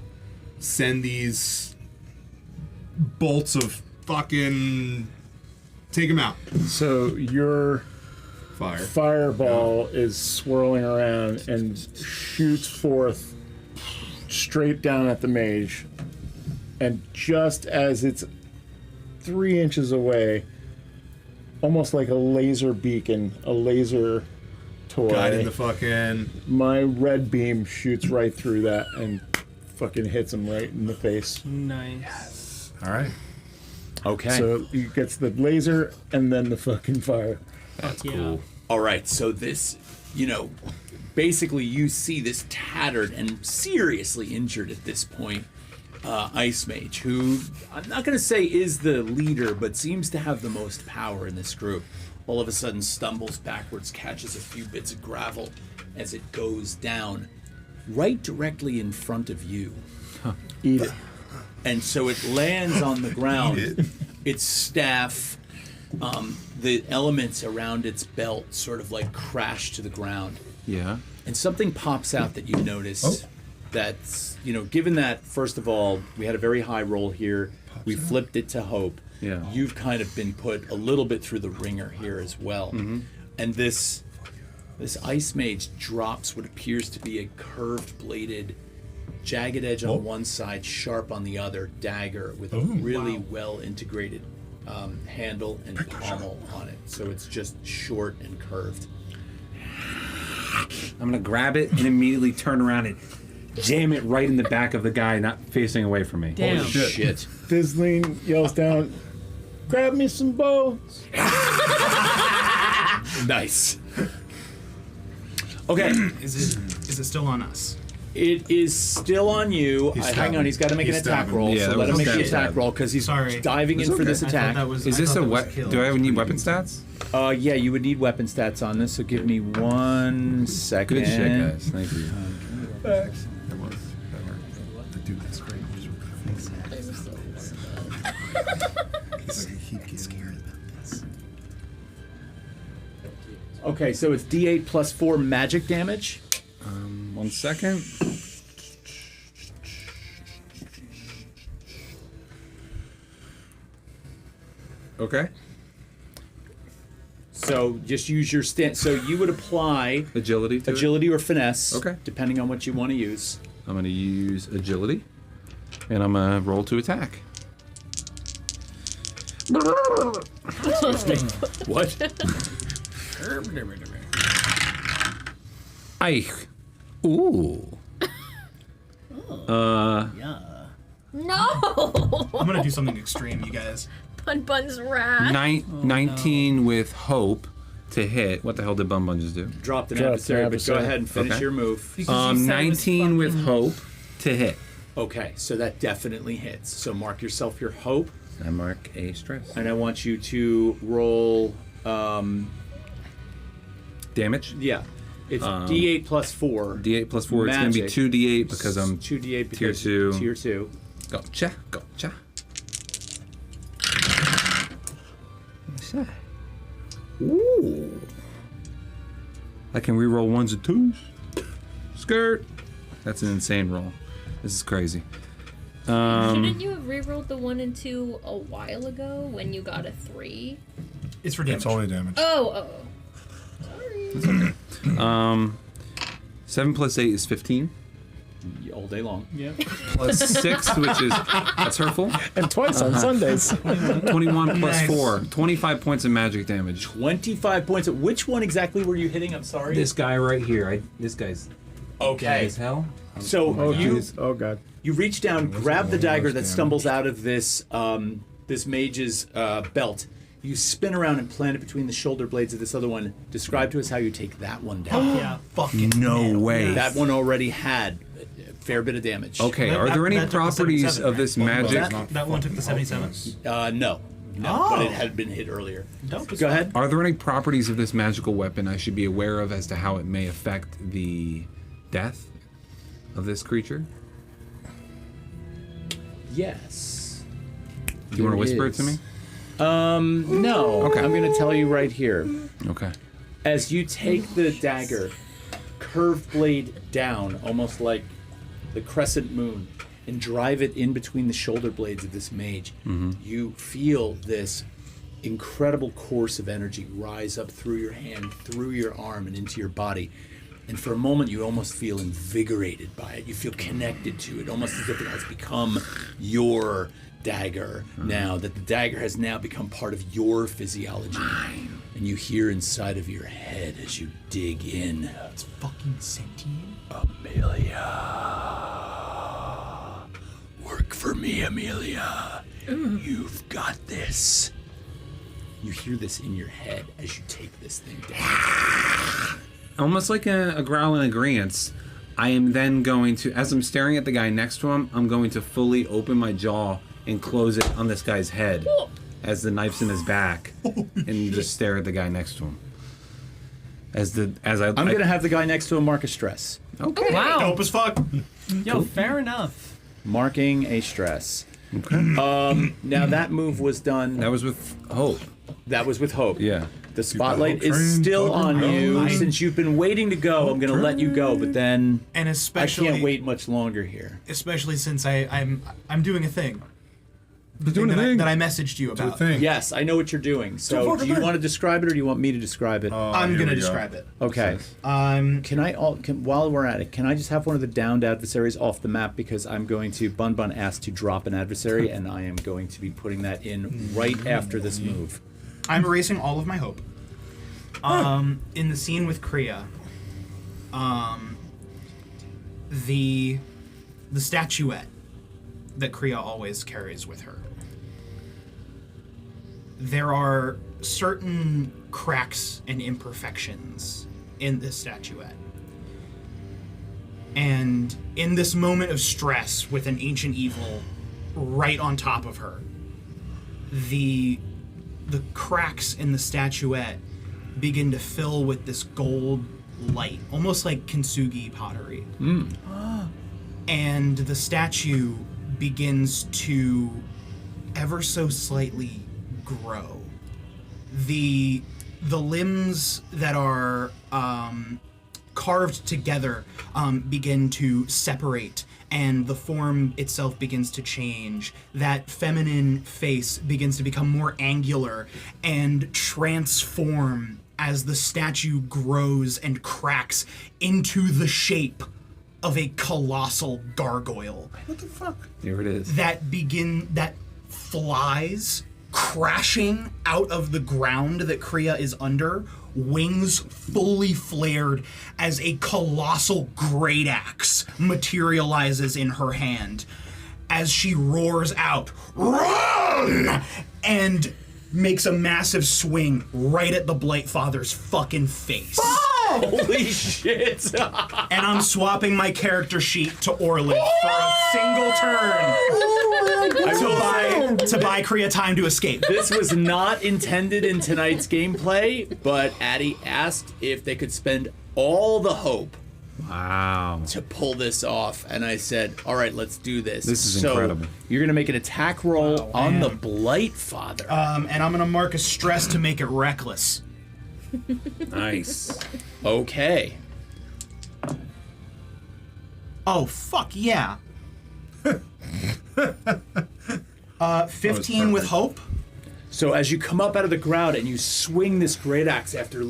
[SPEAKER 6] send these bolts of fucking take him out.
[SPEAKER 7] So your
[SPEAKER 6] Fire.
[SPEAKER 7] fireball is swirling around and shoots forth straight down at the mage. And just as it's 3 inches away, almost like a laser beacon, a laser toy,
[SPEAKER 6] Guiding the fucking.
[SPEAKER 7] my red beam shoots right through that and fucking hits him right in the face.
[SPEAKER 12] Nice.
[SPEAKER 6] All right.
[SPEAKER 1] Okay.
[SPEAKER 7] So he gets the laser and then the fucking fire.
[SPEAKER 1] That's
[SPEAKER 12] Yeah.
[SPEAKER 1] cool. All right, so this, basically you see this tattered and seriously injured at this point Ice Mage, who I'm not going to say is the leader, but seems to have the most power in this group. All of a sudden stumbles backwards, catches a few bits of gravel as it goes down right directly in front of you.
[SPEAKER 7] Eat it.
[SPEAKER 1] And so it lands on the ground.
[SPEAKER 6] Eat it.
[SPEAKER 1] Its staff, the elements around its belt sort of like crash to the ground.
[SPEAKER 4] Yeah.
[SPEAKER 1] And something pops out that you notice that's, given that, first of all, we had a very high roll here. We flipped it to hope.
[SPEAKER 4] Yeah.
[SPEAKER 1] You've kind of been put a little bit through the ringer here as well. And this Ice Mage drops what appears to be a curved bladed, jagged edge on one side, sharp on the other, dagger with a really well integrated handle and pommel on it. So it's just short and curved.
[SPEAKER 4] I'm gonna grab it and immediately turn around and jam it right in the back of the guy not facing away from me.
[SPEAKER 12] Damn.
[SPEAKER 1] Shit.
[SPEAKER 7] Thizleen yells down, grab me some bones.
[SPEAKER 1] Nice. Okay.
[SPEAKER 8] Is it still on us?
[SPEAKER 1] It is still on you.
[SPEAKER 6] He's
[SPEAKER 1] Hang
[SPEAKER 6] stabbing.
[SPEAKER 1] on, he's got to make
[SPEAKER 6] He's
[SPEAKER 1] an attack
[SPEAKER 6] stabbing.
[SPEAKER 1] roll.
[SPEAKER 4] Yeah,
[SPEAKER 1] so
[SPEAKER 4] that
[SPEAKER 1] let him
[SPEAKER 4] was
[SPEAKER 1] make the
[SPEAKER 4] stab.
[SPEAKER 1] attack roll because he's
[SPEAKER 8] Sorry.
[SPEAKER 1] diving in for this
[SPEAKER 8] I thought
[SPEAKER 1] attack.
[SPEAKER 8] that was.
[SPEAKER 4] Is
[SPEAKER 8] I
[SPEAKER 4] this
[SPEAKER 8] thought
[SPEAKER 4] a
[SPEAKER 8] that was
[SPEAKER 4] weapon?
[SPEAKER 8] killed.
[SPEAKER 4] Do I need weapon stats?
[SPEAKER 1] Yeah, you would need weapon stats on this, so give me 1 second.
[SPEAKER 4] Good shit, guys. Thank you.
[SPEAKER 6] The dude that's great. He's like, he gets scared about this.
[SPEAKER 1] Okay, so it's D8 plus 4 magic damage.
[SPEAKER 4] 1 second. Okay.
[SPEAKER 1] So just use your So you would apply
[SPEAKER 4] Agility to it?
[SPEAKER 1] agility or finesse,
[SPEAKER 4] Okay.
[SPEAKER 1] depending on what you want to use.
[SPEAKER 4] I'm gonna use agility, and I'm gonna roll to attack.
[SPEAKER 1] Excuse me. What?
[SPEAKER 4] Aye. Ooh.
[SPEAKER 8] Yeah.
[SPEAKER 5] No!
[SPEAKER 8] I'm gonna do something extreme, you guys.
[SPEAKER 5] Bun Bun's wrath.
[SPEAKER 4] 19 with hope to hit. What the hell did Bun Bun just do?
[SPEAKER 1] Dropped an
[SPEAKER 7] Dropped
[SPEAKER 1] adversary,
[SPEAKER 7] an
[SPEAKER 1] but go
[SPEAKER 7] adversary.
[SPEAKER 1] ahead and finish
[SPEAKER 4] Okay.
[SPEAKER 1] your move.
[SPEAKER 3] Because you said it was
[SPEAKER 4] 19 with
[SPEAKER 3] fucking-
[SPEAKER 4] hope to hit.
[SPEAKER 1] Okay, so that definitely hits. So mark yourself your hope,
[SPEAKER 4] I mark a stress.
[SPEAKER 1] and I want you to roll.
[SPEAKER 4] Damage.
[SPEAKER 1] Yeah, it's D8 plus 4.
[SPEAKER 4] D8 plus 4. It's going to be
[SPEAKER 1] Magic.
[SPEAKER 4] 2D8 because I'm
[SPEAKER 1] 2D8
[SPEAKER 4] tier
[SPEAKER 1] because
[SPEAKER 4] 2.
[SPEAKER 1] Tier 2.
[SPEAKER 4] Gotcha. Gotcha. What's that? Ooh. I can reroll 1s and 2s. Skirt. That's an insane roll. This is crazy.
[SPEAKER 5] Shouldn't you have rerolled the 1 and 2 a while ago when you got a 3?
[SPEAKER 8] It's for damage.
[SPEAKER 6] It's only damage.
[SPEAKER 5] Oh. Sorry.
[SPEAKER 4] 7 plus 8 is 15.
[SPEAKER 1] All day long.
[SPEAKER 3] Yeah.
[SPEAKER 4] Plus 6, which is that's hurtful.
[SPEAKER 7] And twice on Sundays.
[SPEAKER 4] 21 plus
[SPEAKER 8] Nice.
[SPEAKER 4] 4. 25 points of magic damage.
[SPEAKER 1] 25 points. Which one exactly were you hitting? I'm sorry.
[SPEAKER 4] This guy right here. This guy's dead
[SPEAKER 1] Okay.
[SPEAKER 4] as hell.
[SPEAKER 1] So
[SPEAKER 7] Oh,
[SPEAKER 1] you
[SPEAKER 7] jeez. Oh, God.
[SPEAKER 1] you reach down, grab the
[SPEAKER 6] one
[SPEAKER 1] dagger
[SPEAKER 6] less
[SPEAKER 1] that
[SPEAKER 6] damage.
[SPEAKER 1] stumbles out of this this mage's belt. You spin around and plant it between the shoulder blades of this other one. Describe to us how you take that one down.
[SPEAKER 3] Yeah.
[SPEAKER 8] Fucking
[SPEAKER 4] No
[SPEAKER 8] nailed.
[SPEAKER 4] way.
[SPEAKER 1] That one already had a fair bit of damage.
[SPEAKER 4] Okay,
[SPEAKER 8] That-
[SPEAKER 4] are there
[SPEAKER 8] that-
[SPEAKER 4] any
[SPEAKER 8] that took the
[SPEAKER 4] properties
[SPEAKER 8] 77,
[SPEAKER 4] of this
[SPEAKER 8] right?
[SPEAKER 4] magic?
[SPEAKER 8] That one took the 77.
[SPEAKER 1] No,
[SPEAKER 8] Oh.
[SPEAKER 1] but it had been hit earlier.
[SPEAKER 8] Dope as
[SPEAKER 1] Go
[SPEAKER 8] fuck.
[SPEAKER 1] ahead.
[SPEAKER 4] Are there any properties of this magical weapon I should be aware of as to how it may affect the death of this creature?
[SPEAKER 1] Yes.
[SPEAKER 4] Do you want to whisper it to me?
[SPEAKER 1] No.
[SPEAKER 4] Okay.
[SPEAKER 1] I'm going to tell you right here.
[SPEAKER 4] Okay.
[SPEAKER 1] As you take the dagger, curved blade down, almost like the crescent moon, and drive it in between the shoulder blades of this mage, you feel this incredible course of energy rise up through your hand, through your arm, and into your body. And for a moment, you almost feel invigorated by it. You feel connected to it, almost as if it has become your dagger now, that the dagger has now become part of your physiology. And you hear inside of your head as you dig in.
[SPEAKER 8] It's fucking sentient.
[SPEAKER 1] Amelia. Work for me, Amelia. You've got this. You hear this in your head as you take this thing down.
[SPEAKER 4] Almost like a growl in agreeance. I am then going to, as I'm staring at the guy next to him, I'm going to fully open my jaw and close it on this guy's head as the knife's in his back, and just stare at the guy next to him. I'm
[SPEAKER 1] I'm gonna have the guy next to him mark a stress.
[SPEAKER 4] Okay.
[SPEAKER 3] Wow.
[SPEAKER 8] Dope as fuck.
[SPEAKER 3] Yo, fair enough.
[SPEAKER 1] Marking a stress.
[SPEAKER 4] Okay.
[SPEAKER 1] Now that move was done.
[SPEAKER 4] That was with hope.
[SPEAKER 1] That was with hope.
[SPEAKER 4] Yeah.
[SPEAKER 1] The spotlight is
[SPEAKER 6] train
[SPEAKER 1] still on
[SPEAKER 6] fucking
[SPEAKER 1] you.
[SPEAKER 8] going.
[SPEAKER 1] Since you've been waiting to go, I'm going to let you go, but then
[SPEAKER 8] And
[SPEAKER 1] I
[SPEAKER 8] especially
[SPEAKER 1] can't wait much longer here.
[SPEAKER 8] Especially since I'm doing a thing. The
[SPEAKER 4] doing
[SPEAKER 8] thing
[SPEAKER 4] a
[SPEAKER 8] that,
[SPEAKER 4] thing.
[SPEAKER 8] that I messaged you
[SPEAKER 6] Do a
[SPEAKER 8] about.
[SPEAKER 6] thing.
[SPEAKER 1] Yes, I know what you're doing. So, do you want to describe it, or do you want me to describe it?
[SPEAKER 8] I'm
[SPEAKER 6] Here
[SPEAKER 8] gonna
[SPEAKER 6] we go.
[SPEAKER 8] describe it.
[SPEAKER 1] Okay. While we're at it, can I just have one of the downed adversaries off the map, because I'm going to Bun Bun asked to drop an adversary, and I am going to be putting that in right after this move.
[SPEAKER 8] I'm erasing all of my hope. In the scene with Kriya, the statuette that Kriya always carries with her. There are certain cracks and imperfections in this statuette. And in this moment of stress with an ancient evil right on top of her, the cracks in the statuette begin to fill with this gold light, almost like kintsugi pottery. And the statue begins to ever so slightly grow. The limbs that are carved together begin to separate, and the form itself begins to change. That feminine face begins to become more angular and transform as the statue grows and cracks into the shape of a colossal gargoyle
[SPEAKER 6] What the fuck?
[SPEAKER 4] Here it is.
[SPEAKER 8] that flies crashing out of the ground that Kriya is under, wings fully flared as a colossal great axe materializes in her hand as she roars out, "Run!" and makes a massive swing right at the Blightfather's fucking face.
[SPEAKER 1] Holy shit!
[SPEAKER 8] And I'm swapping my character sheet to Orlith for a single turn to buy Kriya time to escape.
[SPEAKER 1] This was not intended in tonight's gameplay, but Addy asked if they could spend all the hope to pull this off, and I said, all right, let's do this.
[SPEAKER 4] This is incredible.
[SPEAKER 1] You're going to make an attack roll on the Blightfather.
[SPEAKER 8] And I'm going to mark a stress to make it reckless.
[SPEAKER 4] Nice.
[SPEAKER 1] Okay.
[SPEAKER 8] Oh, fuck yeah. 15 with hope.
[SPEAKER 1] So as you come up out of the ground and you swing this great axe after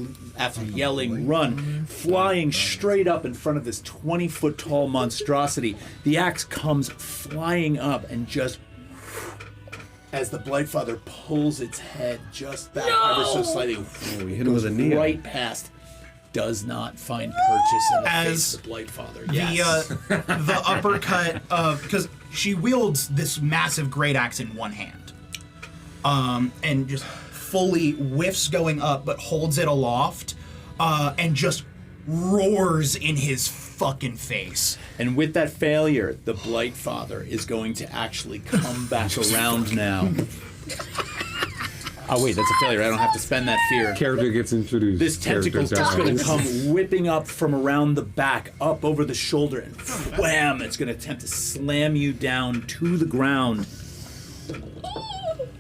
[SPEAKER 1] yelling "run," flying straight up in front of this 20-foot tall monstrosity, the axe comes flying up and just, as the Blightfather pulls its head just back ever so slightly,
[SPEAKER 4] we hit him with a knee.
[SPEAKER 1] right past, does not find purchase in the face of the Blightfather. Yes.
[SPEAKER 8] The uppercut because she wields this massive great axe in one hand. And just fully whiffs going up, but holds it aloft, and just roars in his fucking face.
[SPEAKER 1] And with that failure, the Blightfather is going to actually come back around now. Oh wait, that's a failure. I don't have to spend that fear.
[SPEAKER 4] Character gets introduced.
[SPEAKER 1] This tentacle's just going to come whipping up from around the back, up over the shoulder, and wham! It's going to attempt to slam you down to the ground.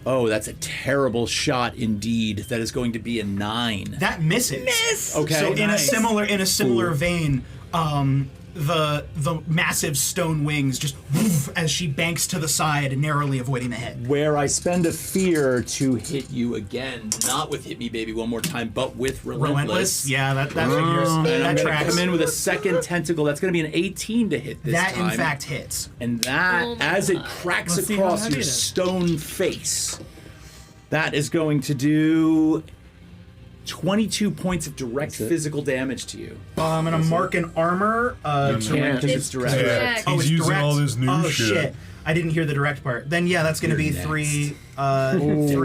[SPEAKER 1] Oh, that's a terrible shot indeed. That is going to be a 9.
[SPEAKER 8] That misses.
[SPEAKER 1] Okay.
[SPEAKER 8] So in a similar vein, the massive stone wings just woof, as she banks to the side, narrowly avoiding the head.
[SPEAKER 1] Where I spend a fear to hit you again, not with Hit Me Baby one more time, but with Relentless.
[SPEAKER 8] Yeah, that figures.
[SPEAKER 1] And
[SPEAKER 8] That
[SPEAKER 1] I'm going to
[SPEAKER 8] tracks.
[SPEAKER 1] come in with a second tentacle. That's going to be an 18 to hit this
[SPEAKER 8] That
[SPEAKER 1] time.
[SPEAKER 8] in fact hits.
[SPEAKER 1] And that,
[SPEAKER 5] Oh my
[SPEAKER 1] as it
[SPEAKER 5] God.
[SPEAKER 1] cracks
[SPEAKER 12] Let's see how
[SPEAKER 1] across
[SPEAKER 12] heavy
[SPEAKER 1] your
[SPEAKER 12] it is.
[SPEAKER 1] stone face, that is going to do 22 points of direct physical damage to you.
[SPEAKER 8] I'm gonna mark an armor.
[SPEAKER 1] Can't because it's direct.
[SPEAKER 5] direct.
[SPEAKER 8] Oh,
[SPEAKER 6] He's
[SPEAKER 8] it's
[SPEAKER 6] using
[SPEAKER 8] direct.
[SPEAKER 6] all this new
[SPEAKER 8] oh,
[SPEAKER 6] shit.
[SPEAKER 8] I didn't hear the direct part. Then yeah, that's gonna be
[SPEAKER 1] You're
[SPEAKER 8] three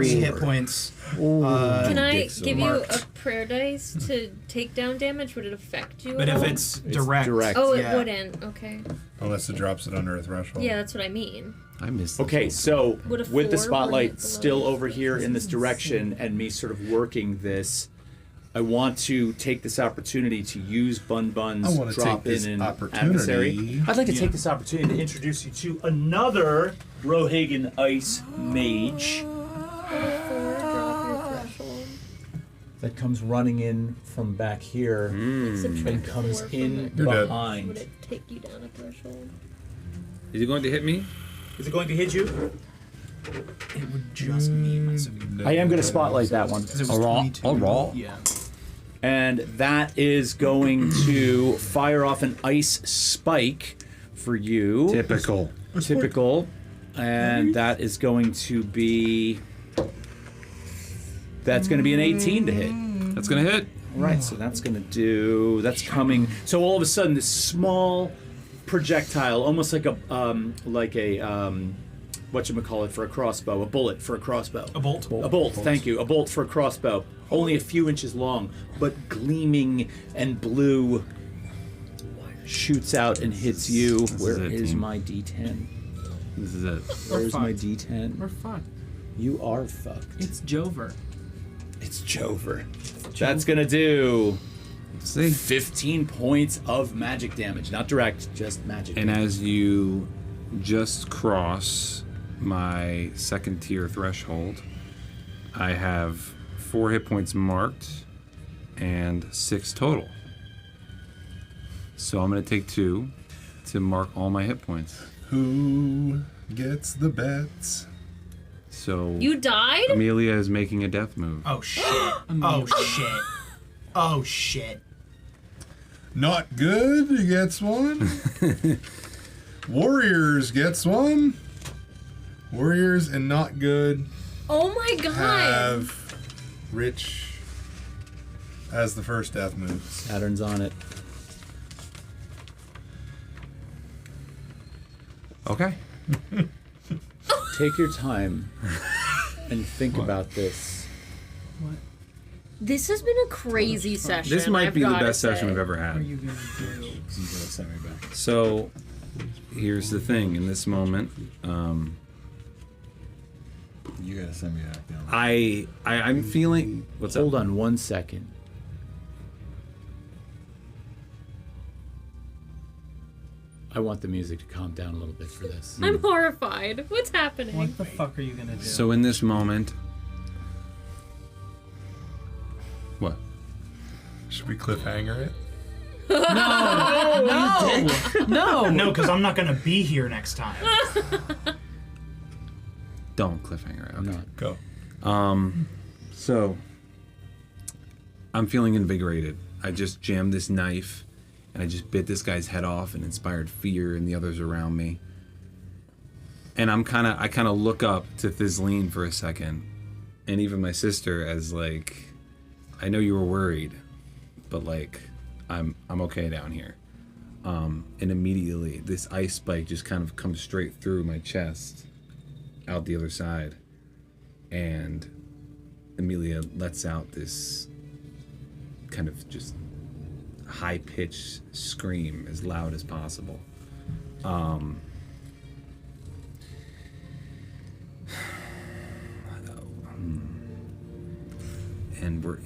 [SPEAKER 8] hit points.
[SPEAKER 5] Can I
[SPEAKER 4] dicks are
[SPEAKER 5] give you
[SPEAKER 4] marked.
[SPEAKER 5] a prayer dice to take down damage? Would it affect you?
[SPEAKER 8] But
[SPEAKER 5] at
[SPEAKER 8] if
[SPEAKER 5] all?
[SPEAKER 8] it's direct,
[SPEAKER 1] direct.
[SPEAKER 5] Oh,
[SPEAKER 8] yeah.
[SPEAKER 5] it wouldn't. Okay.
[SPEAKER 6] Unless it drops it under a threshold.
[SPEAKER 5] Yeah, that's what I mean.
[SPEAKER 4] I missed.
[SPEAKER 1] Okay, so
[SPEAKER 5] Would a
[SPEAKER 1] with the
[SPEAKER 5] 4
[SPEAKER 1] spotlight
[SPEAKER 5] hit below
[SPEAKER 1] still
[SPEAKER 5] it?
[SPEAKER 1] over here in this direction and me sort of working this, I want to take this opportunity to use Bun Bun's
[SPEAKER 6] I wanna
[SPEAKER 1] drop
[SPEAKER 6] take this
[SPEAKER 1] in an
[SPEAKER 6] opportunity.
[SPEAKER 1] adversary. I'd like to take this opportunity to introduce you to another Rohagan Ice Mage
[SPEAKER 5] 4, drop your threshold.
[SPEAKER 1] that comes running in from back here
[SPEAKER 5] Subtract
[SPEAKER 1] and comes
[SPEAKER 5] 4 from
[SPEAKER 1] in
[SPEAKER 5] it.
[SPEAKER 6] You're dead.
[SPEAKER 5] Would
[SPEAKER 1] behind.
[SPEAKER 5] it take you down a threshold?
[SPEAKER 4] Is he going to hit me?
[SPEAKER 1] Is it going to hit you?
[SPEAKER 8] It would just mean my severe.
[SPEAKER 1] I am going to spotlight that one.
[SPEAKER 8] 'Cause it was 22. Yeah.
[SPEAKER 1] And that is going to fire off an ice spike for you.
[SPEAKER 4] Typical.
[SPEAKER 1] Typical. And that is going to be... That's going to be an 18 to hit.
[SPEAKER 4] That's gonna hit.
[SPEAKER 1] Right, so that's going to do... That's coming... So all of a sudden, this small projectile, almost like a... whatchamacallit for a crossbow, a bullet for a crossbow.
[SPEAKER 8] A bolt.
[SPEAKER 1] A bolt, thank you. A bolt for a crossbow. Only a few inches long, but gleaming and blue, shoots out and hits you.
[SPEAKER 4] This
[SPEAKER 1] Where
[SPEAKER 4] is it,
[SPEAKER 1] is
[SPEAKER 4] team.
[SPEAKER 1] my D10?
[SPEAKER 4] This is it.
[SPEAKER 1] Where's my
[SPEAKER 12] fucked.
[SPEAKER 1] D10?
[SPEAKER 12] We're fucked.
[SPEAKER 1] You are fucked.
[SPEAKER 12] It's Jover.
[SPEAKER 1] It's Jover. That's gonna do
[SPEAKER 4] Let's see.
[SPEAKER 1] 15 points of magic damage. Not direct, just magic
[SPEAKER 4] And
[SPEAKER 1] damage.
[SPEAKER 4] as you just cross my second tier threshold, I have 4 hit points marked and 6 total. So I'm going to take 2 to mark all my hit points.
[SPEAKER 6] Who gets the bets?
[SPEAKER 4] So
[SPEAKER 5] You died?
[SPEAKER 4] Amelia is making a death move.
[SPEAKER 8] Oh shit. Oh shit. Oh shit.
[SPEAKER 6] Not good gets one. Warriors gets one. Warriors and not good
[SPEAKER 5] Oh my god.
[SPEAKER 6] have Rich as the first death move.
[SPEAKER 1] Saturn's on it.
[SPEAKER 4] Okay.
[SPEAKER 1] Take your time and think about this.
[SPEAKER 5] This has been a crazy session.
[SPEAKER 4] This might
[SPEAKER 5] I've
[SPEAKER 4] be the
[SPEAKER 5] gotta
[SPEAKER 4] best session
[SPEAKER 5] say.
[SPEAKER 4] we've ever
[SPEAKER 3] What are
[SPEAKER 4] had.
[SPEAKER 3] you gonna do?
[SPEAKER 7] He's gonna send me back.
[SPEAKER 4] So, here's the thing. In this moment,
[SPEAKER 9] You gotta send me back down.
[SPEAKER 4] I'm feeling. What's
[SPEAKER 1] Hold
[SPEAKER 4] up?
[SPEAKER 1] on 1 second. I want the music to calm down a little bit for this.
[SPEAKER 5] I'm horrified. What's happening?
[SPEAKER 3] What the fuck are you gonna do?
[SPEAKER 4] So in this moment, what?
[SPEAKER 6] Should we cliffhanger it?
[SPEAKER 3] no.
[SPEAKER 8] No, because I'm not gonna be here next time.
[SPEAKER 4] Don't cliffhanger.
[SPEAKER 1] I'm
[SPEAKER 4] Okay.
[SPEAKER 1] not.
[SPEAKER 6] Go.
[SPEAKER 4] So I'm feeling invigorated. I just jammed this knife and I just bit this guy's head off and inspired fear in the others around me. And I kind of look up to Thizleen for a second, and even my sister as like, I know you were worried, but like, I'm okay down here. And immediately this ice spike just kind of comes straight through my chest, out the other side, and Amelia lets out this kind of just high-pitched scream as loud as possible. And we're...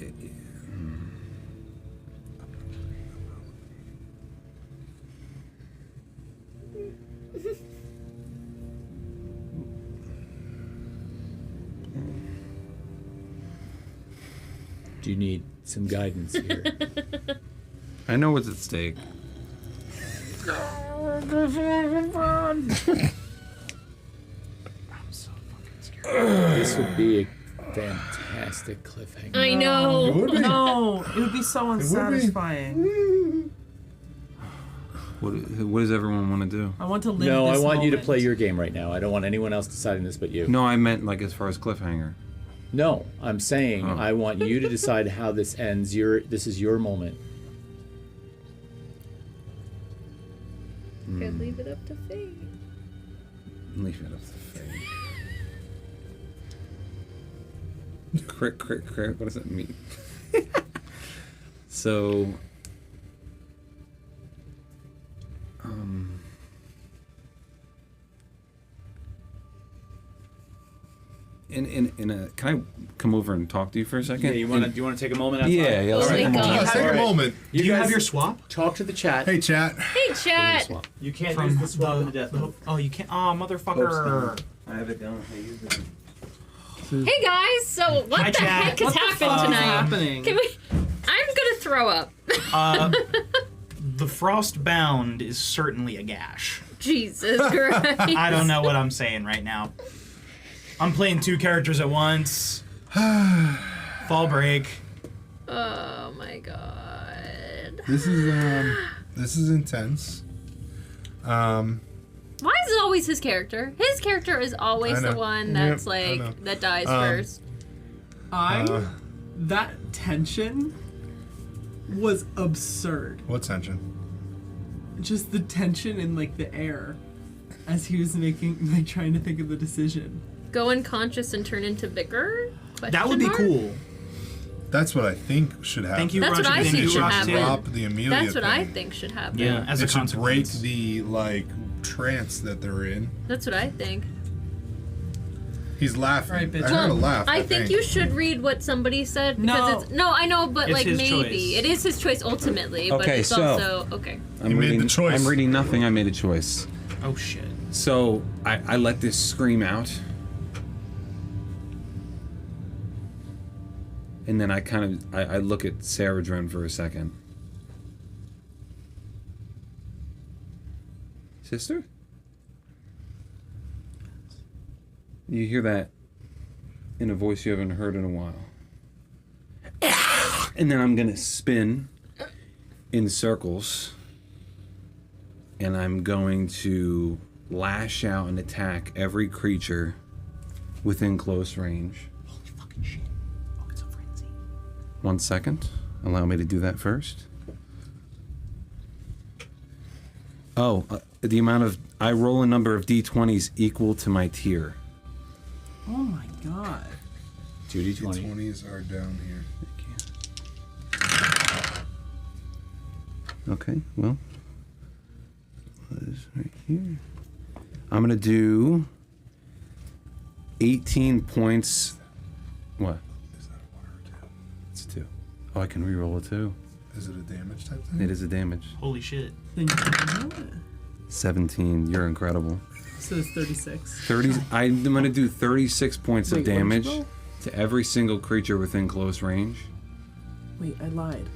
[SPEAKER 1] Do you need some guidance here?
[SPEAKER 4] I know what's at stake.
[SPEAKER 1] This would be a fantastic cliffhanger.
[SPEAKER 5] I know.
[SPEAKER 12] No, it would be so unsatisfying.
[SPEAKER 4] What does everyone want to do?
[SPEAKER 12] I want to live
[SPEAKER 1] No, I
[SPEAKER 12] this
[SPEAKER 1] want you to
[SPEAKER 12] moment.
[SPEAKER 1] play your game right now. I don't want anyone else deciding this but you.
[SPEAKER 4] No, I meant like as far as cliffhanger.
[SPEAKER 1] No, I'm saying
[SPEAKER 4] Oh.
[SPEAKER 1] I want you to decide how this ends. This is your moment.
[SPEAKER 5] Could leave it up to fate.
[SPEAKER 4] Leave it up to fate. Crit. What does that mean? So, in a, can I come over and talk to you for a second?
[SPEAKER 1] Yeah, do you want to take a moment? Outside?
[SPEAKER 4] Yeah, let's
[SPEAKER 5] Oh
[SPEAKER 4] take a
[SPEAKER 5] my
[SPEAKER 4] moment.
[SPEAKER 5] God.
[SPEAKER 6] Have your moment.
[SPEAKER 8] Do you
[SPEAKER 1] guys
[SPEAKER 8] have your swap?
[SPEAKER 1] Talk to the chat.
[SPEAKER 6] Hey, chat.
[SPEAKER 5] Hey, chat.
[SPEAKER 1] You can't
[SPEAKER 8] From
[SPEAKER 1] use the swap in the death mode.
[SPEAKER 8] Oh, you can't. Oh, motherfucker.
[SPEAKER 4] I have it down. I use it.
[SPEAKER 5] Hey guys, so what
[SPEAKER 8] Hi,
[SPEAKER 5] the
[SPEAKER 8] chat.
[SPEAKER 5] heck has
[SPEAKER 8] What the
[SPEAKER 5] happened
[SPEAKER 8] fuck is
[SPEAKER 5] tonight?
[SPEAKER 12] happening?
[SPEAKER 5] Can we? I'm gonna throw up.
[SPEAKER 8] The Frostbound is certainly a gash.
[SPEAKER 5] Jesus Christ.
[SPEAKER 8] I don't know what I'm saying right now. I'm playing two characters at once. Fall break.
[SPEAKER 5] Oh my god.
[SPEAKER 6] This is intense.
[SPEAKER 5] Why is it always his character? His character is always
[SPEAKER 6] I know.
[SPEAKER 5] the one
[SPEAKER 6] Yep,
[SPEAKER 5] that's
[SPEAKER 6] I know.
[SPEAKER 5] like that dies first.
[SPEAKER 12] That tension was absurd.
[SPEAKER 6] What tension?
[SPEAKER 12] Just the tension in like the air as he was making like trying to think of the decision.
[SPEAKER 5] Go unconscious and turn into Vicar?
[SPEAKER 8] That would be cool.
[SPEAKER 6] That's what I think should happen.
[SPEAKER 8] Thank you,
[SPEAKER 5] That's
[SPEAKER 8] Roger.
[SPEAKER 5] what I
[SPEAKER 8] Thank
[SPEAKER 5] think
[SPEAKER 8] you,
[SPEAKER 5] should
[SPEAKER 8] Roger.
[SPEAKER 5] happen.
[SPEAKER 6] Drop the Amelia
[SPEAKER 5] That's what I
[SPEAKER 6] thing.
[SPEAKER 5] think should happen.
[SPEAKER 8] Yeah, as a
[SPEAKER 6] It should break
[SPEAKER 8] consequence.
[SPEAKER 6] the trance that they're in.
[SPEAKER 5] That's what I think.
[SPEAKER 6] He's laughing.
[SPEAKER 12] Right, bitch.
[SPEAKER 6] I heard a laugh.
[SPEAKER 5] I think you should read what somebody said because
[SPEAKER 12] No.
[SPEAKER 5] I know, but
[SPEAKER 8] It's
[SPEAKER 5] like
[SPEAKER 8] his
[SPEAKER 5] maybe
[SPEAKER 8] choice.
[SPEAKER 5] it is his choice ultimately. But
[SPEAKER 4] Okay,
[SPEAKER 5] it's
[SPEAKER 4] so-
[SPEAKER 5] also okay.
[SPEAKER 6] You made the choice.
[SPEAKER 4] I'm reading nothing. I made a choice.
[SPEAKER 8] Oh shit.
[SPEAKER 4] So I let this scream out, and then I kind of I look at Saradrin for a second. Sister? You hear that in a voice you haven't heard in a while. And then I'm gonna spin in circles, and I'm going to lash out and attack every creature within close range.
[SPEAKER 8] Holy fucking shit. Oh, it's a frenzy.
[SPEAKER 4] 1 second. Allow me to do that first. Oh, the amount of... I roll a number of d20s equal to my tier.
[SPEAKER 12] Oh my god.
[SPEAKER 1] 2d20.
[SPEAKER 6] 20s are down here.
[SPEAKER 4] Okay, well... What is right here? I'm gonna do 18 points. What?
[SPEAKER 6] Is that a 1 or 2?
[SPEAKER 4] It's 2. Oh, I can reroll a 2.
[SPEAKER 6] Is it a damage type thing?
[SPEAKER 4] It is a damage.
[SPEAKER 8] Holy shit.
[SPEAKER 12] Then you can do it.
[SPEAKER 4] 17. You're incredible.
[SPEAKER 12] So it's 36.
[SPEAKER 4] 30. I'm gonna do 36 points
[SPEAKER 12] Wait,
[SPEAKER 4] of
[SPEAKER 12] what did you
[SPEAKER 4] damage
[SPEAKER 12] roll?
[SPEAKER 4] to every single creature within close range.
[SPEAKER 12] Wait, I lied.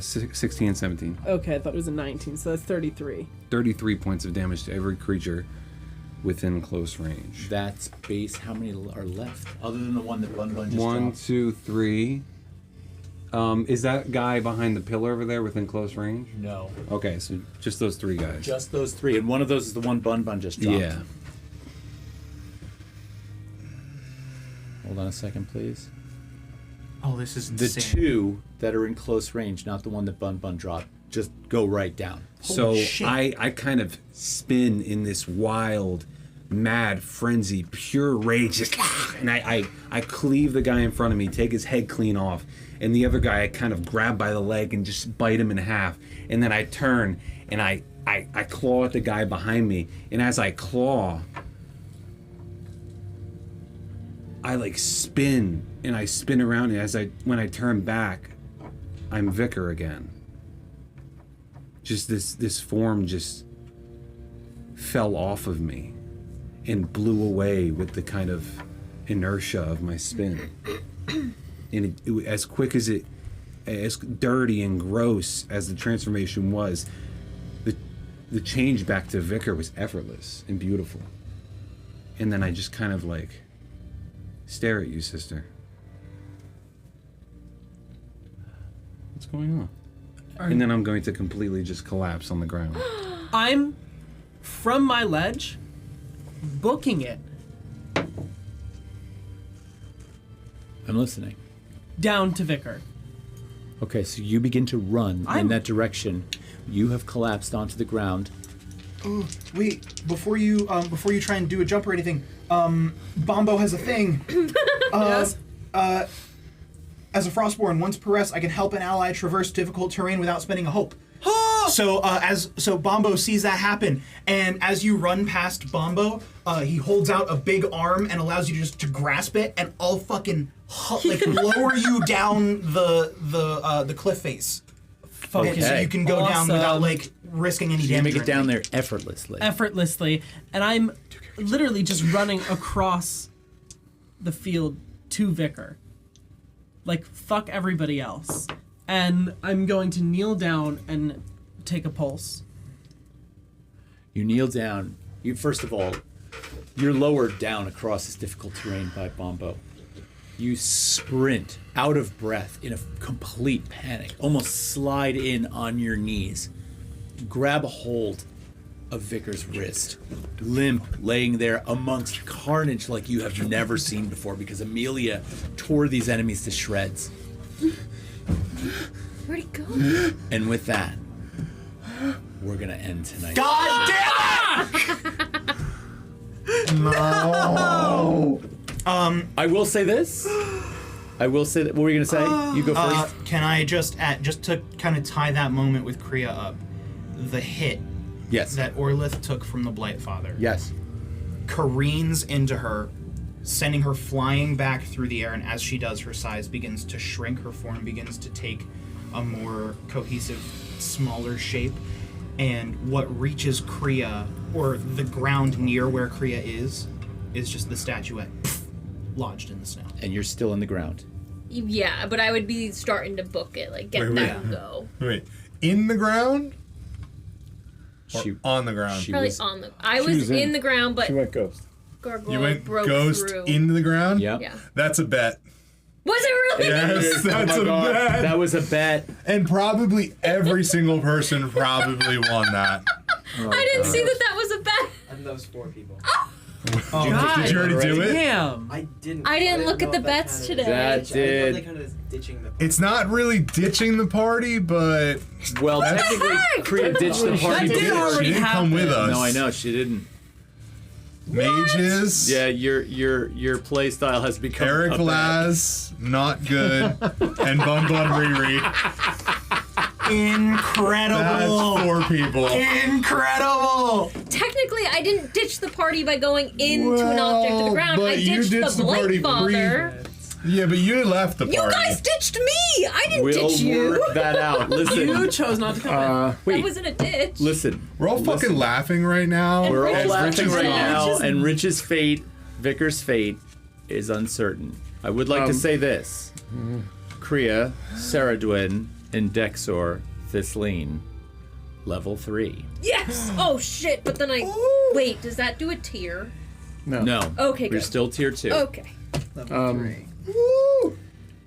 [SPEAKER 4] 16 and 17.
[SPEAKER 12] Okay, I thought it was a 19, so that's 33.
[SPEAKER 4] 33 points of damage to every creature within close range.
[SPEAKER 1] That's base. How many are left? Other than the one that Bun just
[SPEAKER 4] 1,
[SPEAKER 1] dropped.
[SPEAKER 4] 2, 3. Is that guy behind the pillar over there within close range?
[SPEAKER 1] No.
[SPEAKER 4] Okay, so just those 3 guys.
[SPEAKER 1] Just those 3. And one of those is the one Bun just dropped.
[SPEAKER 4] Yeah.
[SPEAKER 1] Hold on a second, please.
[SPEAKER 8] Oh, this is
[SPEAKER 1] The
[SPEAKER 8] insane.
[SPEAKER 1] 2 that are in close range, not the one that Bun dropped, just go right down.
[SPEAKER 4] So
[SPEAKER 8] shit.
[SPEAKER 4] I kind of spin in this wild, mad frenzy, pure rage, just, and I cleave the guy in front of me, take his head clean off, and the other guy I kind of grab by the leg and just bite him in half, and then I turn and I claw at the guy behind me, and as I claw, I like spin and I spin around, and when I turn back, I'm Vicar again. Just this form just fell off of me and blew away with the kind of inertia of my spin. And it as quick as as dirty and gross as the transformation was, the change back to Vicar was effortless and beautiful. And then I just kind of like stare at you, sister. What's going on? And then I'm going to completely just collapse on the ground.
[SPEAKER 12] I'm from my ledge, booking it
[SPEAKER 1] I'm listening.
[SPEAKER 12] down to Vicar.
[SPEAKER 1] Okay, so you begin to run in
[SPEAKER 12] I'm-
[SPEAKER 1] that direction. You have collapsed onto the ground.
[SPEAKER 8] Oh, wait, before you try and do a jump or anything, Bombo has a thing.
[SPEAKER 12] Yes?
[SPEAKER 8] As a Frostborn, once per rest, I can help an ally traverse difficult terrain without spending a hope. So Bombo sees that happen, and as you run past Bombo, he holds out a big arm and allows you just to grasp it, and I'll fucking lower you down the cliff face.
[SPEAKER 1] Okay.
[SPEAKER 8] And so you can go down without
[SPEAKER 12] Awesome.
[SPEAKER 8] risking any
[SPEAKER 1] You
[SPEAKER 8] damage.
[SPEAKER 1] make
[SPEAKER 8] or
[SPEAKER 1] it down
[SPEAKER 8] anything.
[SPEAKER 1] there effortlessly.
[SPEAKER 12] Effortlessly, and I'm literally just running across the field to Vicar. Like, fuck everybody else. And I'm going to kneel down and take a pulse.
[SPEAKER 1] You kneel down. You first of all, you're lowered down across this difficult terrain by Bombo. You sprint out of breath in a complete panic, almost slide in on your knees, grab a hold of Vicar's wrist, limp, laying there amongst carnage like you have never seen before, because Amelia tore these enemies to shreds.
[SPEAKER 5] Where'd he go?
[SPEAKER 1] And with that, we're gonna end tonight.
[SPEAKER 8] God damn it!
[SPEAKER 1] I will say this. I will say that. What were you gonna say? You go first.
[SPEAKER 8] Can I just to kind of tie that moment with Kriya up, the hit
[SPEAKER 1] Yes.
[SPEAKER 8] that Orlith took from the Blightfather
[SPEAKER 1] Yes.
[SPEAKER 8] careens into her, sending her flying back through the air, and as she does, her size begins to shrink, her form begins to take a more cohesive, smaller shape, and what reaches Kriya, or the ground near where Kriya is just the statuette lodged in the snow.
[SPEAKER 1] And you're still in the ground.
[SPEAKER 5] Yeah, but I would be starting to book it, like get
[SPEAKER 6] Wait,
[SPEAKER 5] that
[SPEAKER 6] wait.
[SPEAKER 5] and go.
[SPEAKER 6] Wait, in the ground? Or
[SPEAKER 1] She-
[SPEAKER 6] on the ground?
[SPEAKER 1] she-
[SPEAKER 5] Probably
[SPEAKER 1] was-
[SPEAKER 5] on the. I was
[SPEAKER 7] was
[SPEAKER 5] in
[SPEAKER 7] in.
[SPEAKER 5] the ground, but
[SPEAKER 7] She went ghost.
[SPEAKER 5] Gargoyle
[SPEAKER 6] You went
[SPEAKER 5] broke
[SPEAKER 6] ghost
[SPEAKER 5] through.
[SPEAKER 6] into the ground?
[SPEAKER 1] Yep.
[SPEAKER 5] Yeah.
[SPEAKER 6] That's a bet.
[SPEAKER 5] Was it really?
[SPEAKER 6] Yes, that's
[SPEAKER 1] Oh
[SPEAKER 6] a
[SPEAKER 1] my God,
[SPEAKER 6] bet.
[SPEAKER 1] that was a bet.
[SPEAKER 6] And probably every single person probably won that.
[SPEAKER 5] I didn't see that was a bet.
[SPEAKER 13] And those 4 people.
[SPEAKER 6] Did you already do it?
[SPEAKER 12] Damn.
[SPEAKER 13] I didn't.
[SPEAKER 5] I didn't look
[SPEAKER 13] know
[SPEAKER 5] at the
[SPEAKER 13] if
[SPEAKER 5] bets
[SPEAKER 13] counted.
[SPEAKER 5] today.
[SPEAKER 1] That
[SPEAKER 13] I thought
[SPEAKER 1] did.
[SPEAKER 13] they counted as ditching the party.
[SPEAKER 6] It's not really ditching the party, but
[SPEAKER 1] Well, technically, Kriya ditched the party.
[SPEAKER 12] That did
[SPEAKER 1] before.
[SPEAKER 12] already
[SPEAKER 6] she didn't come with us.
[SPEAKER 1] No, I know she didn't.
[SPEAKER 6] Mages.
[SPEAKER 1] Yeah, your play style has become
[SPEAKER 6] Eric
[SPEAKER 1] a bad-
[SPEAKER 6] Laz, not good, and Bum Bum Riri.
[SPEAKER 8] Incredible.
[SPEAKER 6] That's 4 people.
[SPEAKER 8] Incredible.
[SPEAKER 5] Technically, I didn't ditch the party by going into an object to the ground.
[SPEAKER 6] but
[SPEAKER 5] I
[SPEAKER 6] you
[SPEAKER 5] ditched
[SPEAKER 6] ditched
[SPEAKER 5] the
[SPEAKER 6] the party
[SPEAKER 5] Blight Father.
[SPEAKER 6] Yeah, but you left the party.
[SPEAKER 5] You guys ditched me. I didn't
[SPEAKER 1] We'll
[SPEAKER 5] ditch you.
[SPEAKER 1] work that out. Listen.
[SPEAKER 12] You chose not to come in.
[SPEAKER 5] That
[SPEAKER 1] Wait.
[SPEAKER 5] wasn't a ditch.
[SPEAKER 1] Listen.
[SPEAKER 6] We're all fucking laughing right now.
[SPEAKER 1] We're all
[SPEAKER 5] Rich's
[SPEAKER 1] laughing
[SPEAKER 5] fate.
[SPEAKER 1] right now,
[SPEAKER 5] Rich's-
[SPEAKER 1] and Rich's fate, Vicar's fate, is uncertain. I would like to say this: Kriya, Saradwin, and Dexor, Thisleen, level 3.
[SPEAKER 5] Yes. Oh shit! But then wait. Does that do a tier?
[SPEAKER 1] No.
[SPEAKER 5] Okay,
[SPEAKER 1] You're
[SPEAKER 5] good.
[SPEAKER 1] still tier 2.
[SPEAKER 5] Okay.
[SPEAKER 8] Level 3.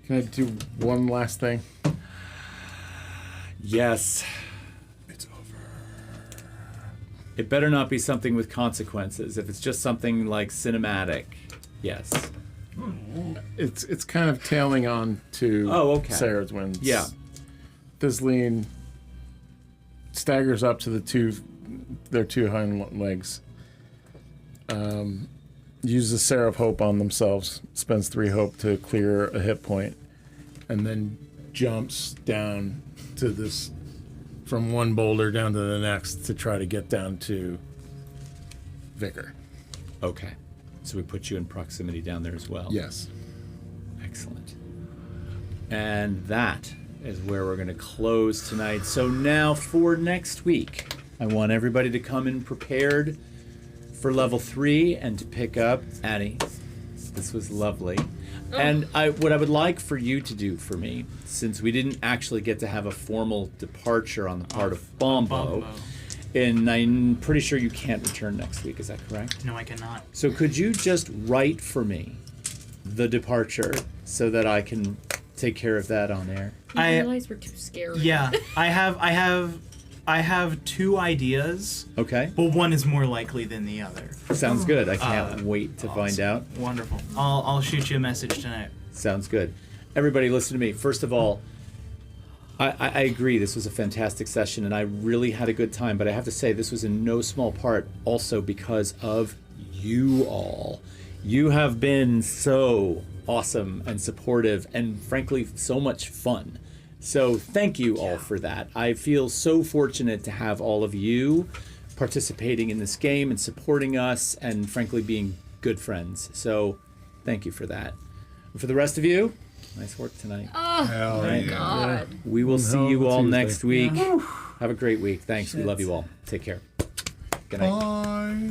[SPEAKER 7] Can I do one last thing?
[SPEAKER 1] Yes.
[SPEAKER 6] It's over.
[SPEAKER 1] It better not be something with consequences. If it's just something like cinematic, yes.
[SPEAKER 7] It's kind of tailing on to Sarah's wins.
[SPEAKER 1] Yeah.
[SPEAKER 7] Thisleen staggers up to their two hind legs. Uses Sarah of Hope on themselves, spends 3 hope to clear a hit point, and then jumps down to this, from one boulder down to the next to try to get down to Vicar.
[SPEAKER 1] Okay. So we put you in proximity down there as well.
[SPEAKER 7] Yes.
[SPEAKER 1] Excellent. And that is where we're going to close tonight. So now for next week, I want everybody to come in prepared for level 3 and to pick up Annie. This was lovely. And what I would like for you to do for me, since we didn't actually get to have a formal departure on the part of Bombo, and I'm pretty sure you can't return next week, is that correct?
[SPEAKER 8] No, I cannot.
[SPEAKER 1] So could you just write for me the departure so that I can take care of that on air?
[SPEAKER 5] I realized we're too scared.
[SPEAKER 8] Yeah, I have 2 ideas.
[SPEAKER 1] Okay.
[SPEAKER 8] But one is more likely than the other.
[SPEAKER 1] Sounds good. I can't wait to find out.
[SPEAKER 8] Wonderful. I'll shoot you a message tonight.
[SPEAKER 1] Sounds good. Everybody listen to me. First of all, I agree this was a fantastic session and I really had a good time, but I have to say this was in no small part also because of you all. You have been so awesome and supportive and frankly so much fun. So thank you all for that. I feel so fortunate to have all of you participating in this game and supporting us and frankly being good friends. So thank you for that. And for the rest of you, nice work tonight.
[SPEAKER 5] Oh,
[SPEAKER 6] Hell
[SPEAKER 5] my
[SPEAKER 6] yeah.
[SPEAKER 5] God.
[SPEAKER 1] We will see you all
[SPEAKER 7] Tuesday.
[SPEAKER 1] next week. Have a great week. Thanks. We love you all. Take care. Good night.
[SPEAKER 6] Bye.